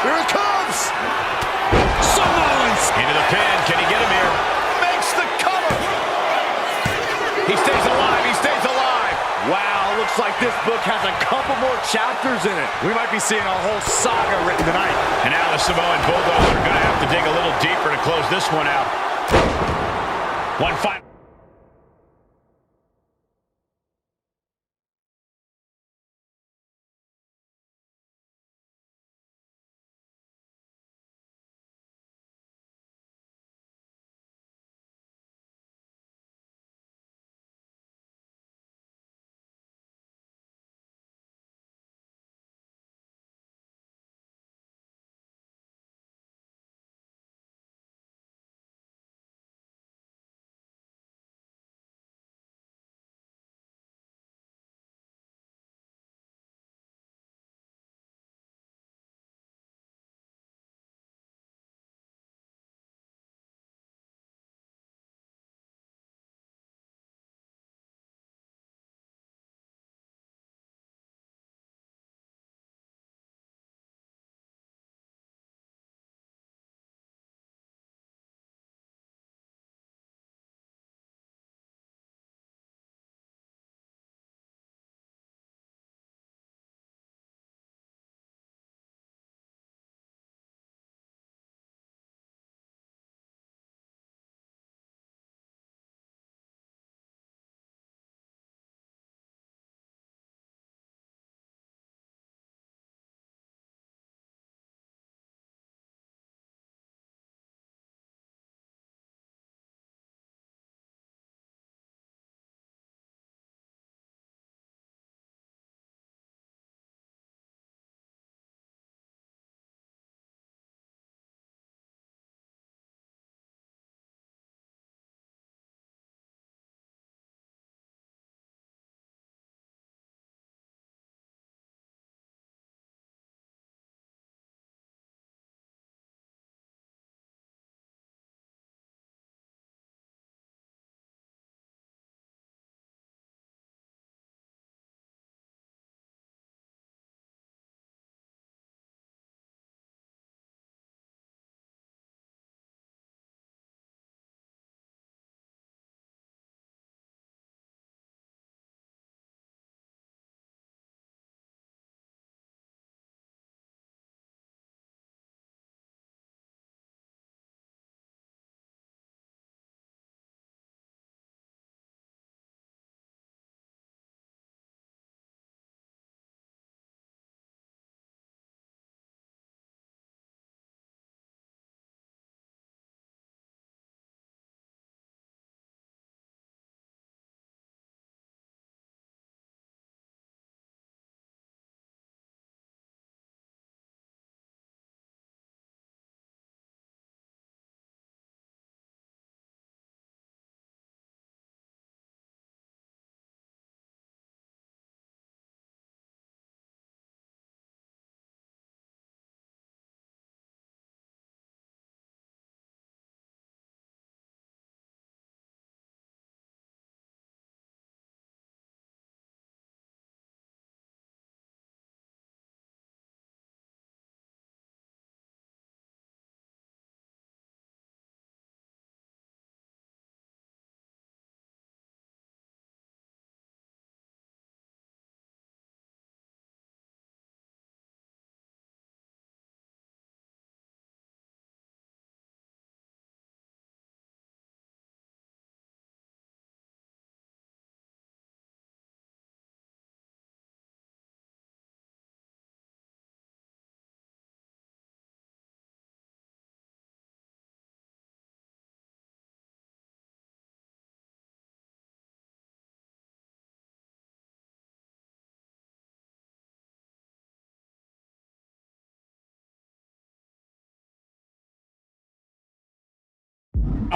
Here it comes! Samoans! Into the pin. Can he get him here? Makes the cover. He stays alive. He stays alive. Wow, looks like this book has a couple more chapters in it. We might be seeing a whole saga written tonight. And now the Samoan Bulldogs are going to have to dig a little deeper to close this one out. One final.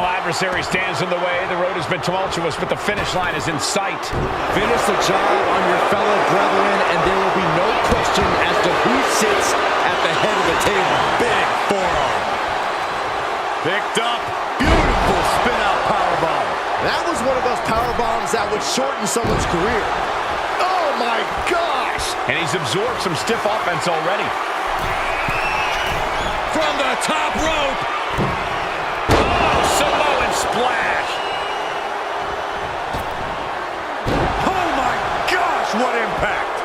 Adversary stands in the way. The road has been tumultuous, but the finish line is in sight. Finish the job on your fellow brethren, and there will be no question as to who sits at the head of the table. Big forearm. Picked up. Beautiful spin-out powerbomb. That was one of those powerbombs that would shorten someone's career. Oh my gosh! And he's absorbed some stiff offense already. From the top rope. Samoan splash. Oh my gosh, what impact!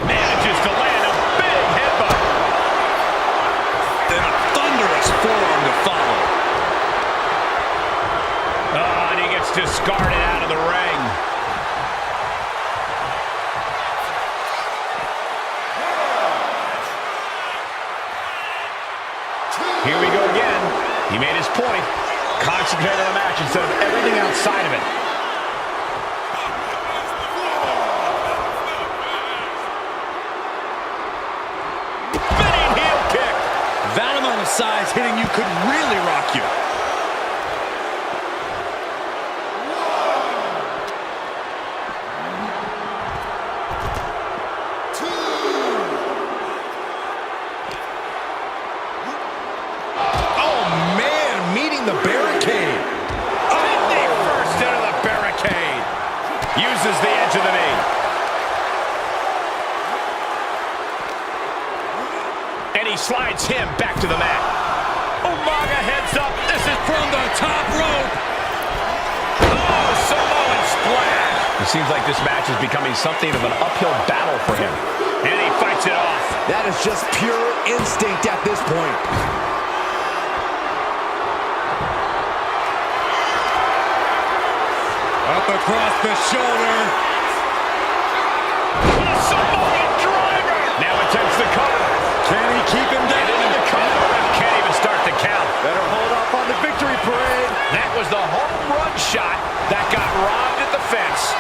Manages to land a big headbutt. Then a thunderous forearm to follow. Oh, and he gets discarded out of the ring. Here we go again. He made his point. Concentrate on the match instead of everything outside of it. Spinning heel kick. That amount of size hitting you could really rock you. The barricade. Oh, knee first into the barricade. Uses the edge of the knee. And he slides him back to the mat. Umaga heads up. This is from the top rope. Oh, Samoan splash. It seems like this match is becoming something of an uphill battle for him. And he fights it off. That is just pure instinct at this point. Up across the shoulder. What a Samoan driver! Now attempts the cover. Can he keep him down? And into the cover. Can't even start the count. Better hold up on the victory parade. That was the home run shot that got robbed at the fence.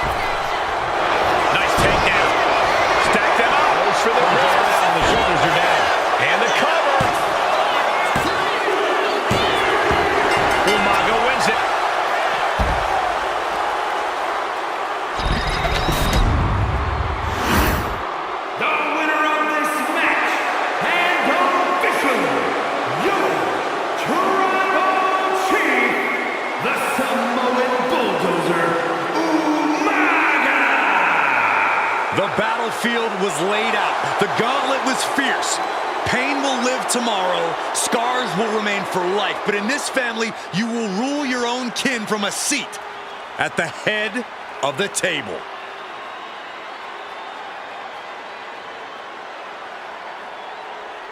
Nice takedown. Stack them up. Goes for the wrist. And the shoulders are down. And the cover. Umaga wins it. The battlefield was laid out. The gauntlet was fierce. Pain will live tomorrow. Scars will remain for life. But in this family, you will rule your own kin from a seat at the head of the table.